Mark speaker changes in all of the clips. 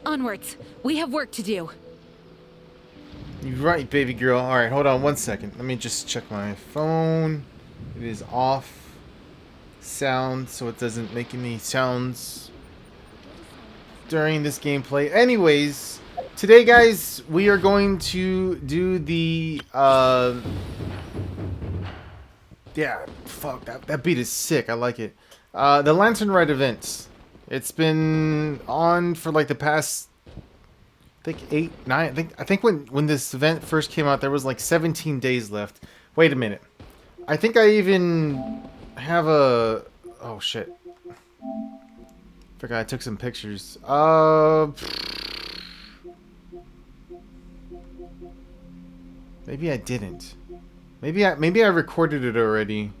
Speaker 1: Onwards. We have work to do.
Speaker 2: You're right, baby girl. Alright, hold on 1 second. Let me just check my phone. It is off sound, so it doesn't make any sounds during this gameplay. Anyways, today, guys, we are going to do the, yeah, fuck, that beat is sick. I like it. The Lantern Rite events. It's been on for like the past, I think 8, 9. I think when this event first came out, there was like 17 days left. Wait a minute. I think I even have a. Oh shit. Forgot I took some pictures. Maybe I didn't. Maybe I recorded it already.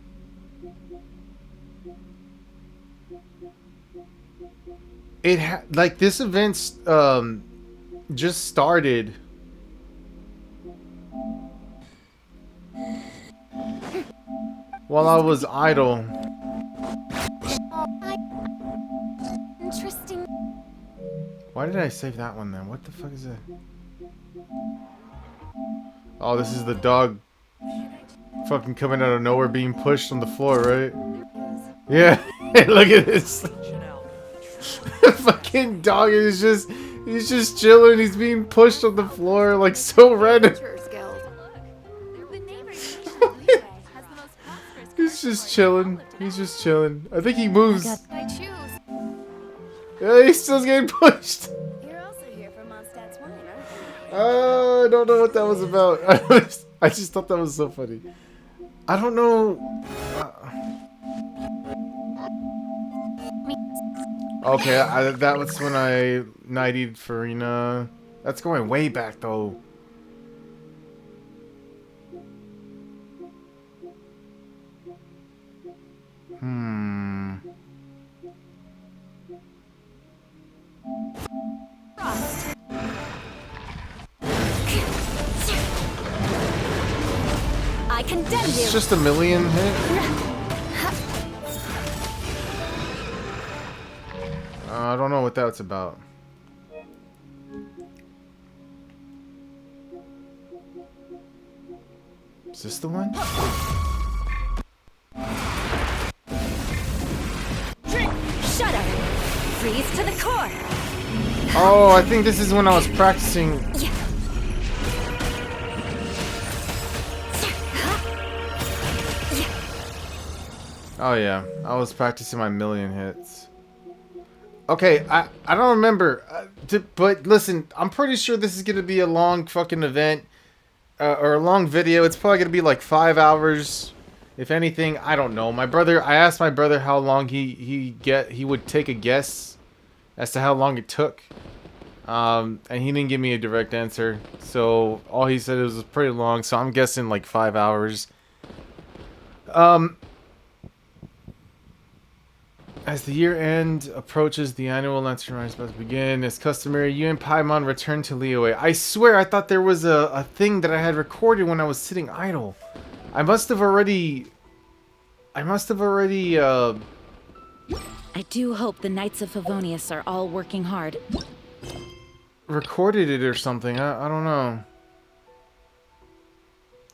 Speaker 2: Like this event's just started. While I was idle.
Speaker 3: Interesting.
Speaker 2: Why did I save that one then? What the fuck is that? Oh, this is the dog fucking coming out of nowhere being pushed on the floor, right? Yeah. Look at this. The fucking dog is he's just chilling. He's being pushed on the floor like so random. He's just chilling. He's just chilling. I think he moves. Yeah, he's still getting pushed.
Speaker 3: You're also here for Mondstadt's wine, aren't
Speaker 2: I don't know what that was about. I just thought that was so funny. I don't know. Okay, that was when I knighted Farina. That's going way back though.
Speaker 3: I condemn you.
Speaker 2: It's just a million hit. I don't know what that's about. Is this the one?
Speaker 3: Shut up. Freeze to the core.
Speaker 2: Oh, I think this is when I was practicing. Oh yeah, I was practicing my million hits. Okay, I don't remember, but listen, I'm pretty sure this is gonna be a long fucking event, or a long video. It's probably gonna be like 5 hours, if anything. I don't know. I asked my brother how long he would take a guess as to how long it took, and he didn't give me a direct answer. So all he said was pretty long. So I'm guessing like 5 hours. As the year end approaches, the annual Lantern Rite is about to begin. As customary, you and Paimon return to Liyue. I swear I thought there was a thing that I had recorded when I was sitting idle. I must have already... I
Speaker 1: do hope the Knights of Favonius are all working hard.
Speaker 2: recorded it or something. I don't know.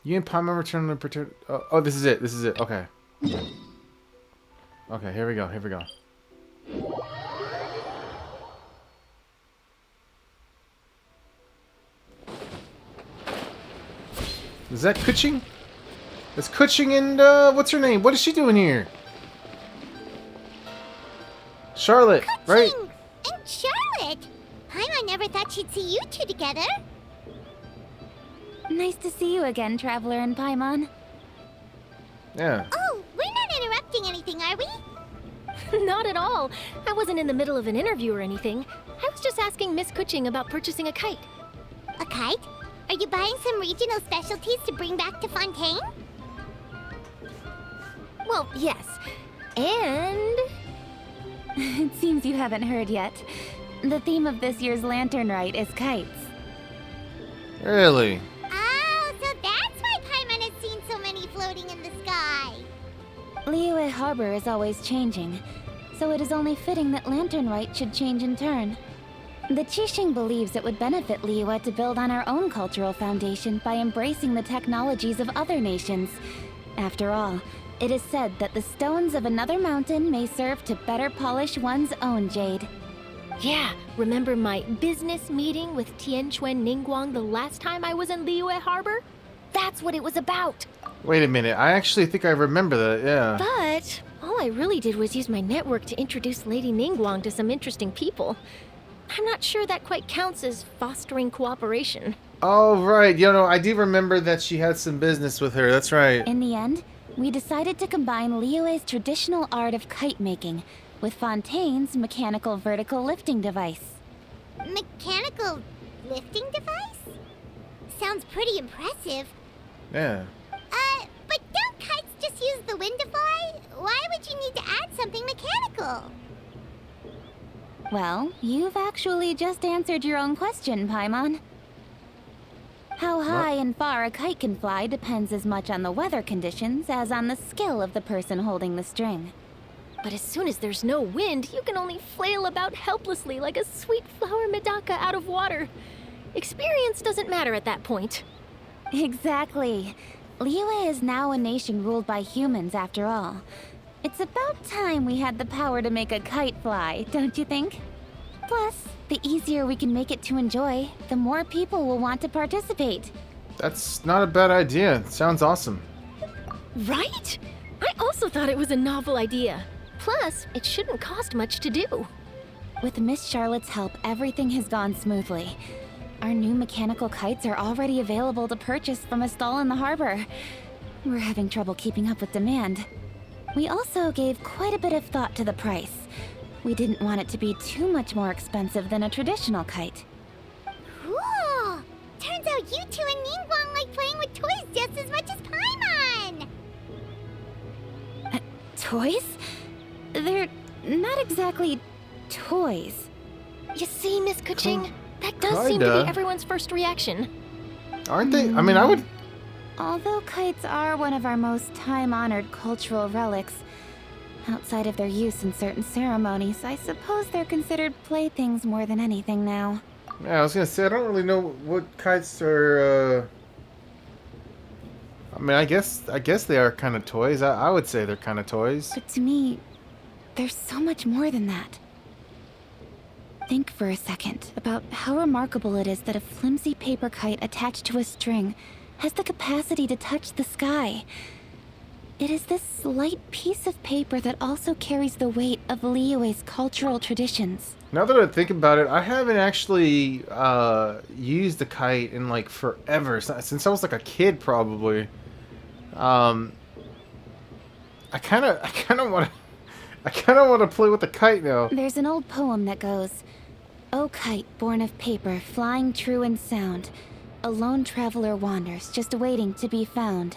Speaker 2: You and Paimon return to protect... Oh, this is it. This is it. Okay. Okay, here we go. Here we go. Is that Kuching? It's Kuching and, what's her name? What is she doing here? Charlotte,
Speaker 4: Kuching
Speaker 2: right?
Speaker 4: And Charlotte! Paimon never thought she'd see you two together.
Speaker 3: Nice to see you again, Traveler and Paimon.
Speaker 2: Yeah.
Speaker 4: Oh, we're not interrupting anything, are we?
Speaker 5: Not at all. I wasn't in the middle of an interview or anything. I was just asking Miss Kuching about purchasing a kite.
Speaker 4: A kite? Are you buying some regional specialties to bring back to Fontaine?
Speaker 5: Well, yes. And...
Speaker 3: It seems you haven't heard yet. The theme of this year's Lantern Rite is kites.
Speaker 2: Really?
Speaker 4: Oh, so that's why Paimon has seen so many floating in the sky.
Speaker 3: Liyue Harbor is always changing, so it is only fitting that Lantern Rite should change in turn. The Qixing believes it would benefit Liyue to build on our own cultural foundation by embracing the technologies of other nations. After all, it is said that the stones of another mountain may serve to better polish one's own jade.
Speaker 5: Yeah, remember my business meeting with Tianquan Ningguang the last time I was in Liyue Harbor? That's what it was about.
Speaker 2: Wait a minute. I actually think I remember that, yeah.
Speaker 5: But all I really did was use my network to introduce Lady Ningguang to some interesting people. I'm not sure that quite counts as fostering cooperation.
Speaker 2: Oh, right. You know, I do remember that she had some business with her. That's right.
Speaker 3: In the end, we decided to combine Liyue's traditional art of kite making with Fontaine's mechanical vertical lifting device.
Speaker 4: Mechanical lifting device? Sounds pretty impressive.
Speaker 2: Yeah.
Speaker 4: But don't kites just use the wind to fly? Why would you need to add something mechanical?
Speaker 3: Well, you've actually just answered your own question, Paimon. How high and far a kite can fly depends as much on the weather conditions as on the skill of the person holding the string.
Speaker 5: But as soon as there's no wind, you can only flail about helplessly like a sweet flower medaka out of water. Experience doesn't matter at that point.
Speaker 3: Exactly. Liyue is now a nation ruled by humans, after all. It's about time we had the power to make a kite fly, don't you think? Plus, the easier we can make it to enjoy, the more people will want to participate.
Speaker 2: That's not a bad idea. Sounds awesome.
Speaker 5: Right? I also thought it was a novel idea. Plus, it shouldn't cost much to do.
Speaker 3: With Miss Charlotte's help, everything has gone smoothly. Our new mechanical kites are already available to purchase from a stall in the harbor. We're having trouble keeping up with demand. We also gave quite a bit of thought to the price. We didn't want it to be too much more expensive than a traditional kite.
Speaker 4: Cool! Turns out you two and Ningguang like playing with toys just as much as Paimon!
Speaker 3: Toys? They're not exactly toys.
Speaker 5: You see, Miss Kuching? That does seem to
Speaker 2: Kinda.
Speaker 5: be everyone's first reaction.
Speaker 2: Aren't they? I mean, I would...
Speaker 3: Although kites are one of our most time-honored cultural relics, outside of their use in certain ceremonies, I suppose they're considered playthings more than anything now.
Speaker 2: Yeah, I was gonna say, I don't really know what kites are, I mean, I guess they are kind of toys. I would say they're kind of toys.
Speaker 3: But to me, there's so much more than that. Think for a second about how remarkable it is that a flimsy paper kite attached to a string has the capacity to touch the sky. It is this light piece of paper that also carries the weight of Liyue's cultural traditions.
Speaker 2: Now that I think about it, I haven't actually used a kite in like forever, since I was like a kid probably. I kind of want to play with the kite now.
Speaker 3: There's an old poem that goes, "O kite born of paper, flying true and sound, a lone traveler wanders, just waiting to be found."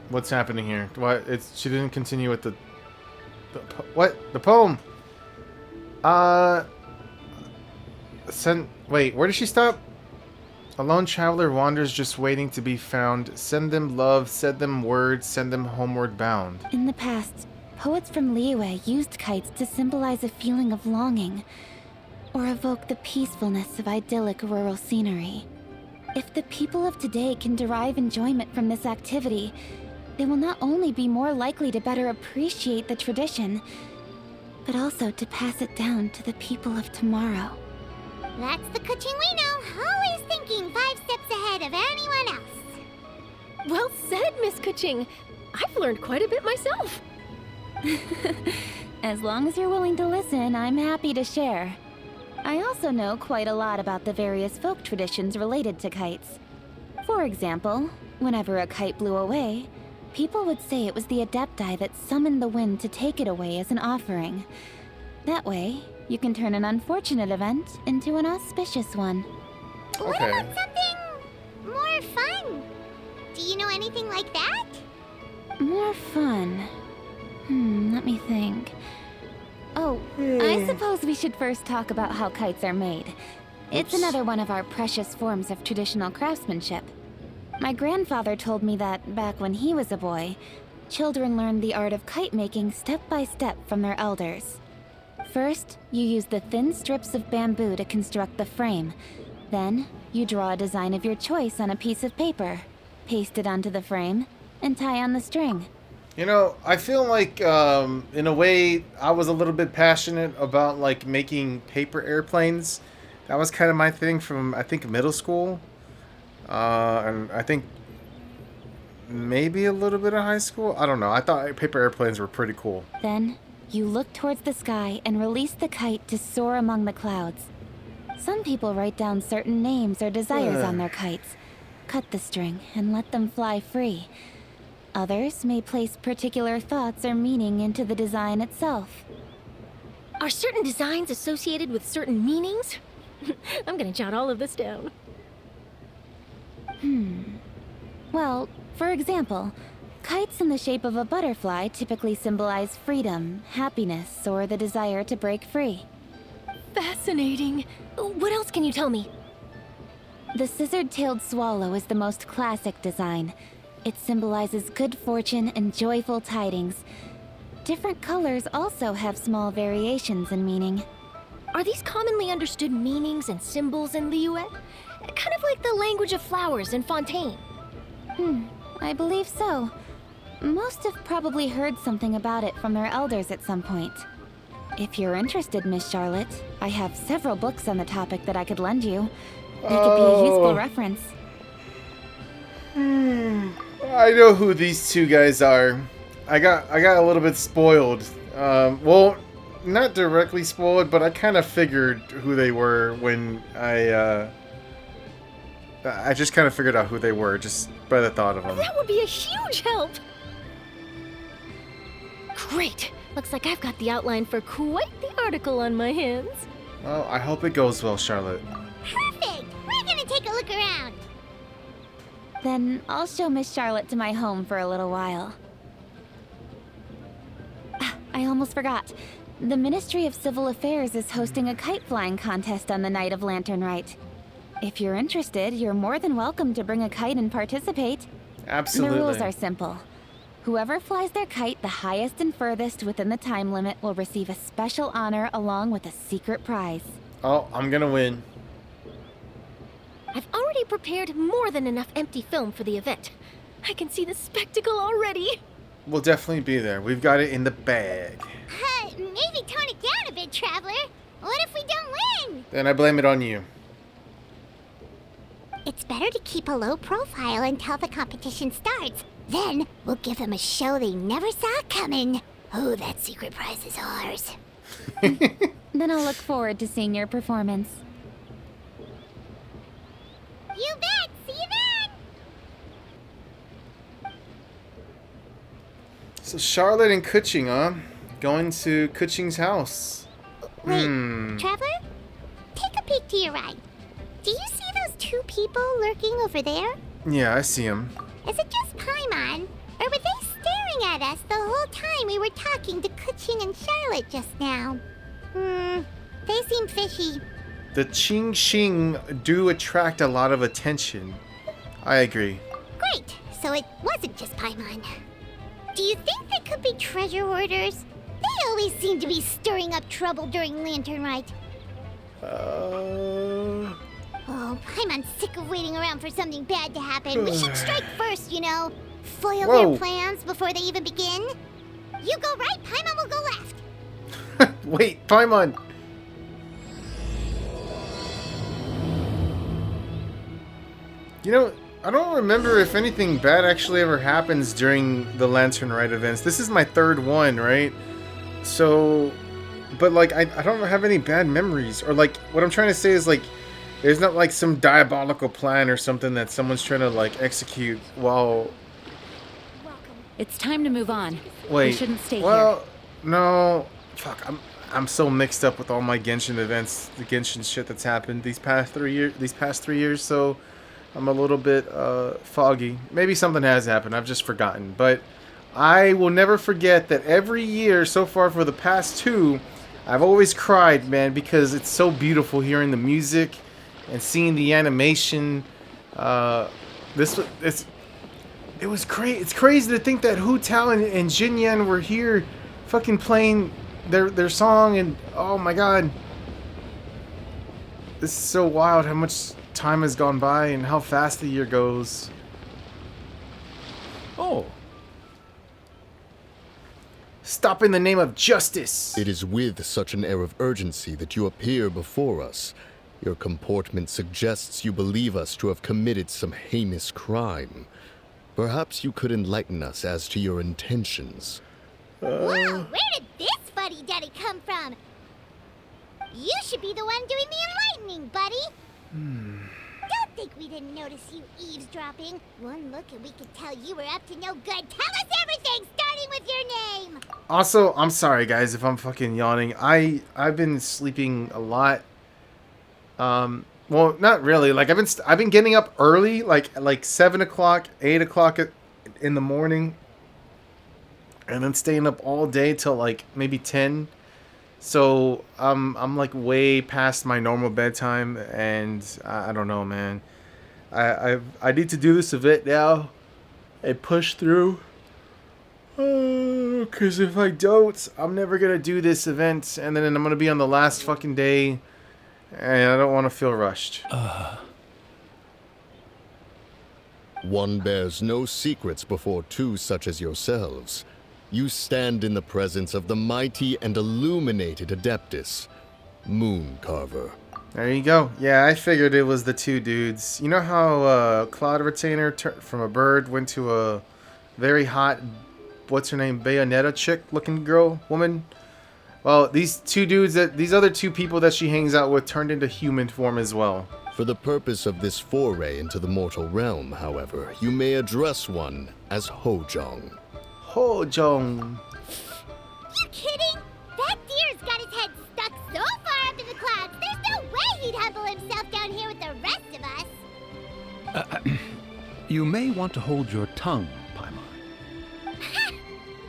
Speaker 2: What's happening here? She didn't continue with the poem. Wait, where did she stop? A lone traveler wanders, just waiting to be found. Send them love, send them words, send them homeward bound.
Speaker 3: In the past, poets from Liyue used kites to symbolize a feeling of longing, or evoke the peacefulness of idyllic rural scenery. If the people of today can derive enjoyment from this activity, they will not only be more likely to better appreciate the tradition, but also to pass it down to the people of tomorrow.
Speaker 4: That's the Kuching we know, always thinking 5 steps ahead of anyone else.
Speaker 5: Well said, Miss Kuching. I've learned quite a bit myself.
Speaker 3: As long as you're willing to listen, I'm happy to share. I also know quite a lot about the various folk traditions related to kites. For example, whenever a kite blew away, people would say it was the Adepti that summoned the wind to take it away as an offering. That way, you can turn an unfortunate event into an auspicious one.
Speaker 4: What
Speaker 2: Okay.
Speaker 4: about something more fun? Do you know anything like that?
Speaker 3: More fun. Let me think. Oh, I suppose we should first talk about how kites are made. It's
Speaker 2: Oops.
Speaker 3: another one of our precious forms of traditional craftsmanship. My grandfather told me that back when he was a boy, children learn the art of kite making step by step from their elders. First, you use the thin strips of bamboo to construct the frame. Then, you draw a design of your choice on a piece of paper, paste it onto the frame, and tie on the string.
Speaker 2: You know, I feel like, in a way, I was a little bit passionate about, like, making paper airplanes. That was kind of my thing from, I think, middle school. And I think maybe a little bit of high school. I don't know. I thought paper airplanes were pretty cool.
Speaker 3: Then, you look towards the sky and release the kite to soar among the clouds. Some people write down certain names or desires on their kites, cut the string, and let them fly free. Others may place particular thoughts or meaning into the design itself.
Speaker 5: Are certain designs associated with certain meanings? I'm gonna jot all of this down.
Speaker 3: Well, for example, kites in the shape of a butterfly typically symbolize freedom, happiness, or the desire to break free.
Speaker 5: Fascinating. What else can you tell me?
Speaker 3: The scissored-tailed swallow is the most classic design. It symbolizes good fortune and joyful tidings. Different colors also have small variations in meaning.
Speaker 5: Are these commonly understood meanings and symbols in Liyue? Kind of like the language of flowers in Fontaine.
Speaker 3: I believe so. Most have probably heard something about it from their elders at some point. If you're interested, Miss Charlotte, I have several books on the topic that I could lend you. They could be a useful reference.
Speaker 2: I know who these two guys are. I got a little bit spoiled. Well, not directly spoiled, but I kind of figured who they were when I just kind of figured out who they were just by the thought of them.
Speaker 5: That would be a huge help! Great! Looks like I've got the outline for quite the article on my hands.
Speaker 2: Well, I hope it goes well, Charlotte.
Speaker 4: Perfect! We're gonna take a look around.
Speaker 3: Then I'll show Miss Charlotte to my home for a little while. I almost forgot. The Ministry of Civil Affairs is hosting a kite flying contest on the night of Lantern Rite. If you're interested, you're more than welcome to bring a kite and participate.
Speaker 2: Absolutely.
Speaker 3: The rules are simple. Whoever flies their kite the highest and furthest within the time limit will receive a special honor along with a secret prize.
Speaker 2: Oh, I'm gonna win.
Speaker 5: I've already prepared more than enough empty film for the event. I can see the spectacle already.
Speaker 2: We'll definitely be there. We've got it in the bag.
Speaker 4: Maybe tone it down a bit, Traveler. What if we don't win?
Speaker 2: Then I blame it on you.
Speaker 4: It's better to keep a low profile until the competition starts. Then we'll give them a show they never saw coming. Oh, that secret prize is ours.
Speaker 3: Then I'll look forward to seeing your performance.
Speaker 4: You bet! See you then!
Speaker 2: So Charlotte and Kuching, huh? Going to Kuching's house.
Speaker 4: Wait, Traveler? Take a peek to your right. Do you see those two people lurking over there?
Speaker 2: Yeah, I see him.
Speaker 4: Is it just Paimon? Or were they staring at us the whole time we were talking to Kuching and Charlotte just now? They seem fishy.
Speaker 2: The Ching Shing do attract a lot of attention. I agree.
Speaker 4: Great, so it wasn't just Paimon. Do you think they could be treasure hoarders? They always seem to be stirring up trouble during Lantern Rite. Oh, Paimon's sick of waiting around for something bad to happen. We should strike first, you know. Foil their plans before they even begin. You go right, Paimon will go left.
Speaker 2: Wait, Paimon! You know, I don't remember if anything bad actually ever happens during the Lantern Rite events. This is my third one, right? So, but like, I don't have any bad memories. Or like, what I'm trying to say is like, there's not like some diabolical plan or something that someone's trying to like execute while...
Speaker 1: It's time to move on.
Speaker 2: Wait,
Speaker 1: We shouldn't stay
Speaker 2: well, no. Fuck, I'm so mixed up with all my Genshin events, the Genshin shit that's happened these past 3 years, so I'm a little bit foggy. Maybe something has happened, I've just forgotten. But I will never forget that every year so far for the past 2, I've always cried, man, because it's so beautiful hearing the music and seeing the animation. It was crazy. It's crazy to think that Hu Tao and Jin Yan were here fucking playing their song, and oh my god. This is so wild how much time has gone by and how fast the year goes.
Speaker 6: Oh.
Speaker 2: Stop in the name of justice!
Speaker 7: It is with such an air of urgency that you appear before us. Your comportment suggests you believe us to have committed some heinous crime. Perhaps you could enlighten us as to your intentions.
Speaker 4: Whoa, where did this fuddy-duddy come from? You should be the one doing the enlightening, buddy. Don't think we didn't notice you eavesdropping. One look and we could tell you were up to no good. Tell us everything, starting with your name.
Speaker 2: Also, I'm sorry guys if I'm fucking yawning. I've been sleeping a lot. Well, not really. Like I've been getting up early, like 7 o'clock, 8 o'clock in the morning, and then staying up all day till like maybe 10. So I'm like way past my normal bedtime, and I don't know, man. I need to do this event now and push through. Cause if I don't, I'm never gonna do this event, and then I'm gonna be on the last fucking day, and I don't want to feel rushed.
Speaker 7: One bears no secrets before two such as yourselves. You stand in the presence of the mighty and illuminated Adeptus, Mooncarver.
Speaker 2: There you go. Yeah, I figured it was the two dudes. You know how Cloud Retainer from a bird went to a very hot, what's her name, Bayonetta chick looking woman? Well, these other two people that she hangs out with turned into human form as well.
Speaker 7: For the purpose of this foray into the mortal realm, however, you may address one as Hojong.
Speaker 2: Hojong.
Speaker 4: You kidding? That deer's got his head stuck so far up in the clouds, there's no way he'd humble himself down here with the rest of us.
Speaker 6: You may want to hold your tongue, Paimon.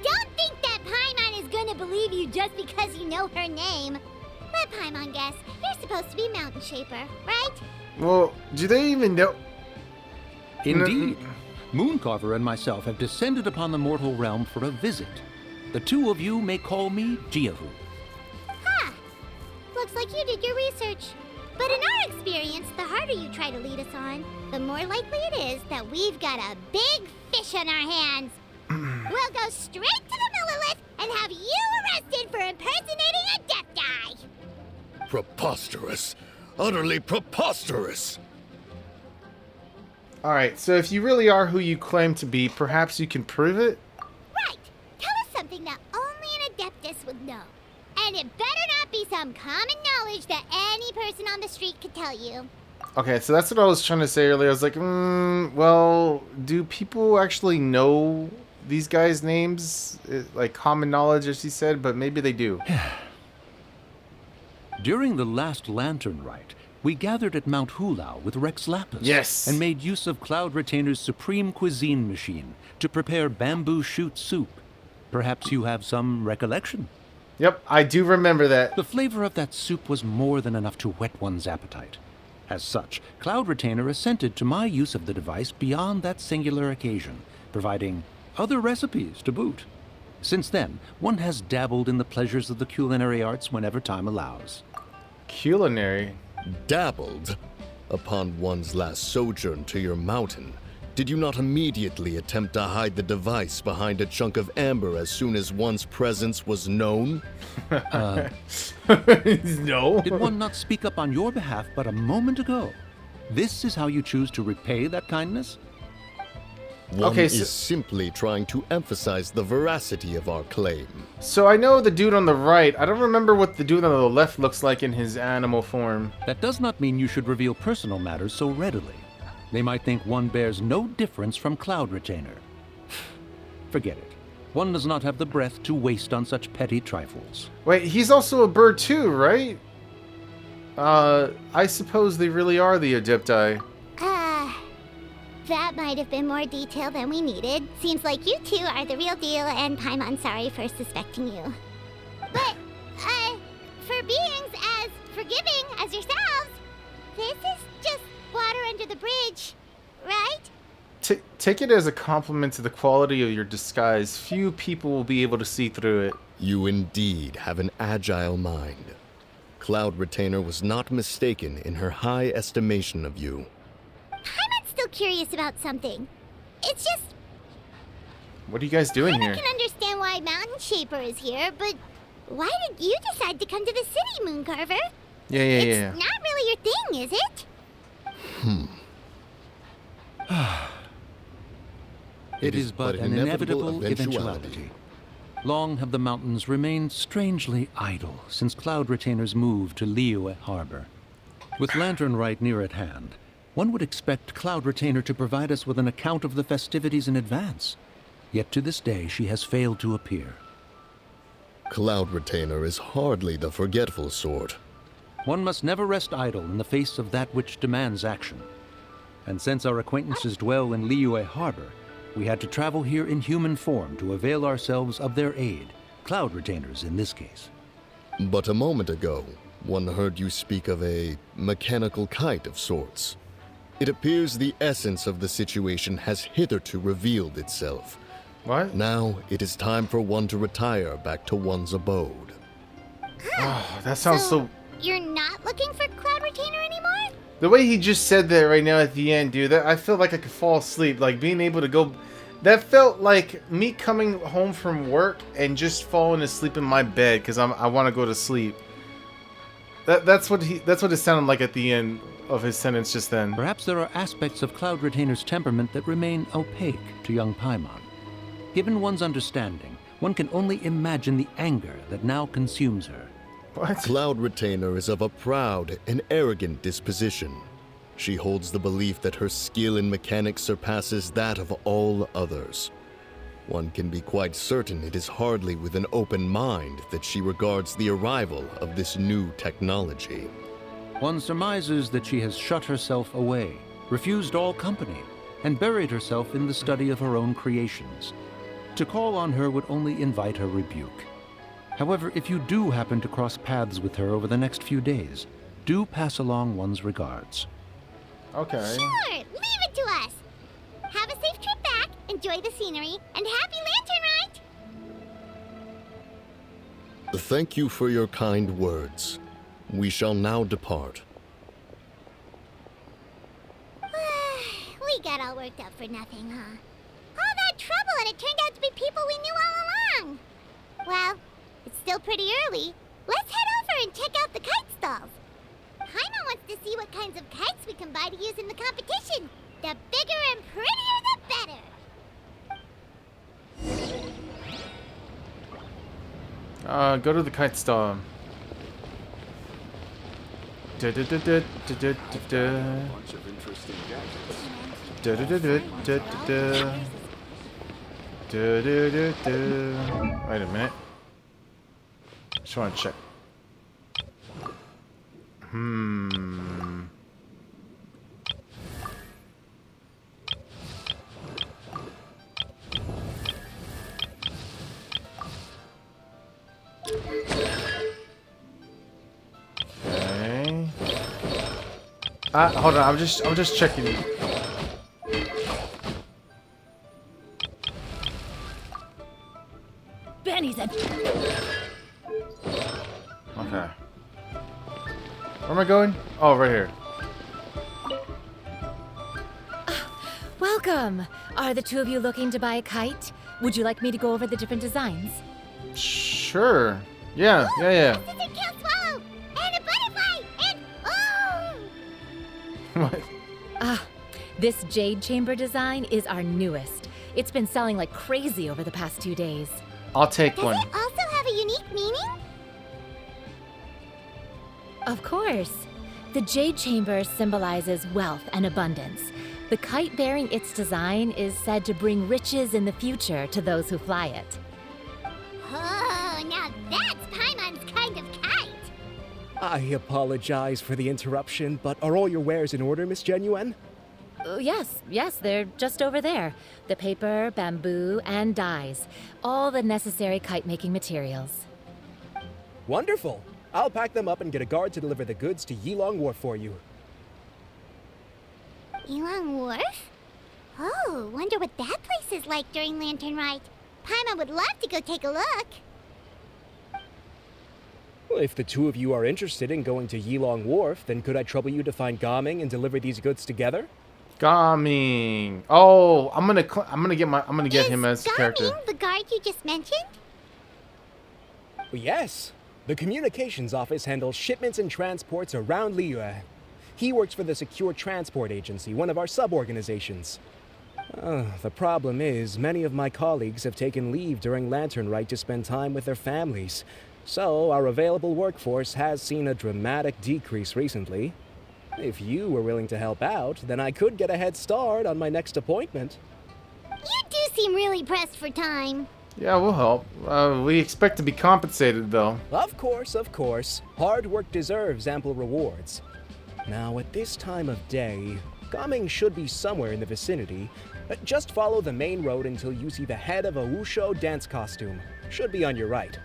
Speaker 4: Don't think that Paimon is gonna believe you just because you know her name. Let Paimon guess. You're supposed to be Mountain Shaper, right?
Speaker 2: Well, do they even know?
Speaker 6: Indeed. Mooncarver and myself have descended upon the mortal realm for a visit. The two of you may call me Jiahu.
Speaker 4: Huh. Looks like you did your research. But in our experience, the harder you try to lead us on, the more likely it is that we've got a big fish on our hands. We'll go straight to the Millilith and have you arrested for impersonating a deaf guy.
Speaker 7: Preposterous! Utterly preposterous!
Speaker 2: Alright, so if you really are who you claim to be, perhaps you can prove it?
Speaker 4: Right. Tell us something that only an Adeptus would know. And it better not be some common knowledge that any person on the street could tell you.
Speaker 2: Okay, so that's what I was trying to say earlier. I was like, well, do people actually know these guys' names? Like common knowledge, as he said, but maybe they do.
Speaker 6: During the last Lantern Rite, we gathered at Mount Hulao with Rex Lapis.
Speaker 2: Yes.
Speaker 6: And made use of Cloud Retainer's supreme cuisine machine to prepare bamboo shoot soup. Perhaps you have some recollection?
Speaker 2: Yep, I do remember that.
Speaker 6: The flavor of that soup was more than enough to whet one's appetite. As such, Cloud Retainer assented to my use of the device beyond that singular occasion, providing other recipes to boot. Since then, one has dabbled in the pleasures of the culinary arts whenever time allows.
Speaker 2: Culinary?
Speaker 7: Dabbled? Upon one's last sojourn to your mountain, did you not immediately attempt to hide the device behind a chunk of amber as soon as one's presence was known?
Speaker 2: No.
Speaker 6: Did one not speak up on your behalf but a moment ago? This is how you choose to repay that kindness?
Speaker 7: One
Speaker 2: Okay,
Speaker 7: is simply trying to emphasize the veracity of our claim.
Speaker 2: So I know the dude on the right. I don't remember what the dude on the left looks like in his animal form.
Speaker 6: That does not mean you should reveal personal matters so readily. They might think one bears no difference from Cloud Retainer. Forget it. One does not have the breath to waste on such petty trifles.
Speaker 2: Wait, he's also a bird too, right? I suppose they really are the Adepti.
Speaker 4: That might have been more detail than we needed. Seems like you two are the real deal, and Paimon's sorry for suspecting you. But, for beings as forgiving as yourselves, this is just water under the bridge, right?
Speaker 2: Take it as a compliment to the quality of your disguise. Few people will be able to see through it.
Speaker 7: You indeed have an agile mind. Cloud Retainer was not mistaken in her high estimation of you.
Speaker 4: I'm still curious about something. It's just
Speaker 2: What are you guys doing here?
Speaker 4: I can understand why Mountain Shaper is here, but why did you decide to come to the city, Mooncarver?
Speaker 2: Yeah.
Speaker 4: It's not really your thing, is it?
Speaker 6: It is but an inevitable eventuality. Long have the mountains remained strangely idle since Cloud Retainer's move to Liyue Harbor. With Lantern Rite near at hand, one would expect Cloud Retainer to provide us with an account of the festivities in advance. Yet to this day she has failed to appear.
Speaker 7: Cloud Retainer is hardly the forgetful sort.
Speaker 6: One must never rest idle in the face of that which demands action. And since our acquaintances dwell in Liyue Harbor, we had to travel here in human form to avail ourselves of their aid, Cloud Retainers in this case.
Speaker 7: But a moment ago, one heard you speak of a mechanical kite of sorts. It appears the essence of the situation has hitherto revealed itself.
Speaker 2: What?
Speaker 7: Now it is time for one to retire back to one's abode.
Speaker 2: Oh, that sounds so...
Speaker 4: You're not looking for Cloud Retainer anymore?
Speaker 2: The way he just said that right now at the end, dude, I feel like I could fall asleep. Like, being able to go... That felt like me coming home from work and just falling asleep in my bed because I want to go to sleep. That's what it sounded like at the end of his sentence just then.
Speaker 6: Perhaps there are aspects of Cloud Retainer's temperament that remain opaque to young Paimon. Given one's understanding, one can only imagine the anger that now consumes her.
Speaker 2: What?
Speaker 7: Cloud Retainer is of a proud and arrogant disposition. She holds the belief that her skill in mechanics surpasses that of all others. One can be quite certain it is hardly with an open mind that she regards the arrival of this new technology.
Speaker 6: One surmises that she has shut herself away, refused all company, and buried herself in the study of her own creations. To call on her would only invite her rebuke. However, if you do happen to cross paths with her over the next few days, do pass along one's regards.
Speaker 2: Okay.
Speaker 4: Sure, leave it to us. Have a safe trip back, enjoy the scenery, and happy Lantern Rite!
Speaker 7: Thank you for your kind words. We shall now depart.
Speaker 4: We got all worked up for nothing, huh? All that trouble and it turned out to be people we knew all along. Well, it's still pretty early. Let's head over and check out the kite stalls. Paimon wants to see what kinds of kites we can buy to use in the competition. The bigger and prettier, the better.
Speaker 2: Go to the kite stall. Wait a minute. Just want to check. Okay. Hold on. I'm just checking.
Speaker 1: Benny's a...
Speaker 2: Okay. Where am I going? Oh, right here.
Speaker 1: Welcome! Are the two of you looking to buy a kite? Would you like me to go over the different designs?
Speaker 2: Sure. Yeah.
Speaker 4: A scissor kill swallow! And a butterfly! And oh!
Speaker 2: What?
Speaker 1: This jade chamber design is our newest. It's been selling like crazy over the past 2 days.
Speaker 2: I'll take
Speaker 4: Does
Speaker 2: one.
Speaker 4: it also have a unique meaning?
Speaker 1: Of course. The jade chamber symbolizes wealth and abundance. The kite bearing its design is said to bring riches in the future to those who fly it.
Speaker 4: Oh, now that's Paimon's kind of kite!
Speaker 8: I apologize for the interruption, but are all your wares in order, Miss Genuine?
Speaker 1: Yes, they're just over there. The paper, bamboo, and dyes. All the necessary kite-making materials.
Speaker 8: Wonderful. I'll pack them up and get a guard to deliver the goods to Yilong Wharf for you.
Speaker 4: Yilong Wharf? Oh, wonder what that place is like during Lantern Rite. Paimon would love to go take a look.
Speaker 8: Well, if the two of you are interested in going to Yilong Wharf, then could I trouble you to find Gaming and deliver these goods together?
Speaker 2: Gaming. Oh, I'm gonna get him as a character.
Speaker 4: Gaming the guard you just mentioned?
Speaker 8: Well, yes. The communications office handles shipments and transports around Liyue. He works for the Secure Transport Agency, one of our sub-organizations. The problem is, many of my colleagues have taken leave during Lantern Rite to spend time with their families. So, our available workforce has seen a dramatic decrease recently. If you were willing to help out, then I could get a head start on my next appointment.
Speaker 4: You do seem really pressed for time.
Speaker 2: Yeah, we'll help. We expect to be compensated, though.
Speaker 8: Of course, of course. Hard work deserves ample rewards. Now, at this time of day, Gaming should be somewhere in the vicinity. Just follow the main road until you see the head of a Wushu dance costume. Should be on your right.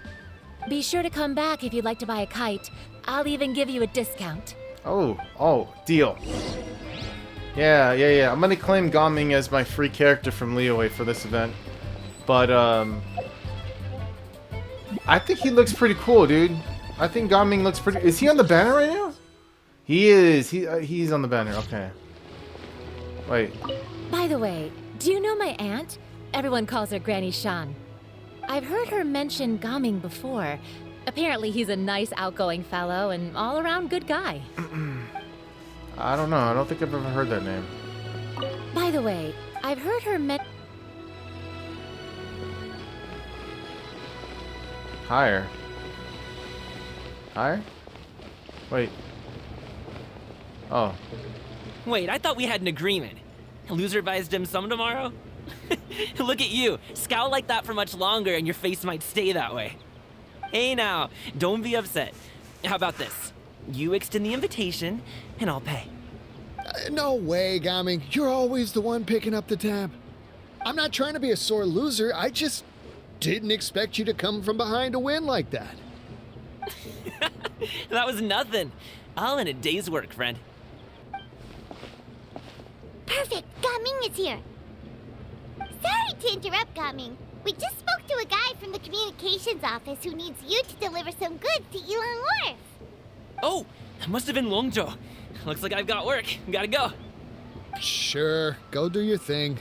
Speaker 1: Be sure to come back if you'd like to buy a kite. I'll even give you a discount.
Speaker 2: Oh, deal. Yeah. I'm gonna claim Gaming as my free character from Liyue for this event. But, I think he looks pretty cool, dude. I think Gaming looks pretty... Is he on the banner right now? He is. He's on the banner. Okay. Wait.
Speaker 1: By the way, do you know my aunt? Everyone calls her Granny Shan. I've heard her mention Gaming before. Apparently he's a nice, outgoing fellow and all-around good guy.
Speaker 2: I don't know. I don't think I've ever heard that name.
Speaker 1: By the way, I've heard her
Speaker 2: Higher? Wait. Oh.
Speaker 9: Wait, I thought we had an agreement. Loser buys dim sum tomorrow? Look at you. Scowl like that for much longer and your face might stay that way. Hey now, don't be upset. How about this? You extend the invitation and I'll pay.
Speaker 10: No way, Gaming. You're always the one picking up the tab. I'm not trying to be a sore loser. I just didn't expect you to come from behind to win like that.
Speaker 9: That was nothing. All in a day's work, friend.
Speaker 4: Perfect, Gaming is here. Sorry to interrupt, Gaming. We just spoke to a guy from the communications office who needs you to deliver some goods to Yilong Wharf.
Speaker 9: Oh, it must have been Longzhou. Looks like I've got work. Gotta go.
Speaker 10: Sure, go do your thing.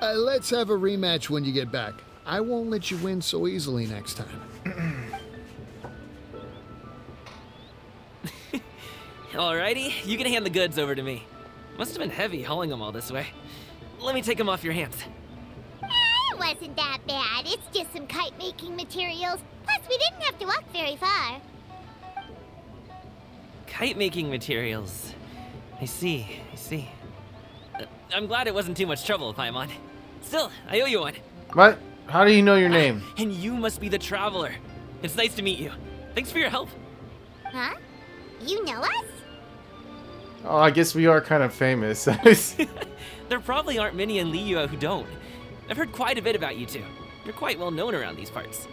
Speaker 10: Let's have a rematch when you get back. I won't let you win so easily next time.
Speaker 9: Alrighty, you can hand the goods over to me. Must have been heavy hauling them all this way. Let me take them off your hands.
Speaker 4: It wasn't that bad. It's just some kite-making materials. Plus, we didn't have to walk very far.
Speaker 9: Kite-making materials. I see. I'm glad it wasn't too much trouble, Paimon. Still, I owe you one.
Speaker 2: What? How do you know your name?
Speaker 9: And you must be the traveler. It's nice to meet you. Thanks for your help.
Speaker 4: Huh? You know us?
Speaker 2: Oh, I guess we are kind of famous.
Speaker 9: There probably aren't many in Liyue who don't. I've heard quite a bit about you two. You're quite well known around these parts.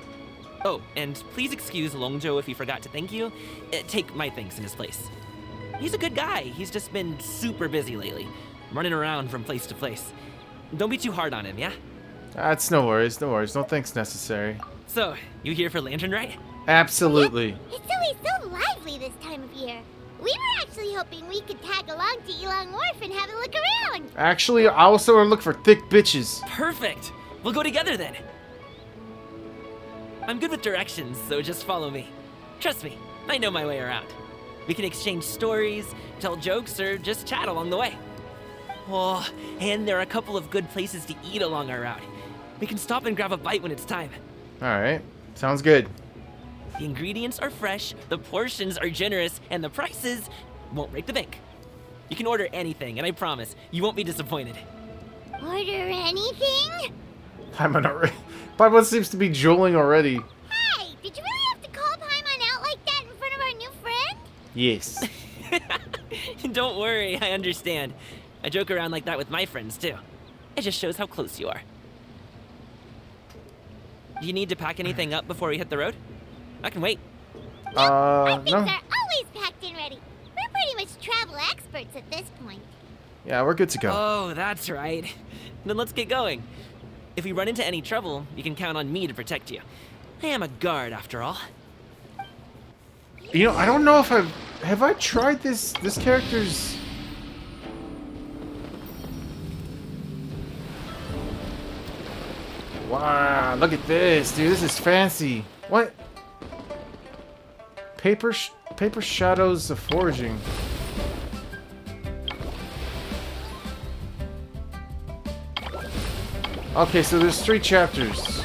Speaker 9: Oh, and please excuse Longzhou if he forgot to thank you. Take my thanks in his place. He's a good guy. He's just been super busy lately, running around from place to place. Don't be too hard on him, yeah?
Speaker 2: That's no worries. No thanks necessary.
Speaker 9: So, you here for Lantern Rite?
Speaker 2: Absolutely.
Speaker 4: Yep. It's always so lively this time of year. We were actually hoping we could tag along to Yilong Wharf and have a look around.
Speaker 2: Actually, I also want to look for thick bitches.
Speaker 9: Perfect. We'll go together then. I'm good with directions, so just follow me. Trust me, I know my way around. We can exchange stories, tell jokes, or just chat along the way. Oh, and there are a couple of good places to eat along our route. We can stop and grab a bite when it's time.
Speaker 2: Alright, sounds good.
Speaker 9: The ingredients are fresh, the portions are generous, and the prices won't break the bank. You can order anything, and I promise, you won't be disappointed.
Speaker 4: Order anything?
Speaker 2: Paimon seems to be drooling already.
Speaker 4: Hey, did you really have to call Paimon out like that in front of our new friend?
Speaker 2: Yes.
Speaker 9: Don't worry, I understand. I joke around like that with my friends, too. It just shows how close you are. Do you need to pack anything up before we hit the road? I can wait.
Speaker 4: Our things
Speaker 2: no.
Speaker 4: are always packed and ready. We're pretty much travel experts at this point.
Speaker 2: Yeah, we're good to go.
Speaker 9: Oh, that's right. Then let's get going. If we run into any trouble, you can count on me to protect you. I am a guard, after all.
Speaker 2: You know, I don't know if have I tried this character's. Wow, look at this, dude. This is fancy. What? Paper shadows of forging. Okay, so there's 3 chapters.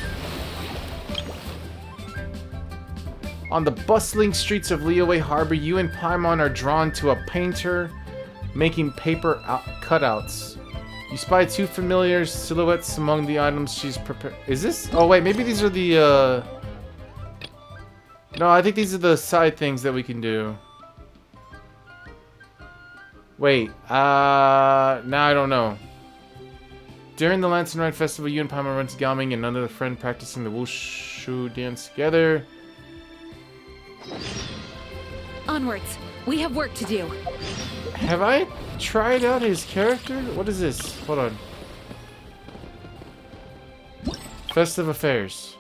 Speaker 2: On the bustling streets of Liyue Harbor, you and Paimon are drawn to a painter making paper cutouts. You spy 2 familiar silhouettes among the items she's prepared. Is this? Oh wait, maybe these are the No, I think these are the side things that we can do. Wait, now I don't know. During the Lance and Ride Festival, you and Paimon run to Gaming and another friend practicing the wushu dance together.
Speaker 11: Onwards. We have work to do.
Speaker 2: Have I tried out his character? What is this? Hold on. Festive Affairs.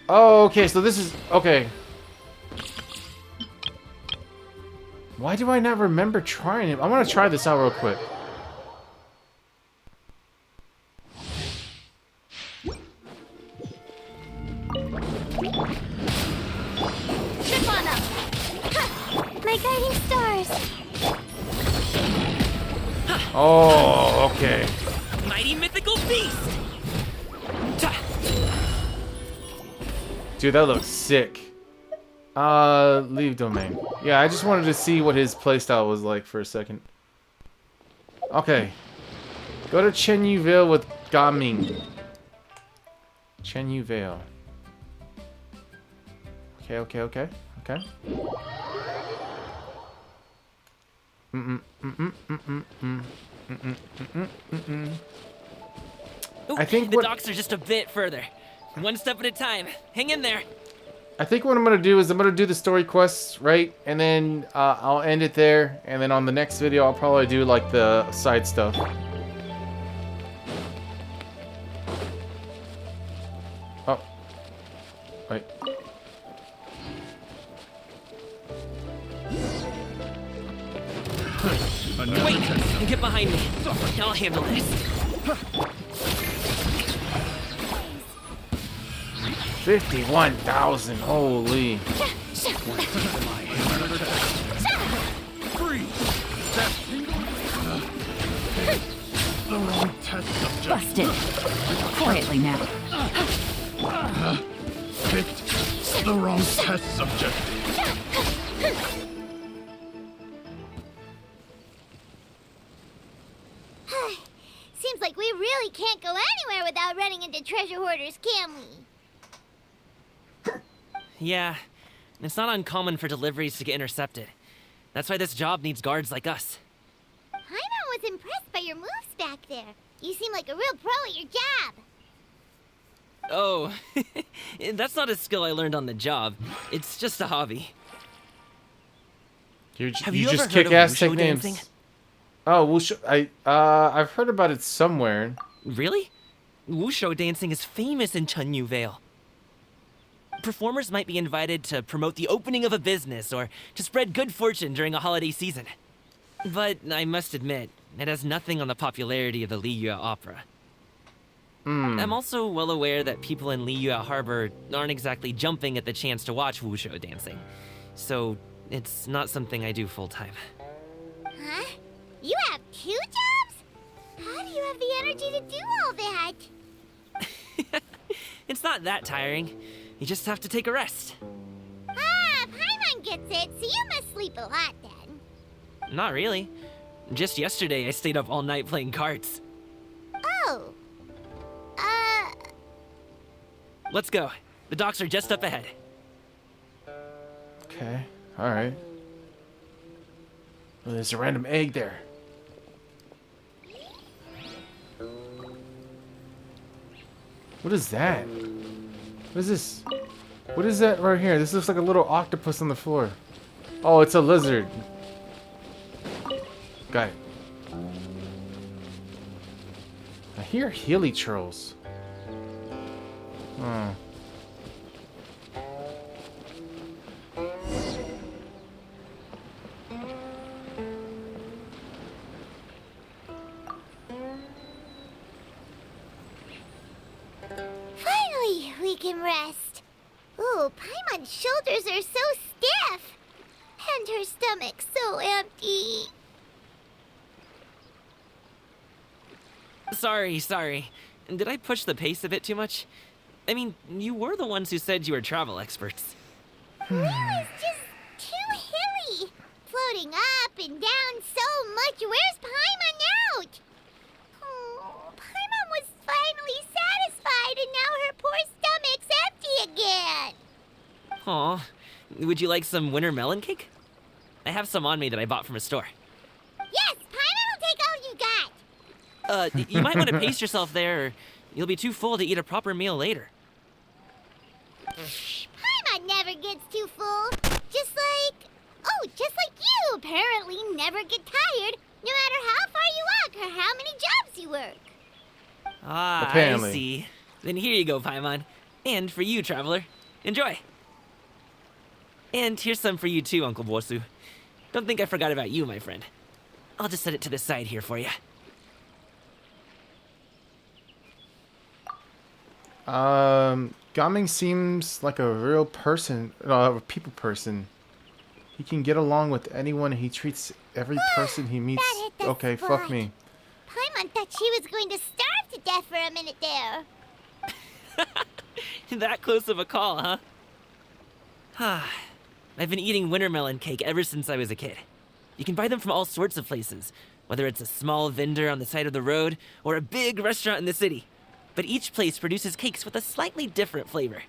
Speaker 2: Oh, okay, so this is... Okay. Why do I not remember trying him? I want to try this out real quick.
Speaker 4: Trip on them! Ha! My guiding stars!
Speaker 2: Oh, okay.
Speaker 9: Mighty mythical beast!
Speaker 2: Dude, that looks sick. Leave domain. Yeah, I just wanted to see what his playstyle was like for a second. Okay. Go to Chenyu Vale with Gaming. Chenyu Vale. Okay.
Speaker 9: Ooh,
Speaker 2: I think
Speaker 9: the docks are just a bit further. One step at a time. Hang in there.
Speaker 2: I think what I'm gonna do is I'm gonna do the story quests, right? And then I'll end it there. And then on the next video, I'll probably do like the side stuff. Oh. Wait.
Speaker 9: Wait! Get behind me. I'll handle this.
Speaker 2: 51,000, holy.
Speaker 11: Busted. Quietly now.
Speaker 12: Picked the wrong test subject.
Speaker 4: Seems like we really can't go anywhere without running into treasure hoarders, can we?
Speaker 9: Yeah, it's not uncommon for deliveries to get intercepted. That's why this job needs guards like us.
Speaker 4: Paimon was impressed by your moves back there. You seem like a real pro at your job.
Speaker 9: Oh, that's not a skill I learned on the job. It's just a hobby. Have you
Speaker 2: just
Speaker 9: ever
Speaker 2: kick
Speaker 9: heard of
Speaker 2: ass
Speaker 9: wushu
Speaker 2: take names.
Speaker 9: dancing?
Speaker 2: Oh, wushu. I've heard about it somewhere.
Speaker 9: Really? Wushu dancing is famous in Chenyu Vale. Performers might be invited to promote the opening of a business or to spread good fortune during a holiday season. But I must admit, it has nothing on the popularity of the Liyue Opera. I'm also well aware that people in Liyue Harbor aren't exactly jumping at the chance to watch wushu dancing. So, it's not something I do full-time.
Speaker 4: Huh? You have 2 jobs? How do you have the energy to do all that?
Speaker 9: It's not that tiring. You just have to take a rest.
Speaker 4: Ah, Paimon gets it, so you must sleep a lot then.
Speaker 9: Not really. Just yesterday, I stayed up all night playing cards.
Speaker 4: Oh.
Speaker 9: Let's go. The docks are just up ahead.
Speaker 2: Okay, alright. Well, there's a random egg there. What is that? What is this? What is that right here? This looks like a little octopus on the floor. Oh, it's a lizard. Okay. I hear hilly trolls. Oh.
Speaker 4: Finally, we can rest. Ooh, Paimon's shoulders are so stiff. And her stomach so empty.
Speaker 9: Sorry. Did I push the pace a bit too much? I mean, you were the ones who said you were travel experts.
Speaker 4: It was just too hilly. Floating up and down so much. Where's Paimon out? Oh, Paimon was finally satisfied and now her poor stomach's empty again.
Speaker 9: Aw, would you like some winter melon cake? I have some on me that I bought from a store.
Speaker 4: Yes, Paimon will take all you got.
Speaker 9: You might want to pace yourself there, or you'll be too full to eat a proper meal later.
Speaker 4: Paimon never gets too full. Just like you apparently never get tired, no matter how far you walk or how many jobs you work.
Speaker 9: Ah,
Speaker 2: Apparently.
Speaker 9: I see. Then here you go, Paimon. And for you, traveler. Enjoy. And here's some for you too, Uncle Bosu. Don't think I forgot about you, my friend. I'll just set it to the side here for you.
Speaker 2: Gaming seems like a real person, a people person. He can get along with anyone. He treats every person he meets.
Speaker 4: That hit the
Speaker 2: Okay,
Speaker 4: spot.
Speaker 2: fuck me.
Speaker 4: Paimon thought she was going to starve to death for a minute there.
Speaker 9: That close of a call, huh? I've been eating winter melon cake ever since I was a kid. You can buy them from all sorts of places, whether it's a small vendor on the side of the road or a big restaurant in the city. But each place produces cakes with a slightly different flavor.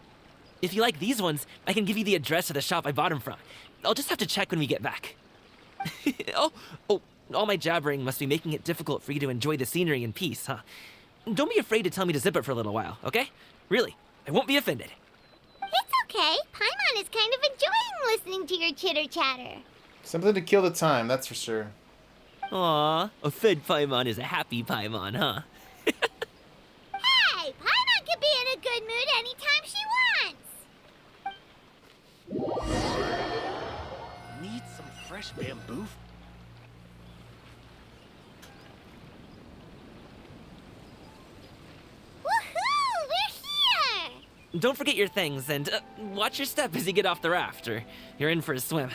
Speaker 9: If you like these ones, I can give you the address of the shop I bought them from. I'll just have to check when we get back. Oh, all my jabbering must be making it difficult for you to enjoy the scenery in peace, huh? Don't be afraid to tell me to zip it for a little while, okay? Really, I won't be offended.
Speaker 4: It's okay. Paimon is kind of enjoying listening to your chitter-chatter.
Speaker 2: Something to kill the time, that's for sure.
Speaker 9: Aw, a fed Paimon is a happy Paimon, huh?
Speaker 4: Hey, Paimon can be in a good mood anytime she wants.
Speaker 12: Need some fresh bamboo?
Speaker 4: Woohoo! We're here!
Speaker 9: Don't forget your things, and watch your step as you get off the raft, or you're in for a swim.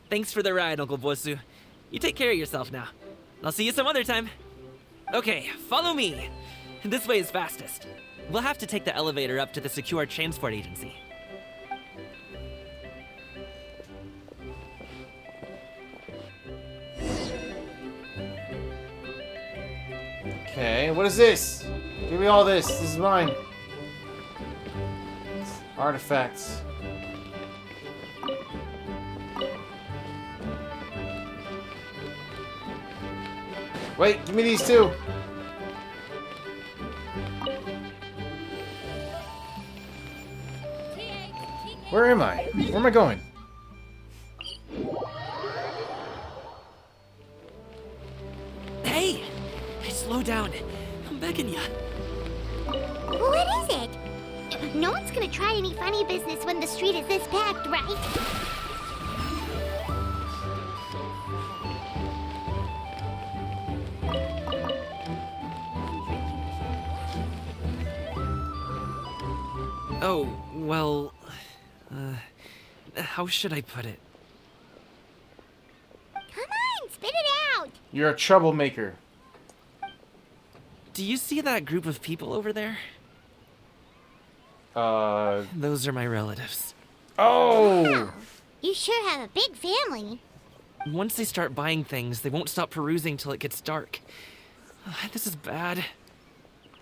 Speaker 9: Thanks for the ride, Uncle Bosu. You take care of yourself now. I'll see you some other time. Okay, follow me. This way is fastest. We'll have to take the elevator up to the secure transport agency.
Speaker 2: Okay, what is this? Give me all this. This is mine. Artifacts. Wait, give me these too. Where am I? Where am I going?
Speaker 9: Hey! Slow down. I'm begging ya.
Speaker 4: What is it? No one's gonna try any funny business when the street is this packed, right?
Speaker 9: Oh, well... how should I put it?
Speaker 4: Come on, spit it out!
Speaker 2: You're a troublemaker.
Speaker 9: Do you see that group of people over there?
Speaker 2: Oh!
Speaker 9: Those are my relatives.
Speaker 4: You sure have a big family.
Speaker 9: Once they start buying things, they won't stop perusing till it gets dark. This is bad.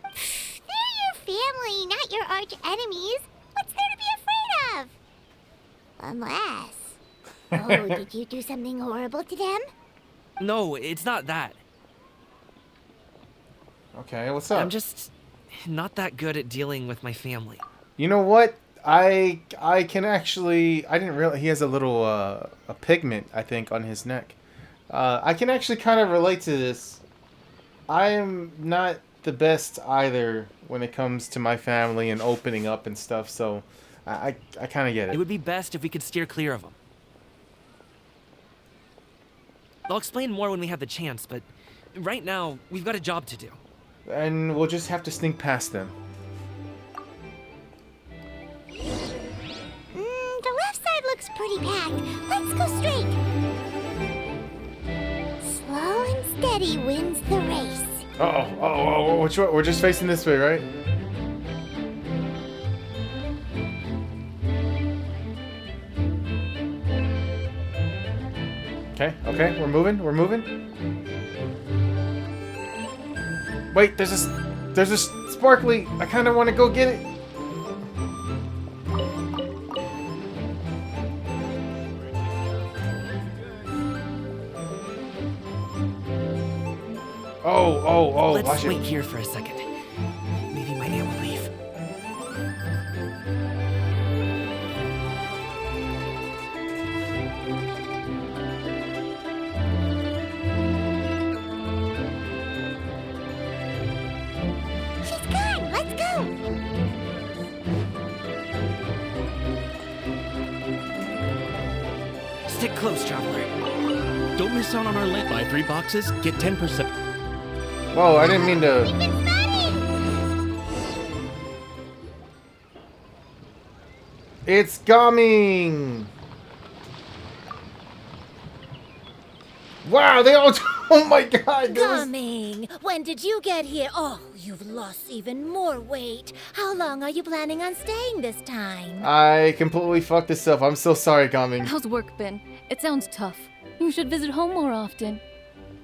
Speaker 4: They're your family, not your arch enemies. What's there to be afraid of? Unless... Oh, did you do something horrible to them?
Speaker 9: No, it's not that.
Speaker 2: Okay, what's up?
Speaker 9: I'm just not that good at dealing with my family.
Speaker 2: You know what? I can actually, I didn't realize he has a little a pigment, I think, on his neck. I can actually kind of relate to this. I am not the best either when it comes to my family and opening up and stuff, so I kind of get it.
Speaker 9: It would be best if we could steer clear of them. I'll explain more when we have the chance, but right now, we've got a job to do.
Speaker 2: And we'll just have to sneak past them.
Speaker 4: The left side looks pretty packed. Let's go straight. Slow and steady wins the race.
Speaker 2: Oh, which way? We're just facing this way, right? Okay, we're moving. Wait, there's a sparkly. I kind of want to go get it. Oh,
Speaker 9: Let's
Speaker 2: watch
Speaker 9: wait
Speaker 2: it.
Speaker 9: here for a second. Maybe my aunt will leave.
Speaker 4: She's gone. Let's go.
Speaker 9: Stick close, traveler.
Speaker 12: Don't miss out on our land. Buy 3 boxes, get 10%.
Speaker 2: Whoa, I didn't mean to.
Speaker 4: We've been spotted.
Speaker 2: It's coming. Wow, they all. Oh my God. there was-
Speaker 1: Coming! When did you get here? Oh, you've lost even more weight. How long are you planning on staying this time?
Speaker 2: I completely fucked this up. I'm so sorry, Coming.
Speaker 13: How's work been? It sounds tough. You should visit home more often.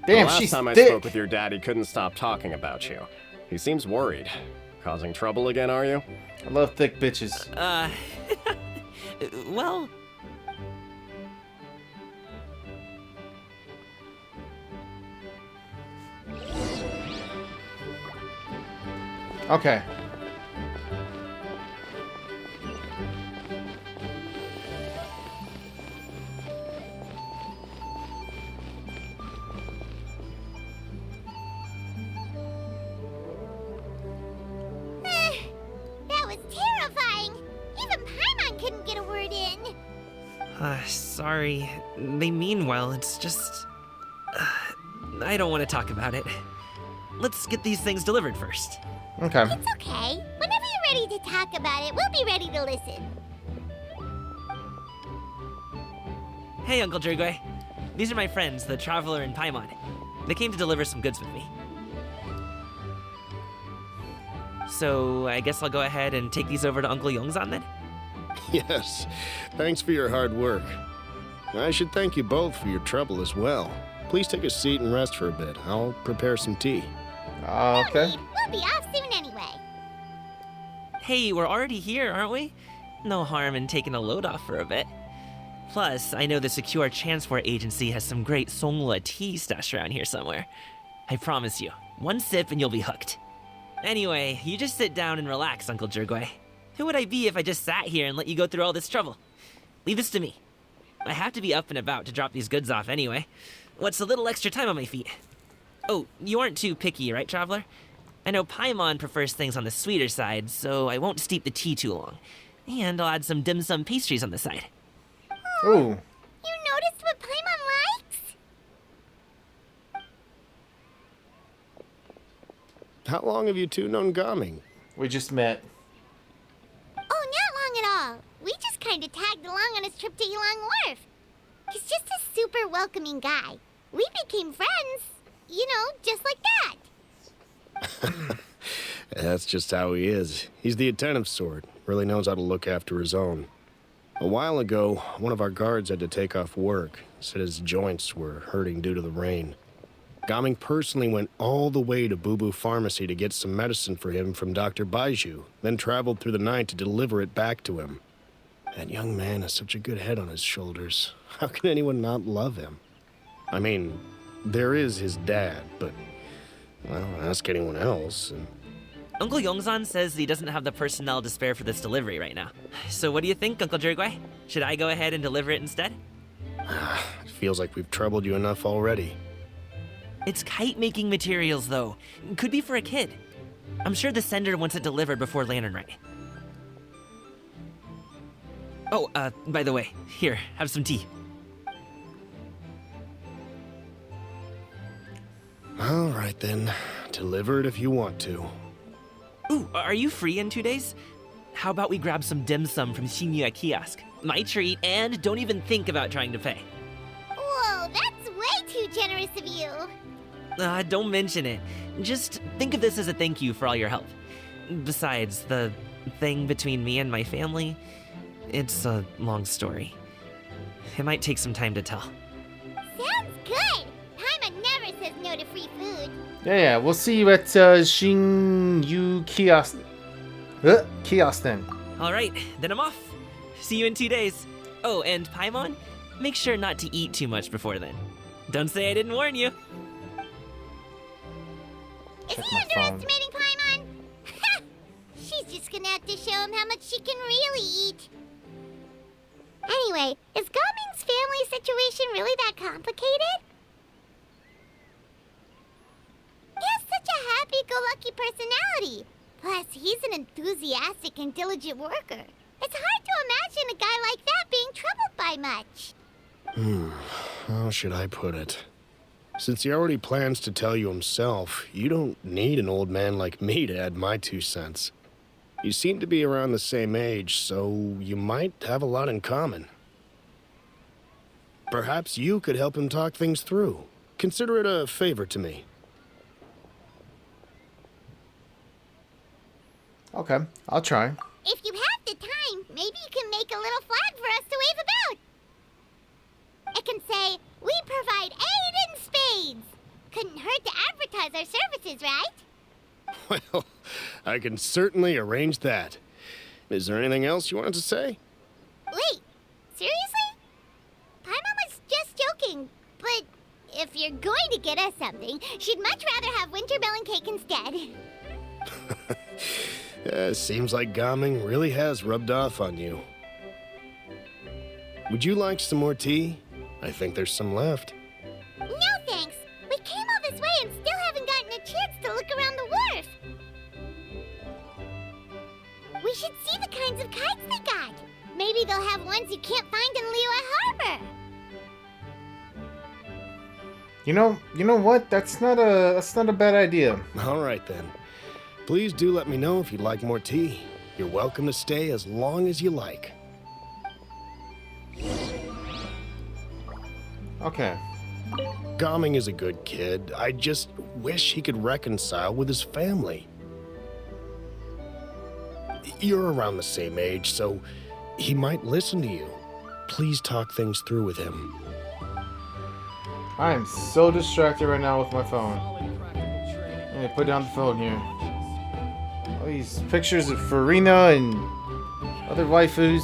Speaker 2: Damn,
Speaker 14: the last
Speaker 2: she's
Speaker 14: time I
Speaker 2: thick.
Speaker 14: spoke with your dad, he couldn't stop talking about you. He seems worried. Causing trouble again, are you?
Speaker 2: I love thick bitches.
Speaker 9: Well...
Speaker 2: Okay.
Speaker 4: That was terrifying. Even Paimon couldn't get a word in.
Speaker 9: Sorry. They mean well, it's just... I don't want to talk about it. Let's get these things delivered first.
Speaker 2: Okay.
Speaker 4: It's okay. Whenever you're ready to talk about it, we'll be ready to listen.
Speaker 9: Hey, Uncle Drugoi. These are my friends, the Traveler and Paimon. They came to deliver some goods with me. So, I guess I'll go ahead and take these over to Uncle Yongzan then?
Speaker 15: Yes, thanks for your hard work. I should thank you both for your trouble as well. Please take a seat and rest for a bit. I'll prepare some tea.
Speaker 2: Okay.
Speaker 4: We'll be off soon anyway.
Speaker 9: Hey, we're already here, aren't we? No harm in taking a load off for a bit. Plus, I know the Secure Transport Agency has some great Songhua tea stashed around here somewhere. I promise you, one sip and you'll be hooked. Anyway, you just sit down and relax, Uncle Drugoi. Who would I be if I just sat here and let you go through all this trouble? Leave this to me. I have to be up and about to drop these goods off anyway. What's a little extra time on my feet? Oh, you aren't too picky, right, Traveler? I know Paimon prefers things on the sweeter side, so I won't steep the tea too long. And I'll add some dim sum pastries on the side.
Speaker 2: Ooh.
Speaker 4: You noticed what Paimon likes?
Speaker 15: How long have you two known Gaming?
Speaker 2: We just met.
Speaker 4: Oh, not long at all. We just kind of tagged along on his trip to Yulong Wharf. He's just a super welcoming guy. We became friends, you know, just like that.
Speaker 15: That's just how he is. He's the attentive sort. Really knows how to look after his own. A while ago, one of our guards had to take off work. Said his joints were hurting due to the rain. Gaming personally went all the way to Boo Boo Pharmacy to get some medicine for him from Dr. Baiju, then traveled through the night to deliver it back to him. That young man has such a good head on his shoulders. How can anyone not love him? I mean, there is his dad, but, well, ask anyone else. And
Speaker 9: Uncle Yongzan says he doesn't have the personnel to spare for this delivery right now. So what do you think, Uncle Jirgwei? Should I go ahead and deliver it instead?
Speaker 15: It feels like we've troubled you enough already.
Speaker 9: It's kite-making materials, though. Could be for a kid. I'm sure the sender wants it delivered before Lantern Rite. Oh, by the way, here, have some tea.
Speaker 15: All right then. Deliver it if you want to.
Speaker 9: Ooh, are you free in 2 days? How about we grab some dim sum from Shinya Kiosk? My treat, and don't even think about trying to pay.
Speaker 4: Whoa, that's way too generous of you.
Speaker 9: Don't mention it. Just think of this as a thank you for all your help. Besides, the thing between me and my family, it's a long story. It might take some time to tell.
Speaker 4: Sounds good. Paimon never says no to free food.
Speaker 2: Yeah, we'll see you at Shinyu Kiosk. Kiosk then.
Speaker 9: Alright, then I'm off. See you in 2 days. Oh, and Paimon, make sure not to eat too much before then. Don't say I didn't warn you.
Speaker 4: Is he underestimating Paimon? She's just gonna have to show him how much she can really eat. Anyway, is Gaming's family situation really that complicated? He has such a happy-go-lucky personality. Plus, he's an enthusiastic and diligent worker. It's hard to imagine a guy like that being troubled by much.
Speaker 15: How should I put it? Since he already plans to tell you himself, you don't need an old man like me to add my 2 cents. You seem to be around the same age, so you might have a lot in common. Perhaps you could help him talk things through. Consider it a favor to me.
Speaker 2: Okay, I'll try.
Speaker 4: If you have the time, maybe you can make a little flag for us to wave about. It can say, "We provide aid in spades." Couldn't hurt to advertise our services, right?
Speaker 15: Well, I can certainly arrange that. Is there anything else you wanted to say?
Speaker 4: Wait, seriously? Paimon was just joking, but if you're going to get us something, she'd much rather have winter melon cake instead.
Speaker 15: Seems like Gaming really has rubbed off on you. Would you like some more tea? I think there's some left.
Speaker 4: No thanks. We came all this way and still haven't gotten a chance to look around the wharf. We should see the kinds of kites they got. Maybe they'll have ones you can't find in Liyue Harbor.
Speaker 2: You know what? That's not a bad idea.
Speaker 15: All right then. Please do let me know if you'd like more tea. You're welcome to stay as long as you like.
Speaker 2: Okay.
Speaker 15: Gaming is a good kid. I just wish he could reconcile with his family. You're around the same age, so he might listen to you. Please talk things through with him.
Speaker 2: I am so distracted right now with my phone. I'm gonna put down the phone here. All these pictures of Farina and other waifus.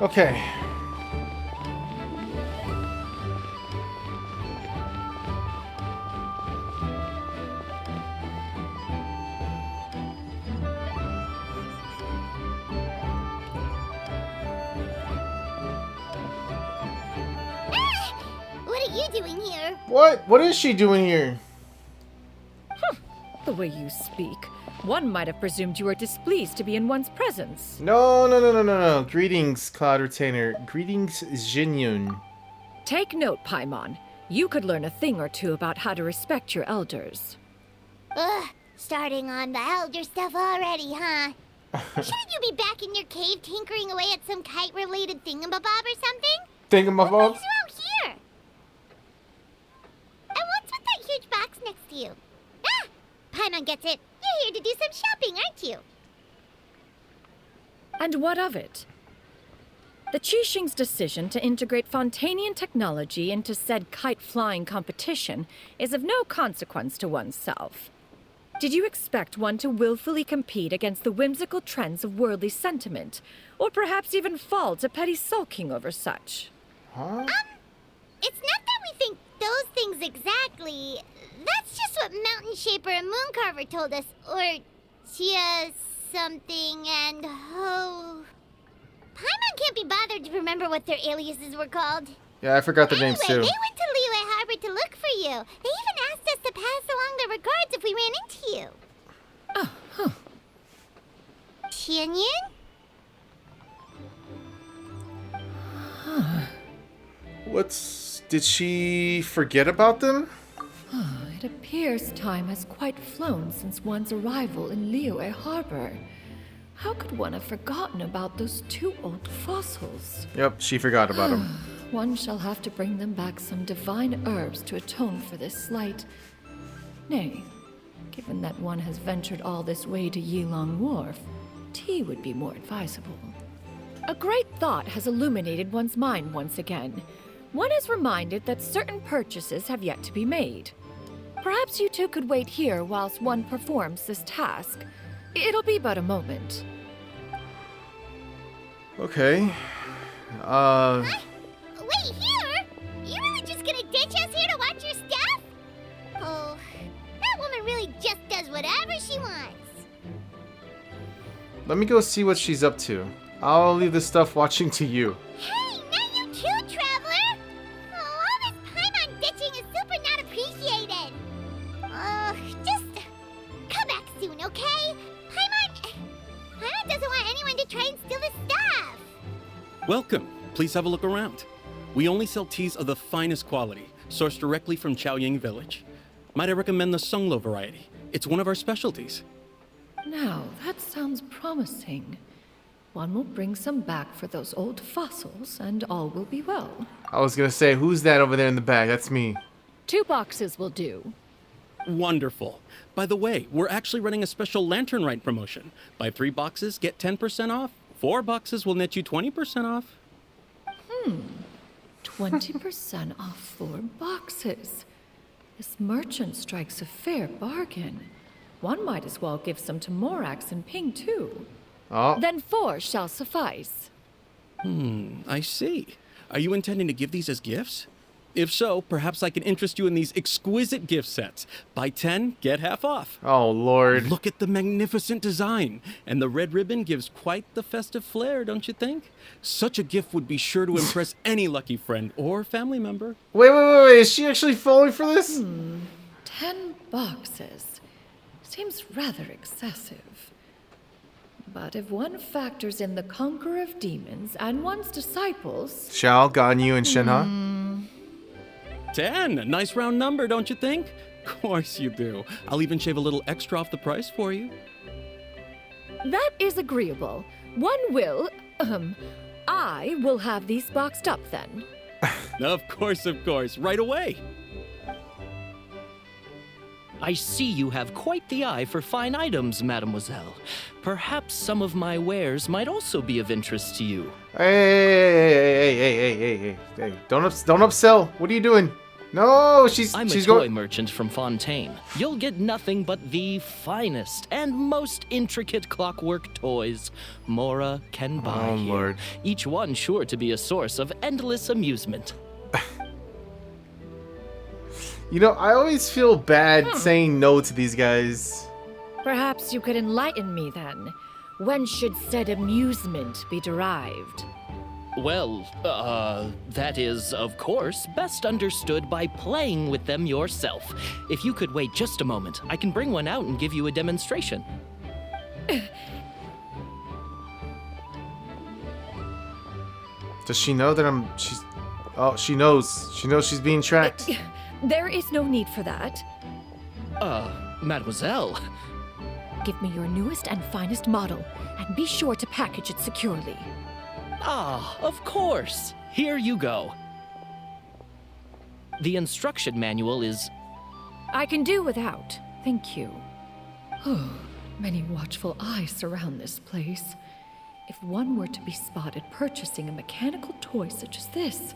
Speaker 2: Okay.
Speaker 4: What are you doing here?
Speaker 2: What is she doing here?
Speaker 16: The way you speak, one might have presumed you were displeased to be in one's presence.
Speaker 2: No. Greetings, Cloud Retainer. Greetings, Jinyun.
Speaker 16: Take note, Paimon. You could learn a thing or two about how to respect your elders.
Speaker 4: Ugh, starting on the elder stuff already, huh? Shouldn't you be back in your cave tinkering away at some kite-related thingamabob or something?
Speaker 2: Thingamabob?
Speaker 4: What brings you out here? And what's with that huge box next to you? Ah! Paimon gets it. You're here to do some shopping, aren't you?
Speaker 16: And what of it? The Qixing's decision to integrate Fontanian technology into said kite-flying competition is of no consequence to oneself. Did you expect one to willfully compete against the whimsical trends of worldly sentiment, or perhaps even fall to petty sulking over such?
Speaker 4: It's not that we think those things exactly. That's just what Mountain Mountain Shaper and Mooncarver told us, or Chia something, and Paimon can't be bothered to remember what their aliases were called.
Speaker 2: Yeah, I forgot the names too.
Speaker 4: They went to Liyue Harbor to look for you. They even asked us to pass along their regards if we ran into you.
Speaker 16: Oh, huh.
Speaker 4: Tianyin?
Speaker 2: Did she forget about them?
Speaker 16: It appears time has quite flown since one's arrival in Liyue Harbor. How could one have forgotten about those 2 old fossils?
Speaker 2: Yep, she forgot about them.
Speaker 16: One shall have to bring them back some divine herbs to atone for this slight. Nay, given that one has ventured all this way to Yilong Wharf, tea would be more advisable. A great thought has illuminated one's mind once again. One is reminded that certain purchases have yet to be made. Perhaps you two could wait here whilst one performs this task. It'll be but a moment.
Speaker 2: Okay.
Speaker 4: Wait, here? You really just gonna ditch us here to watch your stuff? Oh, that woman really just does whatever she wants.
Speaker 2: Let me go see what she's up to. I'll leave this stuff watching to you.
Speaker 4: Hey, not you too, Traveler! Oh, all this Paimon ditching is super not appreciated. Just come back soon, okay? Paimon doesn't want anyone to try and steal his stuff.
Speaker 12: Welcome. Please have a look around. We only sell teas of the finest quality, sourced directly from Chaoying Village. Might I recommend the Sunglo variety? It's one of our specialties.
Speaker 16: Now, that sounds promising. One will bring some back for those old fossils, and all will be well.
Speaker 2: I was gonna say, who's that over there in the back? That's me.
Speaker 13: 2 boxes will do.
Speaker 12: Wonderful. By the way, we're actually running a special Lantern Rite promotion. Buy 3 boxes, get 10% off. 4 boxes will net you 20% off.
Speaker 16: 20% off 4 boxes. This merchant strikes a fair bargain. One might as well give some to Morax and Ping, too.
Speaker 2: Oh.
Speaker 16: Then 4 shall suffice.
Speaker 12: I see. Are you intending to give these as gifts? If so, perhaps I can interest you in these exquisite gift sets. Buy 10, get half off.
Speaker 2: Oh, Lord.
Speaker 12: Look at the magnificent design. And the red ribbon gives quite the festive flair, don't you think? Such a gift would be sure to impress any lucky friend or family member.
Speaker 2: Wait. Is she actually falling for this?
Speaker 16: 10 boxes. Seems rather excessive. But if one factors in the Conqueror of Demons and one's disciples...
Speaker 2: Xiao, Ganyu, and Shenhe?
Speaker 12: 10, a nice round number, don't you think? Of course you do. I'll even shave a little extra off the price for you.
Speaker 16: That is agreeable. One will, I will have these boxed up then.
Speaker 12: Of course, right away.
Speaker 17: I see you have quite the eye for fine items, mademoiselle. Perhaps some of my wares might also be of interest to you.
Speaker 2: Hey. Don't upsell. What are you doing? No, she's
Speaker 17: I'm a toy merchant from Fontaine. You'll get nothing but the finest and most intricate clockwork toys Mora can buy here.
Speaker 2: Lord.
Speaker 17: Each one sure to be a source of endless amusement.
Speaker 2: You know, I always feel bad saying no to these guys.
Speaker 16: Perhaps you could enlighten me then. When should said amusement be derived?
Speaker 17: Well, that is, of course, best understood by playing with them yourself. If you could wait just a moment, I can bring one out and give you a demonstration.
Speaker 2: Does she know that Oh, she knows. She knows she's being tracked.
Speaker 16: There is no need for that.
Speaker 17: Mademoiselle.
Speaker 16: Give me your newest and finest model, and be sure to package it securely.
Speaker 17: Ah, of course. Here you go. The instruction manual is...
Speaker 16: I can do without, thank you. Oh, many watchful eyes surround this place. If one were to be spotted purchasing a mechanical toy such as this,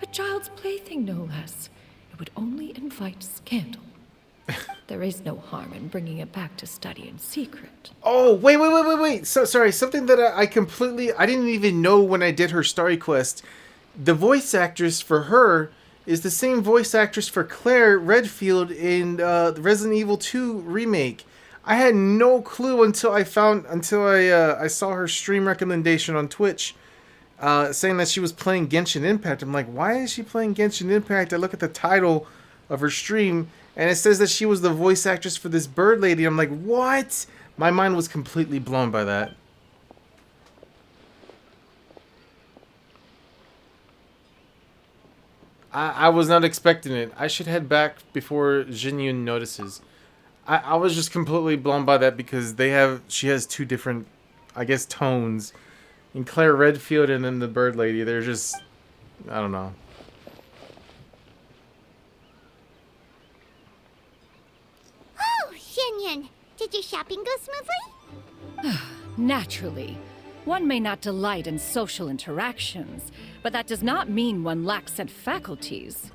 Speaker 16: a child's plaything no less, it would only invite scandal. There is no harm in bringing it back to study in secret.
Speaker 2: Oh, wait. So, sorry, something that I didn't even know when I did her story quest. The voice actress for her is the same voice actress for Claire Redfield in the Resident Evil 2 remake. I had no clue until I saw her stream recommendation on Twitch, saying that she was playing Genshin Impact. I'm like, why is she playing Genshin Impact? I look at the title of her stream, and it says that she was the voice actress for this bird lady. I'm like, what? My mind was completely blown by that. I was not expecting it. I should head back before Jinyun notices. I was just completely blown by that because she has two different, I guess, tones. In Claire Redfield and then the bird lady, they're just, I don't know.
Speaker 4: Oh, Shenyan, did your shopping go smoothly?
Speaker 16: Naturally. One may not delight in social interactions, but that does not mean one lacks said faculties.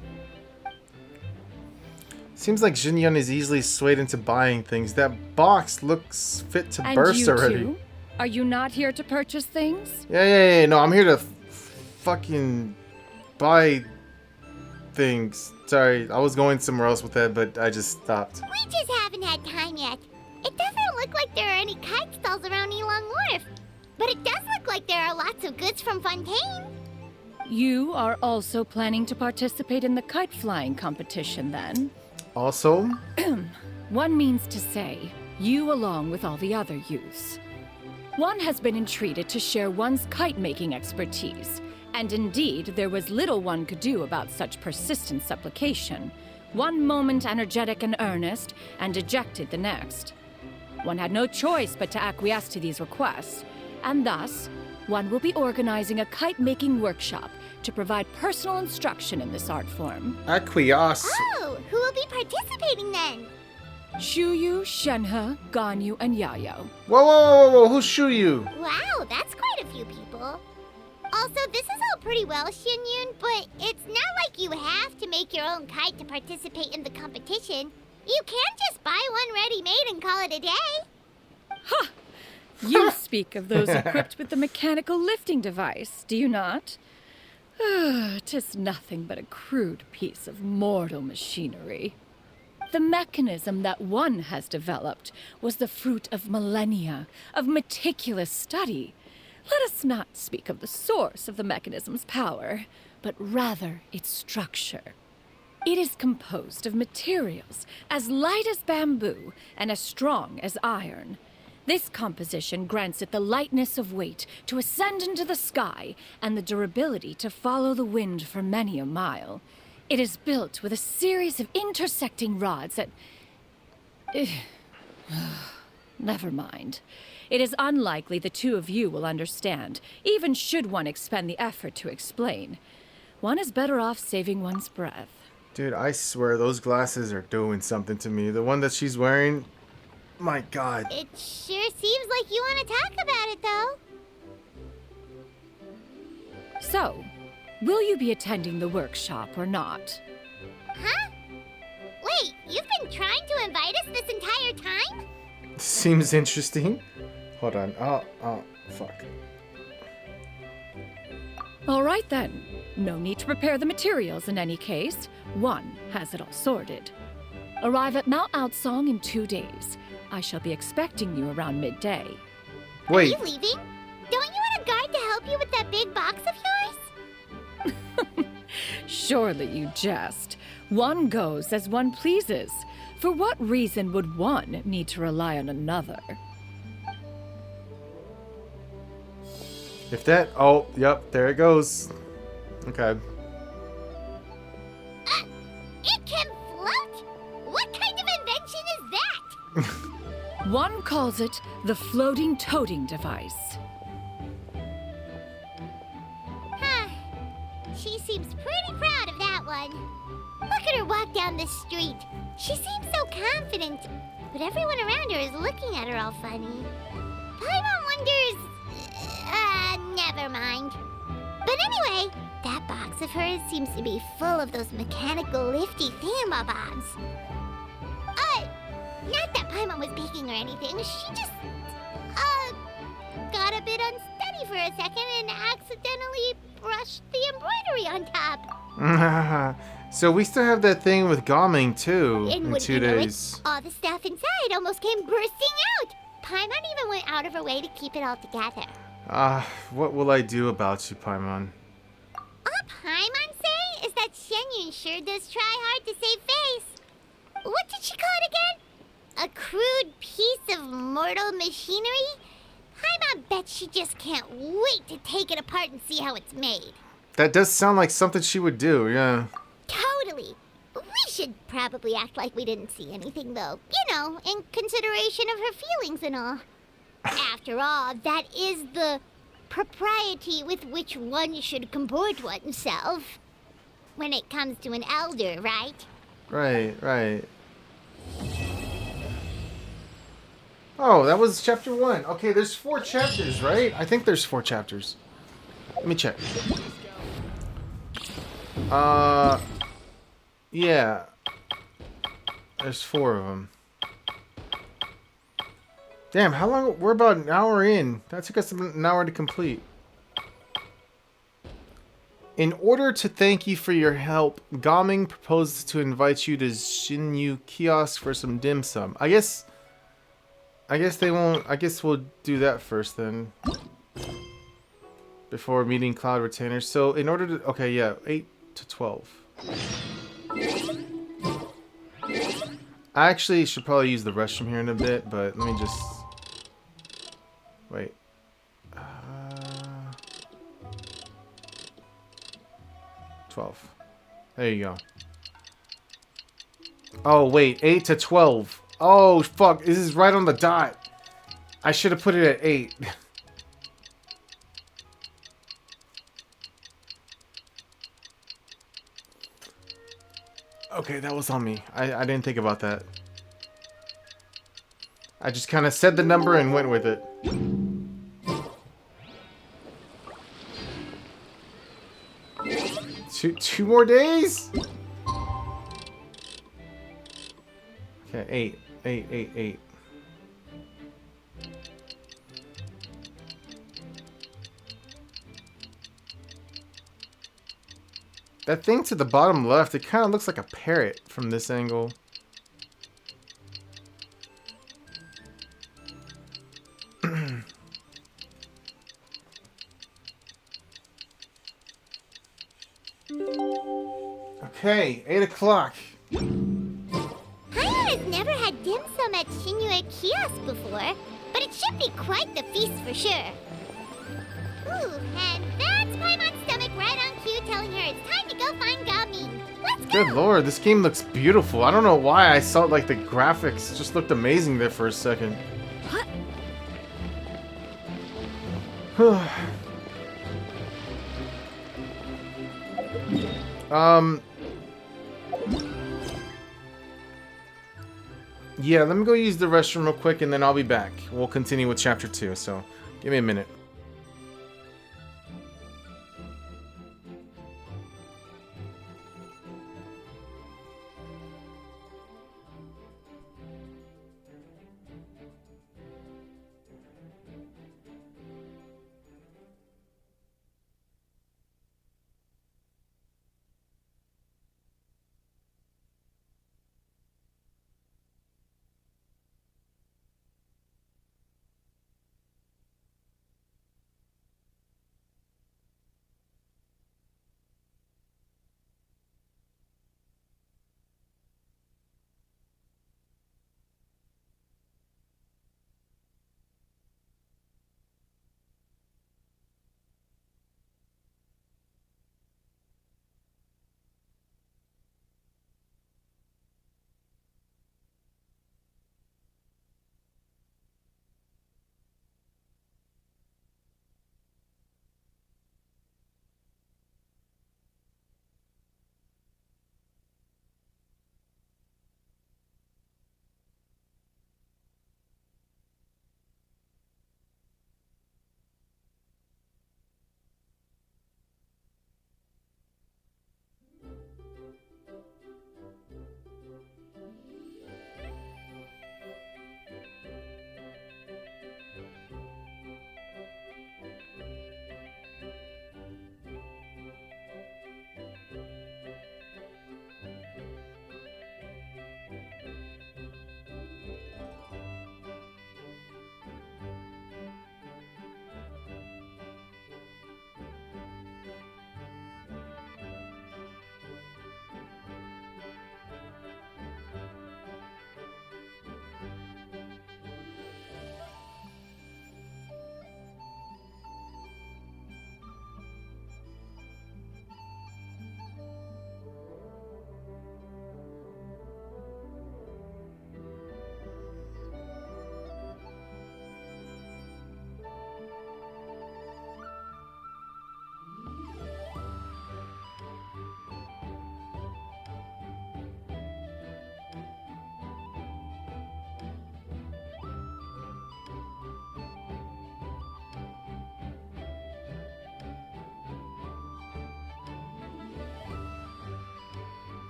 Speaker 2: Seems like Jinyun is easily swayed into buying things. That box looks fit to
Speaker 16: And
Speaker 2: burst
Speaker 16: you
Speaker 2: already.
Speaker 16: Too? Are you not here to purchase things?
Speaker 2: Yeah. No, I'm here to fucking buy things. Sorry, I was going somewhere else with that, but I just stopped.
Speaker 4: We just haven't had time yet. It doesn't look like there are any kite stalls around Elong Wharf. But it does look like there are lots of goods from Fontaine.
Speaker 16: You are also planning to participate in the kite flying competition, then?
Speaker 2: Also?
Speaker 16: One means to say, you along with all the other youths. One has been entreated to share one's kite-making expertise, and indeed, there was little one could do about such persistent supplication. One moment energetic and earnest, and dejected the next. One had no choice but to acquiesce to these requests, and thus, one will be organizing a kite-making workshop to provide personal instruction in this art form.
Speaker 2: Acquiesce.
Speaker 4: Oh, who will be participating then?
Speaker 16: Shuyu, Shenhe, Ganyu, and Yayo.
Speaker 2: Whoa, who's Shuyu?
Speaker 4: Wow, that's quite a few people. Also, this is all pretty well, Xinyun, but it's not like you have to make your own kite to participate in the competition. You can just buy one ready-made and call it a day.
Speaker 16: Ha! You speak of those equipped with the mechanical lifting device, do you not? 'Tis nothing but a crude piece of mortal machinery. The mechanism that one has developed was the fruit of millennia of meticulous study. Let us not speak of the source of the mechanism's power, but rather its structure. It is composed of materials as light as bamboo and as strong as iron. This composition grants it the lightness of weight to ascend into the sky and the durability to follow the wind for many a mile. It is built with a series of intersecting rods that... Never mind. It is unlikely the two of you will understand, even should one expend the effort to explain. One is better off saving one's breath.
Speaker 2: Dude, I swear those glasses are doing something to me. The one that she's wearing... My God.
Speaker 4: It sure seems like you want to talk about it, though.
Speaker 16: So, will you be attending the workshop or not?
Speaker 4: Huh? Wait, you've been trying to invite us this entire time?
Speaker 2: Seems interesting. Hold on. Oh, fuck.
Speaker 16: All right then. No need to prepare the materials in any case. One has it all sorted. Arrive at Mount Outsong in 2 days. I shall be expecting you around midday.
Speaker 2: Wait.
Speaker 4: Are you leaving? Don't you want a guard to help you with that big box of yours?
Speaker 16: Surely you jest. One goes as one pleases. For what reason would one need to rely on another?
Speaker 2: If that... Oh, yep, there it goes. Okay.
Speaker 4: It can float? What kind of invention is that?
Speaker 16: One calls it the floating toting device.
Speaker 4: Huh. She seems pretty proud of that one. Look at her walk down the street. She seems so confident, but everyone around her is looking at her all funny. Paimon wonders... never mind. But anyway, that box of hers seems to be full of those mechanical lifty thingamabobs. Not that Paimon was peeking or anything. She just, got a bit unsteady for a second and accidentally brushed the embroidery on top.
Speaker 2: So we still have that thing with Gaming too
Speaker 4: And
Speaker 2: in
Speaker 4: wouldn't
Speaker 2: 2
Speaker 4: you know it,
Speaker 2: days.
Speaker 4: all the stuff inside almost came bursting out. Paimon even went out of her way to keep it all together.
Speaker 2: What will I do about you, Paimon?
Speaker 4: All Paimon say is that Shenyun sure does try hard to save face. What did she call it again? A crude piece of mortal machinery? Paimon bet she just can't wait to take it apart and see how it's made.
Speaker 2: That does sound like something she would do, yeah.
Speaker 4: Totally. We should probably act like we didn't see anything, though. You know, in consideration of her feelings and all. After all, that is the propriety with which one should comport oneself. When it comes to an elder, right?
Speaker 2: Right. Oh, that was chapter 1. Okay, there's 4 chapters, right? I think there's 4 chapters. Let me check. Yeah. There's 4 of them. Damn, how long? We're about an hour in. That took us an hour to complete. In order to thank you for your help, Gaming proposes to invite you to Shinyu Kiosk for some dim sum. I guess they won't. I guess we'll do that first then. Before meeting Cloud Retainer. So in order to... Okay, yeah. 8 to 12. I actually should probably use the restroom here in a bit, but let me just... Wait. 12. There you go. Oh, wait. 8 to 12. Oh, fuck. This is right on the dot. I should have put it at 8. Okay, that was on me. I didn't think about that. I just kind of said the number and went with it. Two more days? Okay, 8. That thing to the bottom left, it kind of looks like a parrot from this angle. Okay, 8 o'clock.
Speaker 4: Paimon has never had dim sum at Shinyu Kiosk before, but it should be quite the feast for sure. Ooh, and that's Paimon's stomach right on cue telling her it's time to go find Gaming. Let's go!
Speaker 2: Good lord, this game looks beautiful. I don't know why I saw like the graphics just looked amazing there for a second. Yeah, let me go use the restroom real quick and then I'll be back. We'll continue with chapter 2, so give me a minute.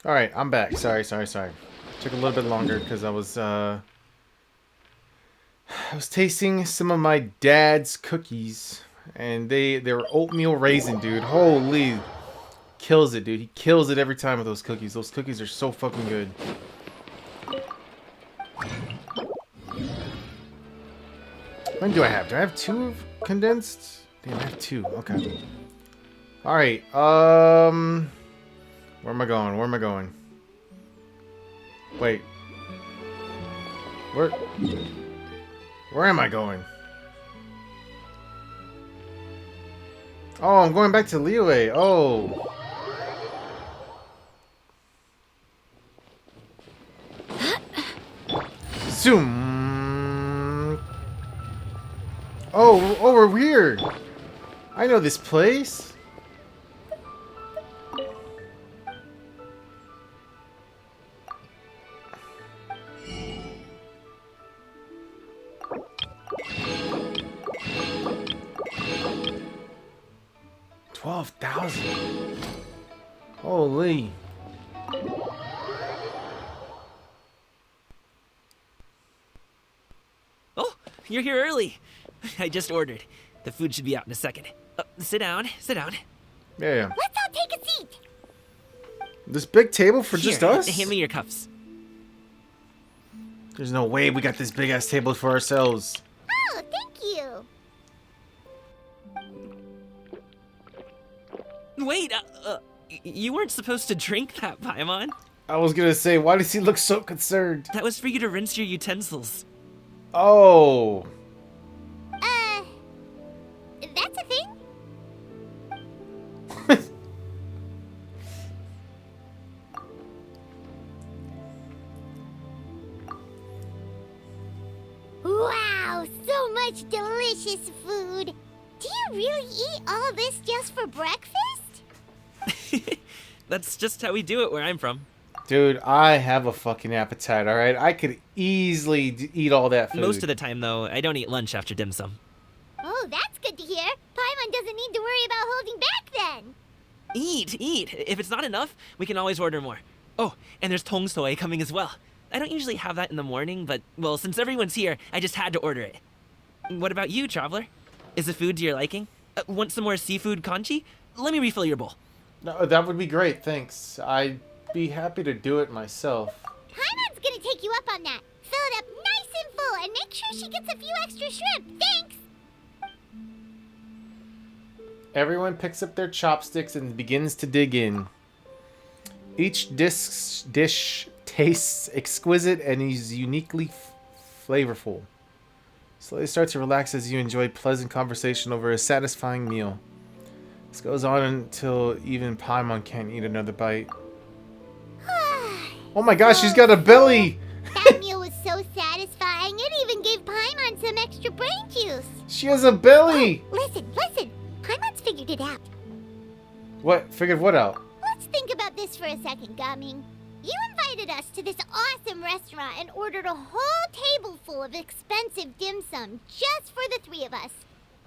Speaker 2: Alright, I'm back. Sorry. Took a little bit longer because I was tasting some of my dad's cookies. And they were oatmeal raisin, dude. Holy. Kills it, dude. He kills it every time with those cookies. Those cookies are so fucking good. How many do I have? Do I have 2 condensed? Damn, I have 2. Okay. Alright, where am I going? Wait. Where am I going? Oh, I'm going back to Liyue. Oh. Zoom. Oh, we're here. I know this place. $12,000. Holy.
Speaker 9: Oh, you're here early. I just ordered. The food should be out in a second. Sit down.
Speaker 2: Yeah.
Speaker 4: Let's all take a seat.
Speaker 2: This big table for just us?
Speaker 9: Hand me your cups.
Speaker 2: There's no way we got this big ass table for ourselves.
Speaker 4: Oh, thank you.
Speaker 9: Wait, you weren't supposed to drink that, Paimon.
Speaker 2: I was gonna say, why does he look so concerned?
Speaker 9: That was for you to rinse your utensils.
Speaker 2: Oh.
Speaker 4: That's a thing? Wow, so much delicious food. Do you really eat all this just for breakfast?
Speaker 9: That's just how we do it where I'm from.
Speaker 2: Dude, I have a fucking appetite, alright? I could easily eat all that food.
Speaker 9: Most of the time, though, I don't eat lunch after dim sum.
Speaker 4: Oh, that's good to hear. Paimon doesn't need to worry about holding back then.
Speaker 9: Eat. If it's not enough, we can always order more. Oh, and there's tong soy coming as well. I don't usually have that in the morning, but, well, since everyone's here, I just had to order it. What about you, traveler? Is the food to your liking? Want some more seafood kanchi? Let me refill your bowl.
Speaker 2: No, that would be great, thanks. I'd be happy to do it myself.
Speaker 4: Paimon's gonna take you up on that. Fill it up nice and full and make sure she gets a few extra shrimp. Thanks!
Speaker 2: Everyone picks up their chopsticks and begins to dig in. Each dish tastes exquisite and is uniquely flavorful. Slowly start to relax as you enjoy pleasant conversation over a satisfying meal. This goes on until even Paimon can't eat another bite. Oh my gosh, she's got a belly!
Speaker 4: That meal was so satisfying, it even gave Paimon some extra brain juice.
Speaker 2: She has a belly!
Speaker 4: Oh, listen. Paimon's figured it out.
Speaker 2: What? Figured what out?
Speaker 4: Let's think about this for a second, Gaming. You invited us to this awesome restaurant and ordered a whole table full of expensive dim sum just for the 3 of us.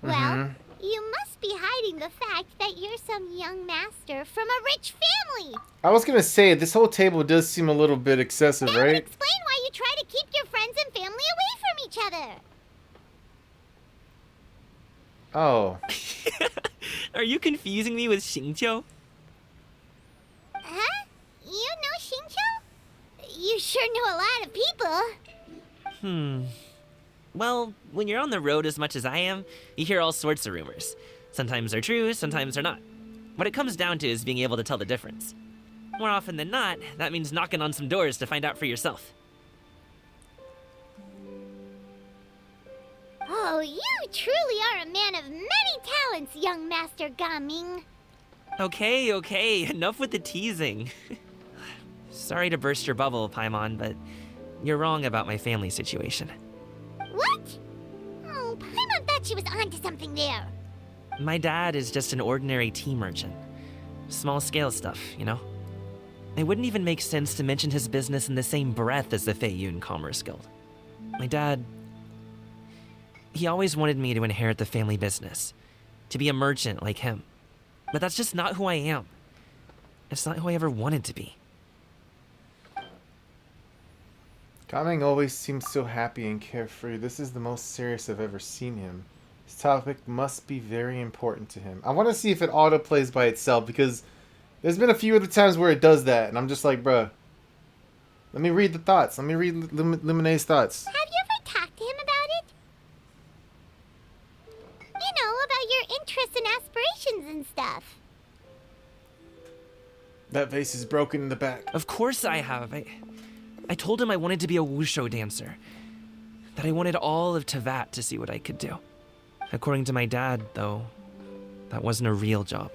Speaker 4: Well, you must be hiding the fact that you're some young master from a rich family.
Speaker 2: I was gonna say, this whole table does seem a little bit excessive,
Speaker 4: That would
Speaker 2: right?
Speaker 4: explain why you try to keep your friends and family away from each other.
Speaker 2: Oh.
Speaker 9: Are you confusing me with Xingqiu?
Speaker 4: Huh? You know Xingqiu? You sure know a lot of people.
Speaker 9: Well, when you're on the road as much as I am, you hear all sorts of rumors. Sometimes they're true, sometimes they're not. What it comes down to is being able to tell the difference. More often than not, that means knocking on some doors to find out for yourself.
Speaker 4: Oh, you truly are a man of many talents, young Master Gaming.
Speaker 9: Okay, enough with the teasing. Sorry to burst your bubble, Paimon, but you're wrong about my family situation.
Speaker 4: What? Oh, Paimon thought she was onto something there.
Speaker 9: My dad is just an ordinary tea merchant. Small-scale stuff, you know? It wouldn't even make sense to mention his business in the same breath as the Feiyun Commerce Guild. My dad... he always wanted me to inherit the family business, to be a merchant like him. But that's just not who I am. It's not who I ever wanted to be.
Speaker 2: Gaming always seems so happy and carefree. This is the most serious I've ever seen him. This topic must be very important to him. I want to see if it auto plays by itself because there's been a few other times where it does that, and I'm just like, bruh. Let me read the thoughts. Let me read Lemonade's thoughts.
Speaker 4: Have you ever talked to him about it? You know, about your interests and aspirations and stuff.
Speaker 2: That vase is broken in the back.
Speaker 9: Of course I have. I told him I wanted to be a wushu dancer. That I wanted all of Tevat to see what I could do. According to my dad, though, that wasn't a real job.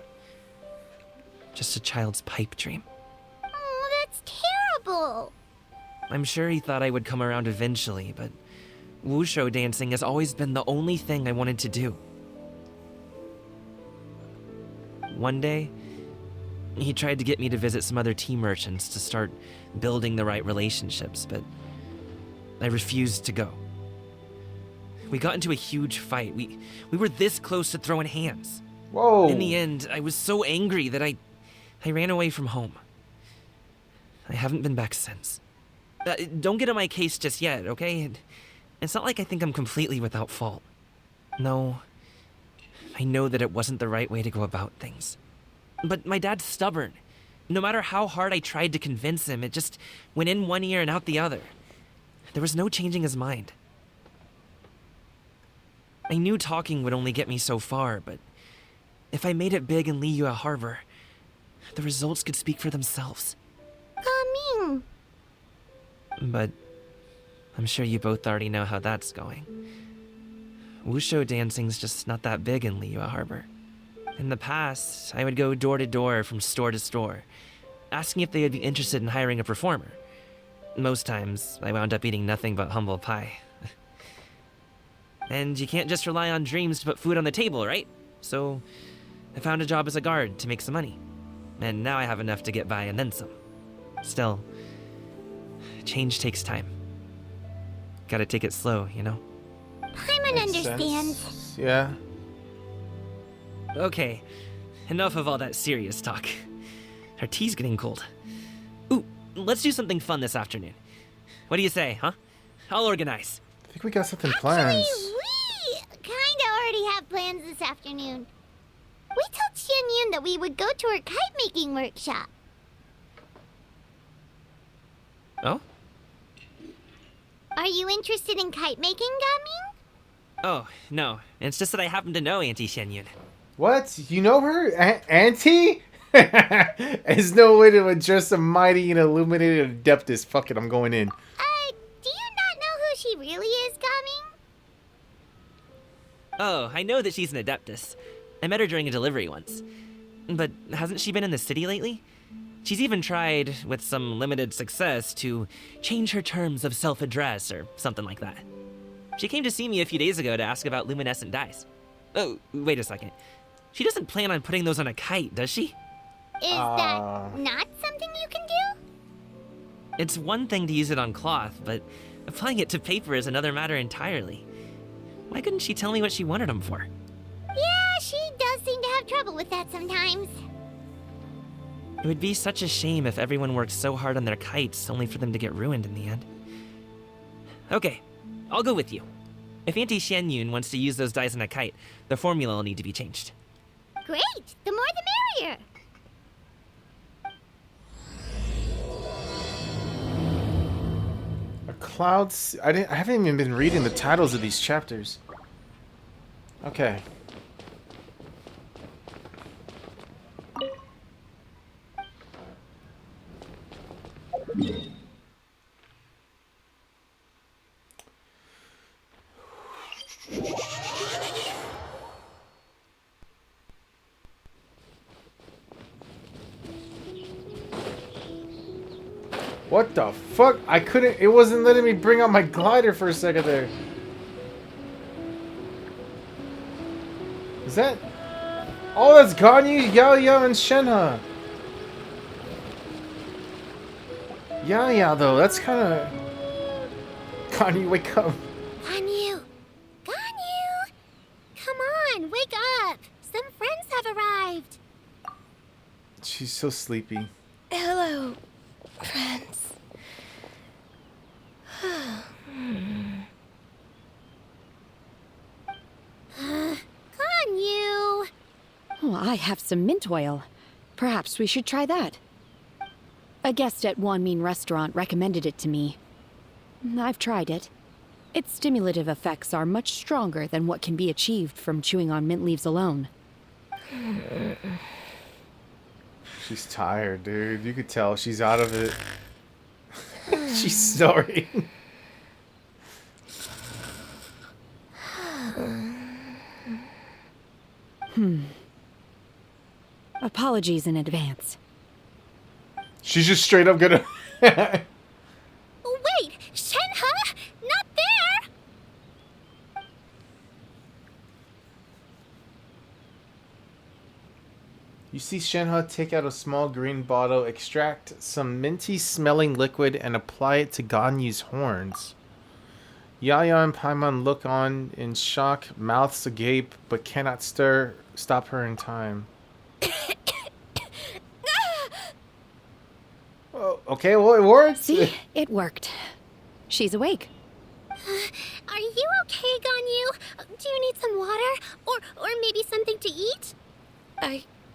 Speaker 9: Just a child's pipe dream.
Speaker 4: Oh, that's terrible.
Speaker 9: I'm sure he thought I would come around eventually, but wushu dancing has always been the only thing I wanted to do. One day, he tried to get me to visit some other tea merchants to start building the right relationships, but I refused to go. We got into a huge fight. We were this close to throwing hands.
Speaker 2: Whoa.
Speaker 9: In the end, I was so angry that I ran away from home. I haven't been back since. Don't get on my case just yet, okay? It's not like I think I'm completely without fault. No, I know that it wasn't the right way to go about things. But my dad's stubborn. No matter how hard I tried to convince him, it just went in one ear and out the other. There was no changing his mind. I knew talking would only get me so far, but if I made it big in Liyue Harbor, the results could speak for themselves.
Speaker 4: Gaming.
Speaker 9: But I'm sure you both already know how that's going. Wushu dancing's just not that big in Liyue Harbor. In the past, I would go door to door from store to store, asking if they would be interested in hiring a performer. Most times, I wound up eating nothing but humble pie. And you can't just rely on dreams to put food on the table, right? So, I found a job as a guard to make some money. And now I have enough to get by and then some. Still, change takes time. Gotta take it slow, you know?
Speaker 4: Paimon understands.
Speaker 2: Sense. Yeah.
Speaker 9: Okay, enough of all that serious talk. Our tea's getting cold. Ooh, let's do something fun this afternoon. What do you say, huh? I'll organize.
Speaker 2: I think we got something planned.
Speaker 4: We kinda already have plans this afternoon. We told Xianyun that we would go to her kite-making workshop.
Speaker 9: Oh?
Speaker 4: Are you interested in kite-making, Gaming?
Speaker 9: Oh, no. It's just that I happen to know Auntie Xianyun.
Speaker 2: What? You know her? Auntie? There's no way to address a mighty and illuminated adeptus. Fuck it, I'm going in.
Speaker 4: Do you not know who she really is, Gaming?
Speaker 9: Oh, I know that she's an adeptus. I met her during a delivery once. But hasn't she been in the city lately? She's even tried, with some limited success, to change her terms of self-address or something like that. She came to see me a few days ago to ask about luminescent dyes. Oh, wait a second. She doesn't plan on putting those on a kite, does she?
Speaker 4: Is that not something you can do?
Speaker 9: It's one thing to use it on cloth, but applying it to paper is another matter entirely. Why couldn't she tell me what she wanted them for?
Speaker 4: Yeah, she does seem to have trouble with that sometimes.
Speaker 9: It would be such a shame if everyone worked so hard on their kites only for them to get ruined in the end. Okay, I'll go with you. If Auntie Xianyun wants to use those dyes on a kite, the formula will need to be changed.
Speaker 4: Great! The more the merrier!
Speaker 2: A clouds. I haven't even been reading the titles of these chapters. Okay. What the fuck? I couldn't. It wasn't letting me bring out my glider for a second there. Is that? Oh, that's Ganyu, Yao, and Shenhe. Yeah, though. That's kind of. Ganyu, wake up.
Speaker 4: Ganyu! Ganyu! Come on, wake up! Some friends have arrived.
Speaker 2: She's so sleepy.
Speaker 5: Hello, friends.
Speaker 18: some mint oil. Perhaps we should try that. A guest at Wanmin restaurant recommended it to me. I've tried it. Its stimulative effects are much stronger than what can be achieved from chewing on mint leaves alone.
Speaker 2: She's tired, dude. You could tell she's out of it. She's snoring.
Speaker 18: Apologies in advance.
Speaker 2: She's just straight up gonna...
Speaker 4: Wait! Shenhe? Not there!
Speaker 2: You see Shenhe take out a small green bottle, extract some minty-smelling liquid, and apply it to Ganyu's horns. Yaya and Paimon look on in shock, mouths agape, but cannot stop her in time. Oh, okay, well, it worked.
Speaker 18: See? It worked. She's awake.
Speaker 4: Are you okay, Ganyu? Do you need some water? Or maybe something to eat?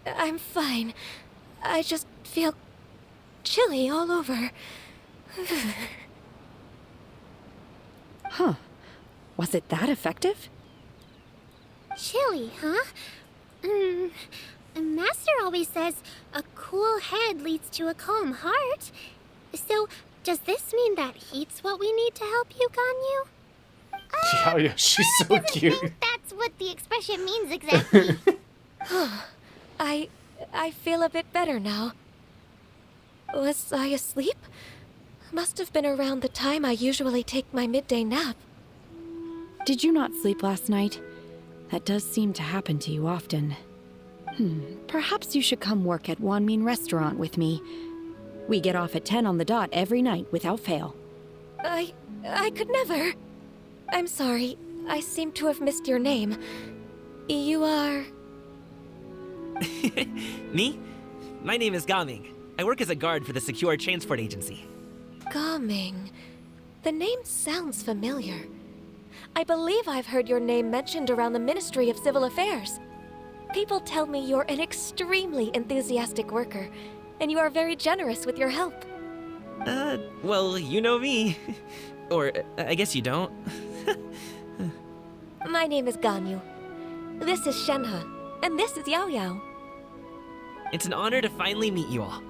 Speaker 5: I'm fine. I just feel chilly all over.
Speaker 18: Huh. Was it that effective?
Speaker 4: Chilly, huh? Master always says a cool head leads to a calm heart. So, does this mean that heat's what we need to help you, Ganyu?
Speaker 2: Yeah, she's so cute.
Speaker 4: think that's what the expression means exactly.
Speaker 5: I feel a bit better now. Was I asleep? Must have been around the time I usually take my midday nap.
Speaker 18: Did you not sleep last night? That does seem to happen to you often. Perhaps you should come work at Wanmin restaurant with me. We get off at 10 on the dot every night without fail.
Speaker 5: I could never. I'm sorry. I seem to have missed your name. You are...
Speaker 9: Me? My name is Gaming. I work as a guard for the Secure Transport Agency.
Speaker 5: Gaming. The name sounds familiar. I believe I've heard your name mentioned around the Ministry of Civil Affairs. People tell me you're an extremely enthusiastic worker, and you are very generous with your help.
Speaker 9: Well, you know me. Or, I guess you don't.
Speaker 5: My name is Ganyu. This is Shenhe, and this is Yao Yao.
Speaker 9: It's an honor to finally meet you all.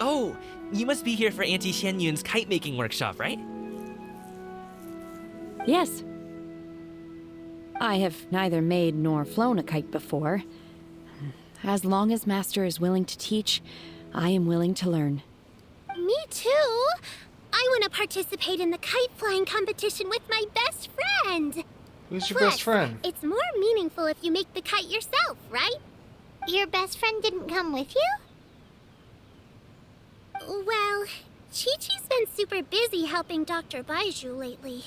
Speaker 9: Oh, you must be here for Auntie Xianyun's kite-making workshop, right?
Speaker 18: Yes. I have neither made nor flown a kite before. As long as Master is willing to teach, I am willing to learn.
Speaker 4: Me too. I want to participate in the kite flying competition with my best friend.
Speaker 2: Who's your best friend?
Speaker 4: It's more meaningful if you make the kite yourself, right? Your best friend didn't come with you? Well, Chi-Chi's been super busy helping Dr. Baiju lately.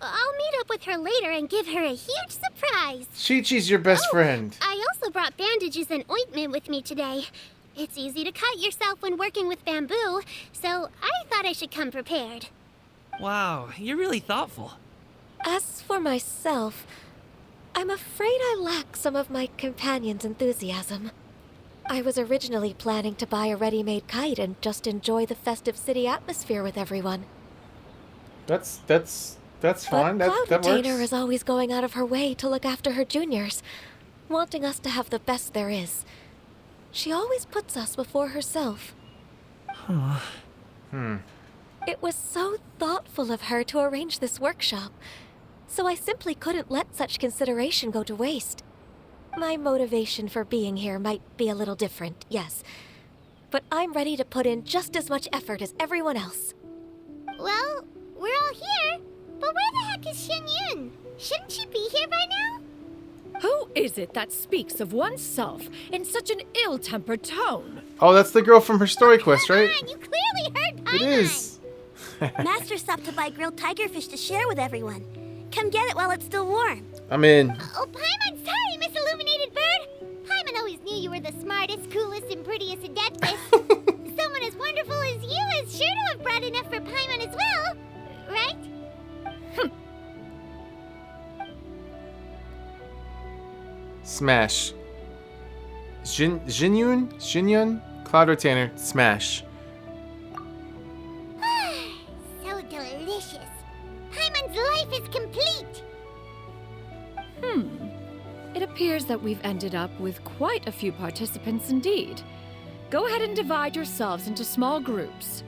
Speaker 4: I'll meet up with her later and give her a huge surprise.
Speaker 2: Chi-Chi's your best friend.
Speaker 4: I also brought bandages and ointment with me today. It's easy to cut yourself when working with bamboo, so I thought I should come prepared.
Speaker 9: Wow, you're really thoughtful.
Speaker 5: As for myself, I'm afraid I lack some of my companion's enthusiasm. I was originally planning to buy a ready-made kite and just enjoy the festive city atmosphere with everyone.
Speaker 2: That's fine.
Speaker 5: But
Speaker 2: That
Speaker 5: Cloud Retainer
Speaker 2: works.
Speaker 5: is always going out of her way to look after her juniors, wanting us to have the best there is. She always puts us before herself. It was so thoughtful of her to arrange this workshop, so I simply couldn't let such consideration go to waste. My motivation for being here might be a little different, yes, but I'm ready to put in just as much effort as everyone else.
Speaker 4: Well, we're all here, but where the heck is Xianyun? Shouldn't she be here by now?
Speaker 16: Who is it that speaks of oneself in such an ill-tempered tone?
Speaker 2: Oh, that's the girl from her story quest, right?
Speaker 4: You clearly heard Paimon.
Speaker 2: It is.
Speaker 4: Master stopped to buy grilled tigerfish to share with everyone. Come get it while it's still warm.
Speaker 2: I'm in.
Speaker 4: Oh, Paimon, sorry, Miss Illuminated Bird. Paimon always knew you were the smartest, coolest, and prettiest adeptus. Someone as wonderful as you is sure to have brought enough for Paimon as well, right?
Speaker 2: Smash. Jinyun? Cloud Retainer, smash.
Speaker 4: So delicious. Paimon's life is complete.
Speaker 16: It appears that we've ended up with quite a few participants indeed. Go ahead and divide yourselves into small groups.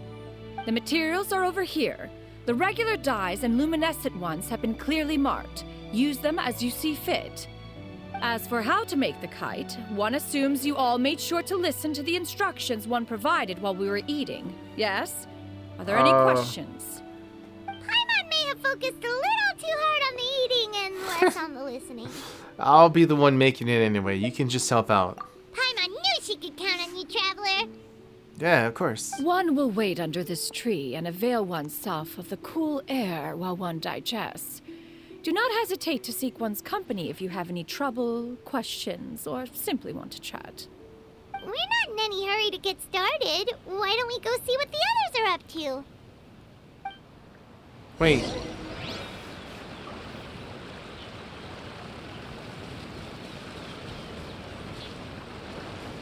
Speaker 16: The materials are over here. The regular dyes and luminescent ones have been clearly marked. Use them as you see fit. As for how to make the kite, one assumes you all made sure to listen to the instructions one provided while we were eating. Yes? Are there any questions?
Speaker 4: Paimon may have focused a little too hard on the eating and less on the listening.
Speaker 2: I'll be the one making it anyway. You can just help out.
Speaker 4: Paimon knew she could count on you, Traveler.
Speaker 2: Yeah, of course.
Speaker 16: One will wait under this tree and avail oneself of the cool air while one digests. Do not hesitate to seek one's company if you have any trouble, questions, or simply want to chat.
Speaker 4: We're not in any hurry to get started. Why don't we go see what the others are up to?
Speaker 2: Wait.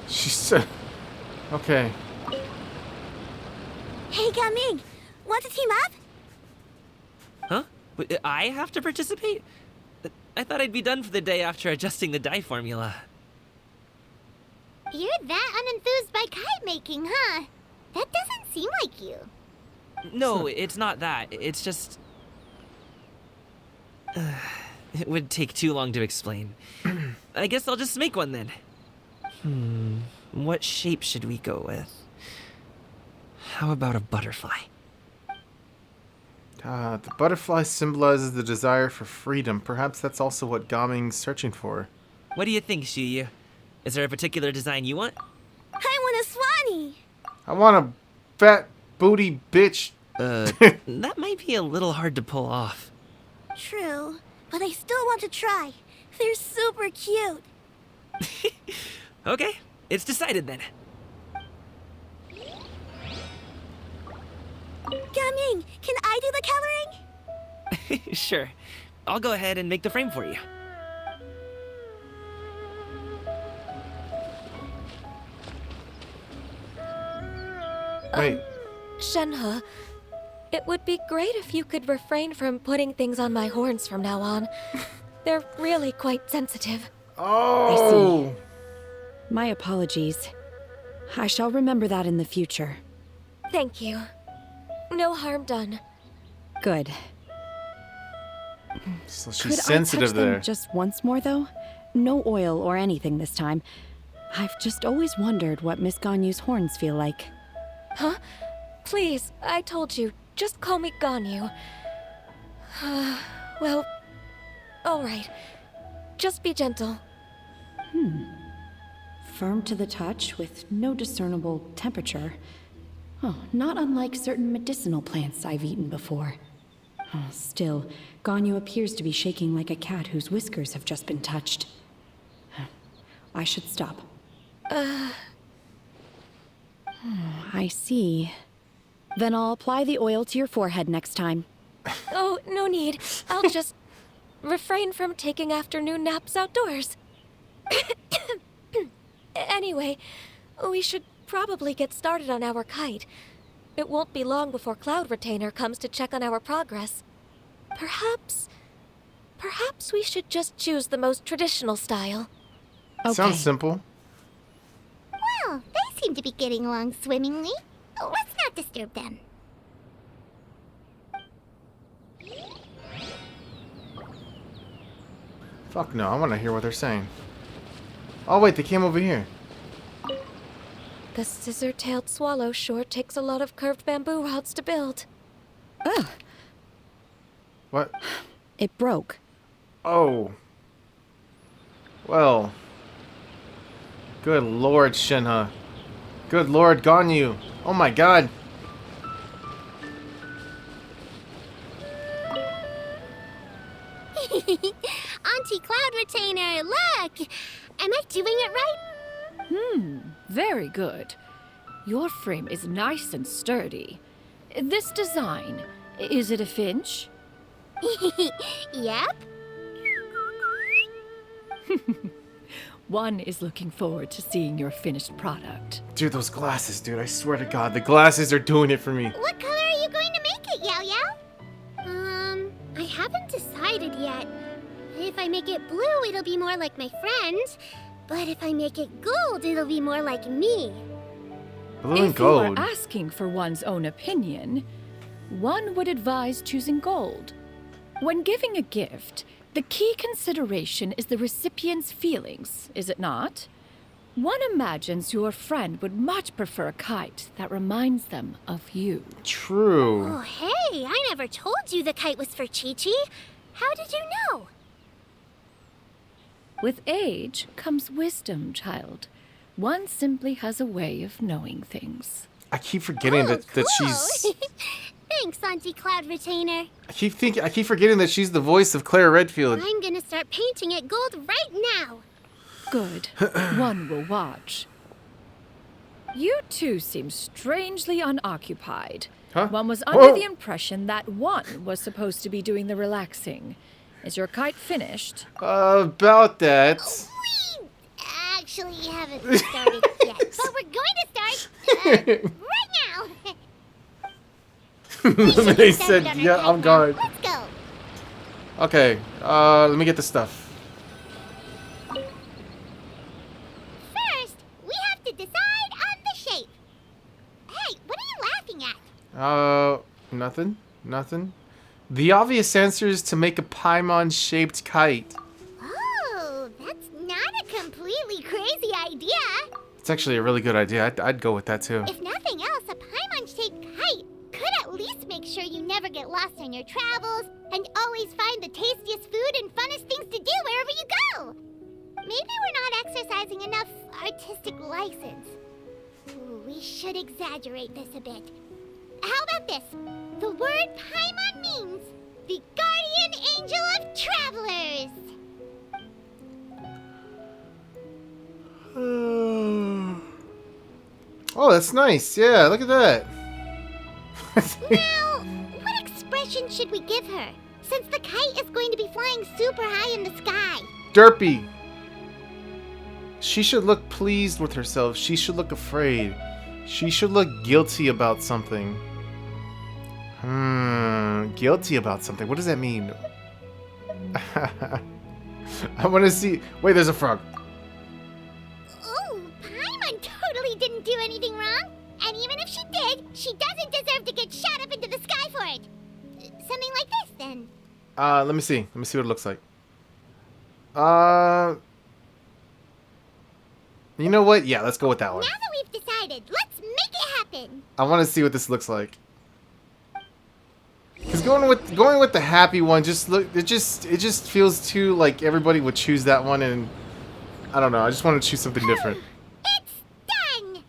Speaker 2: She said... Okay.
Speaker 4: Hey, Gaming! Want to team up?
Speaker 9: Huh? I have to participate? I thought I'd be done for the day after adjusting the dye formula.
Speaker 4: You're that unenthused by kite making, huh? That doesn't seem like you.
Speaker 9: No, it's not that. It's just... it would take too long to explain. I guess I'll just make one then. What shape should we go with? How about a butterfly?
Speaker 2: The butterfly symbolizes the desire for freedom. Perhaps that's also what Gaming's searching for.
Speaker 9: What do you think, Shuyu? Is there a particular design you want?
Speaker 4: I want a swanee!
Speaker 2: I want a fat booty bitch.
Speaker 9: That might be a little hard to pull off.
Speaker 4: True, but I still want to try. They're super cute.
Speaker 9: Okay, it's decided then.
Speaker 4: Gaming, can I do the coloring?
Speaker 9: Sure. I'll go ahead and make the frame for you.
Speaker 2: Wait.
Speaker 5: Shenhe, it would be great if you could refrain from putting things on my horns from now on. They're really quite sensitive.
Speaker 2: Oh!
Speaker 18: I see. My apologies. I shall remember that in the future.
Speaker 5: Thank you. No harm done.
Speaker 18: Good.
Speaker 2: So
Speaker 18: Could
Speaker 2: she's sensitive
Speaker 18: I touch
Speaker 2: there.
Speaker 18: them just once more, though? No oil or anything this time. I've just always wondered what Miss Ganyu's horns feel like.
Speaker 5: Huh? Please, I told you. Just call me Ganyu. Well, all right. Just be gentle.
Speaker 18: Firm to the touch with no discernible temperature. Oh, not unlike certain medicinal plants I've eaten before. Oh, still, Ganyu appears to be shaking like a cat whose whiskers have just been touched. I should stop. I see. Then I'll apply the oil to your forehead next time.
Speaker 5: Oh, no need. I'll just refrain from taking afternoon naps outdoors. Anyway, we should probably get started on our kite. It won't be long before Cloud Retainer comes to check on our progress. Perhaps we should just choose the most traditional style.
Speaker 18: Okay.
Speaker 2: Sounds simple.
Speaker 4: Well, they seem to be getting along swimmingly. Let's not disturb them.
Speaker 2: Fuck no, I want to hear what they're saying. Oh wait, they came over here.
Speaker 5: The scissor-tailed swallow sure takes a lot of curved bamboo rods to build.
Speaker 18: Ugh.
Speaker 2: What?
Speaker 18: It broke.
Speaker 2: Oh. Well. Good lord, Shenhe. Good lord, Ganyu. Oh my god.
Speaker 4: Auntie Cloud Retainer, look! Am I doing it right?
Speaker 16: Very good. Your frame is nice and sturdy. This design, is it a finch?
Speaker 4: Yep.
Speaker 16: One is looking forward to seeing your finished product.
Speaker 2: Dude, those glasses, dude. I swear to God, the glasses are doing it for me.
Speaker 4: What color are you going to make it, Yao Yao? I haven't decided yet. If I make it blue, it'll be more like my friend. But if I make it gold, it'll be more like me.
Speaker 2: Blue and
Speaker 16: If you are
Speaker 2: gold.
Speaker 16: asking for one's own opinion, one would advise choosing gold. When giving a gift, the key consideration is the recipient's feelings, is it not? One imagines your friend would much prefer a kite that reminds them of you.
Speaker 2: True.
Speaker 4: Oh, hey, I never told you the kite was for Chi-Chi. How did you know?
Speaker 16: With age comes wisdom, child. One simply has a way of knowing things.
Speaker 2: I keep forgetting that she's.
Speaker 4: Thanks, Auntie Cloud Retainer.
Speaker 2: I keep forgetting that she's the voice of Claire Redfield.
Speaker 4: I'm gonna start painting it gold right now.
Speaker 16: Good. One will watch. You two seem strangely unoccupied.
Speaker 2: Huh?
Speaker 16: One was under
Speaker 2: Whoa.
Speaker 16: the impression that one was supposed to be doing the relaxing. Is your kite finished?
Speaker 2: About that.
Speaker 4: We actually haven't started yet, but we're going to start right now.
Speaker 2: They said, yeah, I'm guard.
Speaker 4: Let's go.
Speaker 2: Okay, let me get the stuff.
Speaker 4: First, we have to decide on the shape. Hey, what are you laughing at?
Speaker 2: Nothing. The obvious answer is to make a Paimon-shaped kite.
Speaker 4: Oh, that's not a completely crazy idea.
Speaker 2: It's actually a really good idea. I'd go with that too.
Speaker 4: If nothing else, a Paimon-shaped kite could at least make sure you never get lost on your travels and always find the tastiest food and funnest things to do wherever you go. Maybe we're not exercising enough artistic license. Ooh, we should exaggerate this a bit. How about this? The word Paimon means the guardian angel of travelers.
Speaker 2: Oh, that's nice. Yeah, look at that.
Speaker 4: Now, what expression should we give her? Since the kite is going to be flying super high in the sky.
Speaker 2: Derpy. She should look pleased with herself. She should look afraid. She should look guilty about something. Guilty about something. What does that mean? I want to see. Wait, there's a frog.
Speaker 4: Oh, Paimon totally didn't do anything wrong. And even if she did, she doesn't deserve to get shot up into the sky for it. Something like this, then.
Speaker 2: Let me see. Let me see what it looks like. You know what? Yeah, let's go with that one.
Speaker 4: Now that we've decided, let's make it happen.
Speaker 2: I want to see what this looks like. Cause going with the happy one it just feels too like everybody would choose that one, and I don't know. I just want to choose something different.
Speaker 4: It's done.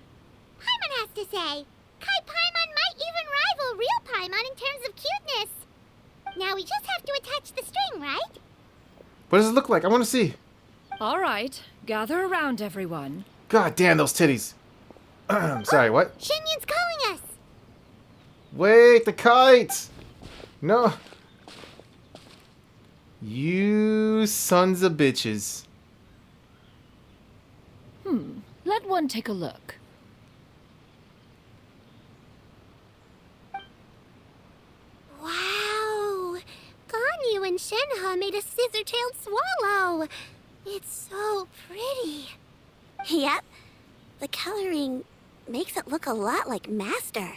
Speaker 4: Paimon has to say, Kai Paimon might even rival real Paimon in terms of cuteness. Now we just have to attach the string, right?
Speaker 2: What does it look like? I want to see.
Speaker 16: All right, gather around, everyone.
Speaker 2: God damn those titties. Sorry, what?
Speaker 4: Shinyan's calling us.
Speaker 2: Wait, the kite. No. You sons of bitches.
Speaker 16: Let one take a look.
Speaker 4: Wow. Ganyu and Shenhe made a scissor-tailed swallow. It's so pretty. Yep. The coloring makes it look a lot like Master.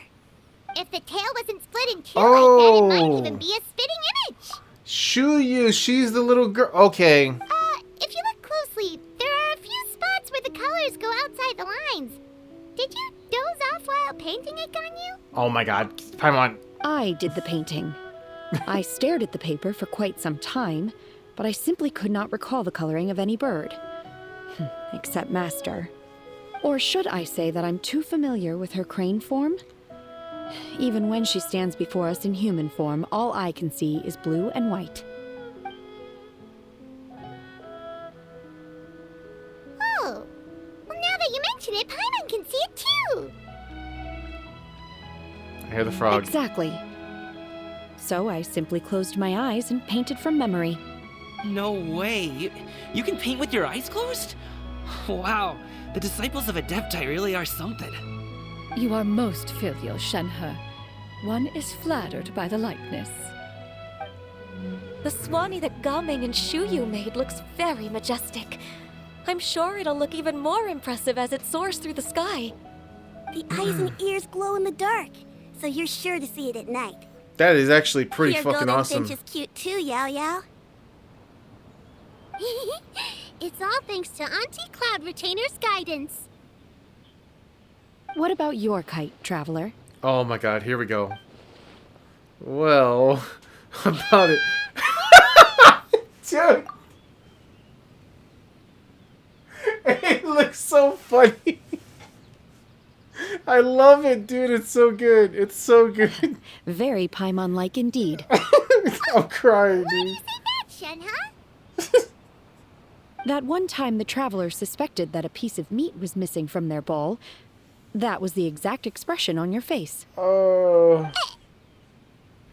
Speaker 4: If the tail wasn't split in two like that, it might even be a spitting image.
Speaker 2: Shuyu, she's the little girl. Okay.
Speaker 4: If you look closely, there are a few spots where the colors go outside the lines. Did you doze off while painting it, Ganyu?
Speaker 2: Oh my god. Paimon.
Speaker 18: I did the painting. I stared at the paper for quite some time, but I simply could not recall the coloring of any bird. Except Master. Or should I say that I'm too familiar with her crane form? Even when she stands before us in human form, all I can see is blue and white.
Speaker 4: Oh. Well, now that you mention it, Paimon can see it too.
Speaker 2: I hear the frog.
Speaker 18: Exactly. So I simply closed my eyes and painted from memory.
Speaker 9: No way. You can paint with your eyes closed? Wow, the disciples of Adepti really are something.
Speaker 16: You are most filial, Shenhe. One is flattered by the likeness.
Speaker 5: The Swanee that Gaming and Shuyu made looks very majestic. I'm sure it'll look even more impressive as it soars through the sky.
Speaker 4: The eyes and ears glow in the dark, so you're sure to see it at night.
Speaker 2: That is actually pretty
Speaker 4: Your
Speaker 2: fucking
Speaker 4: golden
Speaker 2: awesome.
Speaker 4: finch is cute too, Yao Yao. It's all thanks to Auntie Cloud Retainer's guidance.
Speaker 18: What about your kite, Traveler?
Speaker 2: Oh my god, here we go. Well, about it. Dude. It looks so funny. I love it, dude. It's so good. It's so good.
Speaker 18: Very Paimon-like indeed.
Speaker 2: I'm crying, dude.
Speaker 4: Shenhe?
Speaker 18: That one time the Traveler suspected that a piece of meat was missing from their bowl, that was the exact expression on your face.
Speaker 2: Oh.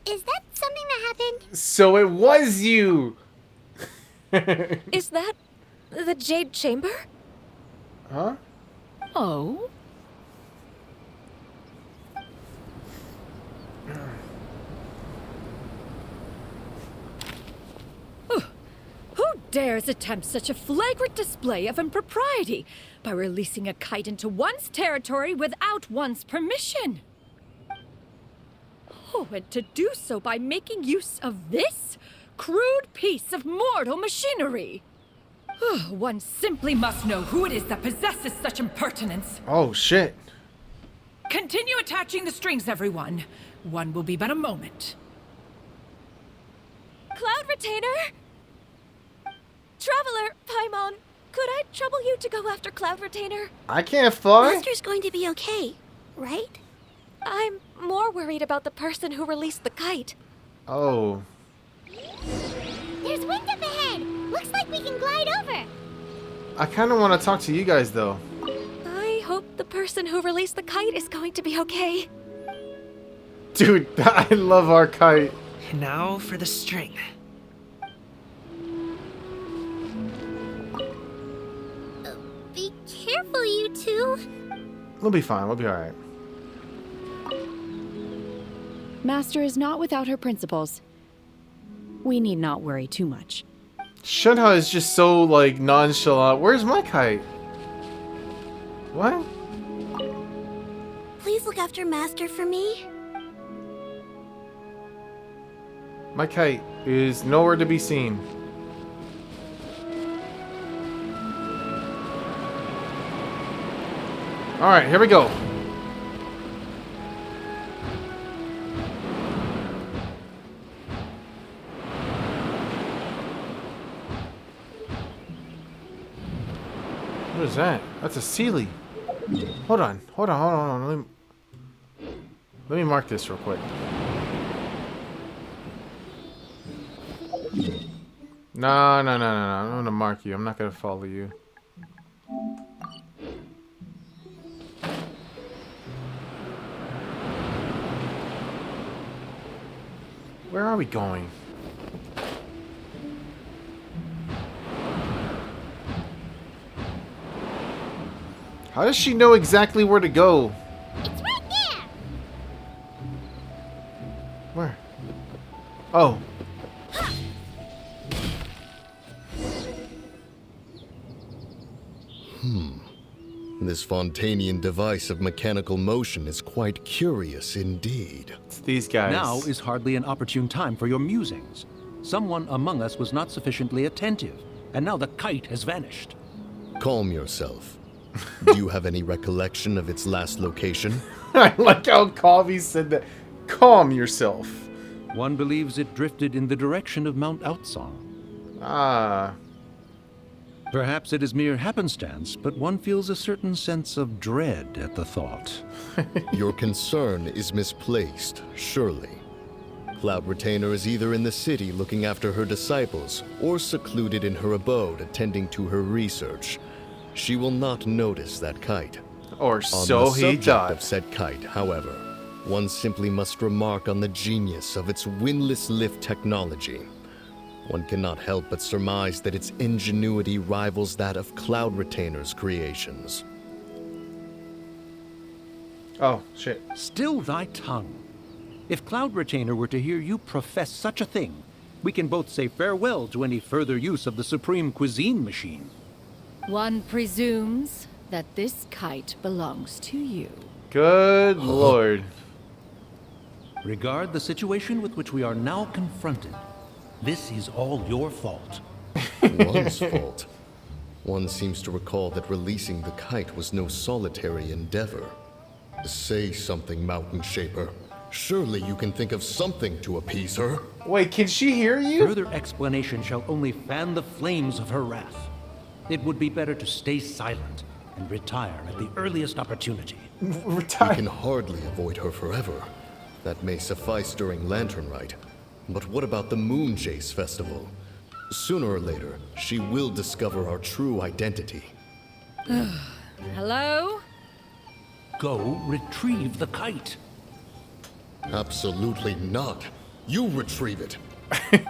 Speaker 4: Is that something that happened?
Speaker 2: So it was you.
Speaker 5: Is that the Jade Chamber?
Speaker 2: Huh?
Speaker 16: Oh? Who dares attempt such a flagrant display of impropriety by releasing a kite into one's territory without one's permission? Oh, and to do so by making use of this crude piece of mortal machinery. One simply must know who it is that possesses such impertinence.
Speaker 2: Oh, shit.
Speaker 16: Continue attaching the strings, everyone. One will be but a moment.
Speaker 5: Cloud Retainer! Traveler, Paimon, could I trouble you to go after Cloud Retainer?
Speaker 2: I can't fly.
Speaker 4: Master's going to be okay, right?
Speaker 5: I'm more worried about the person who released the kite.
Speaker 2: Oh.
Speaker 4: There's wind up ahead. Looks like we can glide over.
Speaker 2: I kind of want to talk to you guys, though.
Speaker 5: I hope the person who released the kite is going to be okay.
Speaker 2: Dude, I love our kite.
Speaker 9: And now for the string.
Speaker 4: Be careful, you two.
Speaker 2: We'll be fine. We'll be alright.
Speaker 18: Master is not without her principles. We need not worry too much.
Speaker 2: Shenhe is just so, like, nonchalant. Where's my kite? What?
Speaker 4: Please look after Master for me.
Speaker 2: My kite is nowhere to be seen. Alright, here we go. What is that? That's a Sealy. Hold on. Let me mark this real quick. No. I'm gonna mark you. I'm not gonna follow you. Where are we going? How does she know exactly where to go?
Speaker 4: It's right there.
Speaker 2: Where? Oh.
Speaker 7: This Fontanian device of mechanical motion is quite curious indeed.
Speaker 2: It's these guys.
Speaker 6: Now is hardly an opportune time for your musings. Someone among us was not sufficiently attentive, and now the kite has vanished.
Speaker 7: Calm yourself. Do you have any recollection of its last location?
Speaker 2: I like how Kavi said that. Calm yourself.
Speaker 6: One believes it drifted in the direction of Mount Outsong.
Speaker 2: Ah.
Speaker 6: Perhaps it is mere happenstance, but one feels a certain sense of dread at the thought.
Speaker 7: Your concern is misplaced, surely. Cloud Retainer is either in the city looking after her disciples, or secluded in her abode attending to her research. She will not notice that kite.
Speaker 2: Or so
Speaker 7: on the
Speaker 2: he
Speaker 7: subject
Speaker 2: thought.
Speaker 7: of said kite, however, one simply must remark on the genius of its windless lift technology. One cannot help but surmise that its ingenuity rivals that of Cloud Retainer's creations.
Speaker 2: Oh, shit.
Speaker 6: Still thy tongue. If Cloud Retainer were to hear you profess such a thing, we can both say farewell to any further use of the Supreme Cuisine Machine.
Speaker 16: One presumes that this kite belongs to you.
Speaker 2: Good lord.
Speaker 6: Regard the situation with which we are now confronted. This is all your fault.
Speaker 7: One's fault. One seems to recall that releasing the kite was no solitary endeavor. Say something, Mountain Shaper. Surely you can think of something to appease her.
Speaker 2: Wait, can she hear you?
Speaker 6: Further explanation shall only fan the flames of her wrath. It would be better to stay silent and retire at the earliest opportunity.
Speaker 2: Retire?
Speaker 7: We can hardly avoid her forever. That may suffice during Lantern Rite. But what about the Moon Jace Festival? Sooner or later, she will discover our true identity.
Speaker 16: Hello?
Speaker 6: Go retrieve the kite.
Speaker 7: Absolutely not. You retrieve it.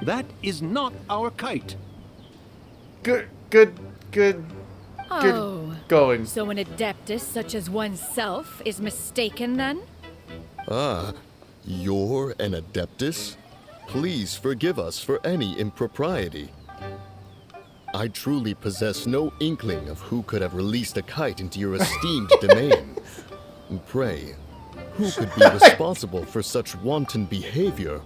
Speaker 6: That is not our kite.
Speaker 2: Good
Speaker 16: Oh,
Speaker 2: going.
Speaker 16: so an adeptus such as oneself is mistaken then?
Speaker 7: Ah, you're an Adeptus? Please forgive us for any impropriety. I truly possess no inkling of who could have released a kite into your esteemed domain. Pray, who could be responsible for such wanton behavior?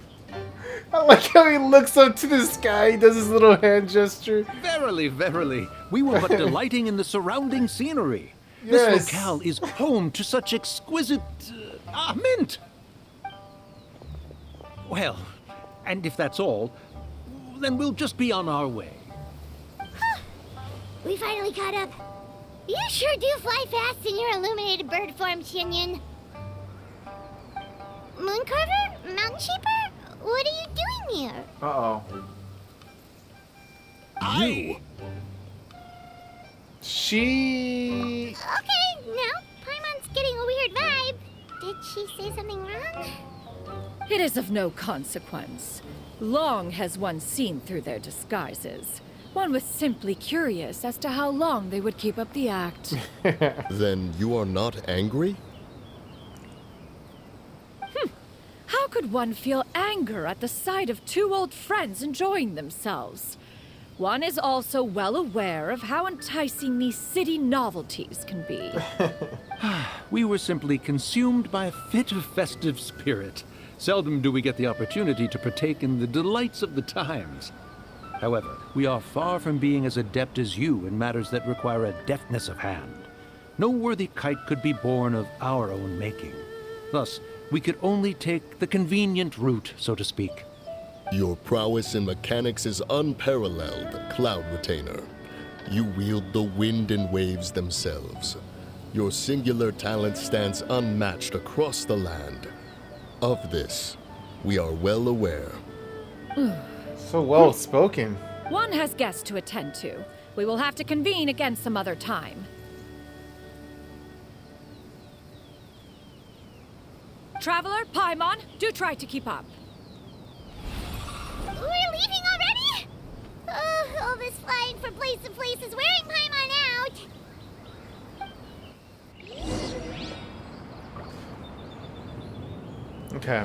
Speaker 2: I like how he looks up to the sky, he does his little hand gesture.
Speaker 6: Verily, verily, we were but delighting in the surrounding scenery.
Speaker 2: Yes.
Speaker 6: This locale is home to such exquisite... mint! Well, and if that's all, then we'll just be on our way.
Speaker 4: We finally caught up. You sure do fly fast in your illuminated bird form, Shinyan. Mooncarver? Mountain Shaper? What are you doing here?
Speaker 2: Uh-oh.
Speaker 7: You?
Speaker 2: She...
Speaker 4: Okay, now Paimon's getting a weird vibe. Did she say something wrong?
Speaker 16: It is of no consequence. Long has one seen through their disguises. One was simply curious as to how long they would keep up the act.
Speaker 7: Then you are not angry?
Speaker 16: How could one feel anger at the sight of two old friends enjoying themselves? One is also well aware of how enticing these city novelties can be.
Speaker 6: We were simply consumed by a fit of festive spirit. Seldom do we get the opportunity to partake in the delights of the times. However, we are far from being as adept as you in matters that require a deftness of hand. No worthy kite could be born of our own making. Thus, we could only take the convenient route, so to speak.
Speaker 7: Your prowess in mechanics is unparalleled, Cloud Retainer. You wield the wind and waves themselves. Your singular talent stands unmatched across the land. Of this, we are well aware.
Speaker 2: So well spoken.
Speaker 16: One has guests to attend to. We will have to convene again some other time. Traveler, Paimon, do try to keep up.
Speaker 4: We're leaving already? All this flying from place to place is wearing Paimon out.
Speaker 2: Okay.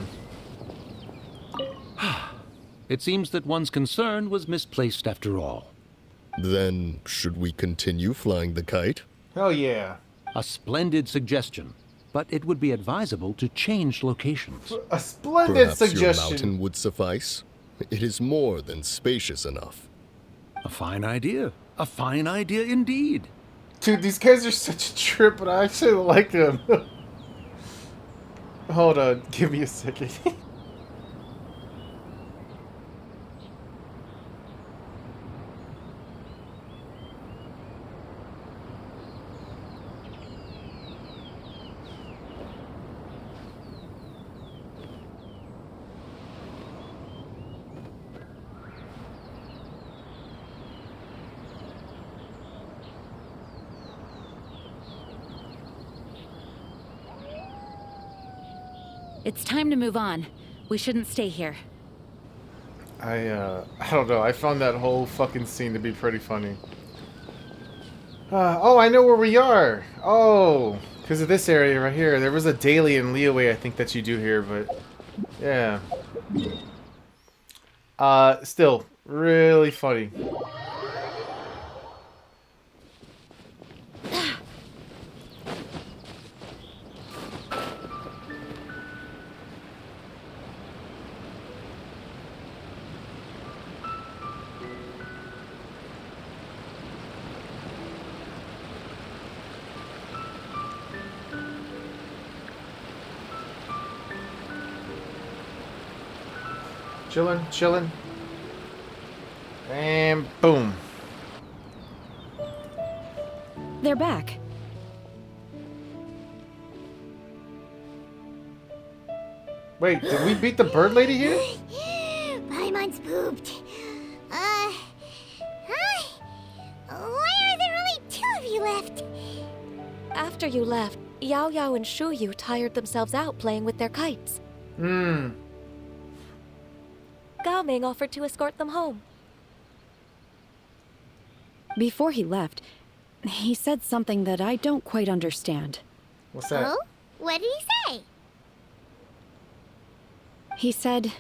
Speaker 6: It seems that one's concern was misplaced after all.
Speaker 7: Then, should we continue flying the kite?
Speaker 2: Hell yeah.
Speaker 6: A splendid suggestion, but it would be advisable to change locations.
Speaker 2: A splendid
Speaker 7: Perhaps
Speaker 2: suggestion.
Speaker 7: your mountain would suffice. It is more than spacious enough.
Speaker 6: A fine idea. A fine idea indeed.
Speaker 2: Dude, these guys are such a trip, but I actually like them. Hold on, give me a second.
Speaker 11: It's time to move on. We shouldn't stay here.
Speaker 2: I don't know. I found that whole fucking scene to be pretty funny. Oh, I know where we are. Oh, because of this area right here. There was a daily in Liyue, I think, that you do here, but yeah. Still, really funny. Chilling, chilling. And boom.
Speaker 18: They're back.
Speaker 2: Wait, did we beat the bird lady here?
Speaker 4: Paimon's pooped. Hi. Why are there only 2 of you left?
Speaker 5: After you left, Yao Yao and Shu Yu tired themselves out playing with their kites. Gao Ming offered to escort them home.
Speaker 18: Before he left, he said something that I don't quite understand.
Speaker 2: What's that?
Speaker 4: Oh? What did he say?
Speaker 18: He said,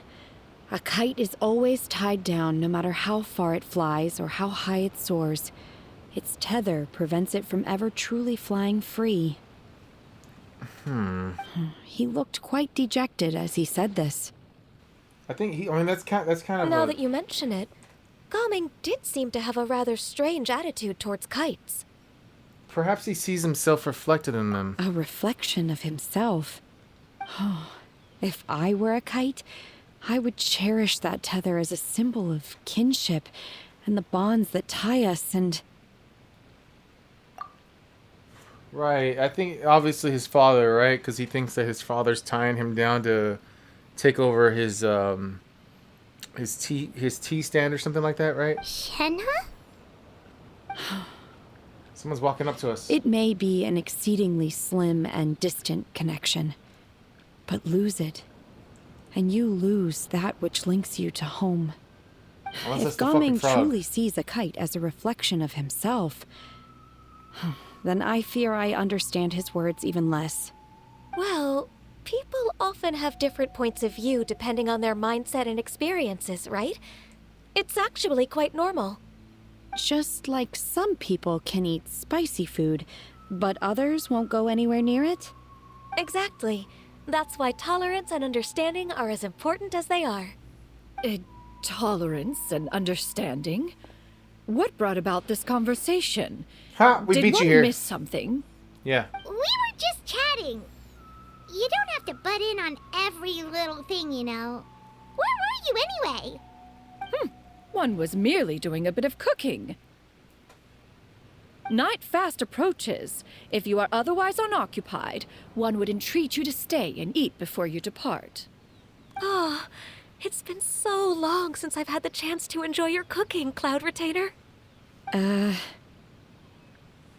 Speaker 18: a kite is always tied down no matter how far it flies or how high it soars. Its tether prevents it from ever truly flying free. He looked quite dejected as he said this.
Speaker 2: I mean, that's kind of.
Speaker 5: Now that you mention it, Gao Ming did seem to have a rather strange attitude towards kites.
Speaker 2: Perhaps he sees himself reflected in them.
Speaker 18: A reflection of himself. Oh, if I were a kite, I would cherish that tether as a symbol of kinship and the bonds that tie us and...
Speaker 2: Right, I think obviously his father, right? Because he thinks that his father's tying him down to take over his tea stand or something like that, right?
Speaker 4: Shenhe?
Speaker 2: Someone's walking up to us.
Speaker 18: It may be an exceedingly slim and distant connection, but lose it, and you lose that which links you to home. If Gao Ming truly sees a kite as a reflection of himself, then I fear I understand his words even less.
Speaker 5: Well, people often have different points of view depending on their mindset and experiences, right? It's actually quite normal.
Speaker 18: Just like some people can eat spicy food, but others won't go anywhere near it?
Speaker 5: Exactly. That's why tolerance and understanding are as important as they are.
Speaker 16: Tolerance and understanding? What brought about this conversation?
Speaker 2: We beat you here.
Speaker 16: Did one miss something?
Speaker 2: Yeah.
Speaker 4: We were just chatting. You don't have to butt in on every little thing, you know. Where were you anyway?
Speaker 16: One was merely doing a bit of cooking. Night fast approaches. If you are otherwise unoccupied, one would entreat you to stay and eat before you depart.
Speaker 5: Oh, it's been so long since I've had the chance to enjoy your cooking, Cloud Retainer.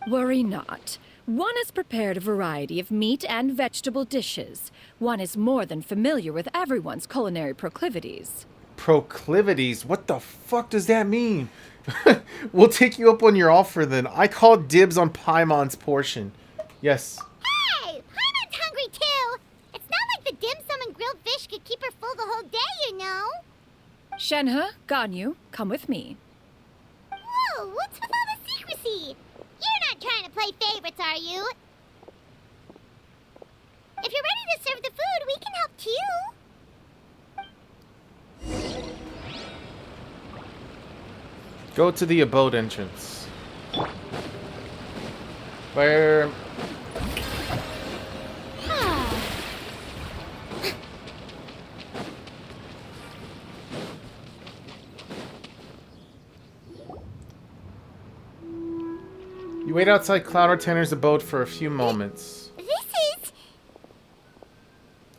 Speaker 16: Worry not. One has prepared a variety of meat and vegetable dishes. One is more than familiar with everyone's culinary proclivities.
Speaker 2: Proclivities? What the fuck does that mean? We'll take you up on your offer then. I call dibs on Paimon's portion. Yes.
Speaker 4: Hey! Paimon's hungry too! It's not like the dim sum and grilled fish could keep her full the whole day, you know?
Speaker 16: Shenhe, Ganyu, come with me.
Speaker 4: Whoa, what's with all the secrecy? You're not trying to play favorites, are you? If you're ready to serve the food, we can help too.
Speaker 2: Go to the abode entrance. Where... You wait outside Cloud Retainer's abode for a few moments.
Speaker 4: This is...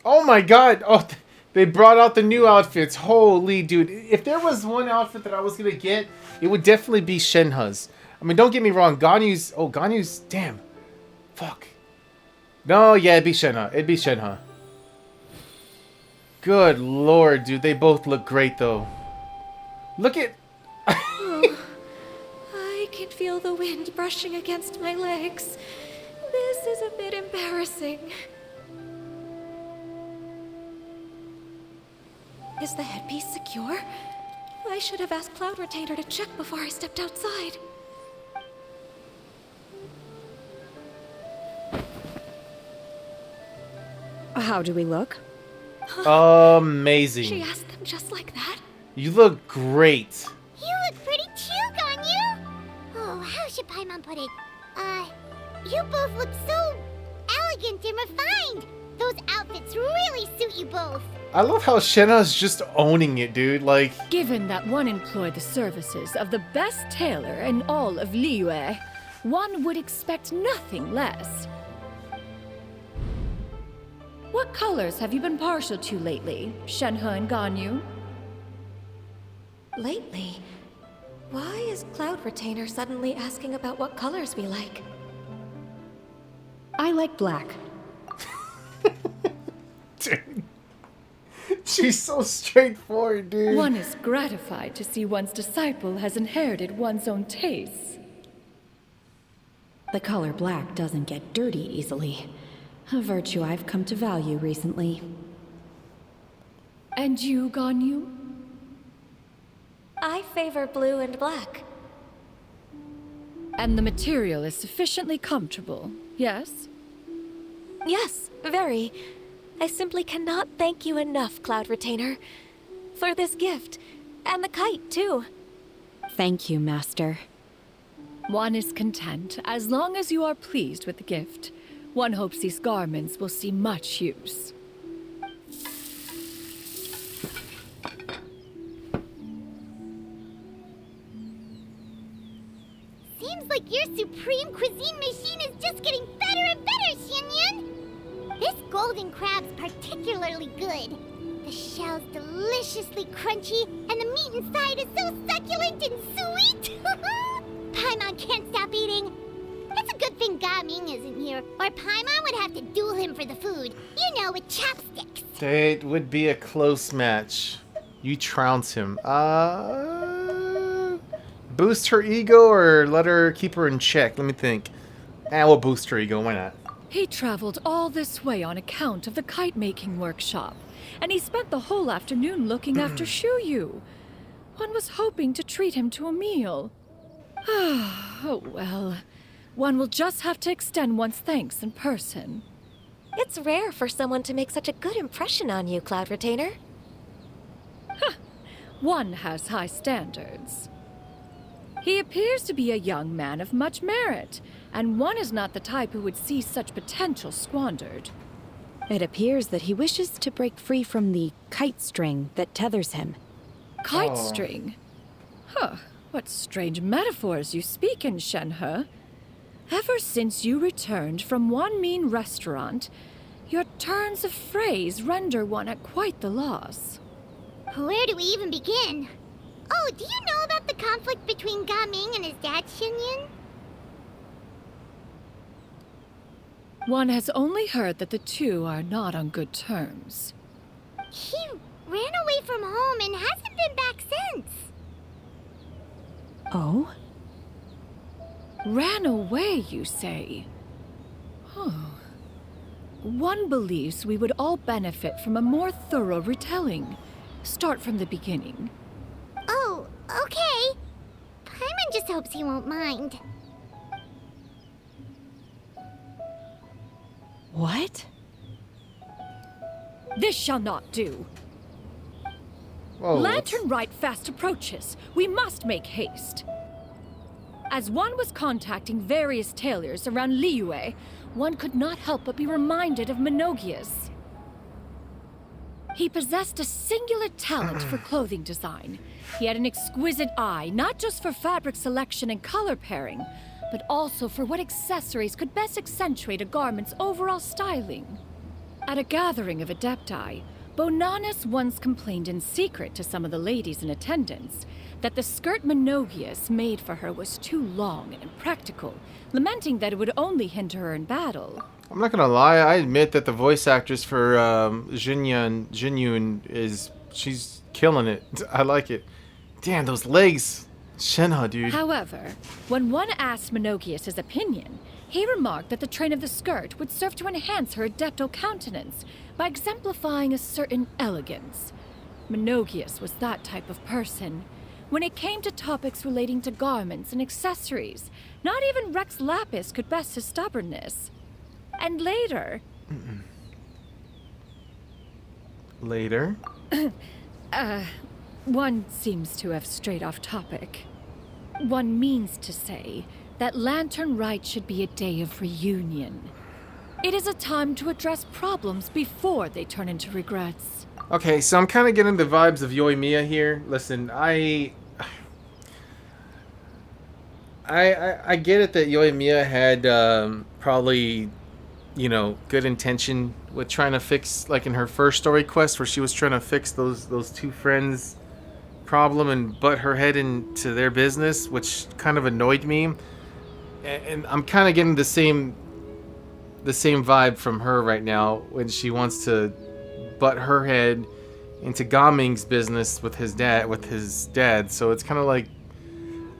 Speaker 2: Oh my god! Oh, they brought out the new outfits. Holy dude. If there was one outfit that I was gonna get, it would definitely be Shenhe's. I mean, don't get me wrong. Ganyu's... Oh, Ganyu's... Damn. Fuck. No, yeah, it'd be Shenhe. It'd be Shenhe. Good lord, dude. They both look great, though. Look at...
Speaker 5: Oh, I can feel the wind brushing against my legs. This is a bit embarrassing. Is the headpiece secure? I should have asked Cloud Retainer to check before I stepped outside.
Speaker 18: How do we look?
Speaker 2: Amazing.
Speaker 5: She asked them just like that?
Speaker 2: You look great.
Speaker 4: You look pretty too, Ganyu. Oh, how should Paimon put it? You both look so elegant and refined. Those outfits really suit you both.
Speaker 2: I love how Shenna's just owning it, dude. Like,
Speaker 16: Given that one employed the services of the best tailor in all of Liyue, one would expect nothing less. What colors have you been partial to lately, Shenhe and Ganyu?
Speaker 5: Lately? Why is Cloud Retainer suddenly asking about what colors we like?
Speaker 18: I like black.
Speaker 2: dude. She's so straightforward, dude.
Speaker 16: One is gratified to see one's disciple has inherited one's own tastes.
Speaker 18: The color black doesn't get dirty easily. A virtue I've come to value recently.
Speaker 16: And you, Ganyu?
Speaker 5: I favor blue and black.
Speaker 16: And the material is sufficiently comfortable, yes?
Speaker 5: Yes, very. I simply cannot thank you enough, Cloud Retainer, for this gift. And the kite, too.
Speaker 18: Thank you, Master.
Speaker 16: One is content as long as you are pleased with the gift. One hopes these garments will see much use.
Speaker 4: Seems like your supreme cuisine machine is just getting better and better, Xinyun. This golden crab's particularly good. The shell's deliciously crunchy, and the meat inside is so succulent and sweet. Paimon can't stop eating. It's a good thing Gaming isn't here, or Paimon would have to duel him for the food. You know, with chopsticks.
Speaker 2: It would be a close match. You trounce him. Boost her ego or let her keep her in check? Let me think. We'll boost her ego. Why not?
Speaker 16: He traveled all this way on account of the kite-making workshop, and he spent the whole afternoon looking after Shuyu. One was hoping to treat him to a meal. Oh well. One will just have to extend one's thanks in person.
Speaker 5: It's rare for someone to make such a good impression on you, Cloud Retainer.
Speaker 16: One has high standards. He appears to be a young man of much merit, and one is not the type who would see such potential squandered.
Speaker 18: It appears that he wishes to break free from the kite string that tethers him.
Speaker 16: Kite string? Huh, what strange metaphors you speak in, Shenhe. Ever since you returned from one mean restaurant, your turns of phrase render one at quite the loss.
Speaker 4: Where do we even begin? Oh, do you know about the conflict between Gaming and his dad, Xinyun?
Speaker 16: One has only heard that the two are not on good terms.
Speaker 4: He ran away from home and hasn't been back since.
Speaker 18: Oh?
Speaker 16: Ran away, you say? Oh. One believes we would all benefit from a more thorough retelling. Start from the beginning.
Speaker 4: Oh, okay. Paimon just hopes he won't mind.
Speaker 18: What?
Speaker 16: This shall not do.
Speaker 2: Whoa,
Speaker 16: Lantern Rite fast approaches. We must make haste. As one was contacting various tailors around Liyue, one could not help but be reminded of Menogias. He possessed a singular talent for clothing design. He had an exquisite eye, not just for fabric selection and color pairing, but also for what accessories could best accentuate a garment's overall styling. At a gathering of Adepti, Bonanis once complained in secret to some of the ladies in attendance that the skirt Menogias made for her was too long and practical, lamenting that it would only hinder her in battle.
Speaker 2: I'm not gonna lie, I admit that the voice actress for Jinyun is she's killing it. I like it. Damn, those legs. Shenhe, dude.
Speaker 16: However, when one asked Menogias' opinion, he remarked that the train of the skirt would serve to enhance her adeptal countenance by exemplifying a certain elegance. Menogias was that type of person. When it came to topics relating to garments and accessories, not even Rex Lapis could best his stubbornness. And later...
Speaker 2: Later?
Speaker 16: One seems to have strayed off topic. One means to say that Lantern Rite should be a day of reunion. It is a time to address problems before they turn into regrets.
Speaker 2: Okay, so I'm kind of getting the vibes of Yoimiya here. Listen, I get it that Yoimiya had probably, you know, good intention with trying to fix, like in her first story quest where she was trying to fix those two friends' problem and butt her head into their business, which kind of annoyed me. And I'm kind of getting the same vibe from her right now when she wants to butt her head into Gaming's business with his dad. So it's kind of like,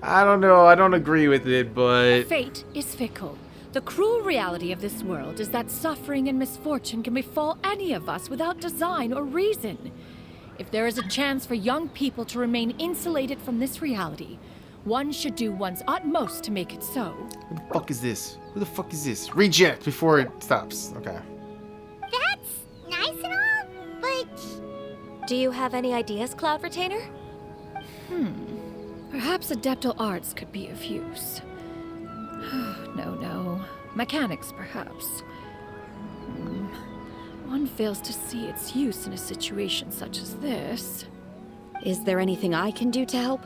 Speaker 2: I don't know, I don't agree with it, but
Speaker 16: Fate is fickle. The cruel reality of this world is that suffering and misfortune can befall any of us without design or reason. If there is a chance for young people to remain insulated from this reality, one should do one's utmost to make it so.
Speaker 2: Who the fuck is this? Who the fuck is this? Reject before it stops. Okay.
Speaker 4: That's nice and all, but...
Speaker 5: Do you have any ideas, Cloud Retainer?
Speaker 16: Perhaps adeptal arts could be of use. No. Mechanics, perhaps. One fails to see its use in a situation such as this.
Speaker 18: Is there anything I can do to help?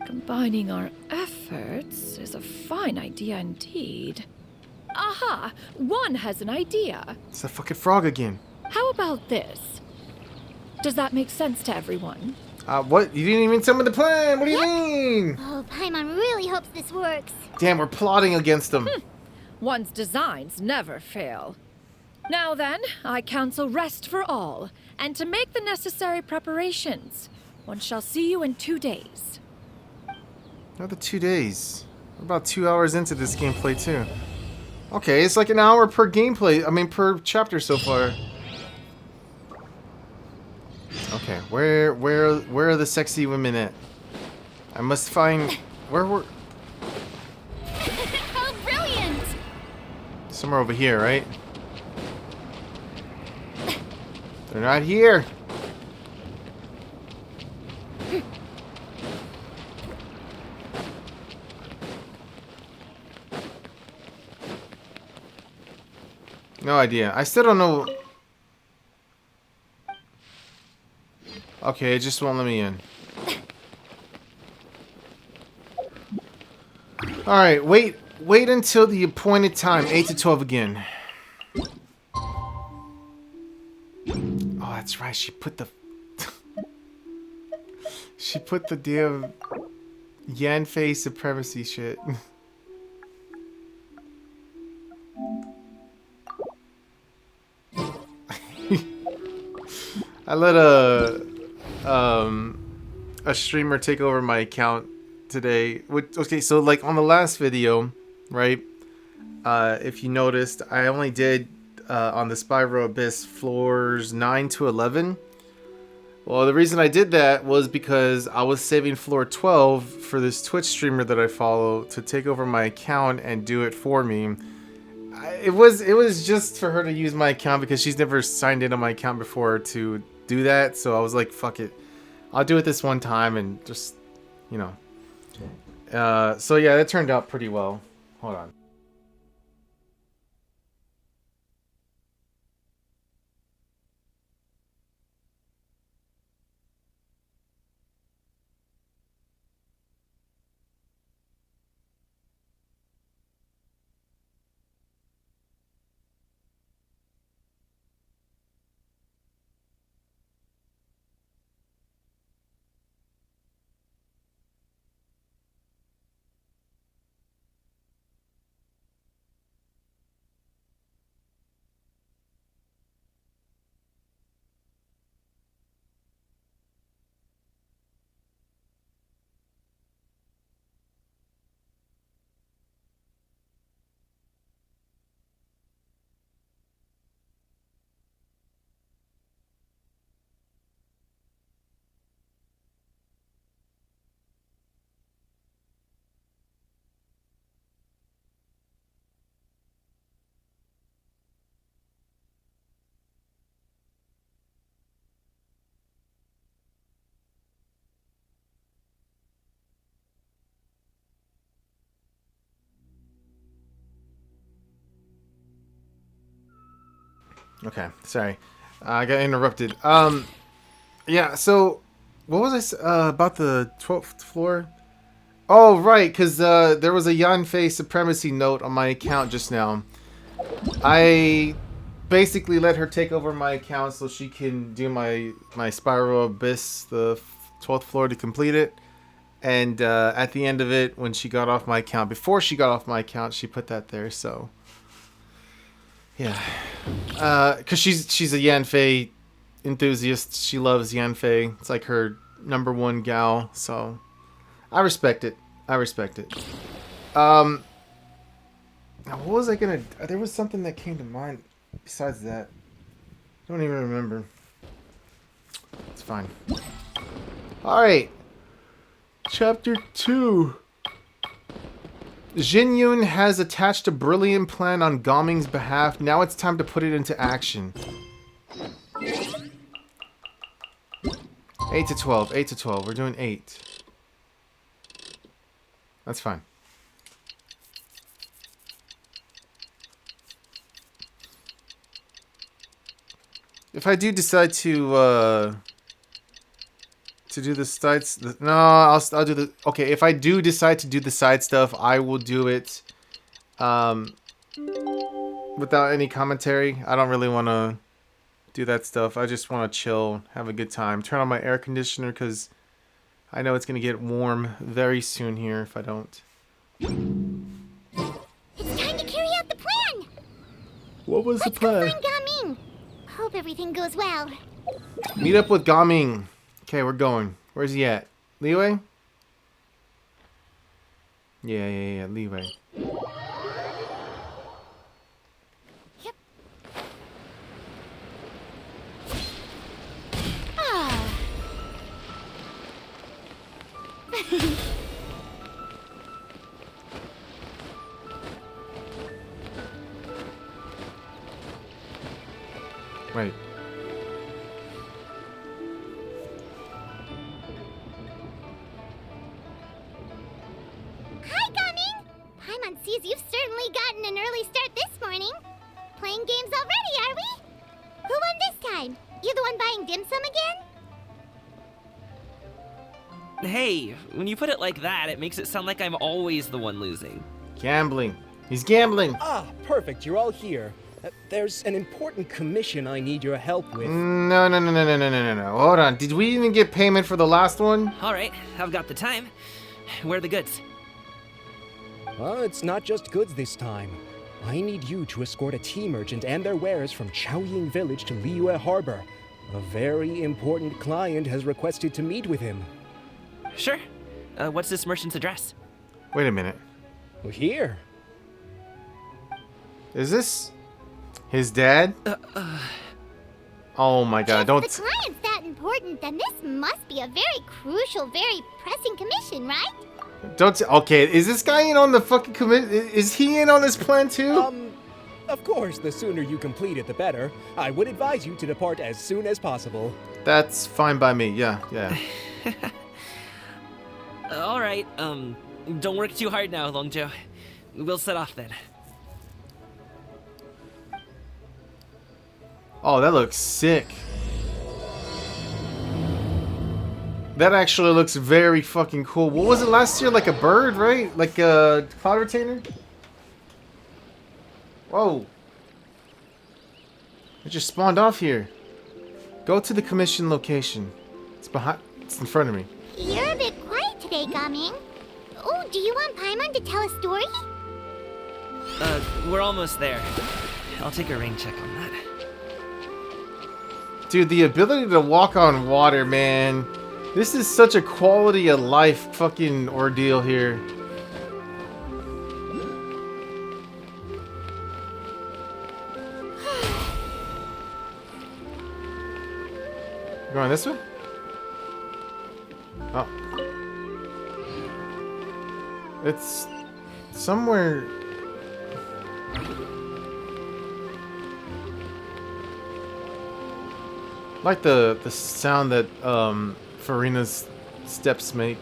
Speaker 16: Combining our efforts is a fine idea indeed. Aha! One has an idea.
Speaker 2: It's that fucking frog again.
Speaker 16: How about this? Does that make sense to everyone?
Speaker 2: What? You didn't even tell me the plan. What do you mean?
Speaker 4: Oh, Paimon really hopes this works.
Speaker 2: Damn, we're plotting against them.
Speaker 16: One's designs never fail. Now then, I counsel rest for all, and to make the necessary preparations. One shall see you in 2 days.
Speaker 2: Another 2 days. We're about 2 hours into this gameplay too. Okay, it's like an hour per gameplay. I mean, per chapter so far. Okay, where are the sexy women at? I must find where were.
Speaker 13: How brilliant!
Speaker 2: Somewhere over here, right? They're not here. No idea. I still don't know. Okay, it just won't let me in. Alright, wait until the appointed time, 8 to 12 again. Oh, that's right, she put the... she put the damn Yanfei supremacy shit. I let a streamer take over my account today. Okay, so like on the last video, right? If you noticed, I only did on the Spyro Abyss floors 9 to 11. Well, the reason I did that was because I was saving floor 12 for this Twitch streamer that I follow to take over my account and do it for me. It was just for her to use my account because she's never signed in on my account before to do that. So I was like, fuck it. I'll do it this one time and just, you know. So yeah, that turned out pretty well. Hold on. Okay, sorry. I got interrupted. Yeah, so what was I about the 12th floor? Oh, right, because there was a Yanfei supremacy note on my account just now. I basically let her take over my account so she can do my Spiral Abyss, the 12th floor, to complete it. And at the end of it, when she got off my account, before she got off my account, she put that there, so... Yeah. Because she's a Yanfei enthusiast. She loves Yanfei. It's like her #1 gal, so... I respect it. I respect it. Now, what was I gonna... There was something that came to mind besides that. I don't even remember. It's fine. Alright. Chapter 2. Jin Yun has attached a brilliant plan on Gaming's behalf. Now it's time to put it into action. 8 to 12. 8 to 12. We're doing 8. That's fine. If I do decide to do the sides, no, I'll do the. Okay, if I do decide to do the side stuff, I will do it, without any commentary. I don't really want to do that stuff. I just want to chill, have a good time, turn on my air conditioner because I know it's gonna get warm very soon here if I don't.
Speaker 4: It's time to carry out the plan.
Speaker 2: What was the plan?
Speaker 4: Let's go find Gaming. Hope everything goes well.
Speaker 2: Meet up with Gaming. Okay, we're going. Where's he at? Leeway? Yeah, Leeway.
Speaker 4: Yep. Ah.
Speaker 2: Right.
Speaker 4: Hi, Gaming! Paimon sees you've certainly gotten an early start this morning. Playing games already, are we? Who won this time? You the one buying dim sum again?
Speaker 9: Hey, when you put it like that, it makes it sound like I'm always the one losing.
Speaker 2: Gambling. He's gambling.
Speaker 8: Ah, perfect. You're all here. There's an important commission I need your help with.
Speaker 2: No. Hold on. Did we even get payment for the last one?
Speaker 9: All right, I've got the time. Where are the goods?
Speaker 8: Well, it's not just goods this time. I need you to escort a tea merchant and their wares from Chaoying Village to Liyue Harbor. A very important client has requested to meet with him.
Speaker 9: Sure. What's this merchant's address?
Speaker 2: Wait a minute.
Speaker 8: Well, here.
Speaker 2: Is this his dad? Oh my god, don't...
Speaker 4: If the client's that important, then this must be a very crucial, very pressing commission, right?
Speaker 2: Don't... Okay, is this guy in on the fucking commit... Is he in on this plan too?
Speaker 8: Of course, the sooner you complete it, the better. I would advise you to depart as soon as possible.
Speaker 2: That's fine by me, yeah.
Speaker 9: All right, don't work too hard now, Longjo. We'll set off then.
Speaker 2: Oh, that looks sick. That actually looks very fucking cool. What was it last year? Like a bird, right? Like a cloud retainer? Whoa. It just spawned off here. Go to the commission location. It's behind... It's in front of me.
Speaker 4: You're a bit quiet today, Gaming. Oh, do you want Paimon to tell a story?
Speaker 9: We're almost there. I'll take a rain check on that.
Speaker 2: Dude, the ability to walk on water, man. This is such a quality of life fucking ordeal here. Going this way? Oh. It's somewhere... like the sound that Farina's steps make.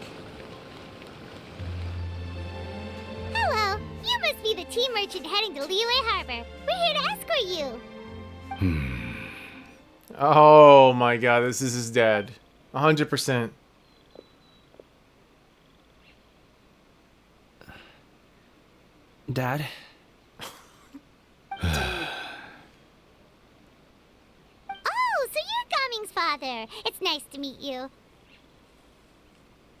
Speaker 4: Hello, you must be the tea merchant heading to Liyue Harbor. We're here to escort you.
Speaker 2: Oh my god, this is his dad. 100%.
Speaker 9: Dad?
Speaker 4: Oh, so you're Gaming's father. It's nice to meet you.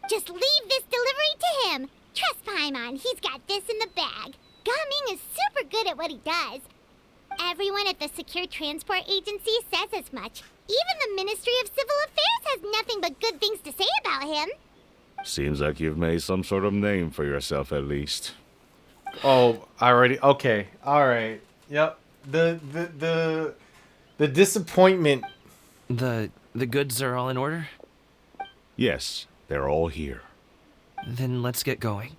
Speaker 4: Just leave this delivery to him. Trust Paimon, he's got this in the bag. Gaming is super good at what he does. Everyone at the Secure Transport Agency says as much. Even the Ministry of Civil Affairs has nothing but good things to say about him.
Speaker 19: Seems like you've made some sort of name for yourself at least.
Speaker 2: Oh, already. Okay. All right. Yep. The disappointment.
Speaker 9: The goods are all in order?
Speaker 19: Yes, they're all here.
Speaker 9: Then let's get going.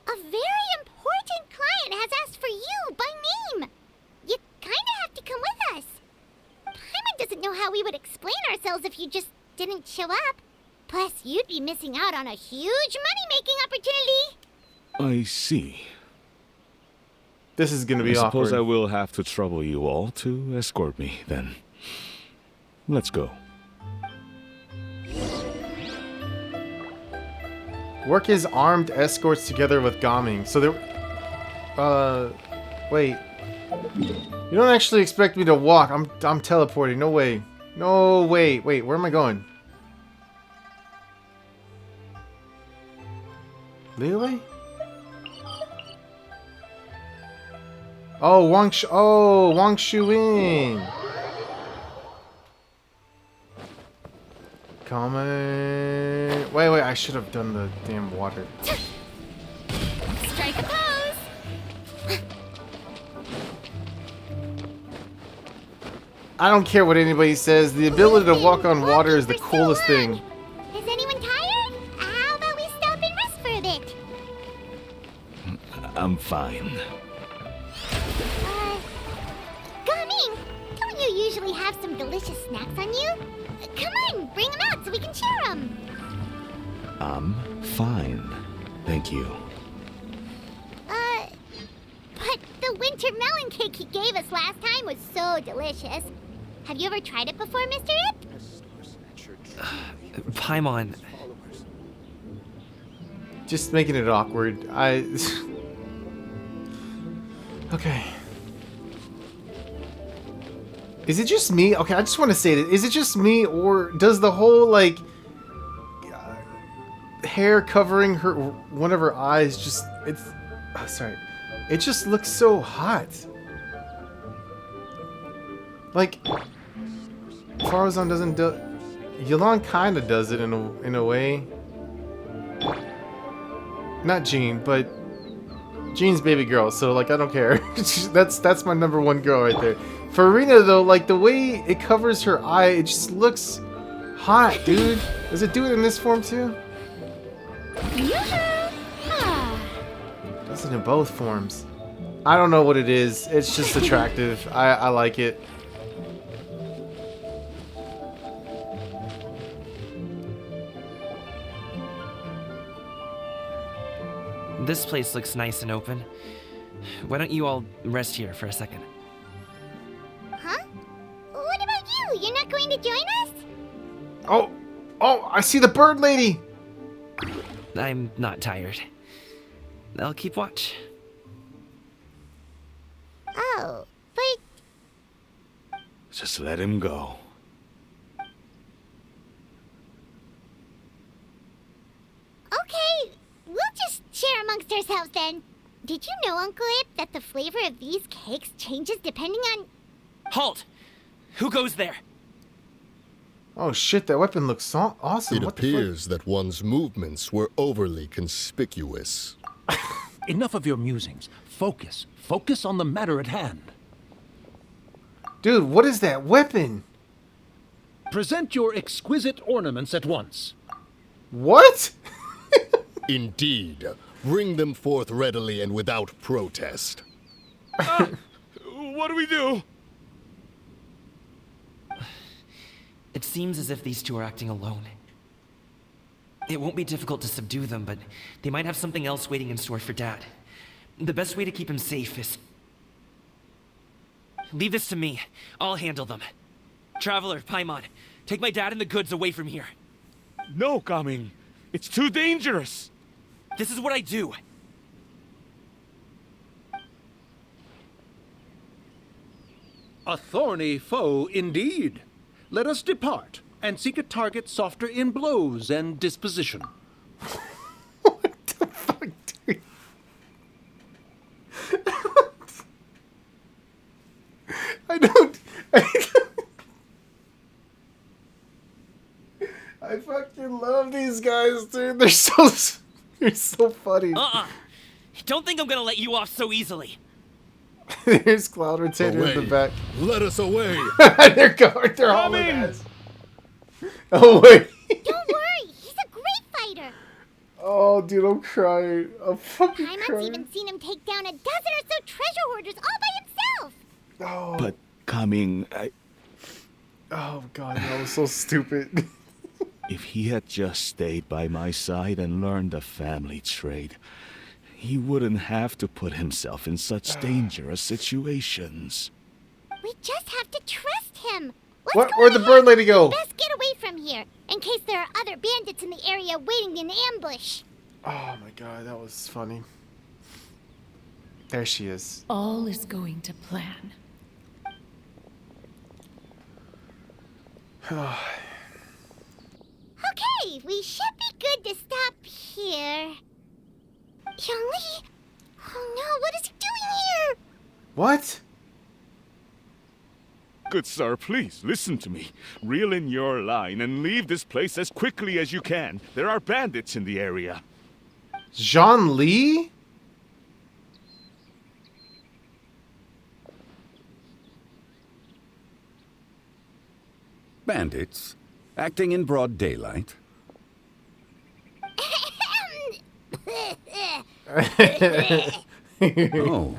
Speaker 4: A very important client has asked for you by name. You kinda have to come with us. Paimon doesn't know how we would explain ourselves if you just didn't show up. Plus, you'd be missing out on a huge money-making opportunity.
Speaker 19: I see.
Speaker 2: This is gonna be
Speaker 19: I suppose
Speaker 2: awkward.
Speaker 19: I will have to trouble you all to escort me, then. Let's go.
Speaker 2: Work as armed escorts together with Gaming. So there. Wait. You don't actually expect me to walk. I'm teleporting. No way. No way. Wait, where am I going? Liyue? Oh, Wang Shuin. Comment. Wait, I should have done the damn water.
Speaker 4: Strike a pose.
Speaker 2: I don't care what anybody says. The ability to walk on water is the coolest thing.
Speaker 4: Is anyone tired? How about we stop and rest for a bit?
Speaker 19: I'm fine.
Speaker 4: Gaming, don't you usually have some delicious snacks on you? Come on, bring them out so we can share them.
Speaker 19: I'm fine. Thank you.
Speaker 4: But the winter melon cake he gave us last time was so delicious. Have you ever tried it before, Mr. Ip?
Speaker 9: Paimon.
Speaker 2: Just making it awkward. Okay. Is it just me? Okay, I just want to say that. Is it just me, or does the whole, like, hair covering one of her eyes just... It's... Oh, sorry. It just looks so hot. Like, Faruzan doesn't do... Yelan kind of does it in a way. Not Jean, but... Jean's baby girl, so, like, I don't care. That's my number one girl right there. For Irina, though, like, the way it covers her eye, it just looks hot, dude. Does it do it in this form, too? Does it in both forms? I don't know what it is. It's just attractive. I like it.
Speaker 9: This place looks nice and open. Why don't you all rest here for a second?
Speaker 4: Huh? What about you? You're not going to join us?
Speaker 2: Oh, I see the bird lady.
Speaker 9: I'm not tired. I'll keep watch.
Speaker 4: Oh, but...
Speaker 19: Just let him go.
Speaker 4: Okay, we'll just share amongst ourselves then. Did you know, Uncle Ip, that the flavor of these cakes changes depending on...
Speaker 9: Halt! Who goes there?
Speaker 2: Oh shit, that weapon looks awesome.
Speaker 7: It
Speaker 2: What the
Speaker 7: appears that one's movements were overly conspicuous.
Speaker 6: Enough of your musings. Focus. Focus on the matter at hand.
Speaker 2: Dude, what is that weapon?
Speaker 6: Present your exquisite ornaments at once.
Speaker 2: What?
Speaker 7: Indeed. Bring them forth readily and without protest.
Speaker 19: What do we do?
Speaker 9: It seems as if these two are acting alone. It won't be difficult to subdue them, but they might have something else waiting in store for Dad. The best way to keep him safe is... Leave this to me. I'll handle them. Traveler, Paimon, take my dad and the goods away from here.
Speaker 19: No, Gaming. It's too dangerous.
Speaker 9: This is what I do.
Speaker 6: A thorny foe indeed. Let us depart and seek a target softer in blows and disposition.
Speaker 2: I don't. I fucking love these guys, dude. They're so funny.
Speaker 9: Don't think I'm gonna let you off so easily.
Speaker 2: There's Cloud Retainer in the back.
Speaker 7: Let us away.
Speaker 2: They're hauling ass. Oh wait.
Speaker 4: Don't worry, he's a great fighter.
Speaker 2: Oh, dude, I'm crying. I'm fucking
Speaker 4: Paimon's
Speaker 2: crying.
Speaker 4: even seen him take down a dozen or so treasure hoarders all by himself.
Speaker 2: Oh.
Speaker 19: But Gaming,
Speaker 2: Oh god, that was so stupid.
Speaker 19: if he had just stayed by my side and learned the family trade, he wouldn't have to put himself in such dangerous situations.
Speaker 4: We just have to trust him.
Speaker 2: Where'd the bird lady go?
Speaker 4: Best get away from here, in case there are other bandits in the area waiting in ambush.
Speaker 2: Oh my god, that was funny. There she is.
Speaker 13: All is going to plan.
Speaker 4: Okay, we should be good to stop here. Youngli? Oh no, what is he doing here?
Speaker 2: What?
Speaker 19: Good sir, please, listen to me. Reel in your line and leave this place as quickly as you can. There are bandits in the area.
Speaker 2: Jean Lee?
Speaker 20: Bandits? Acting in broad daylight? Oh.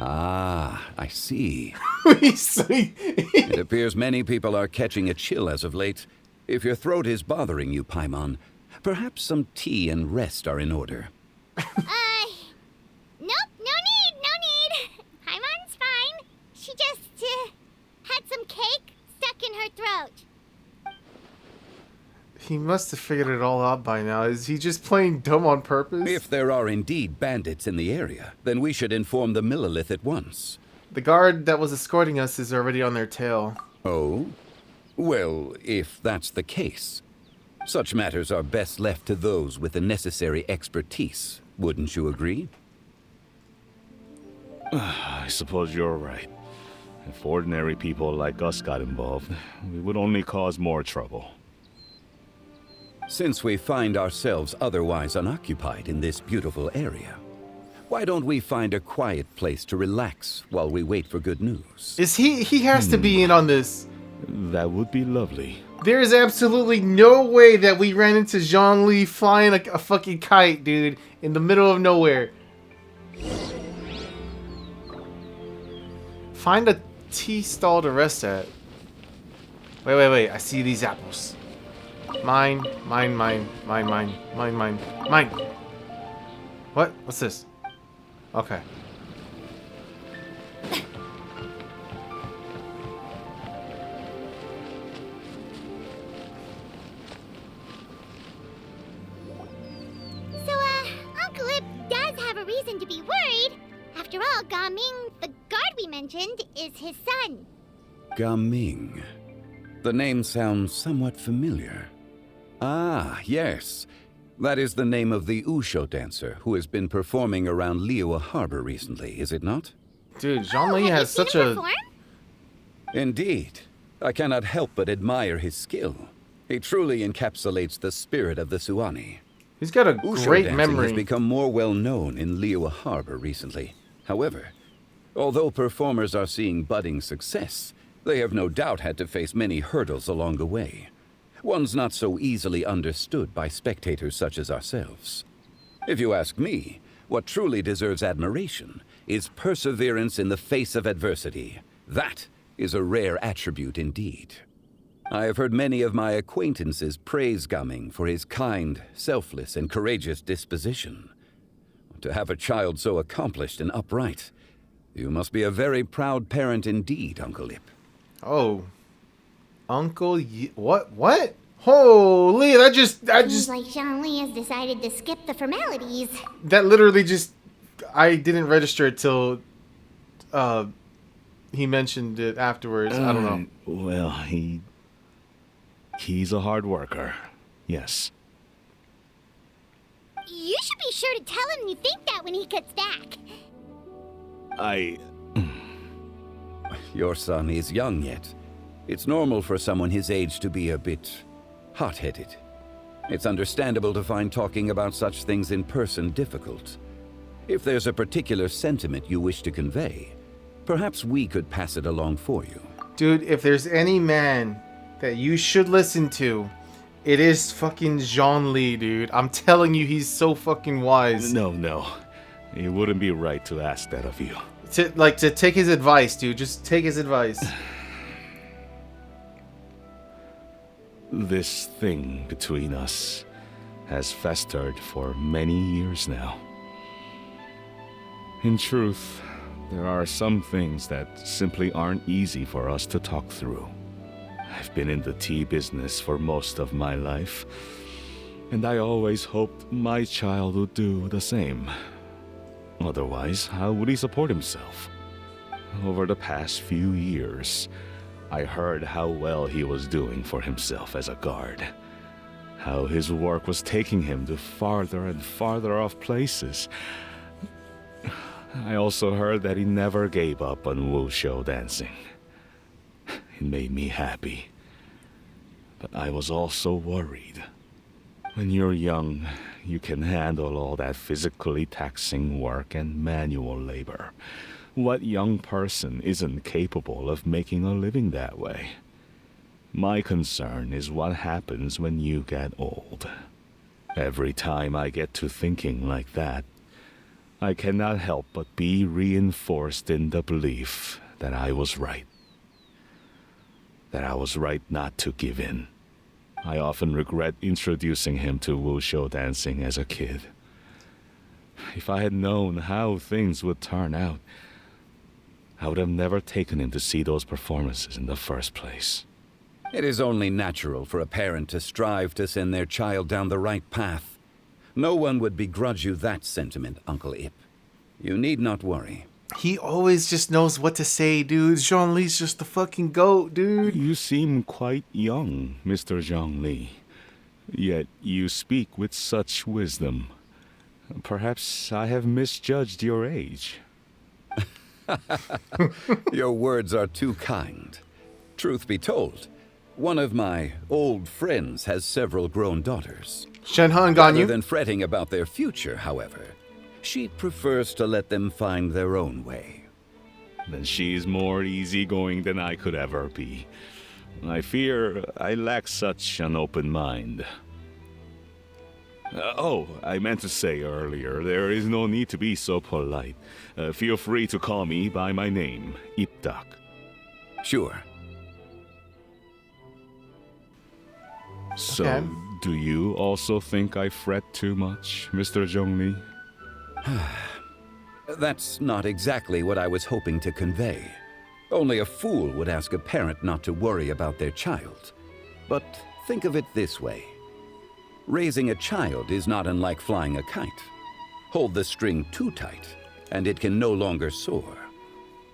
Speaker 20: Ah, I see. It appears many people are catching a chill as of late. If your throat is bothering you, Paimon, perhaps some tea and rest are in order.
Speaker 4: Nope, no need. Paimon's fine. She just, had some cake stuck in her throat.
Speaker 2: He must have figured it all out by now. Is he just playing dumb on purpose?
Speaker 20: If there are indeed bandits in the area, then we should inform the Millilith at once.
Speaker 2: The guard that was escorting us is already on their tail.
Speaker 20: Oh? Well, if that's the case, such matters are best left to those with the necessary expertise. Wouldn't you agree?
Speaker 19: I suppose you're right. If ordinary people like us got involved, we would only cause more trouble.
Speaker 20: Since we find ourselves otherwise unoccupied in this beautiful area, why don't we find a quiet place to relax while we wait for good news?
Speaker 2: Is he has to be in on this.
Speaker 19: That would be lovely.
Speaker 2: There is absolutely no way that we ran into Jean Lee flying a fucking kite, dude, in the middle of nowhere. Find a tea stall to rest at. Wait. I see these apples. Mine. What? What's this? Okay.
Speaker 4: So, Uncle Ip does have a reason to be worried. After all, Gaming, the guard we mentioned, is his son.
Speaker 20: Gaming. The name sounds somewhat familiar. Ah, yes. That is the name of the Usho dancer who has been performing around Liyue Harbor recently, is it not?
Speaker 2: Dude, Jean Lee has such a...
Speaker 20: Indeed. I cannot help but admire his skill. He truly encapsulates the spirit of the Suani.
Speaker 2: He's got a
Speaker 20: Usho
Speaker 2: great
Speaker 20: dancing
Speaker 2: memory.
Speaker 20: has become more well known in Liyue Harbor recently. However, although performers are seeing budding success, they have no doubt had to face many hurdles along the way. One's not so easily understood by spectators such as ourselves. If you ask me, what truly deserves admiration is perseverance in the face of adversity. That is a rare attribute indeed. I have heard many of my acquaintances praise Gaming for his kind, selfless, and courageous disposition. To have a child so accomplished and upright, you must be a very proud parent indeed, Uncle Ip.
Speaker 2: Oh. What? Holy, I just...
Speaker 4: Seems like Zhongli has decided to skip the formalities.
Speaker 2: That literally just... I didn't register it till... he mentioned it afterwards. I don't know.
Speaker 19: Well, he's a hard worker. Yes.
Speaker 4: You should be sure to tell him you think that when he gets back.
Speaker 20: Your son is young yet. It's normal for someone his age to be a bit hot-headed. It's understandable to find talking about such things in person difficult. If there's a particular sentiment you wish to convey, perhaps we could pass it along for you.
Speaker 2: Dude, if there's any man that you should listen to, it is fucking Zhongli, dude. I'm telling you, he's so fucking wise.
Speaker 19: No. It wouldn't be right to ask that of you.
Speaker 2: To take his advice, dude. Just take his advice.
Speaker 19: This thing between us has festered for many years now. In truth, there are some things that simply aren't easy for us to talk through. I've been in the tea business for most of my life, and I always hoped my child would do the same. Otherwise, how would he support himself? Over the past few years, I heard how well he was doing for himself as a guard. How his work was taking him to farther and farther off places. I also heard that he never gave up on wushou dancing. It made me happy. But I was also worried. When you're young, you can handle all that physically taxing work and manual labor. What young person isn't capable of making a living that way? My concern is what happens when you get old. Every time I get to thinking like that, I cannot help but be reinforced in the belief that I was right. That I was right not to give in. I often regret introducing him to wushou dancing as a kid. If I had known how things would turn out, I would have never taken him to see those performances in the first place.
Speaker 20: It is only natural for a parent to strive to send their child down the right path. No one would begrudge you that sentiment, Uncle Ip. You need not worry.
Speaker 2: He always just knows what to say, dude. Zhongli's just the fucking goat, dude.
Speaker 19: You seem quite young, Mr. Zhongli. Yet you speak with such wisdom. Perhaps I have misjudged your age.
Speaker 20: Your words are too kind. Truth be told, one of my old friends has several grown daughters.
Speaker 2: Shenhan Ganyu?
Speaker 20: Rather than fretting about their future, however, she prefers to let them find their own way.
Speaker 19: Then she's more easygoing than I could ever be. I fear I lack such an open mind. I meant to say earlier, there is no need to be so polite. Feel free to call me by my name, Ipdak.
Speaker 20: Sure.
Speaker 19: So,
Speaker 2: Okay.
Speaker 19: Do you also think I fret too much, Mr. Zhongli?
Speaker 20: That's not exactly what I was hoping to convey. Only a fool would ask a parent not to worry about their child. But think of it this way. Raising a child is not unlike flying a kite. Hold the string too tight, and it can no longer soar.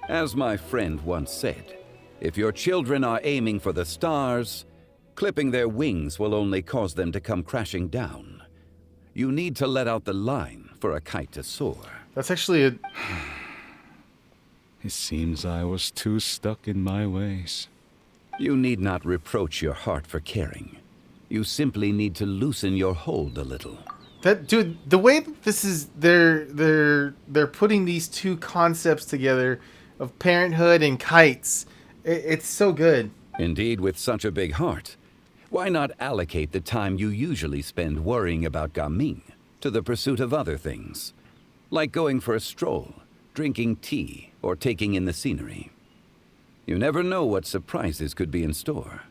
Speaker 20: As my friend once said, if your children are aiming for the stars, clipping their wings will only cause them to come crashing down. You need to let out the line for a kite to soar.
Speaker 2: That's actually a...
Speaker 19: It seems I was too stuck in my ways.
Speaker 20: You need not reproach your heart for caring. You simply need to loosen your hold a little.
Speaker 2: That dude, the way that this is, they're putting these two concepts together of parenthood and kites. It's so good.
Speaker 20: Indeed, with such a big heart, why not allocate the time you usually spend worrying about Gaming to the pursuit of other things, like going for a stroll, drinking tea, or taking in the scenery? You never know what surprises could be in store.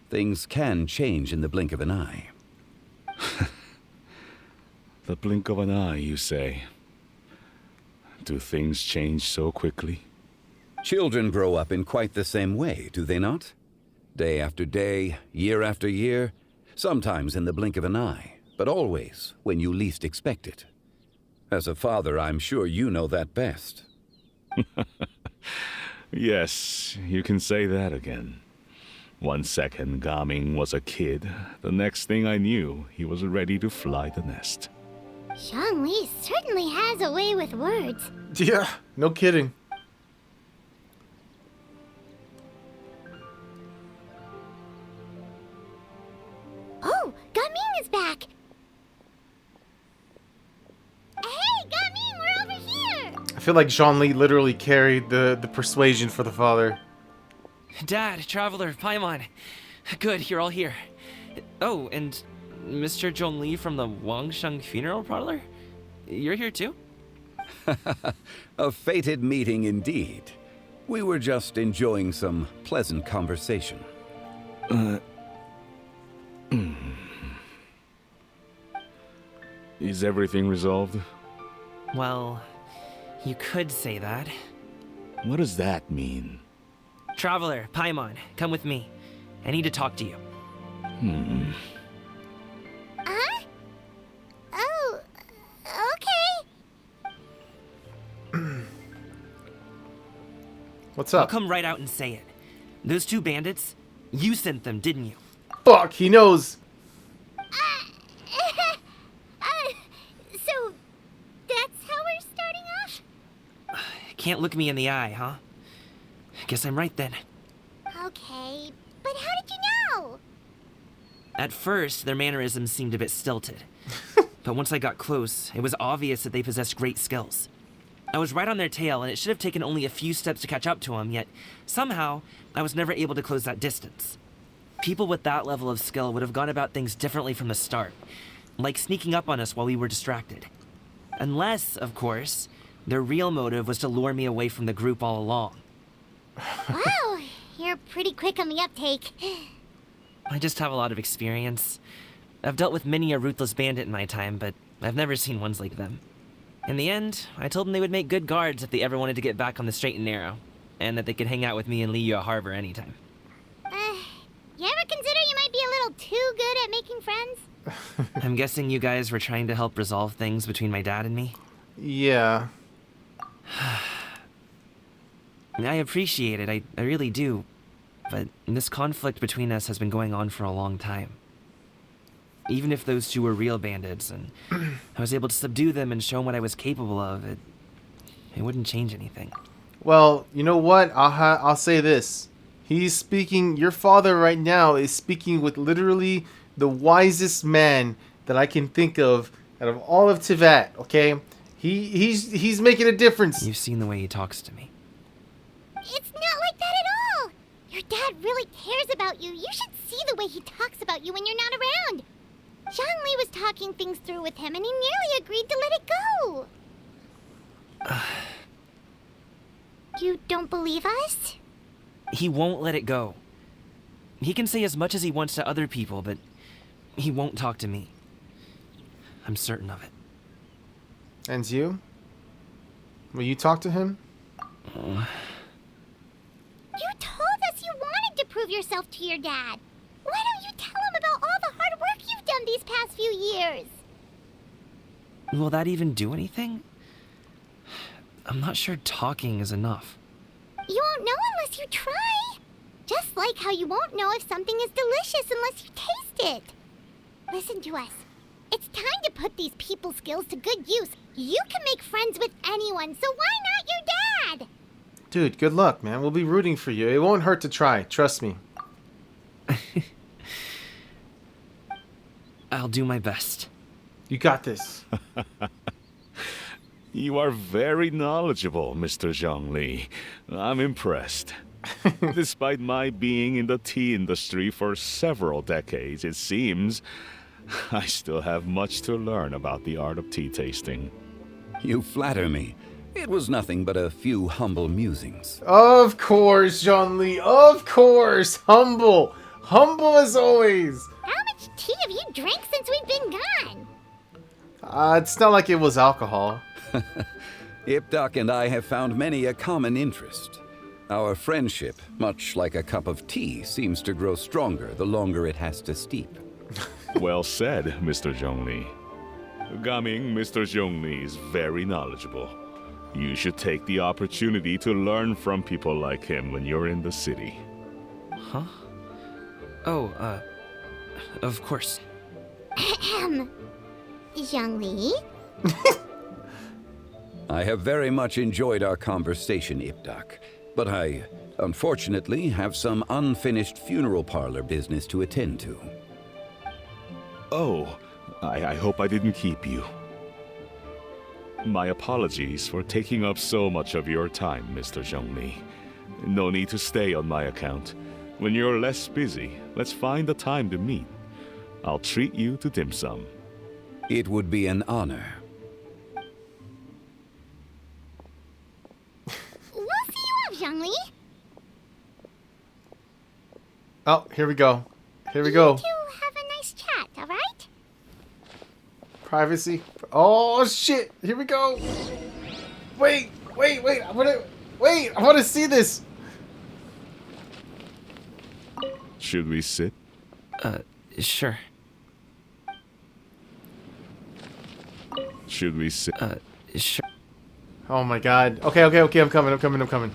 Speaker 20: Things can change in the blink of an eye.
Speaker 19: The blink of an eye, you say? Do things change so quickly?
Speaker 20: Children grow up in quite the same way, do they not? Day after day, year after year, sometimes in the blink of an eye, but always when you least expect it. As a father, I'm sure you know that best.
Speaker 19: Yes, you can say that again. 1 second, Gaming was a kid. The next thing I knew, he was ready to fly the nest.
Speaker 4: Zhongli certainly has a way with words.
Speaker 2: Yeah, no kidding.
Speaker 4: Oh, Gaming is back! Hey, Gaming, we're over here!
Speaker 2: I feel like Zhongli literally carried the persuasion for the father.
Speaker 9: Dad, Traveler, Paimon. Good, you're all here. Oh, and Mr. Zhongli from the Wangsheng Funeral Parlor? You're here too?
Speaker 20: A fated meeting indeed. We were just enjoying some pleasant conversation.
Speaker 19: Is everything resolved?
Speaker 9: Well, you could say that.
Speaker 19: What does that mean?
Speaker 9: Traveler, Paimon, come with me. I need to talk to you.
Speaker 4: Huh? Oh, okay.
Speaker 2: What's up?
Speaker 9: I'll come right out and say it. Those 2 bandits, you sent them, didn't you?
Speaker 2: Fuck, he knows.
Speaker 4: So, that's how we're starting off?
Speaker 9: Can't look me in the eye, huh? Guess I'm right then.
Speaker 4: Okay, but how did you know?
Speaker 9: At first, their mannerisms seemed a bit stilted. But once I got close, it was obvious that they possessed great skills. I was right on their tail, and it should have taken only a few steps to catch up to them, yet somehow, I was never able to close that distance. People with that level of skill would have gone about things differently from the start, like sneaking up on us while we were distracted. Unless, of course, their real motive was to lure me away from the group all along.
Speaker 4: Wow, you're pretty quick on the uptake.
Speaker 9: I just have a lot of experience. I've dealt with many a ruthless bandit in my time, but I've never seen ones like them. In the end, I told them they would make good guards if they ever wanted to get back on the straight and narrow, and that they could hang out with me in Liyue Harbor anytime.
Speaker 4: You ever consider you might be a little too good at making friends?
Speaker 9: I'm guessing you guys were trying to help resolve things between my dad and me?
Speaker 2: Yeah.
Speaker 9: I appreciate it, I really do. But this conflict between us has been going on for a long time. Even if those 2 were real bandits, and I was able to subdue them and show them what I was capable of, it wouldn't change anything.
Speaker 2: Well, you know what? I'll say this. He's speaking, your father right now is speaking with literally the wisest man that I can think of out of all of Teyvat, okay? He's making a difference.
Speaker 9: You've seen the way he talks to me.
Speaker 4: It's not like that at all! Your dad really cares about you. You should see the way he talks about you when you're not around. Zhongli was talking things through with him, and he nearly agreed to let it go. You don't believe us?
Speaker 9: He won't let it go. He can say as much as he wants to other people, but he won't talk to me. I'm certain of it.
Speaker 2: And you? Will you talk to him?
Speaker 4: You told us you wanted to prove yourself to your dad. Why don't you tell him about all the hard work you've done these past few years?
Speaker 9: Will that even do anything? I'm not sure talking is enough.
Speaker 4: You won't know unless you try. Just like how you won't know if something is delicious unless you taste it. Listen to us. It's time to put these people skills to good use. You can make friends with anyone, so why not your dad?
Speaker 2: Dude, good luck, man. We'll be rooting for you. It won't hurt to try. Trust me.
Speaker 9: I'll do my best.
Speaker 2: You got this.
Speaker 19: You are very knowledgeable, Mr. Zhongli. I'm impressed. Despite my being in the tea industry for several decades, it seems I still have much to learn about the art of tea tasting.
Speaker 20: You flatter me. It was nothing but a few humble musings.
Speaker 2: Of course, Zhongli. Of course. Humble. Humble as always.
Speaker 4: How much tea have you drank since we've been gone?
Speaker 2: It's not like it was alcohol.
Speaker 20: Ipdak and I have found many a common interest. Our friendship, much like a cup of tea, seems to grow stronger the longer it has to steep.
Speaker 19: Well said, Mr. Zhongli. Gaming, Mr. Zhongli is very knowledgeable. You should take the opportunity to learn from people like him when you're in the city.
Speaker 9: Huh? Oh, of course.
Speaker 4: Zhongli?
Speaker 20: I have very much enjoyed our conversation, Ipdak, but I, unfortunately, have some unfinished funeral parlor business to attend to.
Speaker 19: Oh, I hope I didn't keep you. My apologies for taking up so much of your time, Mr. Zhongli. No need to stay on my account. When you're less busy, let's find a time to meet. I'll treat you to dim sum.
Speaker 20: It would be an honor.
Speaker 4: We'll see you off, Zhongli.
Speaker 2: Oh, here we go. Here we go.
Speaker 4: You two have a nice chat, alright?
Speaker 2: Privacy. Oh, shit. Here we go. Wait. I want to see this.
Speaker 19: Should we sit?
Speaker 9: Sure.
Speaker 19: Should we sit?
Speaker 9: Sure.
Speaker 2: Oh my god. Okay, I'm coming.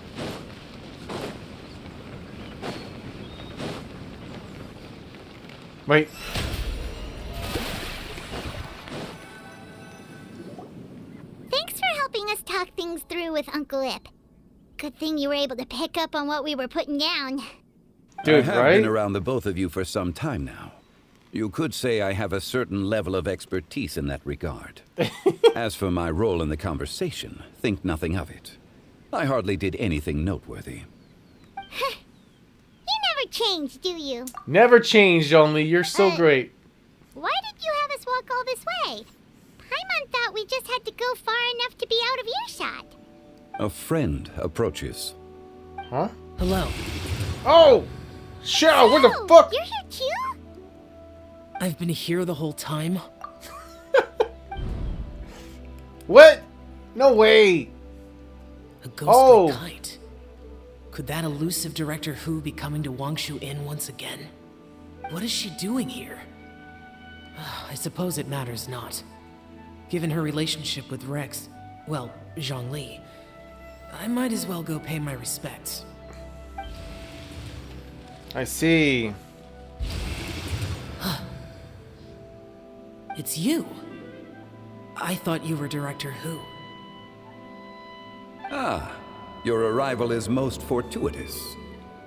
Speaker 2: Wait.
Speaker 4: Thanks for helping us talk things through with Uncle Ip. Good thing you were able to pick up on what we were putting down.
Speaker 20: Dude, I have been around the both of you for some time now. You could say I have a certain level of expertise in that regard. As for my role in the conversation, think nothing of it. I hardly did anything noteworthy.
Speaker 4: You never change, do you?
Speaker 2: Never changed, only you're so great.
Speaker 4: Why did you have us walk all this way? Paimon thought we just had to go far enough to be out of earshot.
Speaker 20: A friend approaches.
Speaker 2: Huh?
Speaker 9: Hello.
Speaker 2: Oh! Xiao, where the fuck?
Speaker 4: You're here too?
Speaker 9: I've been here the whole time.
Speaker 2: What? No way.
Speaker 9: A ghostly kite. Could that elusive Director Who be coming to Wangshu Inn once again? What is she doing here? I suppose it matters not. Given her relationship with Rex, well, Zhongli, I might as well go pay my respects.
Speaker 2: I see.
Speaker 9: It's you. I thought you were Director Who.
Speaker 20: Ah, your arrival is most fortuitous.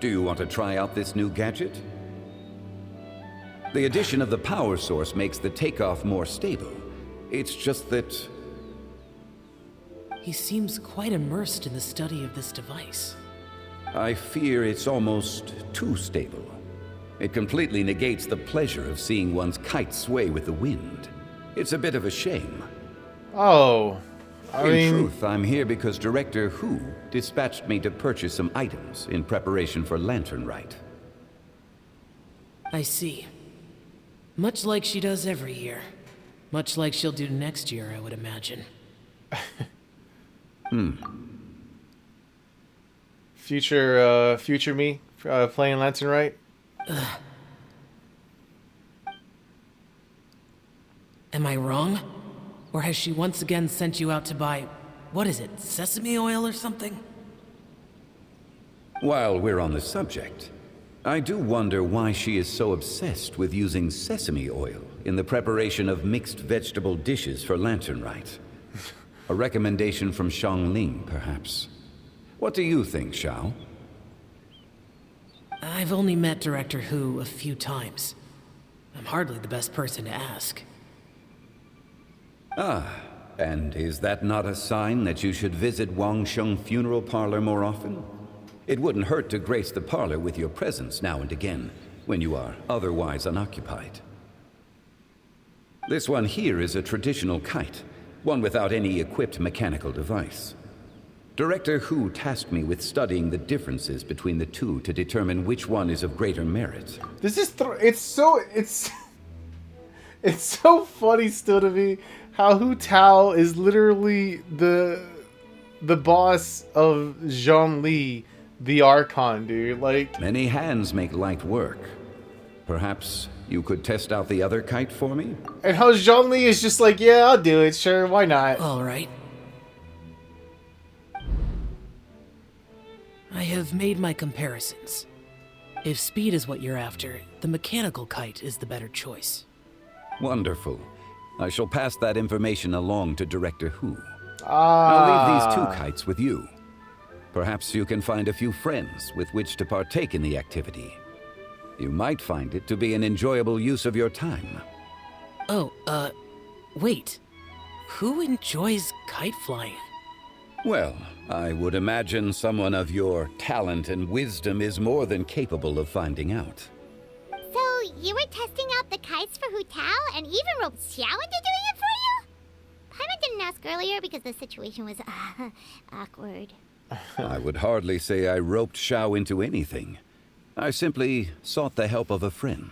Speaker 20: Do you want to try out this new gadget? The addition of the power source makes the takeoff more stable. It's just that...
Speaker 9: He seems quite immersed in the study of this device.
Speaker 20: I fear it's almost too stable. It completely negates the pleasure of seeing one's kite sway with the wind. It's a bit of a shame.
Speaker 2: Oh,
Speaker 20: In truth, I'm here because Director Who dispatched me to purchase some items in preparation for Lantern Rite.
Speaker 9: I see. Much like she does every year. Much like she'll do next year, I would imagine.
Speaker 2: Future me playing Lantern Rite.
Speaker 9: Am I wrong? Or has she once again sent you out to buy, what is it, sesame oil or something?
Speaker 20: While we're on the subject, I do wonder why she is so obsessed with using sesame oil in the preparation of mixed vegetable dishes for Lantern Rite. A recommendation from Xiangling, perhaps. What do you think, Xiao?
Speaker 9: I've only met Director Who a few times. I'm hardly the best person to ask.
Speaker 20: Ah, and is that not a sign that you should visit Wangsheng Funeral Parlor more often? It wouldn't hurt to grace the parlor with your presence now and again, when you are otherwise unoccupied. This one here is a traditional kite, one without any equipped mechanical device. Director Hu tasked me with studying the differences between the two to determine which one is of greater merit.
Speaker 2: This is it's so funny still to me how Hu Tao is literally the boss of Zhong Li, the Archon, dude. Like,
Speaker 20: many hands make light work. Perhaps you could test out the other kite for me?
Speaker 2: And how Zhong Li is just like, yeah, I'll do it, sure, why not?
Speaker 21: All right. I have made my comparisons. If speed is what you're after, the mechanical kite is the better choice.
Speaker 20: Wonderful. I shall pass that information along to Director Hu.
Speaker 2: Ah.
Speaker 20: I'll leave these 2 kites with you. Perhaps you can find a few friends with which to partake in the activity. You might find it to be an enjoyable use of your time.
Speaker 21: Oh, wait. Who enjoys kite flying?
Speaker 20: Well, I would imagine someone of your talent and wisdom is more than capable of finding out.
Speaker 4: So, you were testing out the kites for Hu Tao and even roped Xiao into doing it for you? Paimon didn't ask earlier because the situation was, awkward.
Speaker 20: I would hardly say I roped Xiao into anything. I simply sought the help of a friend.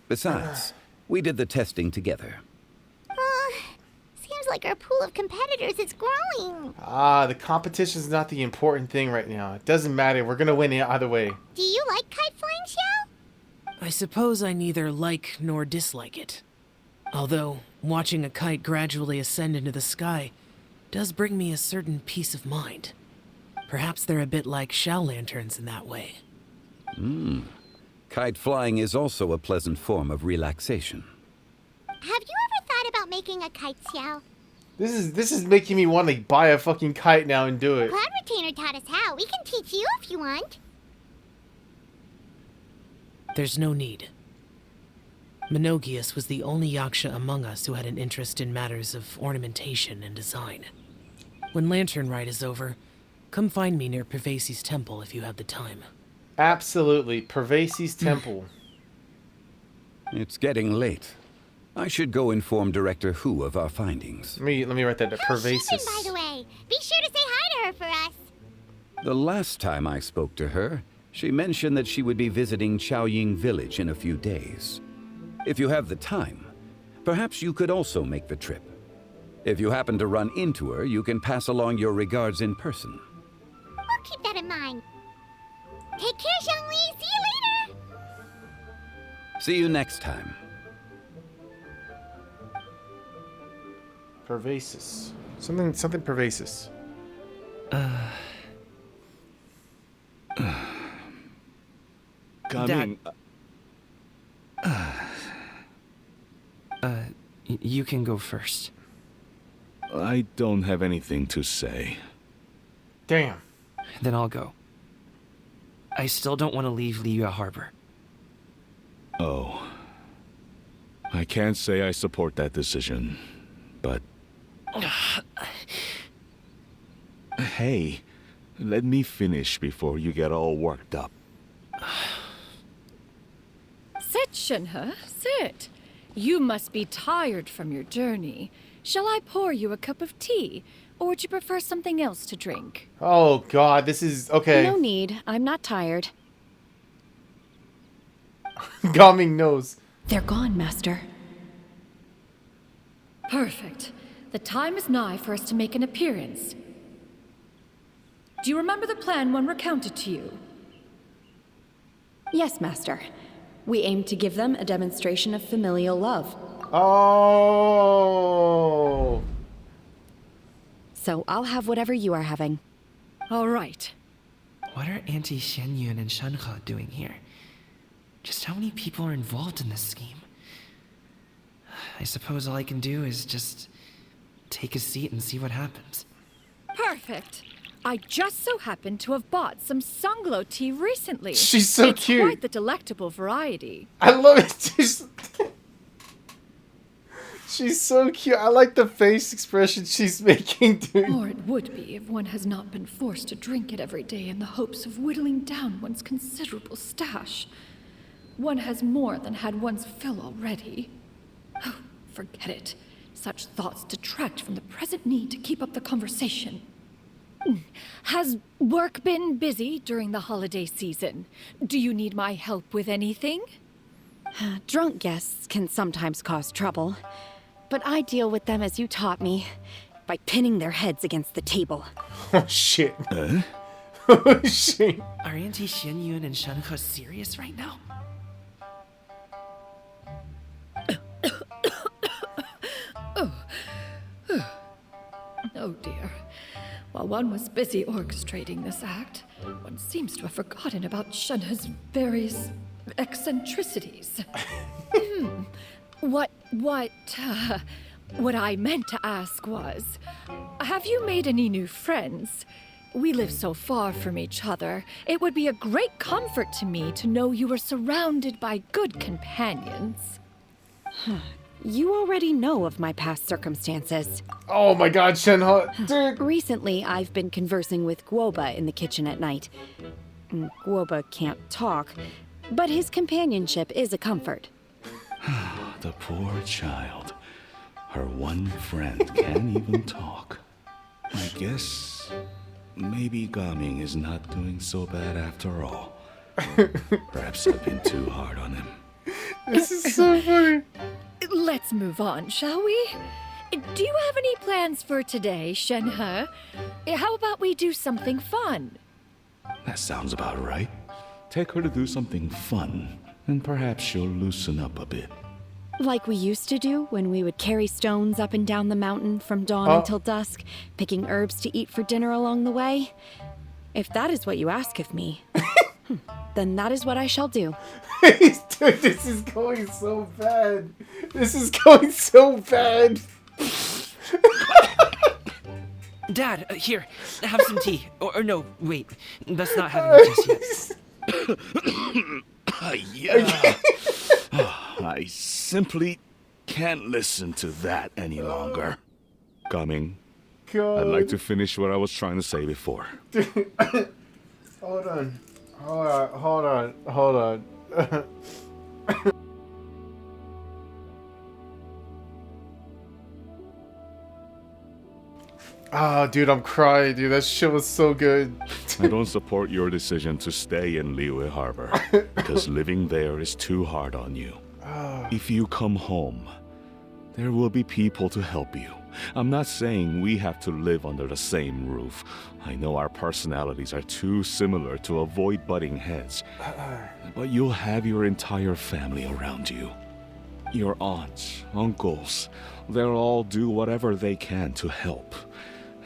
Speaker 20: Besides, we did the testing together.
Speaker 4: Seems like our pool of competitors is growing.
Speaker 2: The competition's not the important thing right now. It doesn't matter. We're gonna win either way.
Speaker 4: Do you like kite flying, Xiao?
Speaker 21: I suppose I neither like nor dislike it. Although, watching a kite gradually ascend into the sky does bring me a certain peace of mind. Perhaps they're a bit like shell lanterns in that way.
Speaker 20: Kite flying is also a pleasant form of relaxation.
Speaker 4: Have you ever thought about making a kite, Xiao?
Speaker 2: This is making me want to buy a fucking kite now and do it.
Speaker 4: Cloud Retainer taught us how. We can teach you if you want.
Speaker 21: There's no need. Menogius was the only Yaksha among us who had an interest in matters of ornamentation and design. When Lantern Rite is over, come find me near Pervasi's temple if you have the time.
Speaker 2: Absolutely. Pervasi's temple.
Speaker 20: It's getting late. I should go inform Director Hu of our findings.
Speaker 2: Let me write that. Pervasis.
Speaker 4: By the way, be sure to say hi to her for us.
Speaker 20: The last time I spoke to her, she mentioned that she would be visiting Chaoying Village in a few days. If you have the time, perhaps you could also make the trip. If you happen to run into her, you can pass along your regards in person.
Speaker 4: We'll keep that in mind. Take care, Zhongli. See you later.
Speaker 20: See you next time.
Speaker 2: Pervasis. Something Pervasis.
Speaker 19: Coming.
Speaker 9: You can go first.
Speaker 19: I don't have anything to say.
Speaker 2: Damn.
Speaker 9: Then I'll go. I still don't want to leave Liyue Harbor.
Speaker 19: Oh. I can't say I support that decision, but... Hey, let me finish before you get all worked up.
Speaker 16: Sit, Shenhe, sit. You must be tired from your journey. Shall I pour you a cup of tea, or would you prefer something else to drink?
Speaker 2: Oh god, this is... okay.
Speaker 18: No need. I'm not tired.
Speaker 2: Gaming knows.
Speaker 18: They're gone, Master.
Speaker 16: Perfect. The time is nigh for us to make an appearance. Do you remember the plan when recounted to you?
Speaker 18: Yes, Master. We aim to give them a demonstration of familial love.
Speaker 2: Oh.
Speaker 18: So I'll have whatever you are having.
Speaker 16: All right.
Speaker 9: What are Auntie Xianyun and Shenhe doing here? Just how many people are involved in this scheme? I suppose all I can do is just take a seat and see what happens.
Speaker 16: Perfect. I just so happen to have bought some Sunglow tea recently.
Speaker 2: She's so
Speaker 16: it's
Speaker 2: cute.
Speaker 16: Quite the delectable variety.
Speaker 2: I love it. She's so cute. I like the face expression she's making, dude.
Speaker 16: Or it would be if one has not been forced to drink it every day in the hopes of whittling down one's considerable stash. One has more than had one's fill already. Oh, forget it. Such thoughts detract from the present need to keep up the conversation. Has work been busy during the holiday season? Do you need my help with anything?
Speaker 18: Drunk guests can sometimes cause trouble, but I deal with them as you taught me, by pinning their heads against the table.
Speaker 2: Oh, shit. Oh, shit.
Speaker 9: Are Auntie Xian Yun and Shenhe serious right now?
Speaker 16: Oh dear. While one was busy orchestrating this act, one seems to have forgotten about Shenhe's various eccentricities. What I meant to ask was, have you made any new friends? We live so far from each other. It would be a great comfort to me to know you were surrounded by good companions.
Speaker 18: You already know of my past circumstances.
Speaker 2: Oh my god, Shenhe, dude.
Speaker 18: Recently, I've been conversing with Guoba in the kitchen at night. Guoba can't talk, but his companionship is a comfort.
Speaker 19: The poor child. Her one friend can't even talk. I guess maybe Gaming is not doing so bad after all. Perhaps I've been too hard on him.
Speaker 2: This is so funny.
Speaker 16: Let's move on, shall we? Do you have any plans for today, Shenhe? How about we do something fun?
Speaker 19: That sounds about right. Take her to do something fun, and perhaps she'll loosen up a bit.
Speaker 18: Like we used to do when we would carry stones up and down the mountain from dawn until dusk, picking herbs to eat for dinner along the way. If that is what you ask of me, then that is what I shall do.
Speaker 2: Dude, this is going so bad. This is going so bad.
Speaker 9: Dad, here, have some tea. Or no, wait, let's not have it just yet.
Speaker 19: Yeah. I simply can't listen to that any longer. Coming. I'd like to finish what I was trying to say before.
Speaker 2: Hold on. Ah, dude, I'm crying, dude. That shit was so good.
Speaker 19: I don't support your decision to stay in Liyue Harbor, because living there is too hard on you. If you come home, there will be people to help you. I'm not saying we have to live under the same roof. I know our personalities are too similar to avoid butting heads. But you'll have your entire family around you. Your aunts, uncles, they'll all do whatever they can to help.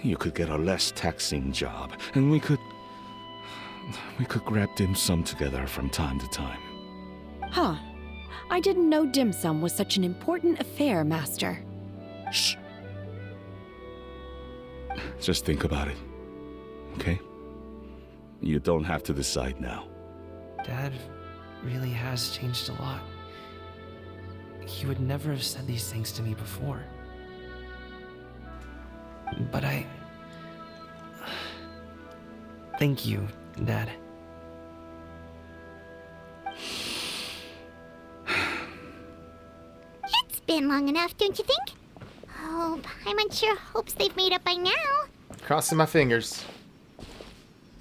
Speaker 19: You could get a less taxing job, and we could grab dim sum together from time to time.
Speaker 18: Huh. I didn't know dim sum was such an important affair, Master.
Speaker 19: Shh. Just think about it, okay? You don't have to decide now.
Speaker 9: Dad really has changed a lot. He would never have said these things to me before. But thank you, Dad.
Speaker 4: It's been long enough, don't you think? Oh, Paimon sure hopes they've made up by now.
Speaker 2: Crossing my fingers.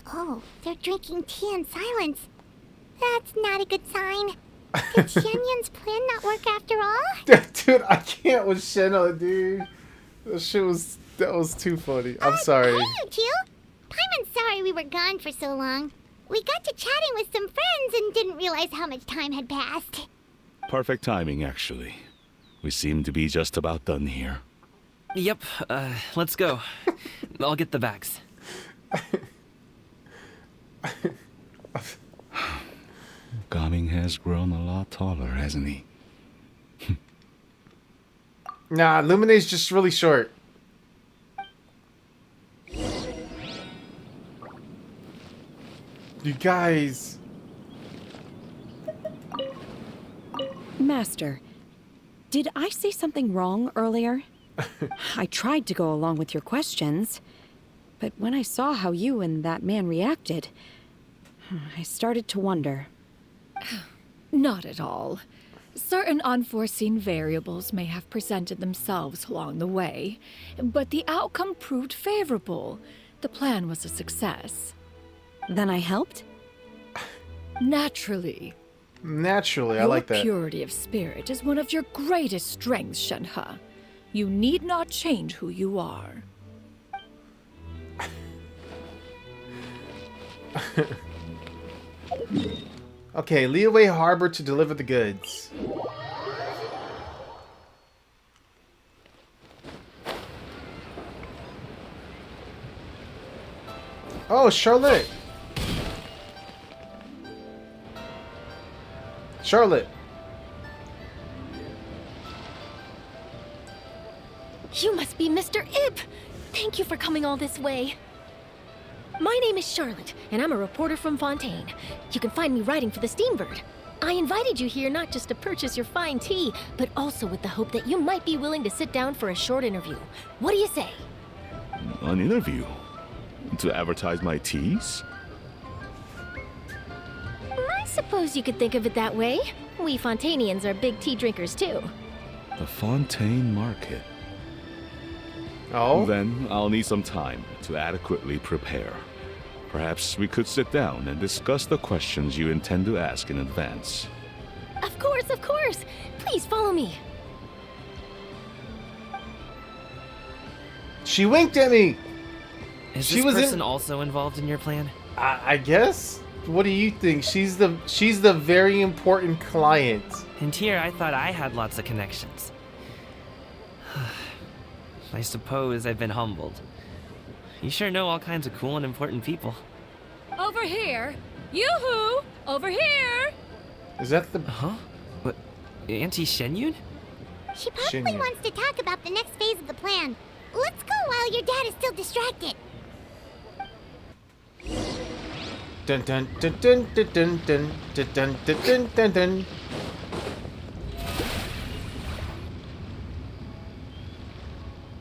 Speaker 4: Oh, they're drinking tea in silence. That's not a good sign. Did Xianyun's plan not work after all?
Speaker 2: Dude, I can't with Shenhe, dude. That was too funny. I'm sorry.
Speaker 4: Hey, you two. Paimon's sorry we were gone for so long. We got to chatting with some friends and didn't realize how much time had passed.
Speaker 19: Perfect timing, actually. We seem to be just about done here.
Speaker 9: Yep, let's go. I'll get the bags.
Speaker 19: Gaming has grown a lot taller, hasn't he?
Speaker 2: Nah, Luminae's just really short. You guys.
Speaker 18: Master, did I say something wrong earlier? I tried to go along with your questions, but when I saw how you and that man reacted, I started to wonder.
Speaker 16: Not at all. Certain unforeseen variables may have presented themselves along the way, but the outcome proved favorable. The plan was a success.
Speaker 18: Then I helped?
Speaker 16: Naturally.
Speaker 2: Naturally, I like that.
Speaker 16: Your purity of spirit is one of your greatest strengths, Shenhe. You need not change who you are.
Speaker 2: Okay, Liyue Harbor to deliver the goods. Oh, Charlotte. Charlotte.
Speaker 5: You must be Mr. Ip! Thank you for coming all this way. My name is Charlotte, and I'm a reporter from Fontaine. You can find me writing for the Steambird. I invited you here not just to purchase your fine tea, but also with the hope that you might be willing to sit down for a short interview. What do you say?
Speaker 19: An interview? To advertise my teas?
Speaker 5: I suppose you could think of it that way. We Fontainians are big tea drinkers, too.
Speaker 19: The Fontaine Market.
Speaker 2: Oh?
Speaker 19: Then I'll need some time to adequately prepare. Perhaps we could sit down and discuss the questions you intend to ask in advance.
Speaker 5: Of course, of course! Please follow me.
Speaker 2: She winked at me!
Speaker 9: Is
Speaker 2: She
Speaker 9: this
Speaker 2: was
Speaker 9: person also involved in your plan?
Speaker 2: I guess? What do you think? She's the very important client.
Speaker 9: And here I thought I had lots of connections. I suppose I've been humbled. You sure know all kinds of cool and important people.
Speaker 13: Over here! Yoo-hoo! Over here!
Speaker 2: Is that the...
Speaker 9: Huh? What? Auntie Shenyun?
Speaker 4: She probably
Speaker 2: Shenyun.
Speaker 4: wants to talk about the next phase of the plan. Let's go while your dad is still distracted.
Speaker 2: Dun dun dun dun dun dun dun dun dun dun dun dun.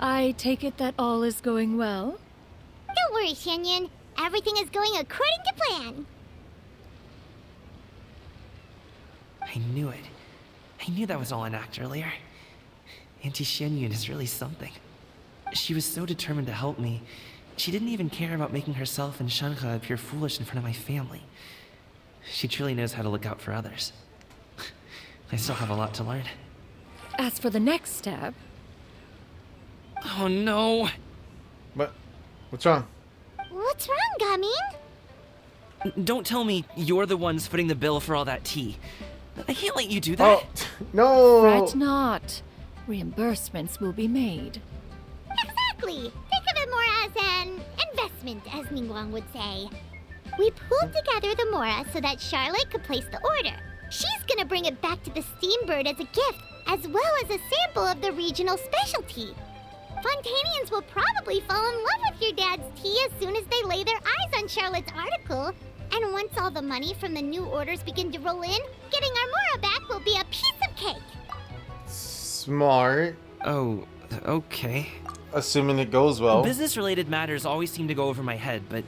Speaker 16: I take it that all is going well?
Speaker 4: Don't worry, Shenyun. Everything is going according to plan.
Speaker 9: I knew it. I knew that was all an act earlier. Auntie Shenyun is really something. She was so determined to help me. She didn't even care about making herself and Shenhe appear foolish in front of my family. She truly knows how to look out for others. I still have a lot to learn.
Speaker 16: As for the next step...
Speaker 9: Oh no!
Speaker 2: What's wrong?
Speaker 4: What's wrong, Gamin?
Speaker 9: Don't tell me you're the ones footing the bill for all that tea. I can't let you do that.
Speaker 2: Oh, no!
Speaker 16: Fret not. Reimbursements will be made.
Speaker 4: Exactly! Think of it more as an investment, as Ningguang would say. We pooled together the Mora so that Charlotte could place the order. She's gonna bring it back to the Steambird as a gift, as well as a sample of the regional specialty. Fontainians will probably fall in love with your dad's tea as soon as they lay their eyes on Charlotte's article. And once all the money from the new orders begin to roll in, getting our Mora back will be a piece of cake.
Speaker 2: Smart.
Speaker 9: Oh, okay.
Speaker 2: Assuming it goes well.
Speaker 9: Business-related matters always seem to go over my head, but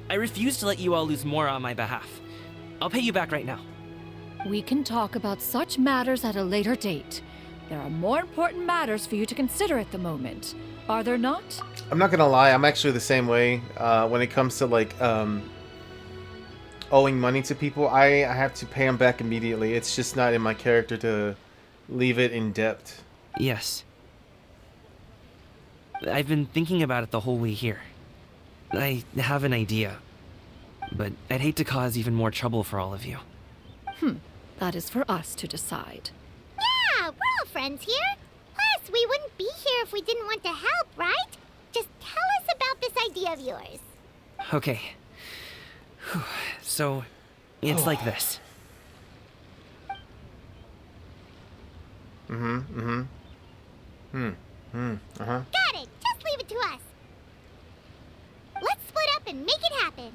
Speaker 9: I refuse to let you all lose more on my behalf. I'll pay you back right now.
Speaker 16: We can talk about such matters at a later date. There are more important matters for you to consider at the moment. Are there not?
Speaker 2: I'm not gonna lie, I'm actually the same way. When it comes to like owing money to people, I have to pay them back immediately. It's just not in my character to leave it in debt.
Speaker 9: Yes. I've been thinking about it the whole way here. I have an idea, but I'd hate to cause even more trouble for all of you.
Speaker 16: That is for us to decide.
Speaker 4: Yeah, we're all friends here. Plus, we wouldn't be here if we didn't want to help, right? Just tell us about this idea of yours.
Speaker 9: Okay. So, it's like this.
Speaker 2: Uh-huh.
Speaker 4: Got it. Just leave it to us. Let's split up and make it happen.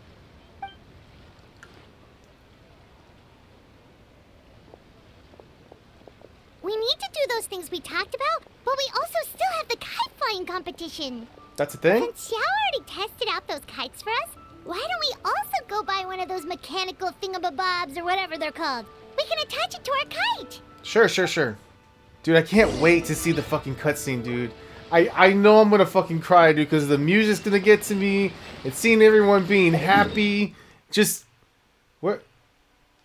Speaker 4: We need to do those things we talked about, but we also still have the kite flying competition.
Speaker 2: That's a thing?
Speaker 4: Since Xiao already tested out those kites for us, why don't we also go buy one of those mechanical thingamabobs or whatever they're called? We can attach it to our kite.
Speaker 2: Sure. Dude, I can't wait to see the fucking cutscene, dude. I know I'm gonna fucking cry, dude, because the music's gonna get to me. And seeing everyone being happy. Just... Where...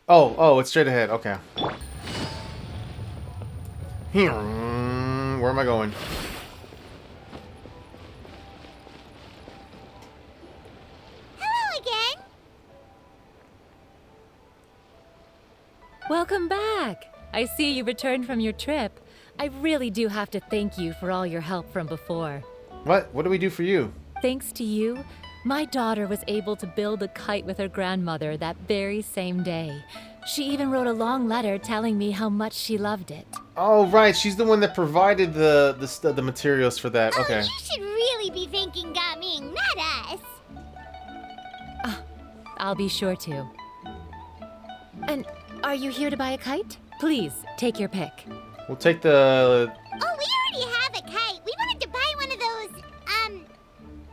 Speaker 2: Oh, it's straight ahead. Okay. Where am I going?
Speaker 4: Hello again.
Speaker 1: Welcome back. I see you returned from your trip. I really do have to thank you for all your help from before.
Speaker 2: What? What do we do for you?
Speaker 1: Thanks to you, my daughter was able to build a kite with her grandmother that very same day. She even wrote a long letter telling me how much she loved it.
Speaker 2: Oh, right. She's the one that provided the materials for that. Okay.
Speaker 4: You should really be thanking Gaming, not us.
Speaker 1: I'll be sure to. And are you here to buy a kite? Please, take your pick.
Speaker 2: We'll take the...
Speaker 4: Oh, we already have a kite. We wanted to buy one of those,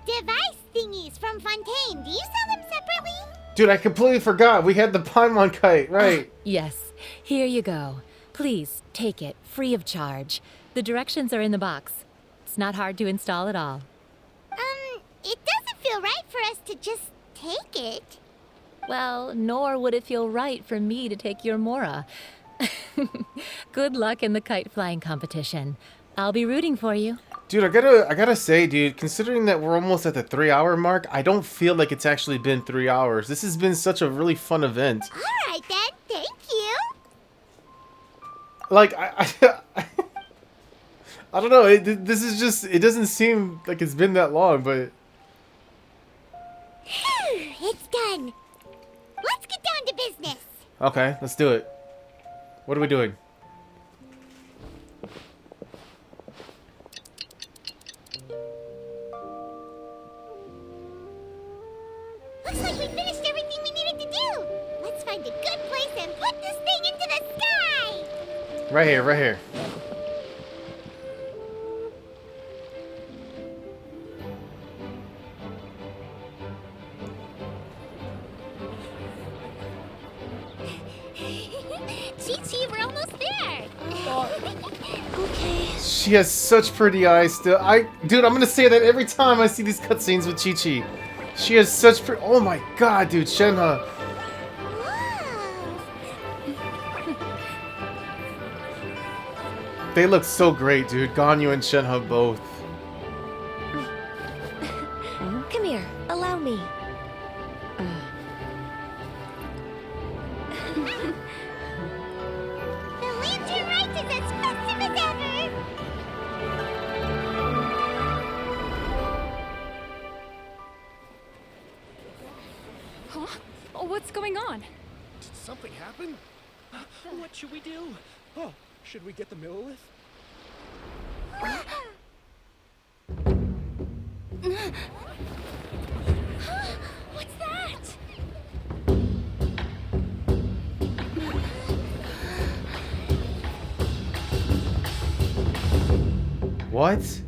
Speaker 4: device thingies from Fontaine. Do you sell them separately?
Speaker 2: Dude, I completely forgot. We had the Paimon kite, right?
Speaker 1: Yes. Here you go. Please, take it, free of charge. The directions are in the box. It's not hard to install at all.
Speaker 4: It doesn't feel right for us to just take it.
Speaker 1: Well, nor would it feel right for me to take your Mora. Good luck in the kite flying competition. I'll be rooting for you.
Speaker 2: Dude, I gotta say, dude, considering that we're almost at the 3-hour mark, I don't feel like it's actually been 3 hours. This has been such a really fun event.
Speaker 4: All right, then. Thank you.
Speaker 2: Like, I don't know. This is just... It doesn't seem like it's been that long, but...
Speaker 4: It's done. Let's get down to business.
Speaker 2: Okay, let's do it. What are we doing?
Speaker 4: Looks like we finished everything we needed to do. Let's find a good place and put this thing into the sky.
Speaker 2: Right here, right here.
Speaker 4: Chi-Chi, we're almost there. Okay.
Speaker 2: She has such pretty eyes still. Dude, I'm gonna say that every time I see these cutscenes with Chi-Chi. She has such pretty... Oh my god, dude, Shenhe. They look so great, dude. Ganyu and Shenhe both.
Speaker 5: Come here, allow me.
Speaker 4: The lantern rite is as festive as ever.
Speaker 13: Huh? Oh, what's going on?
Speaker 8: Did something happen? What should we do? Oh, should we get the Millilith?
Speaker 4: What's that?
Speaker 2: What?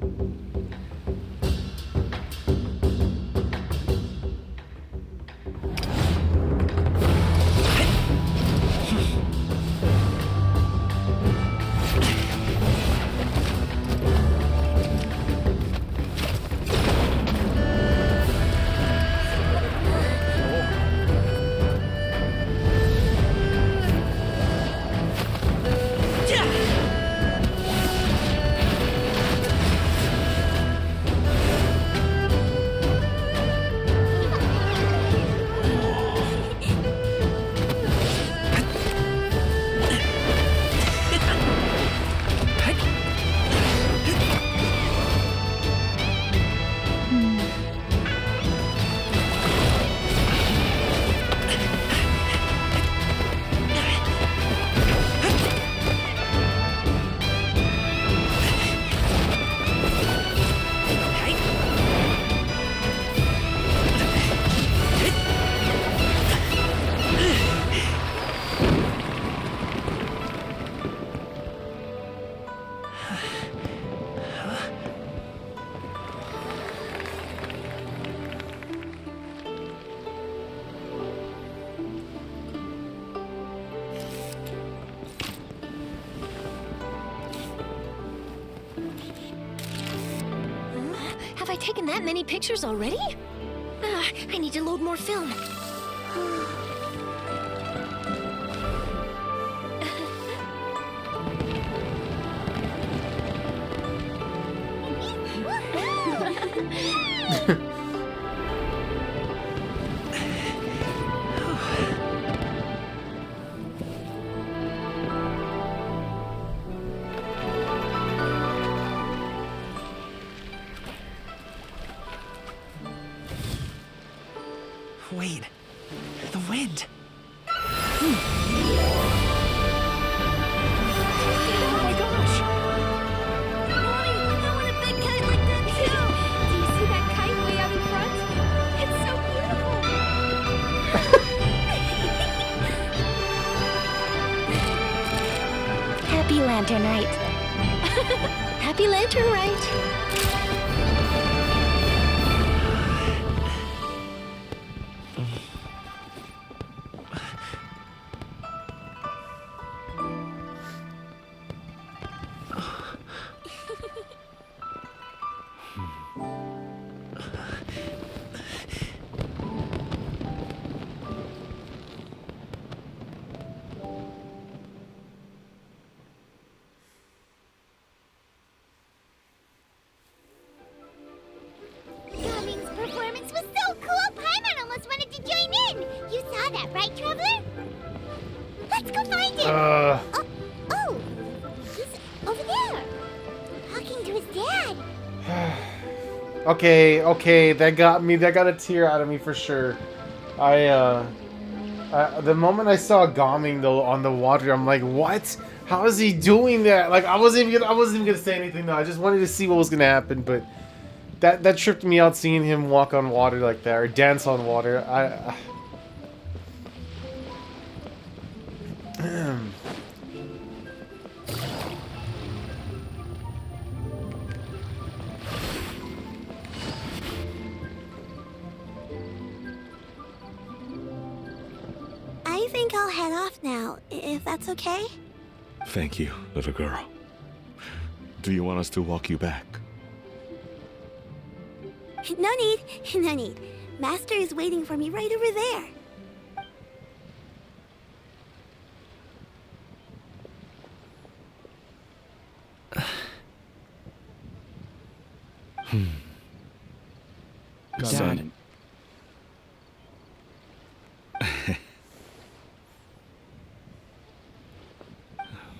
Speaker 5: taken that many pictures already? I need to load more film.
Speaker 21: Wait, the wind.
Speaker 5: Oh my gosh! Mommy, I want a big kite like that too! Do you see that kite way out in front? It's so beautiful!
Speaker 4: Happy Lantern Rite.
Speaker 5: Happy Lantern Rite!
Speaker 4: Gaming's performance was so cool, Paimon almost wanted to join in. You saw that, right, Traveler? Let's go find him. Oh, he's over there, talking to his dad.
Speaker 2: Okay, that got me. That got a tear out of me for sure. The moment I saw Gaming though on the water, I'm like, what? How is he doing that? Like, I wasn't even gonna say anything though. I just wanted to see what was gonna happen, but that tripped me out seeing him walk on water like that or dance on water.
Speaker 4: I think I'll head off now, if that's okay.
Speaker 19: Thank you, little girl. Do you want us to walk you back?
Speaker 4: No need, no need. Master is waiting for me right over there.
Speaker 19: Son.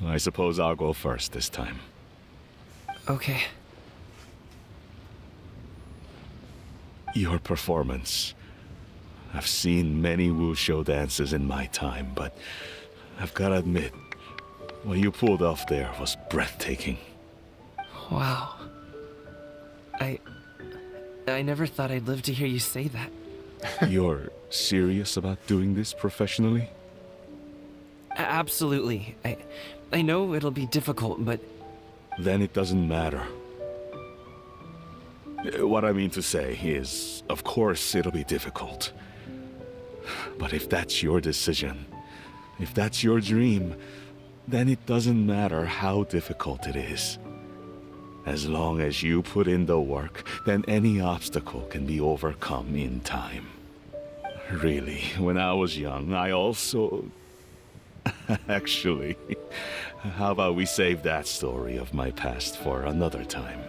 Speaker 19: I suppose I'll go first this time.
Speaker 9: Okay.
Speaker 19: Your performance. I've seen many wushou dances in my time, but I've gotta admit, what you pulled off there was breathtaking.
Speaker 9: Wow. I never thought I'd live to hear you say that.
Speaker 19: You're serious about doing this professionally?
Speaker 9: Absolutely. I know it'll be difficult, but...
Speaker 19: Then it doesn't matter. What I mean to say is, of course it'll be difficult. But if that's your decision, if that's your dream, then it doesn't matter how difficult it is. As long as you put in the work, then any obstacle can be overcome in time. Really, when I was young, I also... Actually, how about we save that story of my past for another time?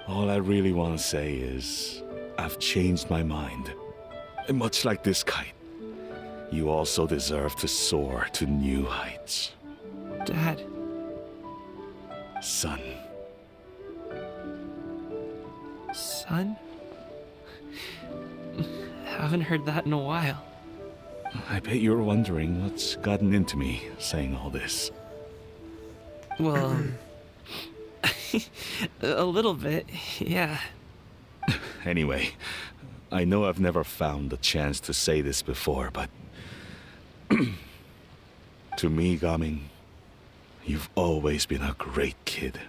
Speaker 19: All I really want to say is, I've changed my mind. And much like this kite, you also deserve to soar to new heights.
Speaker 9: Dad.
Speaker 19: Son.
Speaker 9: Son? Haven't heard that in a while.
Speaker 19: I bet you're wondering what's gotten into me saying all this.
Speaker 9: Well, a little bit, yeah.
Speaker 19: Anyway, I know I've never found the chance to say this before, but... to me, Gaming, you've always been a great kid.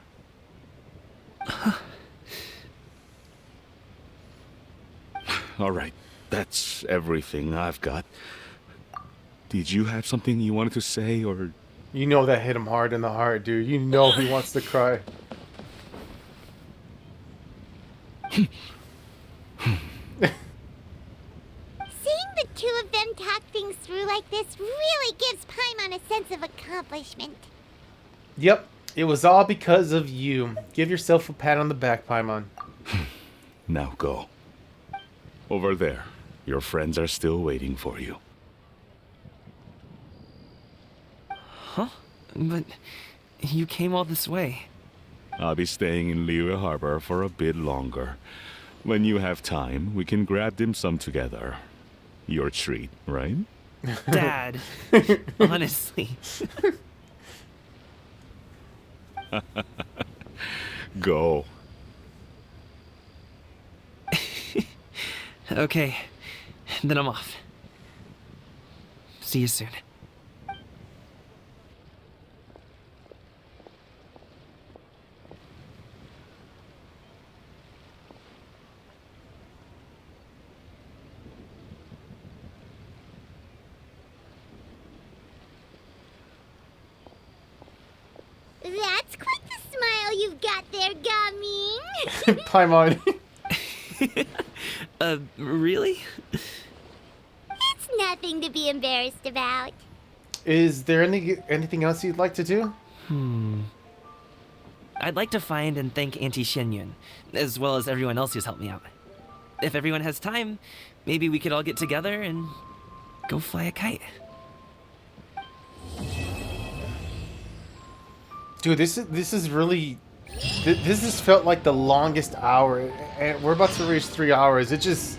Speaker 19: Alright, that's everything I've got. Did you have something you wanted to say, or...
Speaker 2: You know that hit him hard in the heart, dude. You know he wants to cry.
Speaker 4: Seeing the two of them talk things through like this really gives Paimon a sense of accomplishment.
Speaker 2: Yep, it was all because of you. Give yourself a pat on the back, Paimon.
Speaker 19: Now go. Over there. Your friends are still waiting for you.
Speaker 9: Huh? But you came all this way.
Speaker 19: I'll be staying in Liyue Harbor for a bit longer. When you have time, we can grab dim sum together. Your treat, right?
Speaker 9: Dad, honestly.
Speaker 19: Go.
Speaker 9: Okay, then I'm off. See you soon.
Speaker 4: That's quite the smile you've got there, Gaming.
Speaker 2: Paimon.
Speaker 9: Really?
Speaker 4: It's nothing to be embarrassed about.
Speaker 2: Is there anything else you'd like to do?
Speaker 9: I'd like to find and thank Auntie Shenyun, as well as everyone else who's helped me out. If everyone has time, maybe we could all get together and go fly a kite.
Speaker 2: Dude, this is really... This has felt like the longest hour, and we're about to reach 3 hours. It just...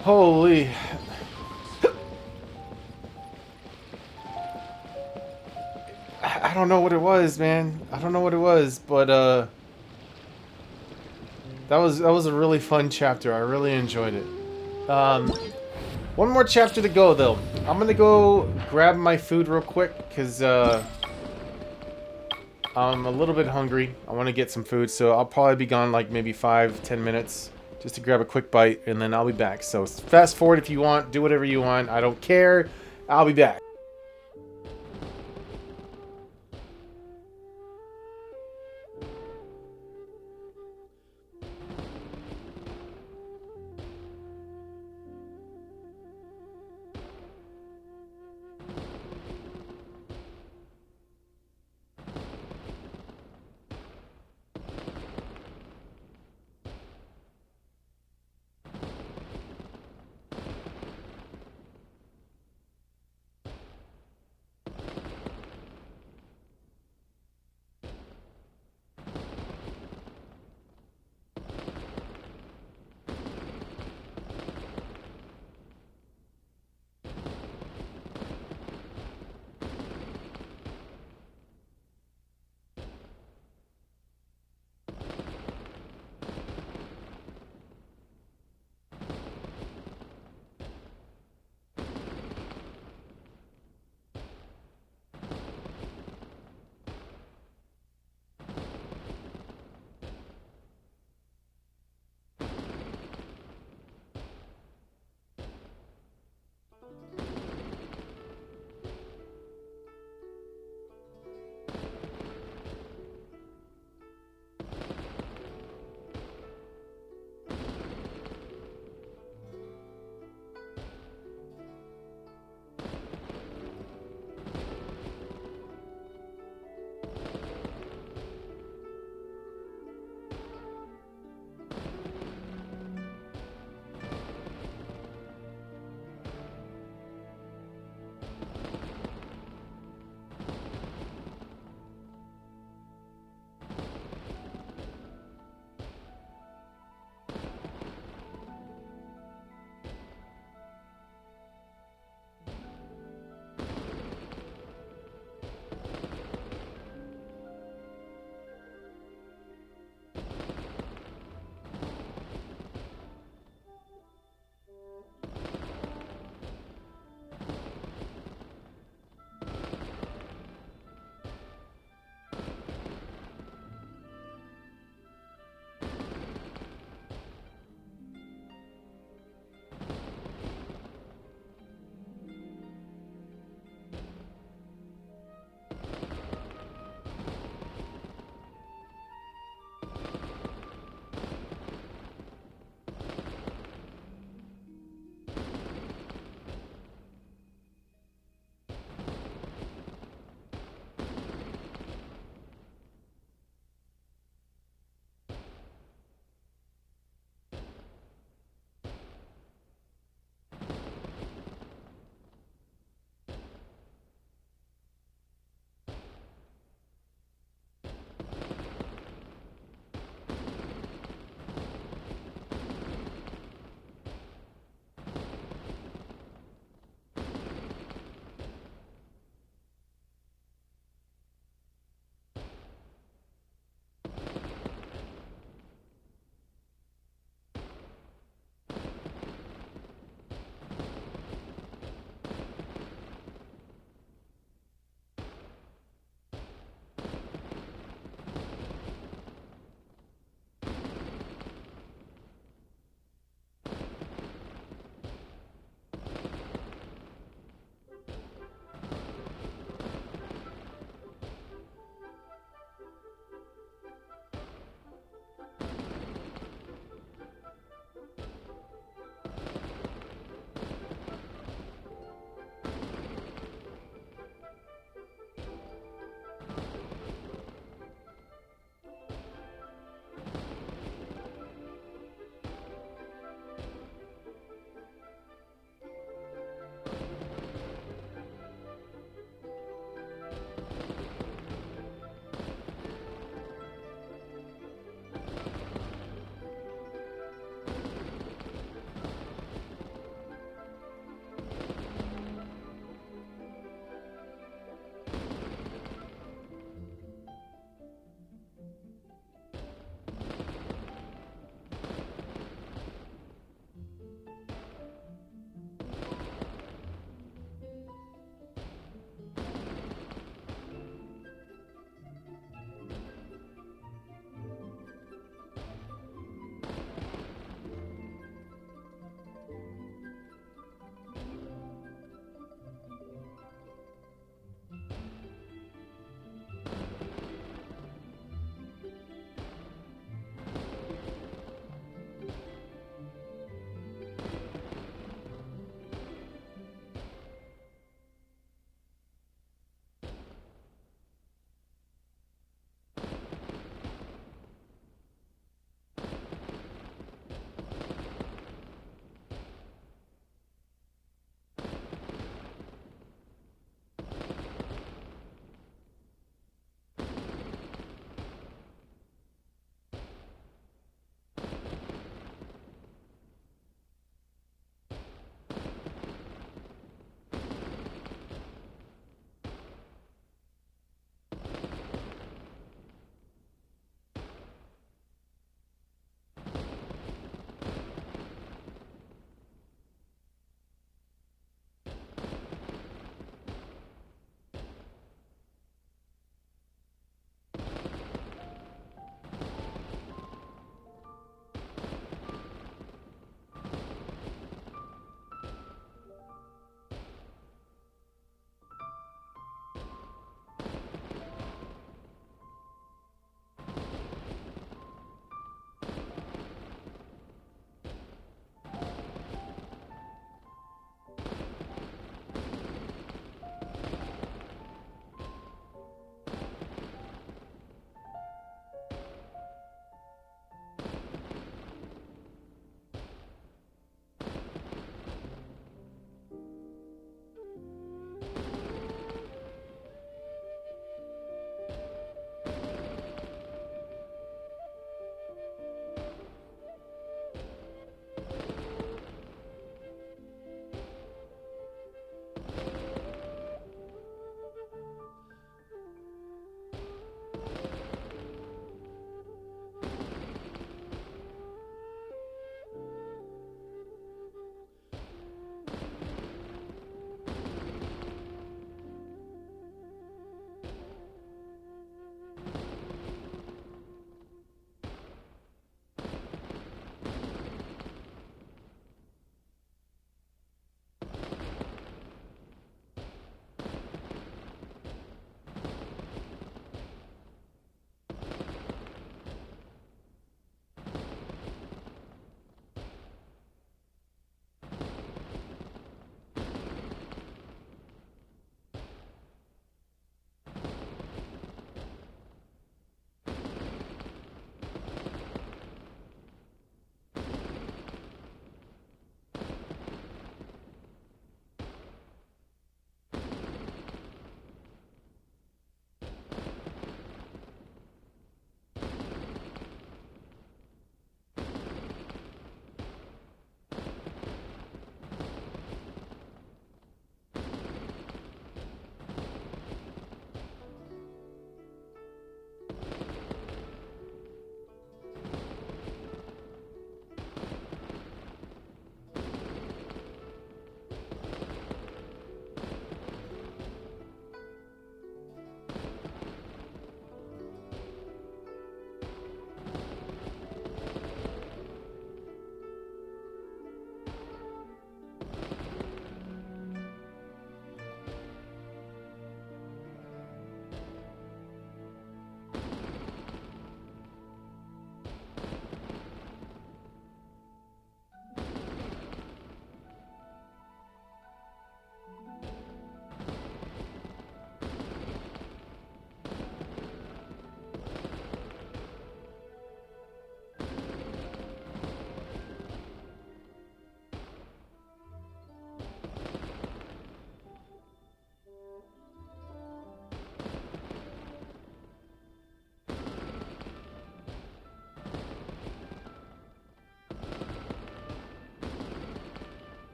Speaker 2: Holy... I don't know what it was, man. I don't know what it was, but that was a really fun chapter. I really enjoyed it. One more chapter to go, though. I'm gonna go grab my food real quick, because I'm a little bit hungry. I want to get some food, so I'll probably be gone like maybe 5-10 minutes just to grab a quick bite, and then I'll be back. So fast forward if you want, do whatever you want. I don't care. I'll be back.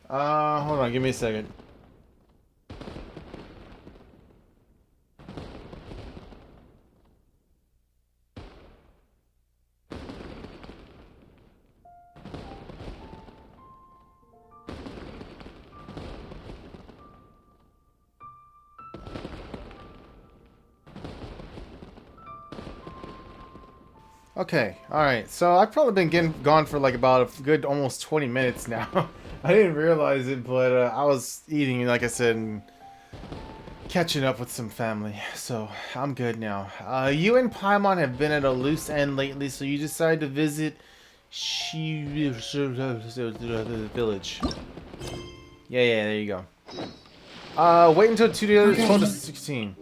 Speaker 2: Hold on, give me a second. Okay, alright, so I've probably been gone for like about a good almost 20 minutes now. I didn't realize it, but I was eating, like I said, and catching up with some family, so I'm good now. You and Paimon have been at a loose end lately, so you decided to visit the village. Yeah, there you go. Wait until 2 the other 12 to 16.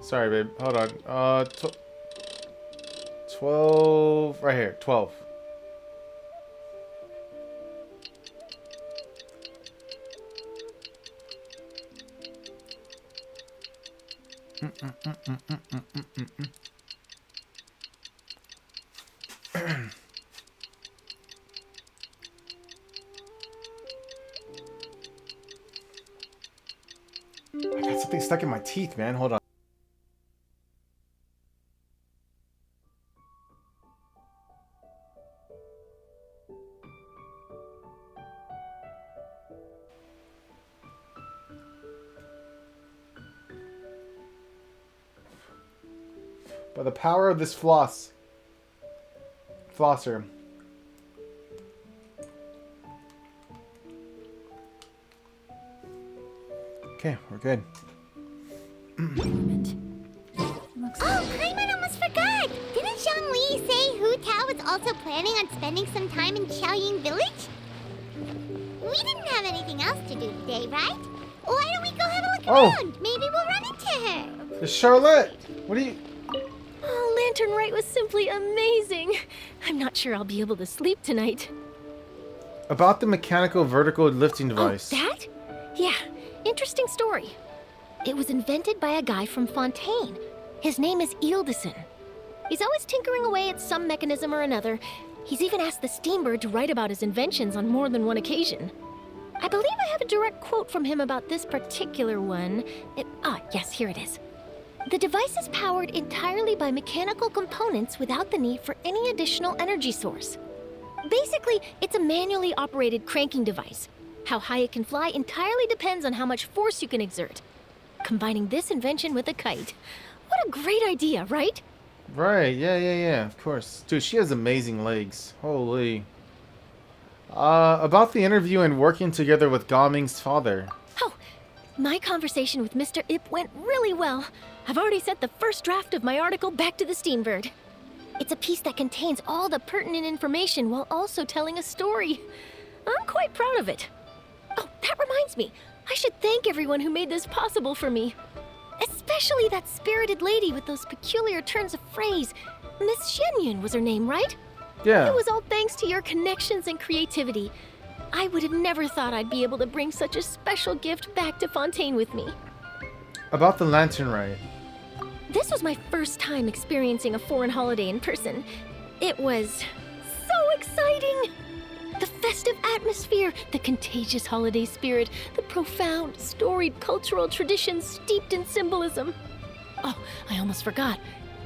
Speaker 2: Sorry, babe. Hold on. 12 right here. 12. I got something stuck in my teeth, man. Hold on. By the power of this flosser. Okay, we're good.
Speaker 4: Oh, Paimon almost forgot! Didn't Zhongli say Hu Tao was also planning on spending some time in Xiaoying Village? We didn't have anything else to do today, right? Why don't we go have a look around? Maybe we'll run into her.
Speaker 2: It's Charlotte! What are you...
Speaker 5: Oh, Lantern Rite was simply amazing. I'm not sure I'll be able to sleep tonight.
Speaker 2: About the mechanical vertical lifting device.
Speaker 5: Oh, that? Yeah, interesting story. It was invented by a guy from Fontaine. His name is Ildison. He's always tinkering away at some mechanism or another. He's even asked the Steambird to write about his inventions on more than one occasion. I believe I have a direct quote from him about this particular one. Yes, here it is. The device is powered entirely by mechanical components without the need for any additional energy source. Basically, it's a manually operated cranking device. How high it can fly entirely depends on how much force you can exert. Combining this invention with a kite. What a great idea, right?
Speaker 2: Right, yeah, of course. Dude, she has amazing legs. Holy. About the interview and working together with Gaming's father.
Speaker 5: Oh, my conversation with Mr. Ip went really well. I've already sent the first draft of my article back to the Steambird. It's a piece that contains all the pertinent information while also telling a story. I'm quite proud of it. Oh, that reminds me. I should thank everyone who made this possible for me. Especially that spirited lady with those peculiar turns of phrase. Miss Shenyun was her name, right?
Speaker 2: Yeah.
Speaker 5: It was all thanks to your connections and creativity. I would have never thought I'd be able to bring such a special gift back to Fontaine with me.
Speaker 2: About the Lantern Rite.
Speaker 5: This was my first time experiencing a foreign holiday in person. It was so exciting! The festive atmosphere, the contagious holiday spirit, the profound, storied cultural traditions steeped in symbolism. Oh, I almost forgot.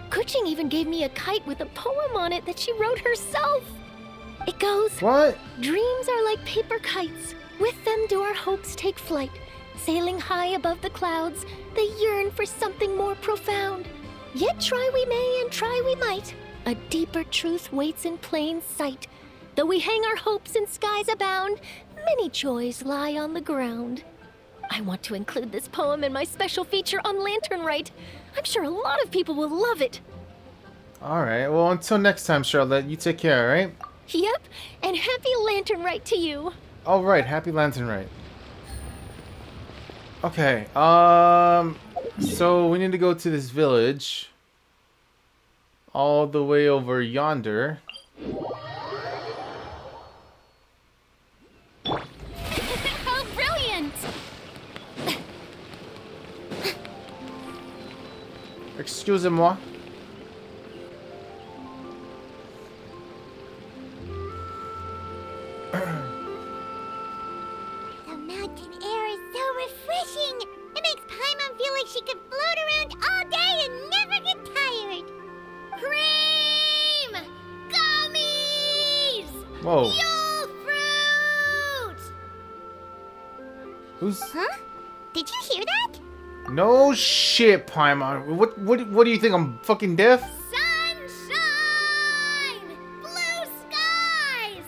Speaker 5: Kuching even gave me a kite with a poem on it that she wrote herself. It goes,
Speaker 2: What?
Speaker 5: Dreams are like paper kites. With them do our hopes take flight. Sailing high above the clouds, they yearn for something more profound. Yet try we may and try we might. A deeper truth waits in plain sight. Though we hang our hopes in skies abound, many joys lie on the ground. I want to include this poem in my special feature on Lantern Rite. I'm sure a lot of people will love it.
Speaker 2: Alright, well, until next time, Charlotte, you take care, alright?
Speaker 5: Yep, and happy Lantern Rite to you.
Speaker 2: Alright, happy Lantern Rite. Okay, so we need to go to this village. All the way over yonder.
Speaker 4: How brilliant!
Speaker 2: Excusez-moi.
Speaker 4: mountain air is so refreshing. It makes Paimon feel like she could float around all day and never get tired. Cream! Gummies!
Speaker 2: Whoa.
Speaker 4: Mule fruit!
Speaker 2: Who's?
Speaker 4: Huh? Did you hear that?
Speaker 2: No shit, Paimon. What do you think? I'm fucking deaf?
Speaker 4: Sunshine! Blue skies!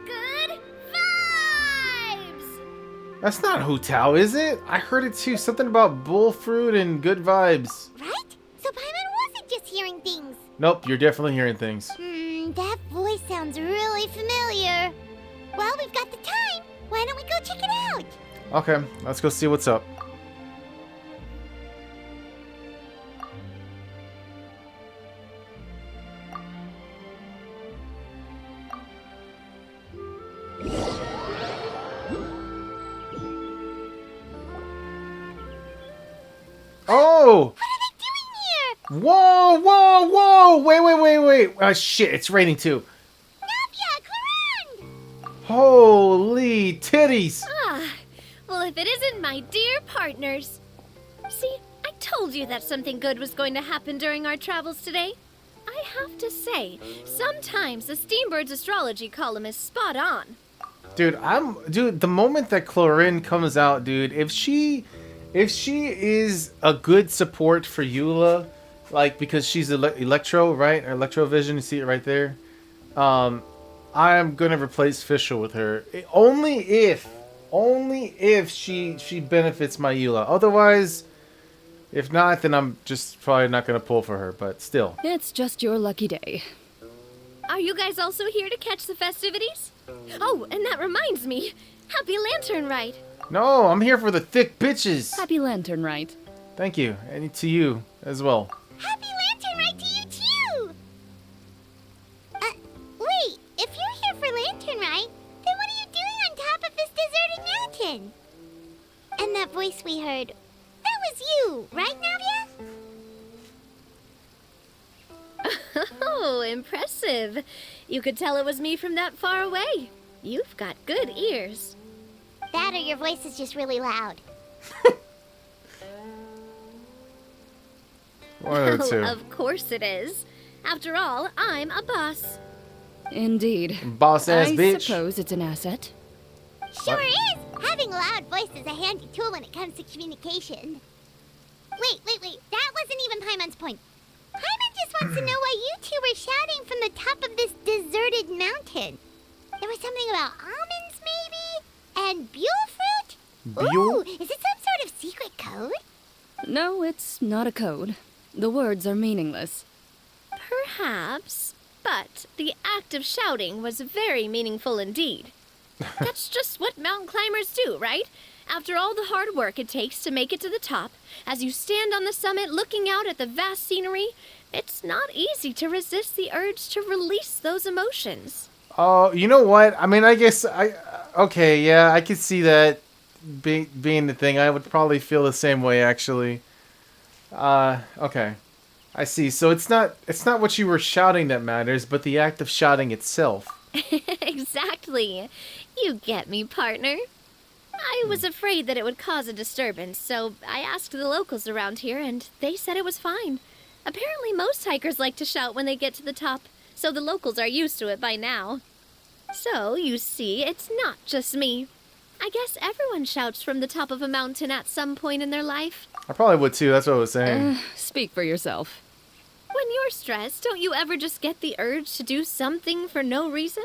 Speaker 4: Good vibes!
Speaker 2: That's not Hu Tao, is it? I heard it too. Something about bull fruit and good vibes.
Speaker 4: Right? So Paimon wasn't just hearing things.
Speaker 2: Nope, you're definitely hearing things.
Speaker 4: That voice sounds really familiar. Well, we've got the time. Why don't we go check it out?
Speaker 2: Okay, let's go see what's up. Oh!
Speaker 4: What are they doing here?
Speaker 2: Whoa, whoa, whoa! Wait. Shit, it's raining too.
Speaker 4: Navia, Clarine!
Speaker 2: Holy titties!
Speaker 3: Well, if it isn't my dear partners. See, I told you that something good was going to happen during our travels today. I have to say, sometimes the Steambird's astrology column is spot on.
Speaker 2: Dude, the moment that Clarine comes out, dude, if she is a good support for Eula, like because she's Electro, right? Or Electrovision, you see it right there. I'm gonna replace Fischl with her. Only if she benefits my Eula. Otherwise, if not, then I'm just probably not gonna pull for her, but still.
Speaker 13: It's just your lucky day.
Speaker 3: Are you guys also here to catch the festivities? Oh, and that reminds me. Happy Lantern Rite.
Speaker 2: No, I'm here for the thick bitches.
Speaker 13: Happy Lantern Rite.
Speaker 2: Thank you, and to you as well.
Speaker 4: Happy Lantern Rite to you too! Wait, if you're here for Lantern Rite, then what are you doing on top of this deserted mountain? And that voice we heard, that was you, right, Navia?
Speaker 3: Oh, impressive. You could tell it was me from that far away. You've got good ears.
Speaker 4: That or your voice is just really loud.
Speaker 2: One of the two.
Speaker 3: Of course it is. After all, I'm a boss.
Speaker 13: Indeed.
Speaker 2: Boss-ass bitch.
Speaker 13: I suppose it's an asset.
Speaker 4: Sure is! Having a loud voice is a handy tool when it comes to communication. Wait. That wasn't even Paimon's point. Paimon just wants to know why you two were shouting from the top of this deserted mountain. There was something about almonds, maybe? And Buell fruit?
Speaker 2: Buell?
Speaker 4: Ooh, is it some sort of secret code?
Speaker 13: No, it's not a code. The words are meaningless.
Speaker 3: Perhaps, but the act of shouting was very meaningful indeed. That's just what mountain climbers do, right? After all the hard work it takes to make it to the top, as you stand on the summit looking out at the vast scenery, it's not easy to resist the urge to release those emotions.
Speaker 2: Oh, you know what? I mean, I guess okay, yeah, I could see that being the thing. I would probably feel the same way, actually. Okay. I see. So it's not what you were shouting that matters, but the act of shouting itself.
Speaker 3: Exactly. You get me, partner. I was afraid that it would cause a disturbance, so I asked the locals around here, and they said it was fine. Apparently most hikers like to shout when they get to the top, so the locals are used to it by now. So, you see, it's not just me. I guess everyone shouts from the top of a mountain at some point in their life.
Speaker 2: I probably would too, that's what I was saying.
Speaker 13: Speak for yourself.
Speaker 3: When you're stressed, don't you ever just get the urge to do something for no reason?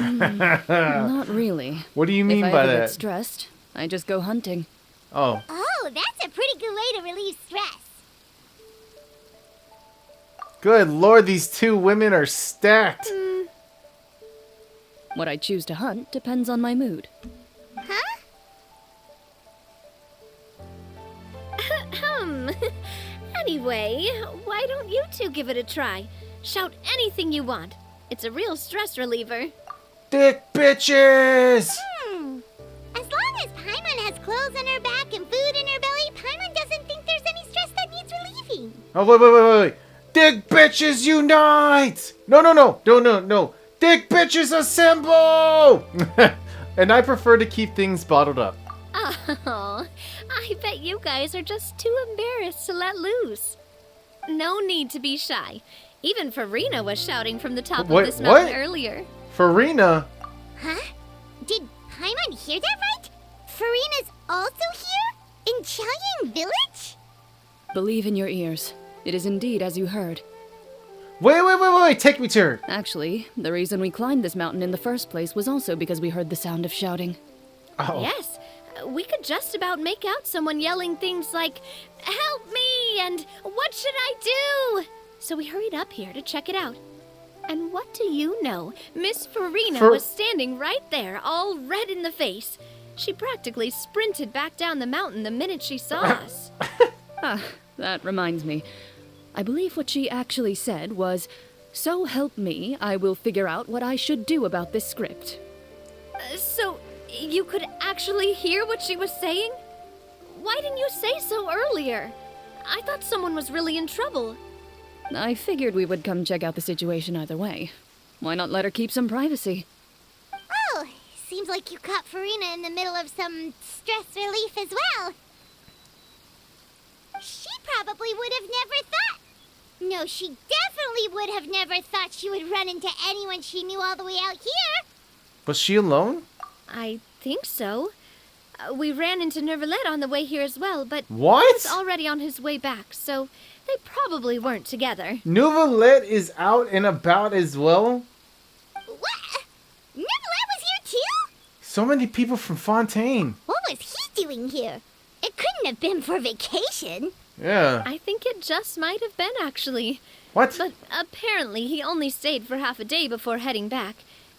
Speaker 13: Not really.
Speaker 2: What do you mean by
Speaker 13: If I ever
Speaker 2: that?
Speaker 13: get stressed, I just go hunting.
Speaker 2: Oh.
Speaker 4: Oh, that's a pretty good way to relieve stress.
Speaker 2: Good lord, these two women are stacked.
Speaker 13: What I choose to hunt depends on my mood.
Speaker 4: Huh?
Speaker 3: Anyway, why don't you two give it a try? Shout anything you want. It's a real stress reliever.
Speaker 2: Dick bitches!
Speaker 4: As long as Paimon has clothes on her back and food in her belly, Paimon doesn't think there's any stress that needs relieving.
Speaker 2: Oh, wait. Dick bitches unite! No. Dick bitches assemble! And I prefer to keep things bottled up.
Speaker 3: Oh, I bet you guys are just too embarrassed to let loose. No need to be shy. Even Farina was shouting from the top of this mountain earlier.
Speaker 2: Farina?
Speaker 4: Huh? Did Paimon hear that right? Farina's also here? In Chaoying Village?
Speaker 18: Believe in your ears. It is indeed as you heard.
Speaker 2: Wait, take me to her.
Speaker 18: Actually, the reason we climbed this mountain in the first place was also because we heard the sound of shouting.
Speaker 2: Oh.
Speaker 3: Yes, we could just about make out someone yelling things like, "Help me!" and "What should I do?" So we hurried up here to check it out. And what do you know? Miss Farina was standing right there, all red in the face. She practically sprinted back down the mountain the minute she saw us.
Speaker 18: That reminds me. I believe what she actually said was, "So help me, I will figure out what I should do about this script."
Speaker 3: So, you could actually hear what she was saying? Why didn't you say so earlier? I thought someone was really in trouble.
Speaker 18: I figured we would come check out the situation either way. Why not let her keep some privacy?
Speaker 4: Oh, seems like you caught Farina in the middle of some stress relief as well. She probably would have never thought. No, she definitely would have never thought she would run into anyone she knew all the way out here.
Speaker 2: Was she alone?
Speaker 3: I think so. We ran into Nervalet on the way here as well, but
Speaker 2: What?
Speaker 3: he was already on his way back, so they probably weren't together.
Speaker 2: Nouvelet is out and about as well?
Speaker 4: What? Nervalet was here too?
Speaker 2: So many people from Fontaine.
Speaker 4: What was he doing here? It couldn't have been for vacation.
Speaker 2: Yeah.
Speaker 3: I think it just might have been, actually.
Speaker 2: What?
Speaker 3: But apparently he only stayed for half a day before heading back.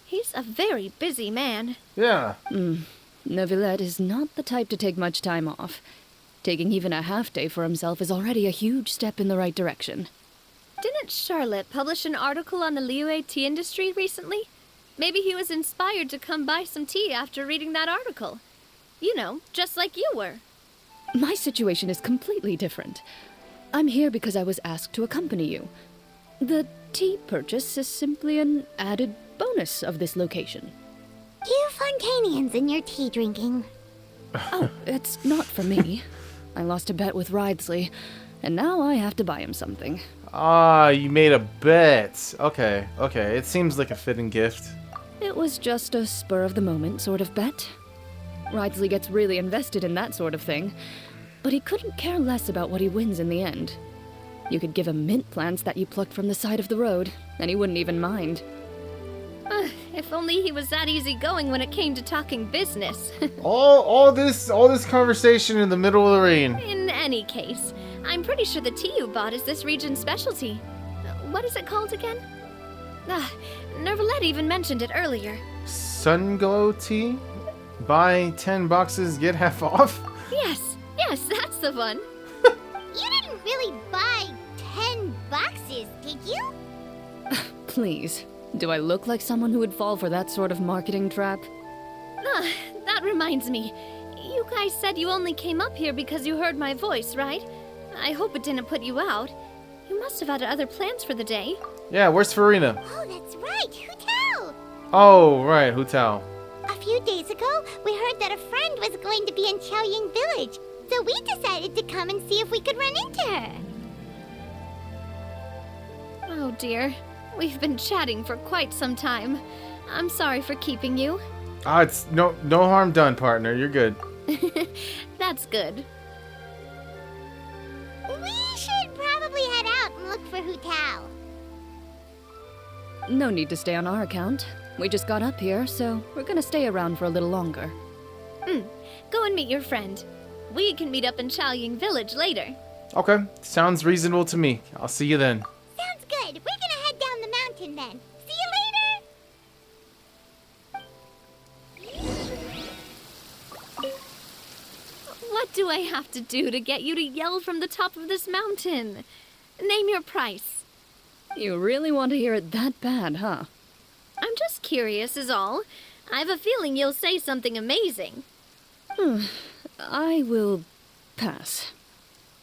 Speaker 3: He's a very busy man.
Speaker 2: Yeah.
Speaker 18: Neuvillette is not the type to take much time off. Taking even a half day for himself is already a huge step in the right direction.
Speaker 3: Didn't Charlotte publish an article on the Liyue tea industry recently? Maybe he was inspired to come buy some tea after reading that article. You know, just like you were.
Speaker 18: My situation is completely different. I'm here because I was asked to accompany you. The tea purchase is simply an added bonus of this location.
Speaker 4: You Fontainians and your tea drinking.
Speaker 18: Oh, it's not for me. I lost a bet with Ridesley, and now I have to buy him something.
Speaker 2: Ah, you made a bet. Okay. It seems like a fitting gift.
Speaker 18: It was just a spur-of-the-moment sort of bet. Ridesley gets really invested in that sort of thing, but he couldn't care less about what he wins in the end. You could give him mint plants that you plucked from the side of the road, and he wouldn't even mind.
Speaker 3: If only he was that easygoing when it came to talking business.
Speaker 2: all this conversation in the middle of the rain.
Speaker 3: In any case, I'm pretty sure the tea you bought is this region's specialty. What is it called again? Nervalet even mentioned it earlier.
Speaker 2: Sunglow tea? Buy 10 boxes, get half off?
Speaker 3: Yes, that's the one.
Speaker 4: You didn't really buy 10 boxes, did you?
Speaker 18: Please, do I look like someone who would fall for that sort of marketing trap?
Speaker 3: That reminds me. You guys said you only came up here because you heard my voice, right? I hope it didn't put you out. You must have had other plans for the day.
Speaker 2: Yeah, where's Farina?
Speaker 4: Oh, that's right, Hutao!
Speaker 2: Oh, right, Hutao.
Speaker 4: A few days ago, we heard that a friend was going to be in Chaoying Village, so we decided to come and see if we could run into her.
Speaker 3: Oh dear, we've been chatting for quite some time. I'm sorry for keeping you.
Speaker 2: It's no harm done, partner. You're good.
Speaker 3: That's good.
Speaker 4: We should probably head out and look for Hutao.
Speaker 18: No need to stay on our account. We just got up here, so we're gonna stay around for a little longer.
Speaker 3: Go and meet your friend. We can meet up in Chaoying Village later.
Speaker 2: Okay, sounds reasonable to me. I'll see you then.
Speaker 4: Sounds good. We're gonna head down the mountain then. See you later!
Speaker 3: What do I have to do to get you to yell from the top of this mountain? Name your price.
Speaker 18: You really want to hear it that bad, huh?
Speaker 3: I'm just curious is all. I have a feeling you'll say something amazing.
Speaker 18: I will pass.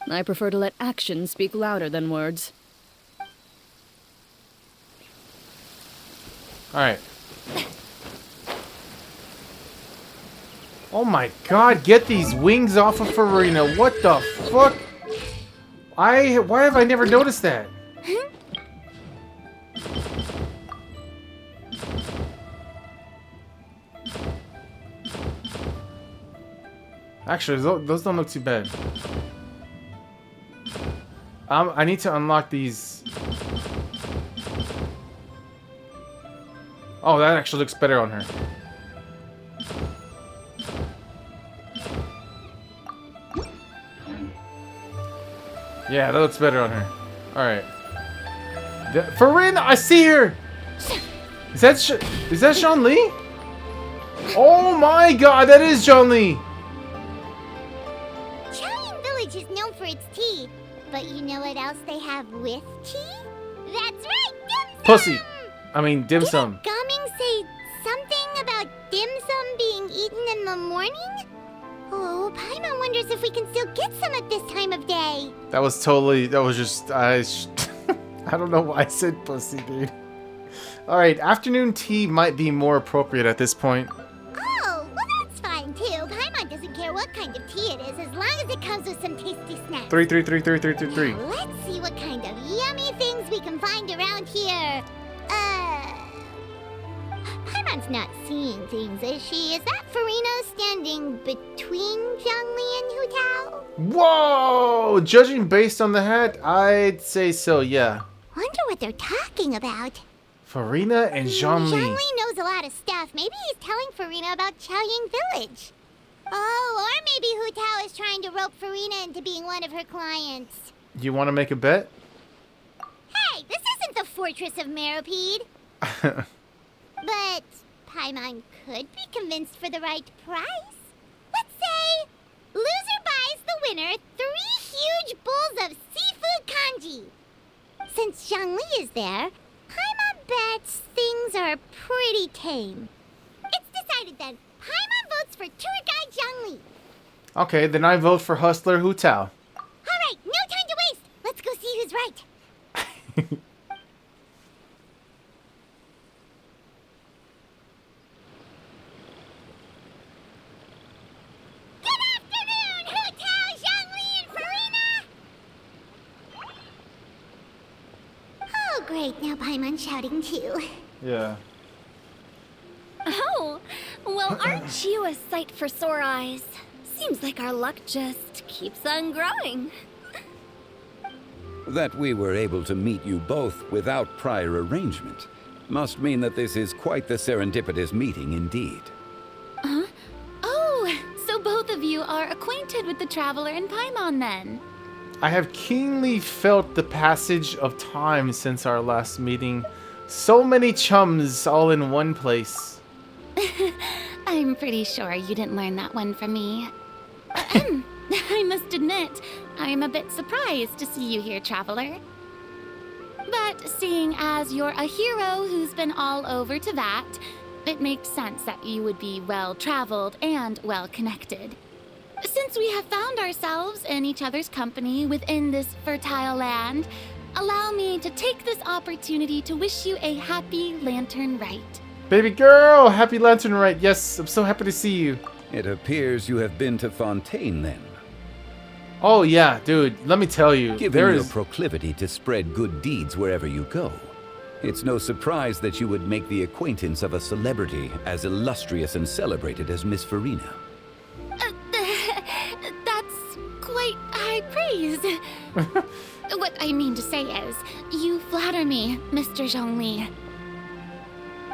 Speaker 18: I prefer to let actions speak louder than words.
Speaker 2: Alright. Oh my god, get these wings off of Farina. What the fuck? Why have I never noticed that? Actually, those don't look too bad. I need to unlock these. Oh, that actually looks better on her. Yeah, that looks better on her. Alright. Farina, I see her! Is that Zhongli? Oh my god, that is Zhongli!
Speaker 4: Chaoying Village is known for its tea, but you know what else they have with tea? That's right, dim sum!
Speaker 2: Pussy. I mean, dim sum.
Speaker 4: Did Gaming say something about dim sum being eaten in the morning? Oh, Paimon wonders if we can still get some at this time of day.
Speaker 2: That was just, I don't know why I said pussy, dude. Alright, afternoon tea might be more appropriate at this point.
Speaker 4: Oh, well that's fine too. Paimon doesn't care what kind of tea it is as long as it comes with some tasty snacks.
Speaker 2: 3.
Speaker 4: Now, let's see what kind of yummy things we can find around here. Paimon's not seeing things, is she? Is that Farina standing between Zhongli and Hu Tao?
Speaker 2: Whoa! Judging based on the hat, I'd say so, yeah.
Speaker 4: Wonder what they're talking about.
Speaker 2: Farina and Zhongli.
Speaker 4: Zhongli knows a lot of stuff. Maybe he's telling Farina about Chaoying Village. Oh, or maybe Hu Tao is trying to rope Farina into being one of her clients.
Speaker 2: You want to make a bet?
Speaker 4: Hey, this isn't the Fortress of Meropide. But Paimon could be convinced for the right price. Let's say loser buys the winner 3 huge bowls of seafood kanji. Since Zhongli is there, Paimon bets things are pretty tame. It's decided then. Paimon votes for tour guide Zhongli.
Speaker 2: Okay, then I vote for Hustler Hu Tao.
Speaker 4: Alright, no time to waste. Let's go see who's right. Oh, great. Now Paimon's shouting too.
Speaker 2: Yeah.
Speaker 3: Oh, well, aren't you a sight for sore eyes? Seems like our luck just keeps on growing.
Speaker 20: That we were able to meet you both without prior arrangement must mean that this is quite the serendipitous meeting indeed.
Speaker 1: Huh? Oh, so both of you are acquainted with the Traveler and Paimon then?
Speaker 2: I have keenly felt the passage of time since our last meeting. So many chums all in one place.
Speaker 1: I'm pretty sure you didn't learn that one from me. I must admit, I'm a bit surprised to see you here, Traveler. But seeing as you're a hero who's been all over to that, it makes sense that you would be well-traveled and well-connected. Since we have found ourselves in each other's company within this fertile land, allow me to take this opportunity to wish you a happy Lantern Rite.
Speaker 2: Baby girl, happy Lantern Rite. Yes, I'm so happy to see you.
Speaker 20: It appears you have been to Fontaine then.
Speaker 2: Oh yeah, dude, let me tell you.
Speaker 20: Given your proclivity to spread good deeds wherever you go, it's no surprise that you would make the acquaintance of a celebrity as illustrious and celebrated as Miss Farina.
Speaker 1: That's quite high praise. What I mean to say is, you flatter me, Mr. Zhongli.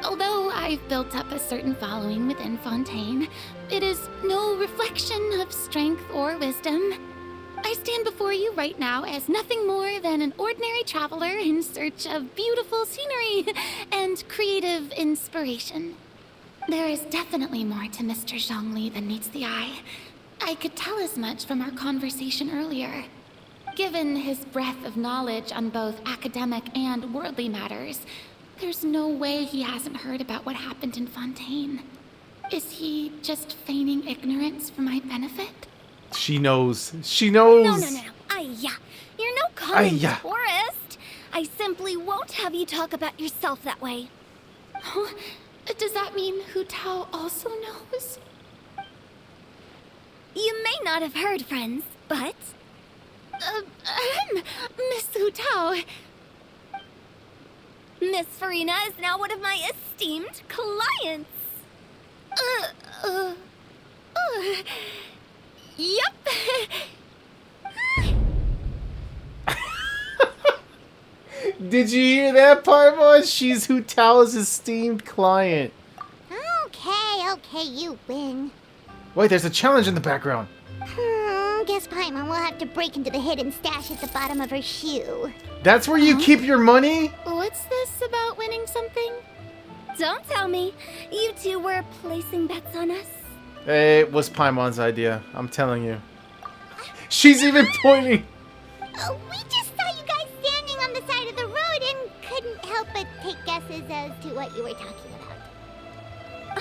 Speaker 1: Although I've built up a certain following within Fontaine, it is no reflection of strength or wisdom. I stand before you right now as nothing more than an ordinary traveler in search of beautiful scenery and creative inspiration. There is definitely more to Mr. Zhongli than meets the eye. I could tell as much from our conversation earlier. Given his breadth of knowledge on both academic and worldly matters, there's no way he hasn't heard about what happened in Fontaine. Is he just feigning ignorance for my benefit?
Speaker 2: She knows. She knows.
Speaker 3: No. Ayya. You're no common tourist. I simply won't have you talk about yourself that way.
Speaker 1: Huh? Does that mean Hu Tao also knows?
Speaker 3: not have heard, friends, but...
Speaker 1: Miss Hu Tao.
Speaker 3: Miss Farina is now one of my esteemed clients.
Speaker 1: Yep.
Speaker 2: Did you hear that, Paimon? She's Hu Tao's esteemed client.
Speaker 4: Okay, you win.
Speaker 2: Wait, there's a challenge in the background.
Speaker 4: Guess Paimon will have to break into the hidden stash at the bottom of her shoe.
Speaker 2: That's where you keep your money?
Speaker 1: What's this about winning something?
Speaker 3: Don't tell me. You two were placing bets on us.
Speaker 2: It was Paimon's idea. I'm telling you. She's even pointing.
Speaker 4: We just saw you guys standing on the side of the road and couldn't help but take guesses as to what you were talking about.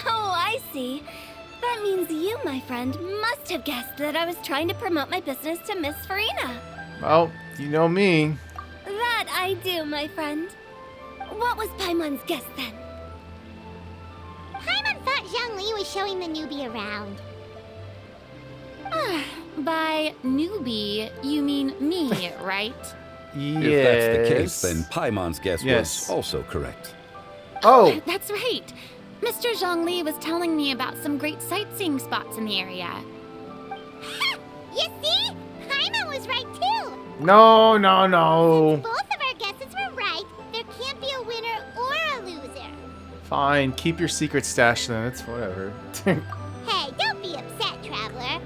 Speaker 3: Oh, I see. That means you, my friend, must have guessed that I was trying to promote my business to Miss Farina.
Speaker 2: Well, you know me.
Speaker 3: That I do, my friend. What was Paimon's guess then?
Speaker 4: Paimon thought Zhongli was showing the newbie around.
Speaker 1: By newbie, you mean me, right?
Speaker 2: Yes.
Speaker 20: If that's the case, then Paimon's guess was also correct.
Speaker 2: Oh!
Speaker 1: That's right. Mr. Zhongli was telling me about some great sightseeing spots in the area.
Speaker 4: You see? Paimon was right too.
Speaker 2: No.
Speaker 4: Both of our guesses were right. There can't be a winner or a loser.
Speaker 2: Fine, keep your secret stash then. It's whatever.
Speaker 4: Hey, don't be upset, traveler.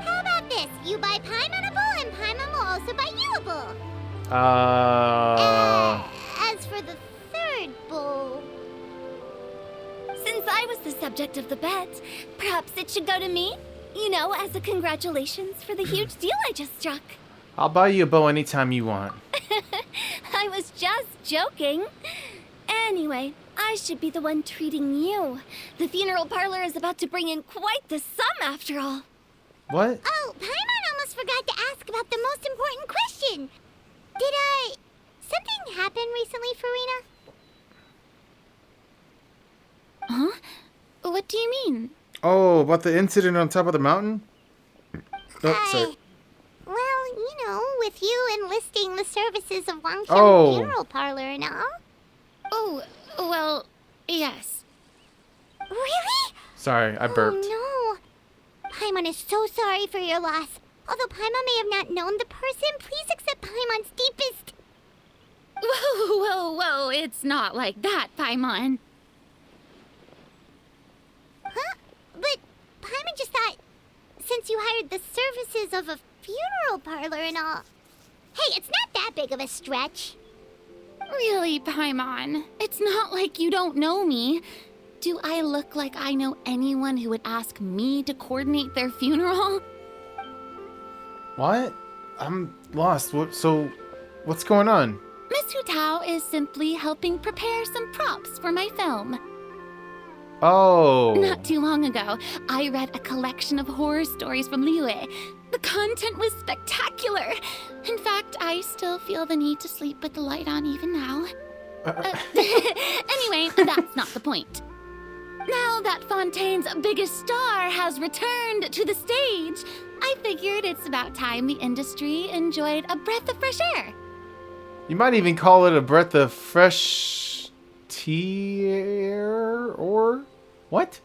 Speaker 4: How about this? You buy Paimon a bowl and Paimon will also buy you a bowl. As for the third bowl...
Speaker 3: Since I was the subject of the bet, perhaps it should go to me? You know, as a congratulations for the huge deal I just struck.
Speaker 2: I'll buy you a bow anytime you want.
Speaker 3: I was just joking. Anyway, I should be the one treating you. The funeral parlor is about to bring in quite the sum after all.
Speaker 2: What?
Speaker 4: Oh, Paimon almost forgot to ask about the most important question. Something happen recently, Farina?
Speaker 1: Huh? What do you mean?
Speaker 2: Oh, about the incident on top of the mountain? Oh, sorry.
Speaker 4: Well, you know, with you enlisting the services of Wangqiang
Speaker 2: Oh.
Speaker 4: Funeral Parlor and all.
Speaker 1: Oh, well, yes.
Speaker 4: Really?
Speaker 2: Sorry, I burped.
Speaker 4: Oh, no. Paimon is so sorry for your loss. Although Paimon may have not known the person, please accept Paimon's deepest...
Speaker 1: Whoa, it's not like that, Paimon.
Speaker 4: Huh? But Paimon just thought, since you hired the services of a funeral parlor and all... Hey, it's not that big of a stretch.
Speaker 1: Really, Paimon? It's not like you don't know me. Do I look like I know anyone who would ask me to coordinate their funeral?
Speaker 2: What? I'm lost. What's going on?
Speaker 1: Miss Hu Tao is simply helping prepare some props for my film.
Speaker 2: Oh.
Speaker 1: Not too long ago, I read a collection of horror stories from Liyue. The content was spectacular. In fact, I still feel the need to sleep with the light on even now. Anyway, that's not the point. Now that Fontaine's biggest star has returned to the stage, I figured it's about time the industry enjoyed a breath of fresh air.
Speaker 2: You might even call it a breath of fresh air, or what?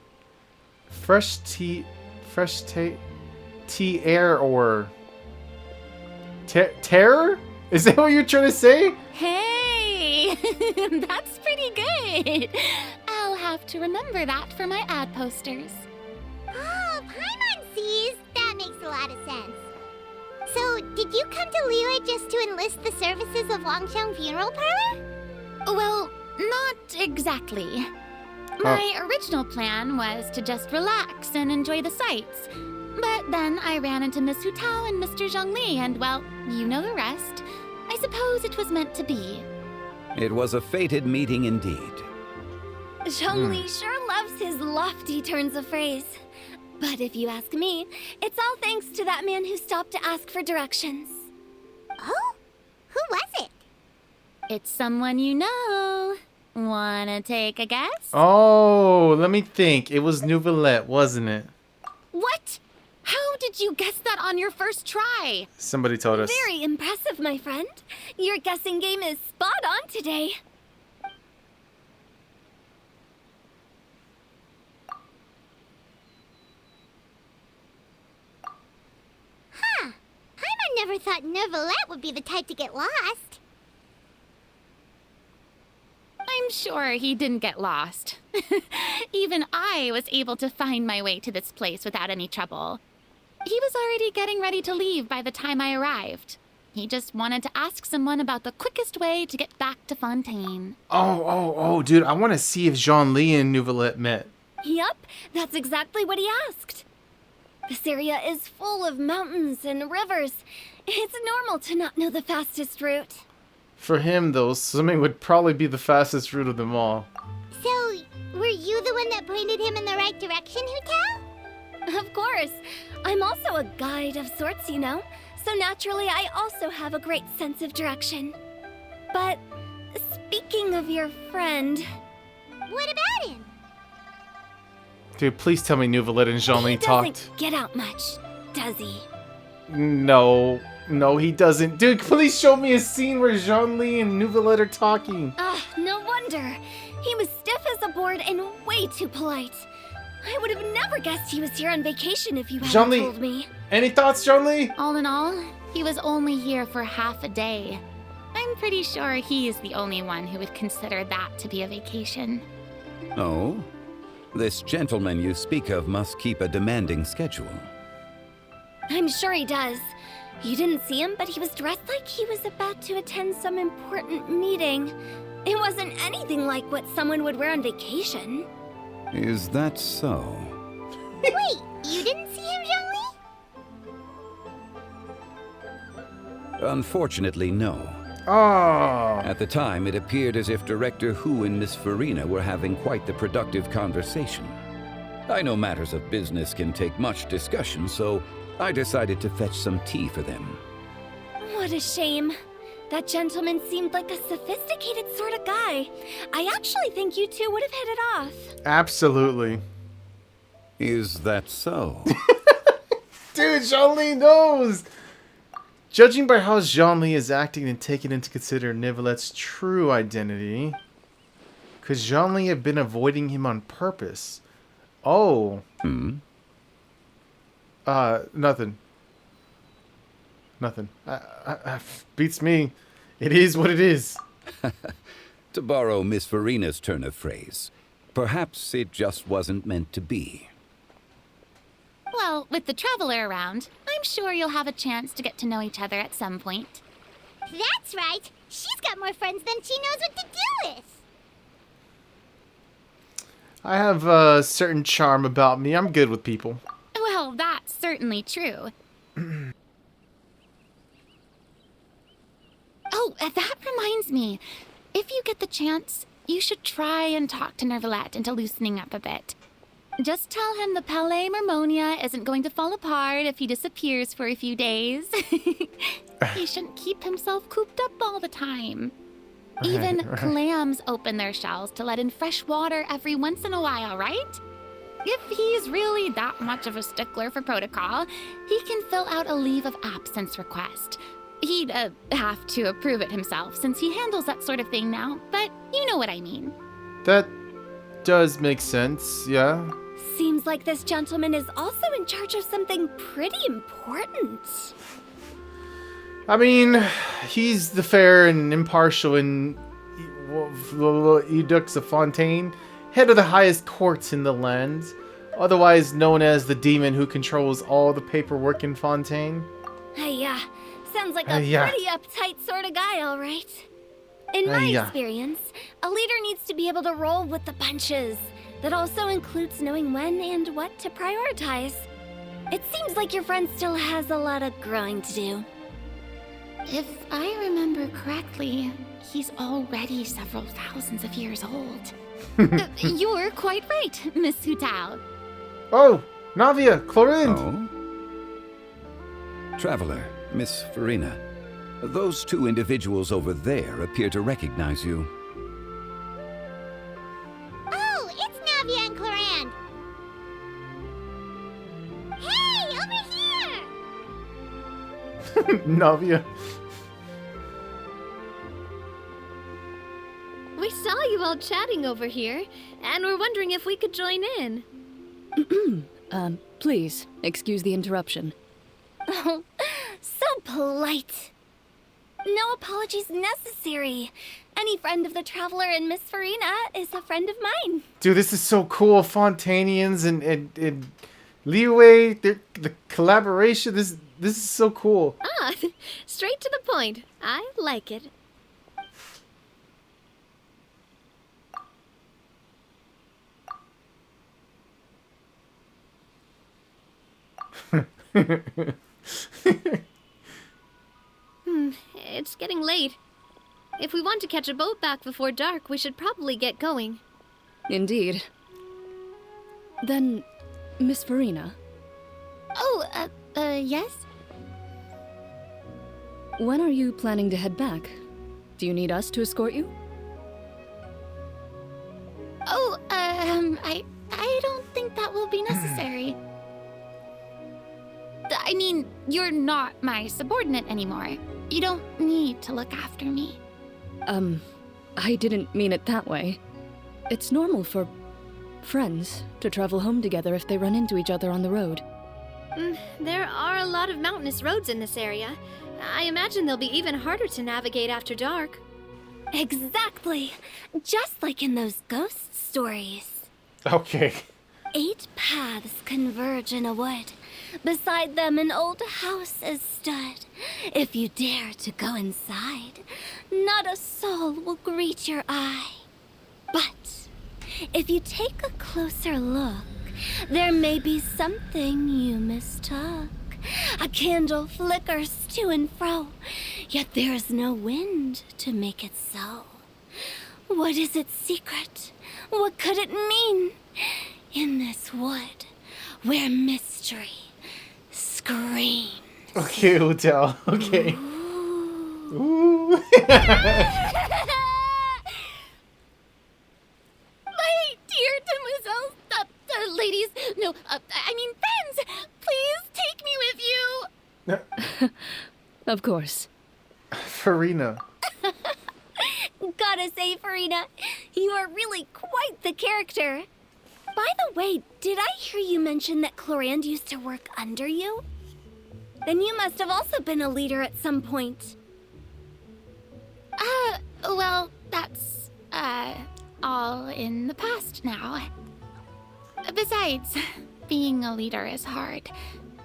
Speaker 2: Fresh air, or terror? Is that what you're trying to say?
Speaker 1: Hey, that's pretty good. I'll have to remember that for my ad posters.
Speaker 4: Oh, Paimon sees. That makes a lot of sense. So, did you come to Liyue just to enlist the services of Wangqiang Funeral Parlor?
Speaker 1: Well, not exactly. My original plan was to just relax and enjoy the sights. But then I ran into Miss Hu Tao and Mr. Zhongli, and well, you know the rest. I suppose it was meant to be.
Speaker 20: It was a fated meeting indeed.
Speaker 3: Zhongli sure loves his lofty turns of phrase. But if you ask me, it's all thanks to that man who stopped to ask for directions.
Speaker 4: Oh? Who was it?
Speaker 1: It's someone you know. Wanna take a guess?
Speaker 2: Oh, let me think. It was Nouvellette, wasn't it?
Speaker 3: Whoa!
Speaker 1: did you guess that on your first try?
Speaker 2: Somebody told us.
Speaker 3: Very impressive, my friend. Your guessing game is spot on today.
Speaker 4: Huh. Paimon never thought Neuvillette would be the type to get lost.
Speaker 1: I'm sure he didn't get lost. Even I was able to find my way to this place without any trouble. He was already getting ready to leave by the time I arrived. He just wanted to ask someone about the quickest way to get back to Fontaine.
Speaker 2: Oh, dude, I want to see if Jean-Lee and Neuvillette met.
Speaker 3: Yup, that's exactly what he asked. This area is full of mountains and rivers. It's normal to not know the fastest route.
Speaker 2: For him, though, swimming would probably be the fastest route of them all.
Speaker 4: So, were you the one that pointed him in the right direction, Hu-Tao?
Speaker 3: Of course. I'm also a guide of sorts, you know. So naturally, I also have a great sense of direction. But speaking of your friend...
Speaker 4: What about him?
Speaker 2: Dude, please tell me Neuvillette and Jean-Lee talked.
Speaker 3: He doesn't get out much, does he?
Speaker 2: No, he doesn't. Dude, please show me a scene where Jean-Lee and Neuvillette are talking.
Speaker 3: No wonder. He was stiff as a board and way too polite. I would have never guessed he was here on vacation if you hadn't told me.
Speaker 2: Any thoughts, Jean-Lee?
Speaker 1: All in all, he was only here for half a day. I'm pretty sure he is the only one who would consider that to be a vacation.
Speaker 20: Oh? This gentleman you speak of must keep a demanding schedule.
Speaker 3: I'm sure he does. You didn't see him, but he was dressed like he was about to attend some important meeting. It wasn't anything like what someone would wear on vacation.
Speaker 20: Is that so?
Speaker 4: Wait, you didn't see him, Jean-Lee?
Speaker 20: Unfortunately, no.
Speaker 2: Oh.
Speaker 20: At the time, it appeared as if Director Hu and Miss Farina were having quite the productive conversation. I know matters of business can take much discussion, so I decided to fetch some tea for them.
Speaker 3: What a shame. That gentleman seemed like a sophisticated sort of guy. I actually think you two would have hit it off.
Speaker 2: Absolutely.
Speaker 20: Is that so?
Speaker 2: Dude, Jean-Lee knows! Judging by how Jean-Lee is acting and taking into consider Neuvillette's true identity, could Jean-Lee have been avoiding him on purpose? Oh. Nothing. Beats me. It is what it is.
Speaker 20: To borrow Miss Farina's turn of phrase, perhaps it just wasn't meant to be.
Speaker 1: Well, with the Traveler around, I'm sure you'll have a chance to get to know each other at some point.
Speaker 4: That's right. She's got more friends than she knows what to do with.
Speaker 2: I have a certain charm about me. I'm good with people.
Speaker 1: Well, that's certainly true. Oh, that reminds me. If you get the chance, you should try and talk to Neuvillette into loosening up a bit. Just tell him the Palais Mermonia isn't going to fall apart if he disappears for a few days. He shouldn't keep himself cooped up all the time. Even clams open their shells to let in fresh water every once in a while, right? If he's really that much of a stickler for protocol, he can fill out a leave of absence request. He'd have to approve it himself since he handles that sort of thing now, but you know what I mean.
Speaker 2: That does make sense, yeah.
Speaker 3: Seems like this gentleman is also in charge of something pretty important.
Speaker 2: I mean, he's the fair and impartial and Edux of Fontaine, head of the highest courts in the land, otherwise known as the demon who controls all the paperwork in Fontaine.
Speaker 3: Sounds like a pretty uptight sort of guy, all right. In my experience, a leader needs to be able to roll with the punches. That also includes knowing when and what to prioritize. It seems like your friend still has a lot of growing to do.
Speaker 1: If I remember correctly, he's already several thousands of years old. You're quite right, Miss Hu-Tao.
Speaker 2: Oh, Navia, Chlorinde.
Speaker 20: Oh? Traveler, Miss Farina, those two individuals over there appear to recognize you.
Speaker 4: Oh, it's Navia and Chlorinde. Hey, over here!
Speaker 2: Navia.
Speaker 3: We saw you all chatting over here, and we're wondering if we could join in.
Speaker 18: Please, excuse the interruption.
Speaker 5: Oh, so polite. No apologies necessary. Any friend of the Traveler and Miss Farina is a friend of mine.
Speaker 2: Dude, this is so cool. Fontanians and Leeway, the collaboration. This is so cool.
Speaker 3: Ah, straight to the point. I like it. It's getting late. If we want to catch a boat back before dark, we should probably get going.
Speaker 18: Indeed. Then, Miss Farina.
Speaker 1: Oh, yes?
Speaker 18: When are you planning to head back? Do you need us to escort you?
Speaker 1: Oh, I don't think that will be necessary. I mean, you're not my subordinate anymore. You don't need to look after me.
Speaker 18: I didn't mean it that way. It's normal for friends to travel home together if they run into each other on the road.
Speaker 3: There are a lot of mountainous roads in this area. I imagine they'll be even harder to navigate after dark.
Speaker 5: Exactly. Just like in those ghost stories.
Speaker 2: Okay.
Speaker 5: 8 paths converge in a wood. Beside them an old house is stood. If you dare to go inside, not a soul will greet your eye. But if you take a closer look, there may be something you mistook. A candle flickers to and fro, yet there is no wind to make it so. What is its secret? What could it mean? In this wood, where mystery screams.
Speaker 2: Okay, Hotel. Okay. Ooh.
Speaker 1: My dear demoiselles, ladies, no, I mean friends, please take me with you.
Speaker 18: Of course.
Speaker 2: Farina.
Speaker 5: Gotta say, Farina, you are really quite the character. By the way, did I hear you mention that Clorand used to work under you? Then you must have also been a leader at some point.
Speaker 1: Well, that's, all in the past now. Besides, being a leader is hard.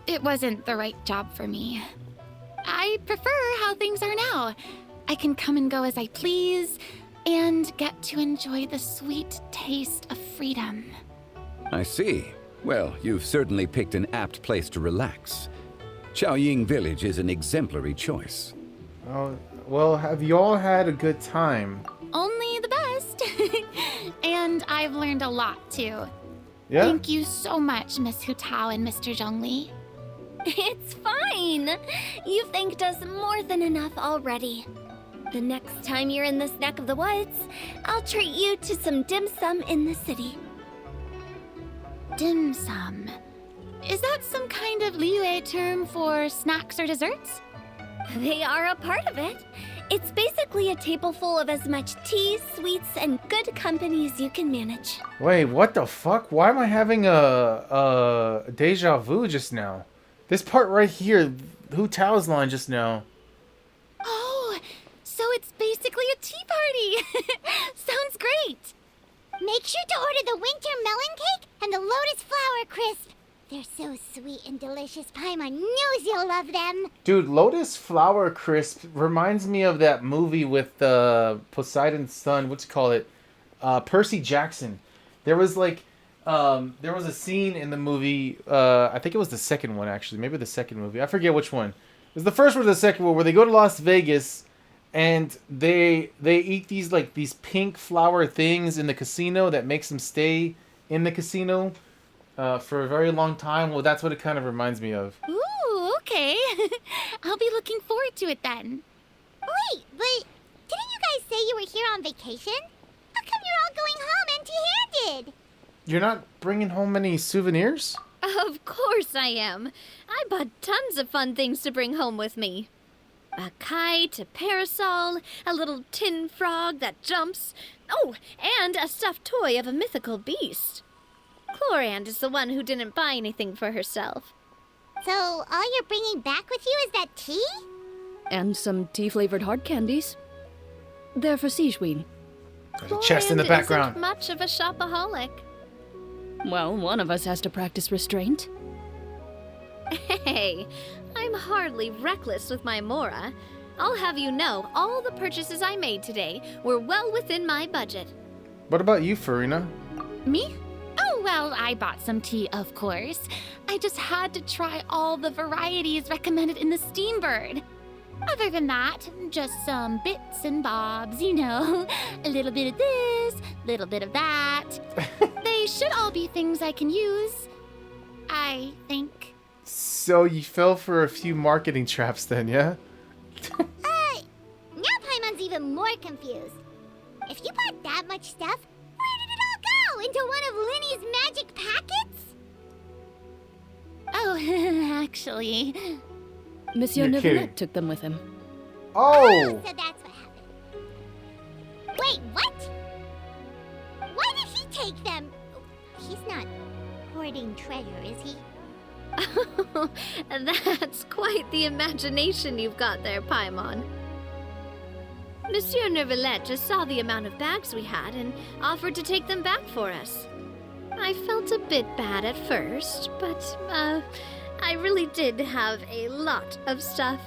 Speaker 1: It wasn't the right job for me. I prefer how things are now. I can come and go as I please, and get to enjoy the sweet taste of freedom.
Speaker 20: I see. Well, you've certainly picked an apt place to relax. Chaoying Village is an exemplary choice.
Speaker 2: Oh, well, have you all had a good time?
Speaker 1: Only the best. And I've learned a lot, too.
Speaker 2: Yeah?
Speaker 1: Thank you so much, Miss Hu Tao and Mr. Zhongli.
Speaker 5: It's fine. You've thanked us more than enough already. The next time you're in this neck of the woods, I'll treat you to some dim sum in the city.
Speaker 1: Dim sum. Is that some kind of Liyue term for snacks or desserts?
Speaker 5: They are a part of it. It's basically a table full of as much tea, sweets, and good company as you can manage.
Speaker 2: Wait, what the fuck? Why am I having a deja vu just now? This part right here, Hu Tao's line just now.
Speaker 1: Oh, so it's basically a tea party. Sounds great.
Speaker 4: Make sure to order the winter melon cake and the lotus flower crisp. They're so sweet and delicious, Paimon knows you'll love them.
Speaker 2: Dude, Lotus Flower Crisp reminds me of that movie with Poseidon's son. What's it called? Percy Jackson. There was like, there was a scene in the movie. I think it was the second one actually. Maybe the second movie. I forget which one. It was the first one or the second one where they go to Las Vegas and they eat these pink flower things in the casino that makes them stay in the casino. For a very long time. Well, that's what it kind of reminds me of.
Speaker 1: Ooh, okay. I'll be looking forward to it then.
Speaker 4: Wait, but didn't you guys say you were here on vacation? How come you're all going home empty-handed?
Speaker 2: You're not bringing home any souvenirs?
Speaker 3: Of course I am. I bought tons of fun things to bring home with me. A kite, a parasol, a little tin frog that jumps. Oh, and a stuffed toy of a mythical beast. Chlorand is the one who didn't buy anything for herself.
Speaker 4: So, all you're bringing back with you is that tea?
Speaker 18: And some tea-flavored hard candies. They're for Sigewin.
Speaker 2: There's a chest in the
Speaker 3: Chlorand
Speaker 2: background.
Speaker 3: isn't much of a shopaholic.
Speaker 18: Well, one of us has to practice restraint.
Speaker 3: Hey, I'm hardly reckless with my Mora. I'll have you know, all the purchases I made today were well within my budget.
Speaker 2: What about you, Farina?
Speaker 1: Me? Oh, well, I bought some tea, of course. I just had to try all the varieties recommended in the Steambird. Other than that, just some bits and bobs, you know. A little bit of this, little bit of that. They should all be things I can use, I think.
Speaker 2: So you fell for a few marketing traps then, yeah?
Speaker 4: Now Paimon's even more confused. If you bought that much stuff, where did it all go? Into one of Linny's magic packets?
Speaker 1: Oh, actually...
Speaker 18: Monsieur
Speaker 2: You're
Speaker 18: Neuvillette
Speaker 2: kidding.
Speaker 18: took them with him.
Speaker 2: Oh!
Speaker 4: So that's what happened. Wait, what? Why did he take them? He's not hoarding treasure, is he?
Speaker 3: That's quite the imagination you've got there, Paimon. Monsieur Neuvillette just saw the amount of bags we had and offered to take them back for us. I felt a bit bad at first, but, I really did have a lot of stuff.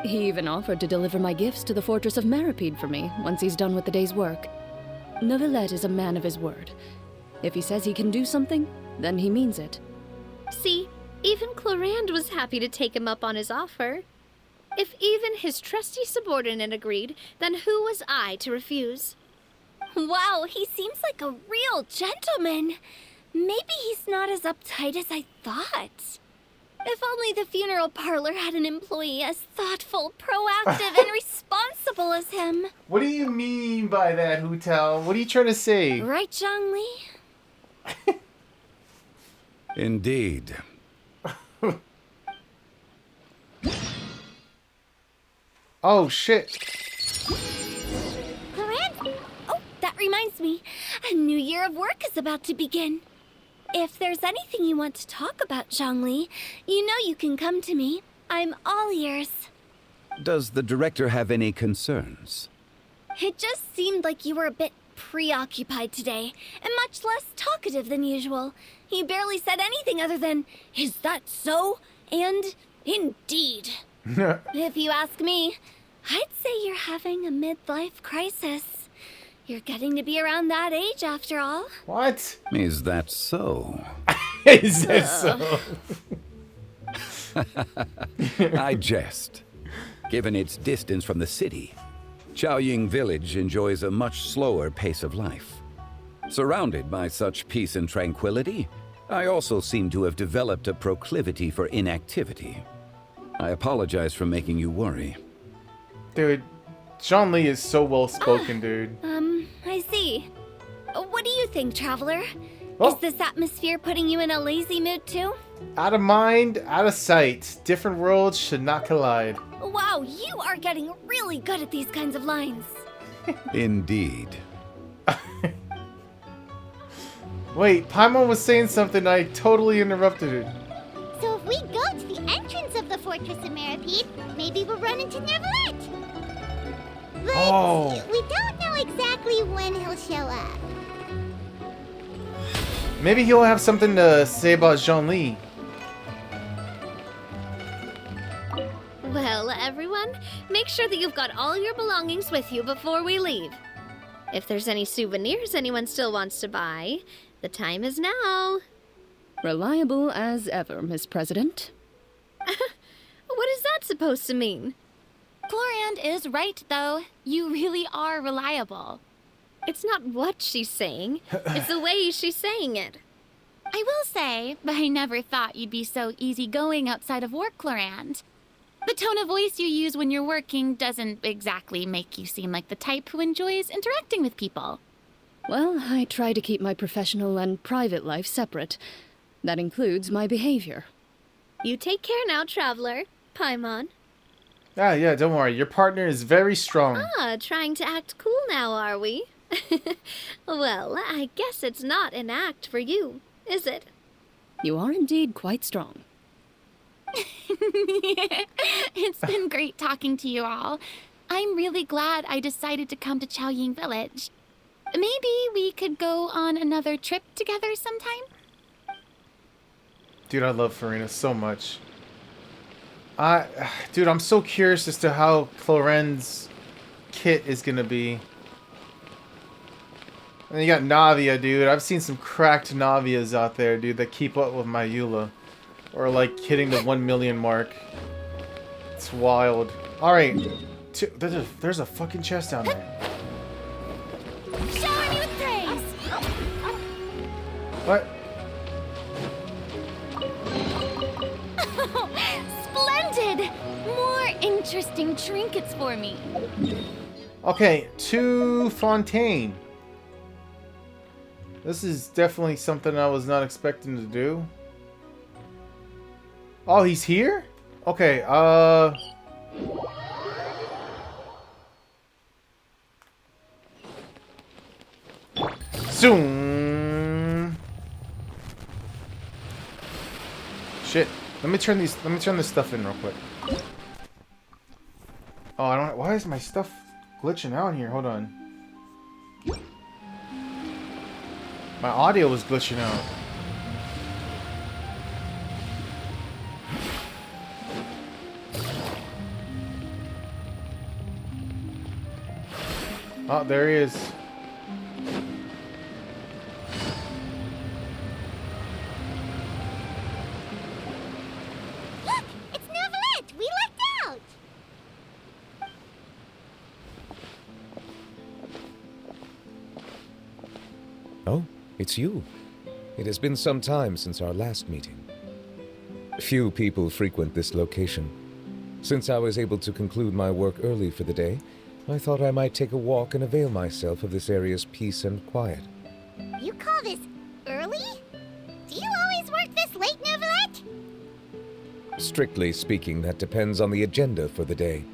Speaker 18: He even offered to deliver my gifts to the Fortress of Maripede for me once he's done with the day's work. Neuvillette is a man of his word. If he says he can do something, then he means it.
Speaker 3: See, even Chlorand was happy to take him up on his offer. If even his trusty subordinate agreed, then who was I to refuse?
Speaker 5: Wow, he seems like a real gentleman. Maybe he's not as uptight as I thought. If only the funeral parlor had an employee as thoughtful, proactive, and responsible as him.
Speaker 2: What do you mean by that, Hutel? What are you trying to say?
Speaker 5: Right, Zhongli?
Speaker 20: Indeed.
Speaker 2: Oh, shit.
Speaker 5: Chlorand? Oh, that reminds me. A new year of work is about to begin. If there's anything you want to talk about, Zhongli, you know you can come to me. I'm all ears.
Speaker 20: Does the director have any concerns?
Speaker 5: It just seemed like you were a bit preoccupied today, and much less talkative than usual. You barely said anything other than, "Is that so?" and "Indeed." If you ask me, I'd say you're having a midlife crisis. You're getting to be around that age after all.
Speaker 2: What?
Speaker 20: Is that so?
Speaker 2: Is that so?
Speaker 20: I jest. Given its distance from the city, Chaoying Village enjoys a much slower pace of life. Surrounded by such peace and tranquility, I also seem to have developed a proclivity for inactivity. I apologize for making you worry.
Speaker 2: Dude, Sean Lee is so well spoken, dude.
Speaker 5: I see. What do you think, Traveler?
Speaker 2: Oh.
Speaker 5: Is this atmosphere putting you in a lazy mood too?
Speaker 2: Out of mind, out of sight. Different worlds should not collide.
Speaker 5: Wow, you are getting really good at these kinds of lines.
Speaker 20: Indeed.
Speaker 2: Wait, Paimon was saying something, I totally interrupted it.
Speaker 4: So if we go to the entrance of the Fortress of Maripede, maybe we'll run into Neuvillette. But
Speaker 2: Oh.
Speaker 4: we don't know exactly when he'll show up.
Speaker 2: Maybe he'll have something to say about Jean Lee.
Speaker 3: Well, everyone, make sure that you've got all your belongings with you before we leave. If there's any souvenirs anyone still wants to buy, the time is now.
Speaker 18: Reliable as ever, Miss President.
Speaker 3: What is that supposed to mean?
Speaker 1: Chlorand is right, though. You really are reliable.
Speaker 3: It's not what she's saying, it's the way she's saying it.
Speaker 1: I will say, but I never thought you'd be so easygoing outside of work, Chlorand. The tone of voice you use when you're working doesn't exactly make you seem like the type who enjoys interacting with people.
Speaker 13: Well, I try to keep my professional and private life separate. That includes my behavior.
Speaker 3: You take care now, traveler. Paimon.
Speaker 2: Yeah, don't worry. Your partner is very strong.
Speaker 3: Ah, trying to act cool now, are we? Well, I guess it's not an act for you, is it?
Speaker 13: You are indeed quite strong.
Speaker 1: It's been great talking to you all. I'm really glad I decided to come to Chaoying Village. Maybe we could go on another trip together sometime?
Speaker 2: Dude, I love Farina so much. Dude, I'm so curious as to how Cloren's kit is gonna be. And then you got Navia, dude. I've seen some cracked Navias out there, dude, that keep up with my Eula. Or like hitting the 1 million mark. It's wild. Alright. There's a fucking chest down there.
Speaker 1: Shower me with praise!
Speaker 2: What?
Speaker 1: Splendid! More interesting trinkets for me.
Speaker 2: Okay, to Fontaine. This is definitely something I was not expecting to do. Oh, he's here? Okay, Zoom. Shit. Let me turn this stuff in real quick. Oh, I don't. Why is my stuff glitching out here? Hold on. My audio was glitching out. Oh, there he is.
Speaker 4: Look! It's Neuvillette! We lucked out!
Speaker 10: Oh, it's you. It has been some time since our last meeting. Few people frequent this location. Since I was able to conclude my work early for the day, I thought I might take a walk and avail myself of this area's peace and quiet.
Speaker 4: You call this early? Do you always work this late, Neuvillette?
Speaker 10: Strictly speaking, that depends on the agenda for the day.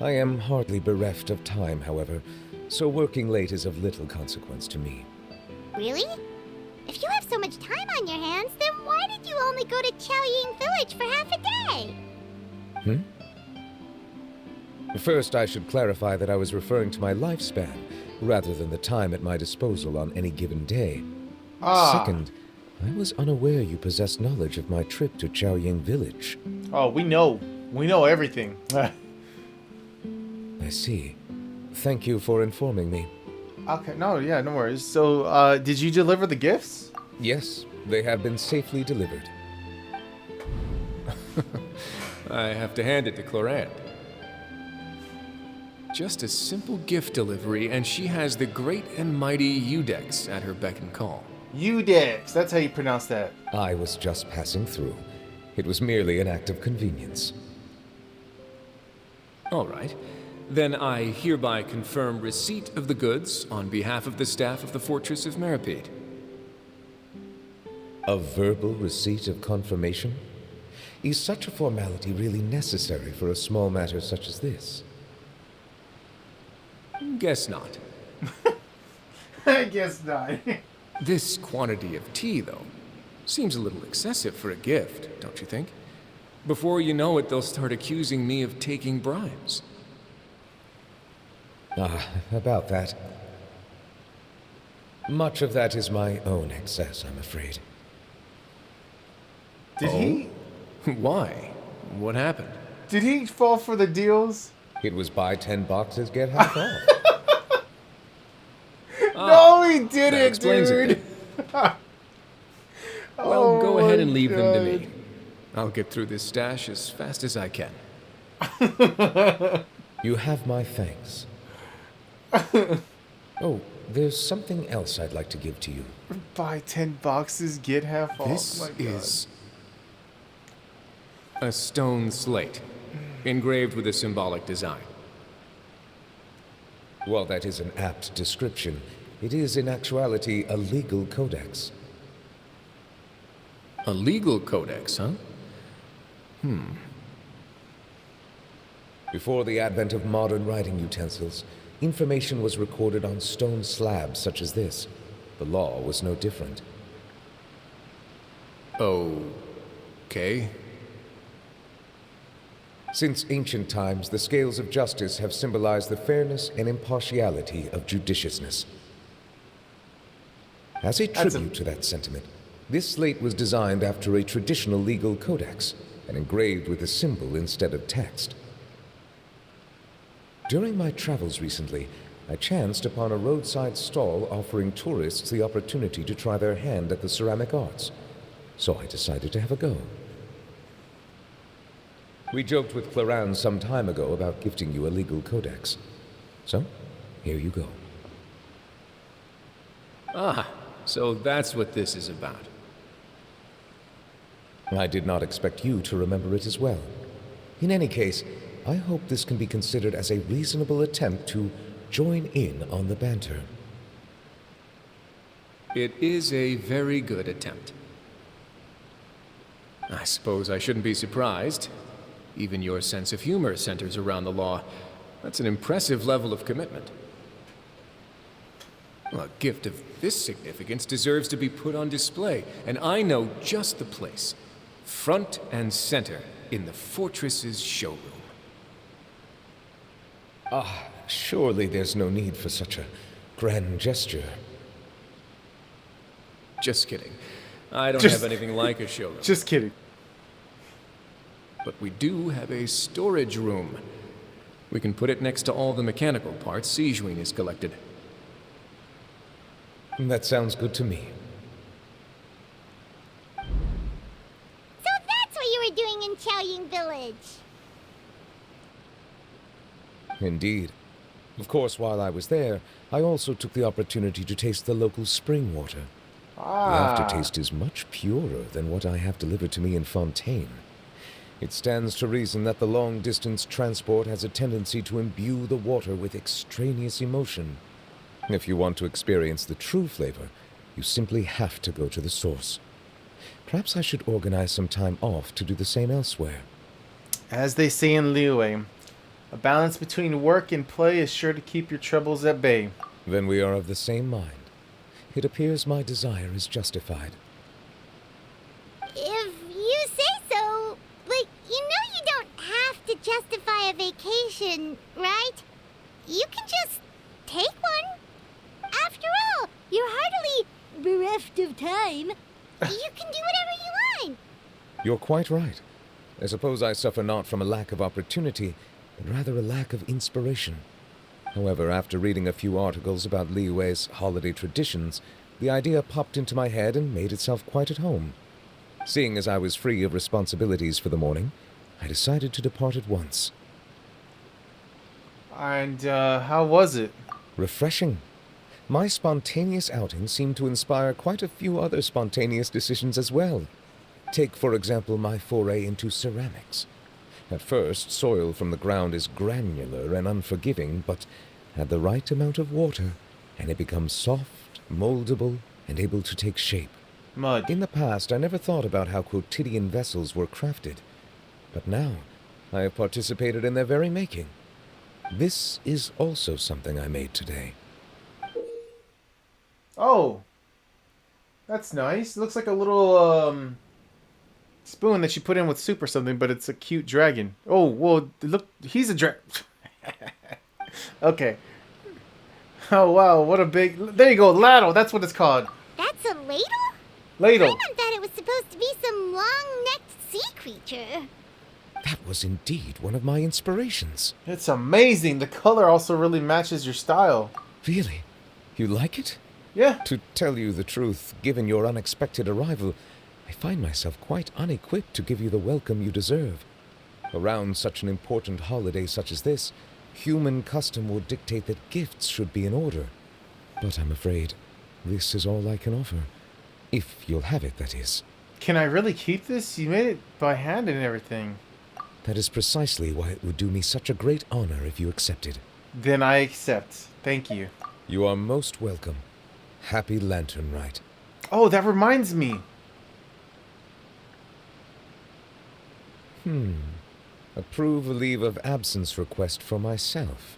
Speaker 10: I am hardly bereft of time, however, so working late is of little consequence to me.
Speaker 4: Really? If you have so much time on your hands, then why did you only go to Chaoying Village for half a day?
Speaker 10: First, I should clarify that I was referring to my lifespan, rather than the time at my disposal on any given day. Second, I was unaware you possessed knowledge of my trip to Chaoying Village.
Speaker 2: Oh, we know. We know everything.
Speaker 10: I see. Thank you for informing me.
Speaker 2: Okay, no worries. So, did you deliver the gifts?
Speaker 10: Yes, they have been safely delivered.
Speaker 22: I have to hand it to Cloran. Just a simple gift delivery, and she has the great and mighty Udex at her beck and call.
Speaker 2: Udex, that's how you pronounce that.
Speaker 10: I was just passing through. It was merely an act of convenience.
Speaker 22: All right. Then I hereby confirm receipt of the goods on behalf of the staff of the Fortress of Meripede.
Speaker 10: A verbal receipt of confirmation? Is such a formality really necessary for a small matter such as this?
Speaker 22: Guess not.
Speaker 2: I guess not.
Speaker 22: This quantity of tea, though, seems a little excessive for a gift, don't you think? Before you know it, they'll start accusing me of taking bribes.
Speaker 10: About that. Much of that is my own excess, I'm afraid.
Speaker 2: Did he?
Speaker 22: Why? What happened?
Speaker 2: Did he fall for the deals?
Speaker 10: It was buy 10 boxes, get half off.
Speaker 2: No, he didn't,
Speaker 22: that explains
Speaker 2: dude.
Speaker 22: it. Well, go ahead and leave them to me. I'll get through this stash as fast as I can.
Speaker 10: You have my thanks. Oh, there's something else I'd like to give to you.
Speaker 2: Buy 10 boxes, get half off.
Speaker 22: This
Speaker 2: Oh my God.
Speaker 22: is a stone slate, engraved with a symbolic design.
Speaker 10: While that is an apt description, It is in actuality a legal codex.
Speaker 22: A legal codex, huh?
Speaker 10: Before the advent of modern writing utensils, information was recorded on stone slabs such as this. The law was no different.
Speaker 22: Okay.
Speaker 10: Since ancient times, the scales of justice have symbolized the fairness and impartiality of judiciousness. As a tribute to that sentiment, this slate was designed after a traditional legal codex and engraved with a symbol instead of text. During my travels recently, I chanced upon a roadside stall offering tourists the opportunity to try their hand at the ceramic arts, so I decided to have a go. We joked with Claran some time ago about gifting you a legal codex. So, here you go.
Speaker 22: Ah, so that's what this is about.
Speaker 10: I did not expect you to remember it as well. In any case, I hope this can be considered as a reasonable attempt to join in on the banter.
Speaker 22: It is a very good attempt. I suppose I shouldn't be surprised. Even your sense of humor centers around the law. That's an impressive level of commitment. Well, a gift of this significance deserves to be put on display, and I know just the place. Front and center in the fortress's showroom.
Speaker 10: Ah, surely there's no need for such a grand gesture.
Speaker 22: Just kidding. I don't have anything like a showroom.
Speaker 2: Just kidding.
Speaker 22: But we do have a storage room. We can put it next to all the mechanical parts Sijuin has collected.
Speaker 10: That sounds good to me.
Speaker 4: So that's what you were doing in Chaoying Village.
Speaker 10: Indeed. Of course, while I was there, I also took the opportunity to taste the local spring water. The aftertaste is much purer than what I have delivered to me in Fontaine. It stands to reason that the long-distance transport has a tendency to imbue the water with extraneous emotion. If you want to experience the true flavor, you simply have to go to the source. Perhaps I should organize some time off to do the same elsewhere.
Speaker 2: As they say in Liyue, a balance between work and play is sure to keep your troubles at bay.
Speaker 10: Then we are of the same mind. It appears my desire is justified.
Speaker 4: If you say so, but you know you don't have to justify a vacation, right? You can just take one. After all, you're hardly bereft of time. You can do whatever you want.
Speaker 10: You're quite right. I suppose I suffer not from a lack of opportunity, but rather a lack of inspiration. However, after reading a few articles about Liyue's holiday traditions, the idea popped into my head and made itself quite at home. Seeing as I was free of responsibilities for the morning, I decided to depart at once.
Speaker 2: And, how was it?
Speaker 10: Refreshing. My spontaneous outing seemed to inspire quite a few other spontaneous decisions as well. Take, for example, my foray into ceramics. At first, soil from the ground is granular and unforgiving, but add the right amount of water, and it becomes soft, moldable, and able to take shape.
Speaker 2: Mud.
Speaker 10: In the past, I never thought about how quotidian vessels were crafted. But now, I have participated in their very making. This is also something I made today.
Speaker 2: Oh. That's nice. It looks like a little, spoon that you put in with soup or something, but it's a cute dragon. Oh, well, look, he's a dragon. Okay. Oh, wow, what a big... There you go, ladle, that's what it's called.
Speaker 4: That's a ladle?
Speaker 2: Ladle.
Speaker 4: I thought it was supposed to be some long-necked sea creature.
Speaker 10: That was indeed one of my inspirations.
Speaker 2: It's amazing. The color also really matches your style.
Speaker 10: Really? You like it?
Speaker 2: Yeah.
Speaker 10: To tell you the truth, given your unexpected arrival, I find myself quite unequipped to give you the welcome you deserve. Around such an important holiday such as this, human custom would dictate that gifts should be in order. But I'm afraid this is all I can offer. If you'll have it, that is.
Speaker 2: Can I really keep this? You made it by hand and everything.
Speaker 10: That is precisely why it would do me such a great honor if you accepted.
Speaker 2: Then I accept. Thank you.
Speaker 10: You are most welcome. Happy Lantern Rite.
Speaker 2: Oh, that reminds me.
Speaker 10: Approve a leave of absence request for myself.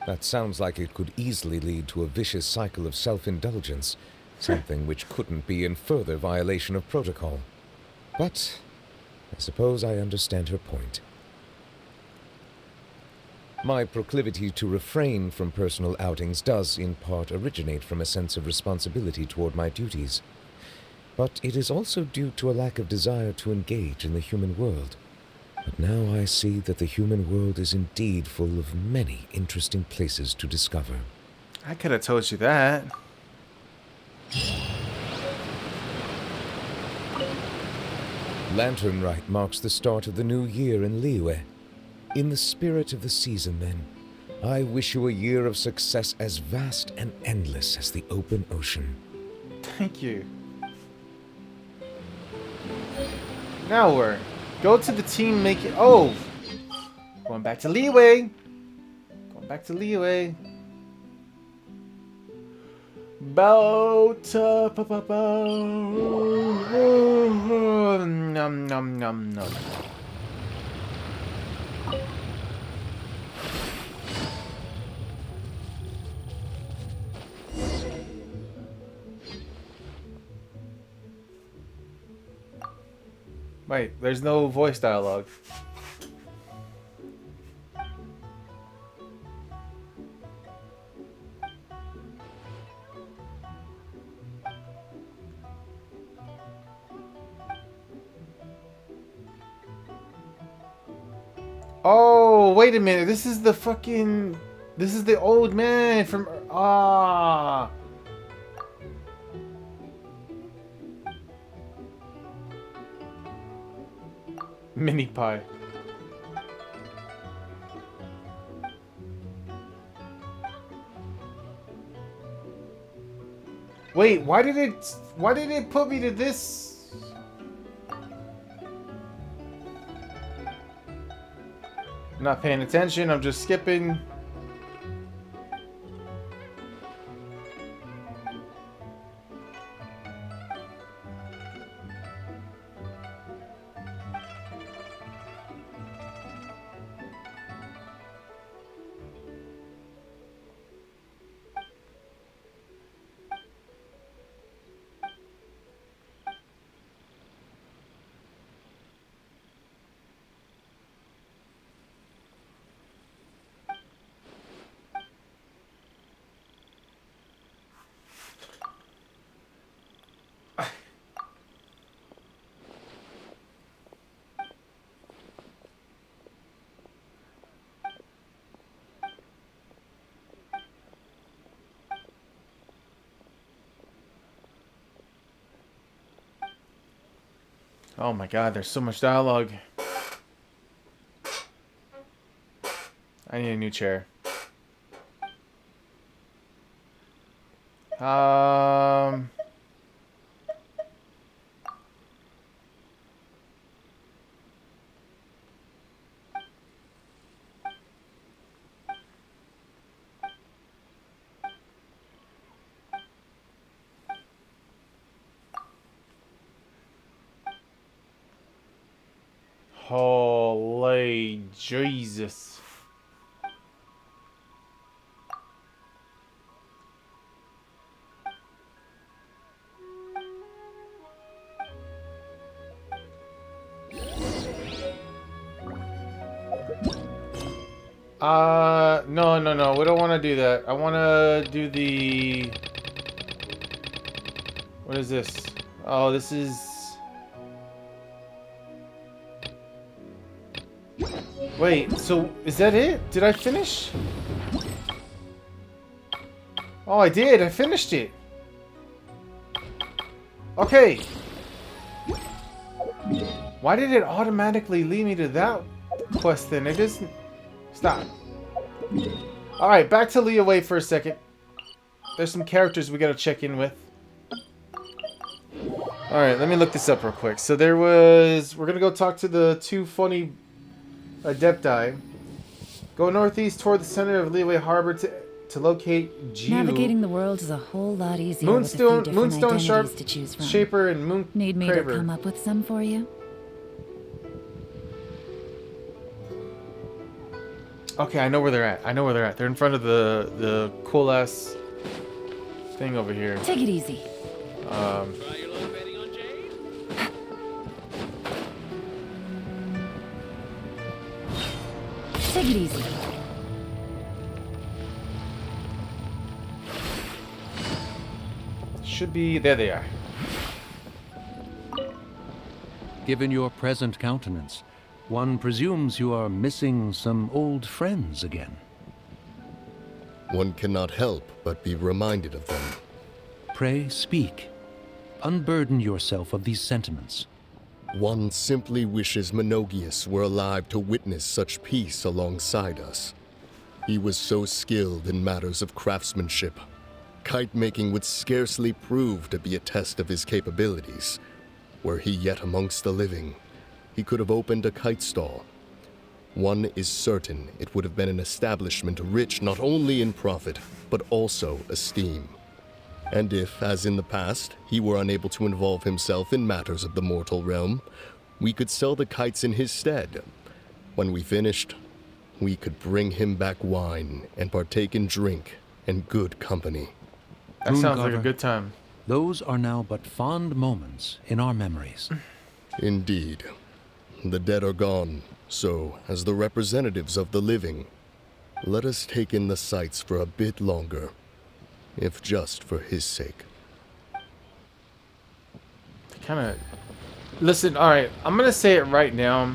Speaker 10: That sounds like it could easily lead to a vicious cycle of self-indulgence, something which couldn't be in further violation of protocol. But I suppose I understand her point. My proclivity to refrain from personal outings does, in part, originate from a sense of responsibility toward my duties. But it is also due to a lack of desire to engage in the human world. But now I see that the human world is indeed full of many interesting places to discover.
Speaker 2: I could have told you that.
Speaker 10: Lantern Rite marks the start of the new year in Liyue. In the spirit of the season, then, I wish you a year of success as vast and endless as the open ocean.
Speaker 2: Thank you. Now where? Go to the team, make it. Oh! Going back to Liyue. Going back to Liyue. Num num num num. Wait, there's no voice dialogue. Oh, wait a minute. This is the fucking... This is the old man from... Ah... Mini pie. Wait, why did it put me to this? I'm not paying attention, I'm just skipping. Oh my god, there's so much dialogue. I need a new chair. Holy Jesus. No, we don't want to do that. I want to do the... What is this? Oh, this is... Wait, so is that it? Did I finish? Oh, I did. I finished it. Okay. Why did it automatically lead me to that quest then? It doesn't... Stop. Alright, back to Liyue for a second. There's some characters we gotta check in with. Alright, let me look this up real quick. So there was... We're gonna go talk to the two funny... Adepti. Go northeast toward the center of Liyue Harbor to To locate Jiu.
Speaker 11: Navigating the world is a whole lot easier with a few different
Speaker 2: Moonstone
Speaker 11: identities
Speaker 2: Sharp
Speaker 11: to choose from.
Speaker 2: Shaper and Moon
Speaker 11: Need me
Speaker 2: Craver.
Speaker 11: to come up with some for you?
Speaker 2: Okay, I know where they're at. I know where they're at. They're in front of the cool ass thing over here.
Speaker 11: Take it easy. Take it easy.
Speaker 2: Should be there. They are.
Speaker 6: Given your present countenance, one presumes you are missing some old friends again.
Speaker 7: One cannot help but be reminded of them.
Speaker 6: Pray speak. Unburden yourself of these sentiments.
Speaker 7: One simply wishes Menogius were alive to witness such peace alongside us. He was so skilled in matters of craftsmanship. Kite making would scarcely prove to be a test of his capabilities. Were he yet amongst the living, he could have opened a kite stall. One is certain it would have been an establishment rich not only in profit, but also esteem. And if, as in the past, he were unable to involve himself in matters of the mortal realm, we could sell the kites in his stead. When we finished, we could bring him back wine and partake in drink and good company.
Speaker 2: That sounds like a good time.
Speaker 6: Those are now but fond moments in our memories.
Speaker 7: Indeed. The dead are gone, so, as the representatives of the living, let us take in the sights for a bit longer, if just for his sake.
Speaker 2: Listen, alright, I'm gonna say it right now.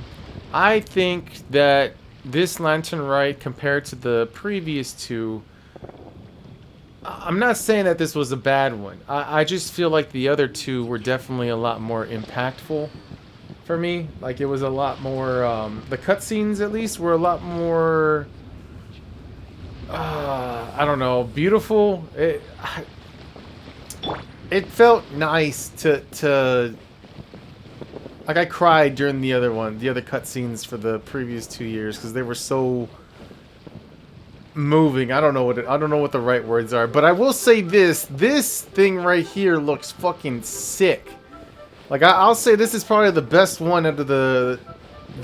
Speaker 2: I think that this Lantern Rite, compared to the previous two, I'm not saying that this was a bad one. I just feel like the other two were definitely a lot more impactful for me. Like, it was a lot more, the cutscenes at least were a lot more, I don't know, beautiful. It felt nice to like, I cried during the other cutscenes for the previous 2 years because they were so moving. I don't know what the right words are, but I will say this thing right here looks fucking sick. Like, I'll say this is probably the best one out of the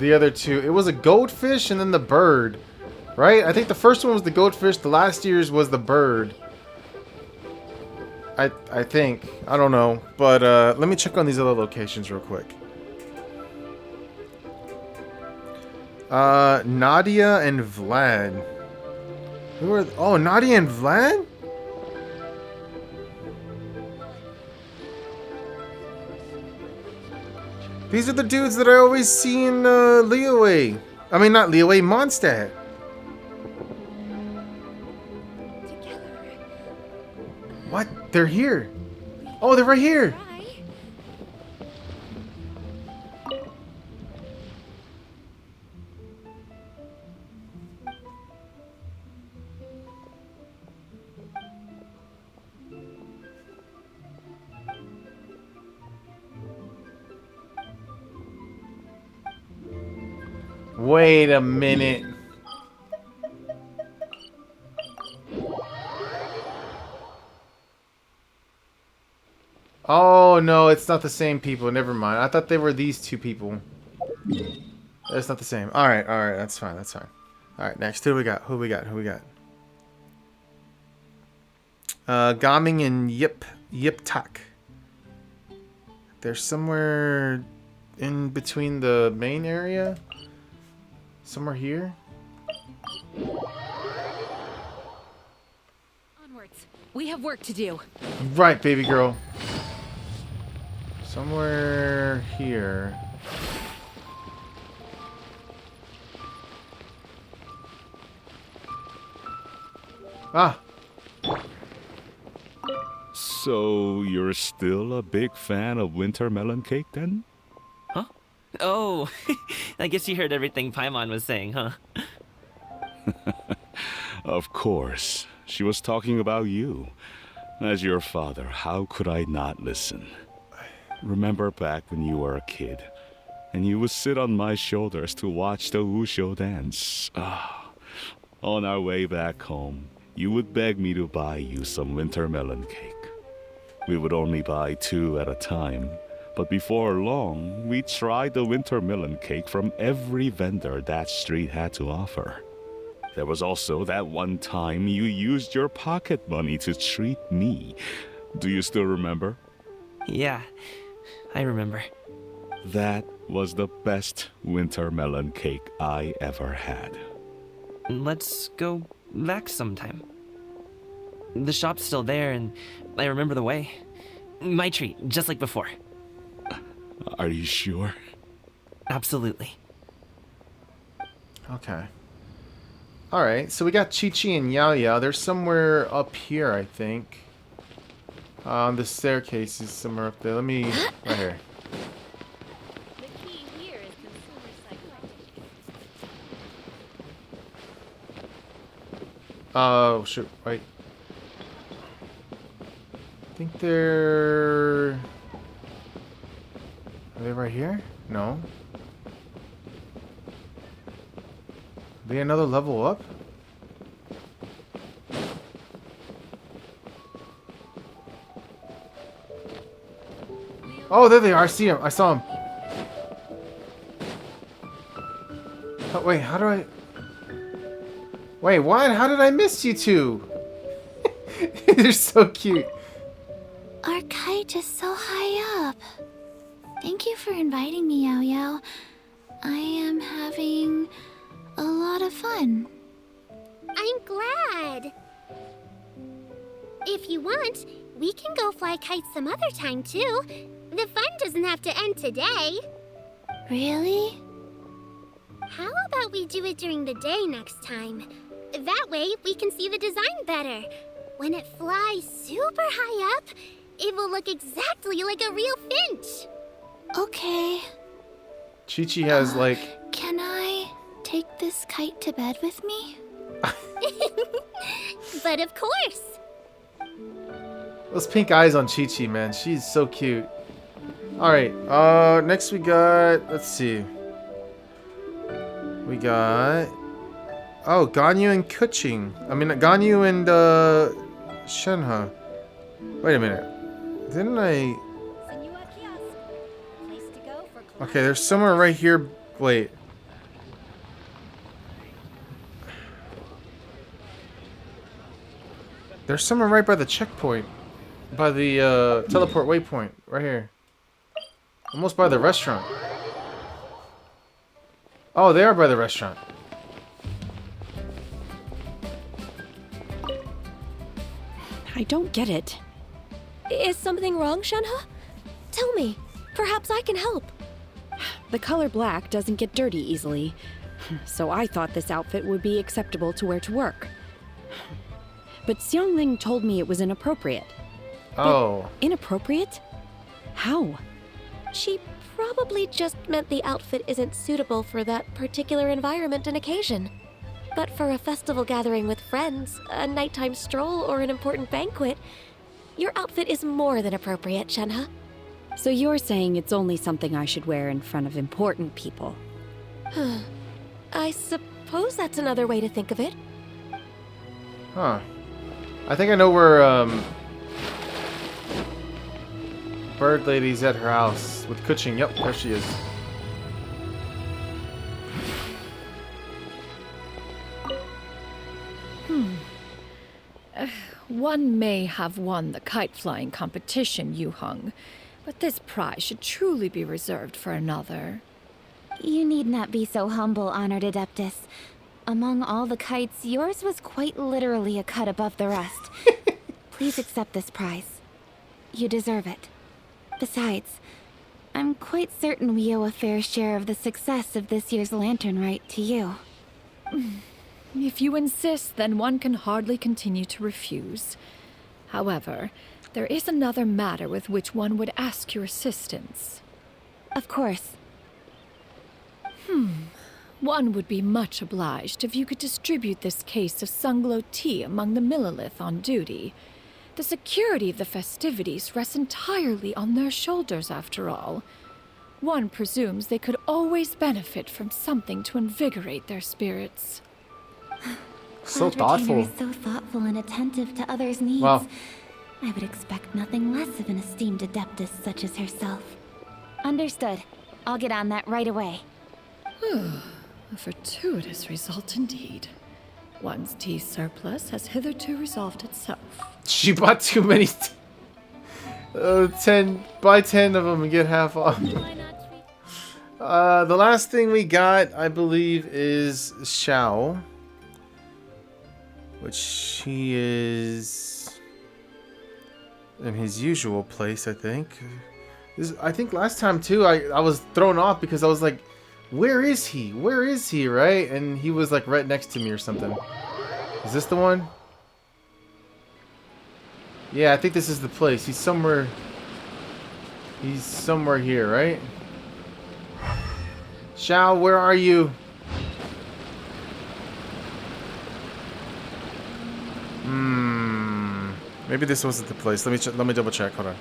Speaker 2: other two. It was a goldfish and then the bird, right? I think the first one was the goldfish, the last year's was the bird. I think. I don't know, but let me check on these other locations real quick. Nadia and Vlad. Who are... Oh, Nadia and Vlad? These are the dudes that I always see in Liyue. I mean, not Liyue, Mondstadt. What? They're here. Oh, they're right here. Wait a minute. Oh, no, it's not the same people. Never mind. I thought they were these two people. That's not the same. Alright, that's fine, that's fine. Alright, next. Who we got? Gaming and Yip Tak. They're somewhere in between the main area. Somewhere here.
Speaker 11: Onwards. We have work to do.
Speaker 2: Right, baby girl. Somewhere here. Ah.
Speaker 19: So, you're still a big fan of winter melon cake then?
Speaker 9: Huh? Oh, I guess you heard everything Paimon was saying, huh?
Speaker 19: Of course. She was talking about you. As your father, how could I not listen? Remember back when you were a kid, and you would sit on my shoulders to watch the Wushu dance. On our way back home, you would beg me to buy you some winter melon cake. We would only buy 2 at a time, but before long, we tried the winter melon cake from every vendor that street had to offer. There was also that one time you used your pocket money to treat me. Do you still remember?
Speaker 9: Yeah, I remember.
Speaker 19: That was the best winter melon cake I ever had.
Speaker 9: Let's go back sometime. The shop's still there, and I remember the way. My treat, just like before.
Speaker 19: Are you sure?
Speaker 9: Absolutely.
Speaker 2: Okay. Alright, so we got Chi-Chi and Yao Yao. They're somewhere up here, I think. The staircase is somewhere up there. Let me... right here. Oh, shoot. Wait. I think they're... Are they right here? No. Are they another level up? Oh, there they are. I see them. I saw them. Oh, wait, how do I... Wait, what? How did I miss you two? They're so cute.
Speaker 1: Our kite is so high up. Thank you for inviting me, Yao Yao. I am having a lot of fun.
Speaker 4: I'm glad. If you want, we can go fly kites some other time, too. The fun doesn't have to end today.
Speaker 1: Really?
Speaker 4: How about we do it during the day next time? That way, we can see the design better. When it flies super high up, it will look exactly like a real finch.
Speaker 1: Okay.
Speaker 2: Chi-Chi has, like...
Speaker 1: Can I take this kite to bed with me?
Speaker 4: But of course.
Speaker 2: Those pink eyes on Chi-Chi, man. She's so cute. Alright, next we got... Let's see. We got... Oh, Ganyu and Kuching. I mean, Ganyu and, Shenhe. Wait a minute. Didn't I... Okay, there's somewhere right here... Wait. There's somewhere right by the checkpoint. By the, teleport waypoint. Right here. Almost by the restaurant. Oh, they are by the restaurant.
Speaker 18: I don't get it.
Speaker 5: Is something wrong, Shenhe? Tell me. Perhaps I can help.
Speaker 18: The color black doesn't get dirty easily, so I thought this outfit would be acceptable to wear to work. But Xiangling told me it was inappropriate.
Speaker 2: Oh.
Speaker 18: But inappropriate? How?
Speaker 5: She probably just meant the outfit isn't suitable for that particular environment and occasion. But for a festival gathering with friends, a nighttime stroll, or an important banquet, your outfit is more than appropriate, Shenhe.
Speaker 18: So you're saying it's only something I should wear in front of important people?
Speaker 5: I suppose that's another way to think of it.
Speaker 2: Huh. I think I know where, Bird Lady's at her house with Kuching. Yep, there she is.
Speaker 16: One may have won the kite flying competition, Yu Heng, but this prize should truly be reserved for another.
Speaker 1: You need not be so humble, Honored Adeptus. Among all the kites, yours was quite literally a cut above the rest. Please accept this prize. You deserve it. Besides, I'm quite certain we owe a fair share of the success of this year's lantern rite to you.
Speaker 16: If you insist, then one can hardly continue to refuse. However, there is another matter with which one would ask your assistance.
Speaker 1: Of course.
Speaker 16: One would be much obliged if you could distribute this case of Sunglow tea among the Millilith on duty. The security of the festivities rests entirely on their shoulders, after all. One presumes they could always benefit from something to invigorate their spirits.
Speaker 2: So
Speaker 1: Cloud Retainer
Speaker 2: thoughtful.
Speaker 1: is so thoughtful and attentive to others' needs.
Speaker 2: Wow.
Speaker 1: I would expect nothing less of an esteemed adeptus such as herself. Understood. I'll get on that right away.
Speaker 16: A fortuitous result indeed. One's tea surplus has hitherto resolved itself.
Speaker 2: She bought too many. 10 buy 10 of them and get half off. The last thing we got, I believe, is Xiao, which he is in his usual place, I think. I think last time too, I was thrown off because I was like, where is he? Where is he, right? And he was like right next to me or something. Is this the one? Yeah, I think this is the place. He's somewhere here, right? Xiao, where are you? Maybe this wasn't the place. Let me double check. Hold on.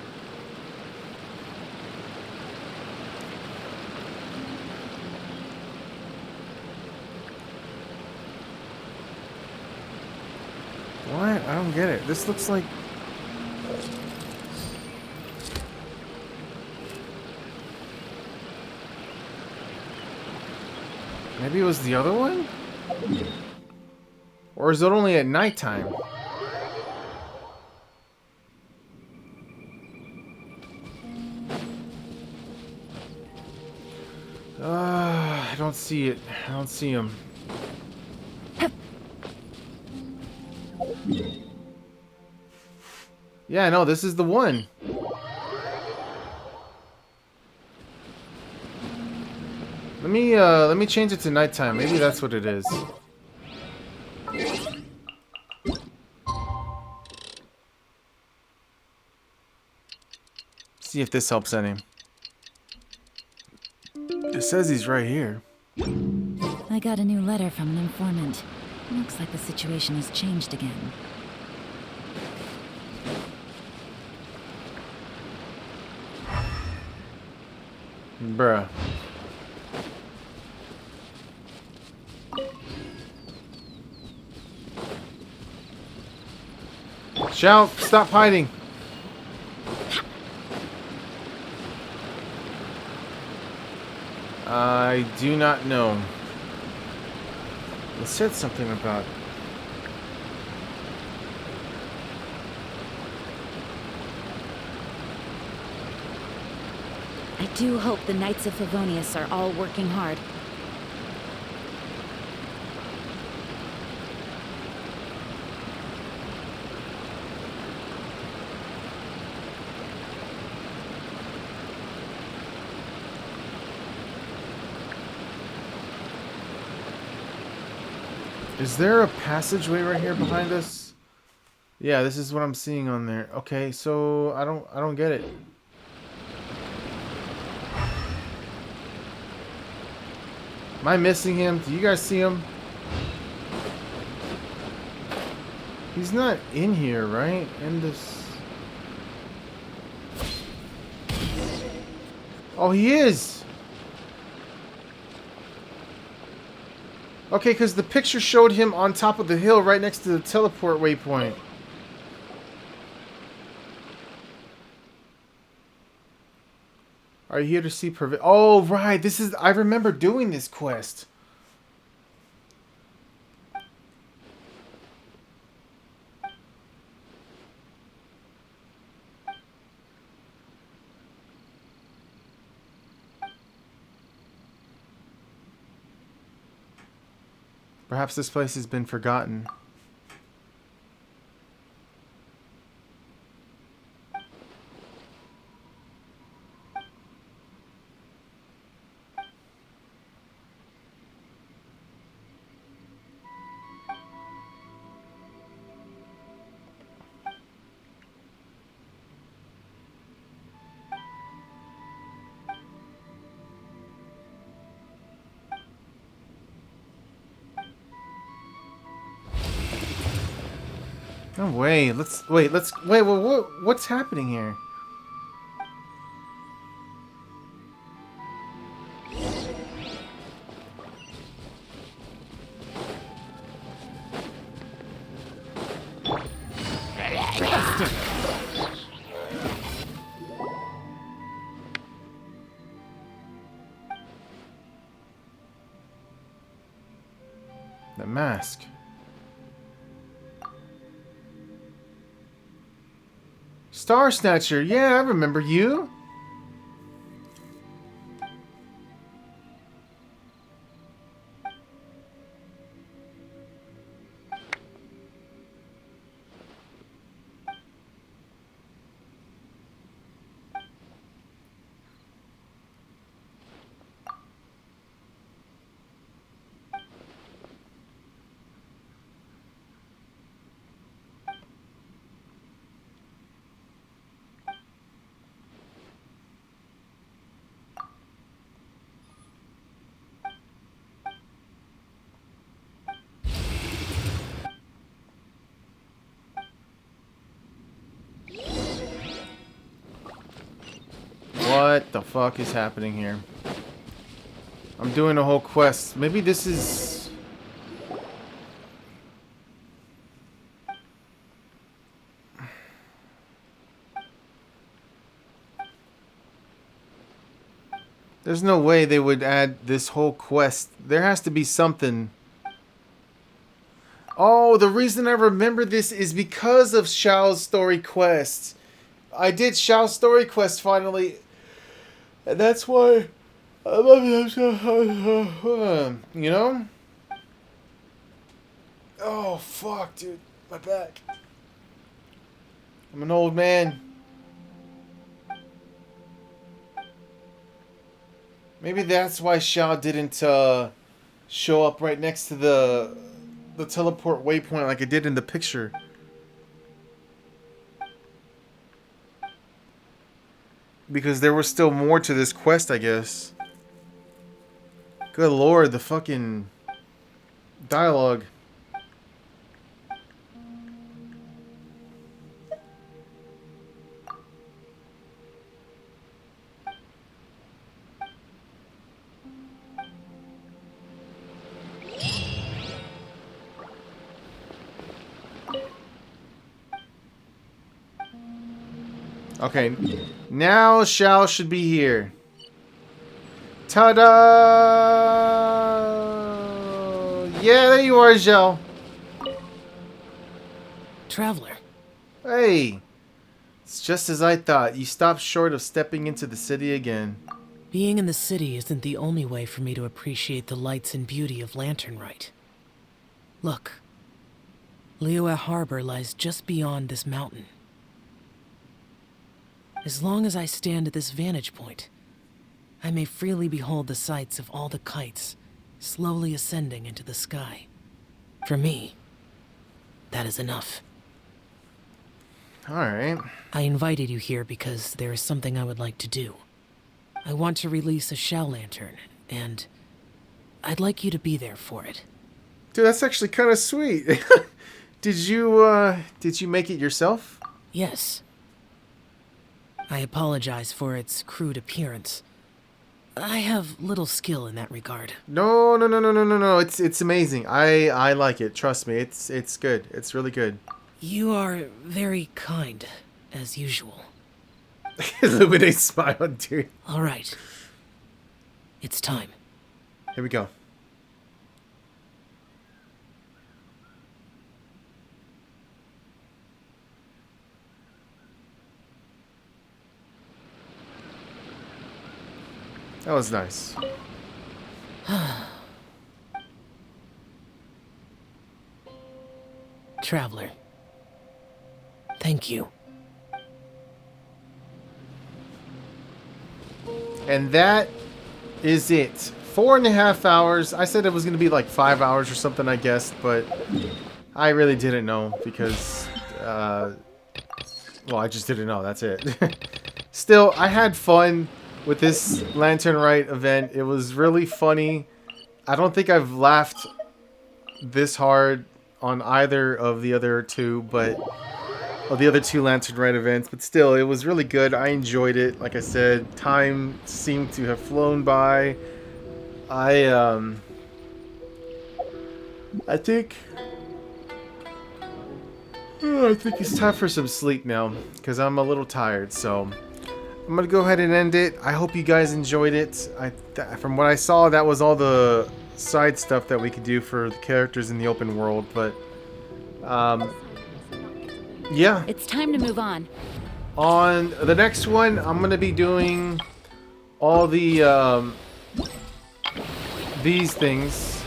Speaker 2: What? I don't get it. This looks like... Maybe it was the other one? Or is it only at nighttime? I don't see it. I don't see him. Yeah, no, this is the one. Let me change it to nighttime. Maybe that's what it is. See if this helps any. It says he's right here.
Speaker 11: I got a new letter from an informant. Looks like the situation has changed again.
Speaker 2: Bruh. Shout! Stop hiding! I do not know. It said something about...
Speaker 11: I do hope the Knights of Favonius are all working hard.
Speaker 2: Is there a passageway right here behind us? Yeah, this is what I'm seeing on there. Okay, so I don't get it. Am I missing him? Do you guys see him? He's not in here, right? In this... Oh, he is! Okay, because the picture showed him on top of the hill right next to the teleport waypoint. Are you here to see Oh, right. This is... I remember doing this quest. Perhaps this place has been forgotten. No way. Wait, what's happening here? The mask. Star Snatcher, yeah, I remember you. What the fuck is happening here? I'm doing a whole quest. Maybe this is... There's no way they would add this whole quest. There has to be something. Oh, the reason I remember this is because of Xiao's story quest. I did Xiao's story quest finally. And that's why I love you. You know? Oh, fuck, dude. My back. I'm an old man. Maybe that's why Xiao didn't show up right next to the teleport waypoint like it did in the picture. Because there was still more to this quest, I guess. Good lord, the fucking dialogue. Okay, now Xiao should be here. Ta-da! Yeah, there you are, Xiao.
Speaker 21: Traveler.
Speaker 2: Hey, it's just as I thought. You stopped short of stepping into the city again.
Speaker 21: Being in the city isn't the only way for me to appreciate the lights and beauty of Lantern Rite. Look, Liyue Harbor lies just beyond this mountain. As long as I stand at this vantage point, I may freely behold the sights of all the kites slowly ascending into the sky. For me, that is enough.
Speaker 2: Alright.
Speaker 21: I invited you here because there is something I would like to do. I want to release a shell lantern, and I'd like you to be there for it.
Speaker 2: Dude, that's actually kind of sweet. Did you make it yourself?
Speaker 21: Yes. I apologize for its crude appearance. I have little skill in that regard.
Speaker 2: No. It's amazing. I like it. Trust me. It's good. It's really good.
Speaker 21: You are very kind, as usual.
Speaker 2: Illuminate smile, dude.
Speaker 21: All right. It's time.
Speaker 2: Here we go. That was nice.
Speaker 21: Traveler. Thank you.
Speaker 2: And that is it. 4.5 hours. I said it was going to be like 5 hours or something, I guess, but I really didn't know because, well, I just didn't know. That's it. Still, I had fun with this Lantern Rite event. It was really funny. I don't think I've laughed this hard on either of the other two, but the other two Lantern Rite events, but still, it was really good. I enjoyed it. Like I said, time seemed to have flown by. I think it's time for some sleep now, because I'm a little tired, so I'm going to go ahead and end it. I hope you guys enjoyed it. From what I saw, that was all the side stuff that we could do for the characters in the open world, but yeah.
Speaker 11: It's time to move on.
Speaker 2: On the next one, I'm gonna be doing all the these things,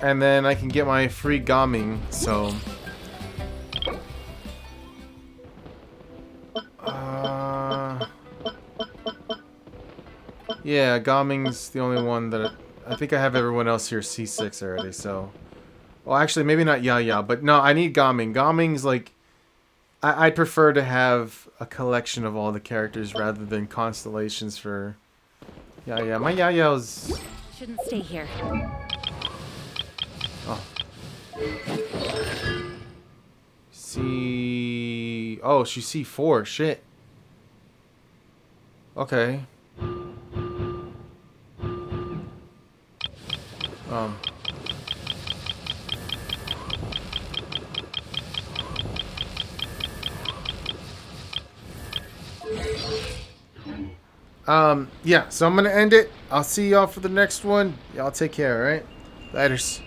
Speaker 2: and then I can get my free gaming. So yeah, gaming's the only one that I think I have everyone else here C6 already. So, well, actually, maybe not Yaya, but no, I need gaming. Gaming's like, I prefer to have a collection of all the characters rather than constellations for Yaya. My Yaya's...
Speaker 11: Shouldn't stay here.
Speaker 2: Oh. C... Oh, she's C4. Shit. Okay. Yeah, so I'm gonna end it. I'll see y'all for the next one. Y'all take care, alright? Laters.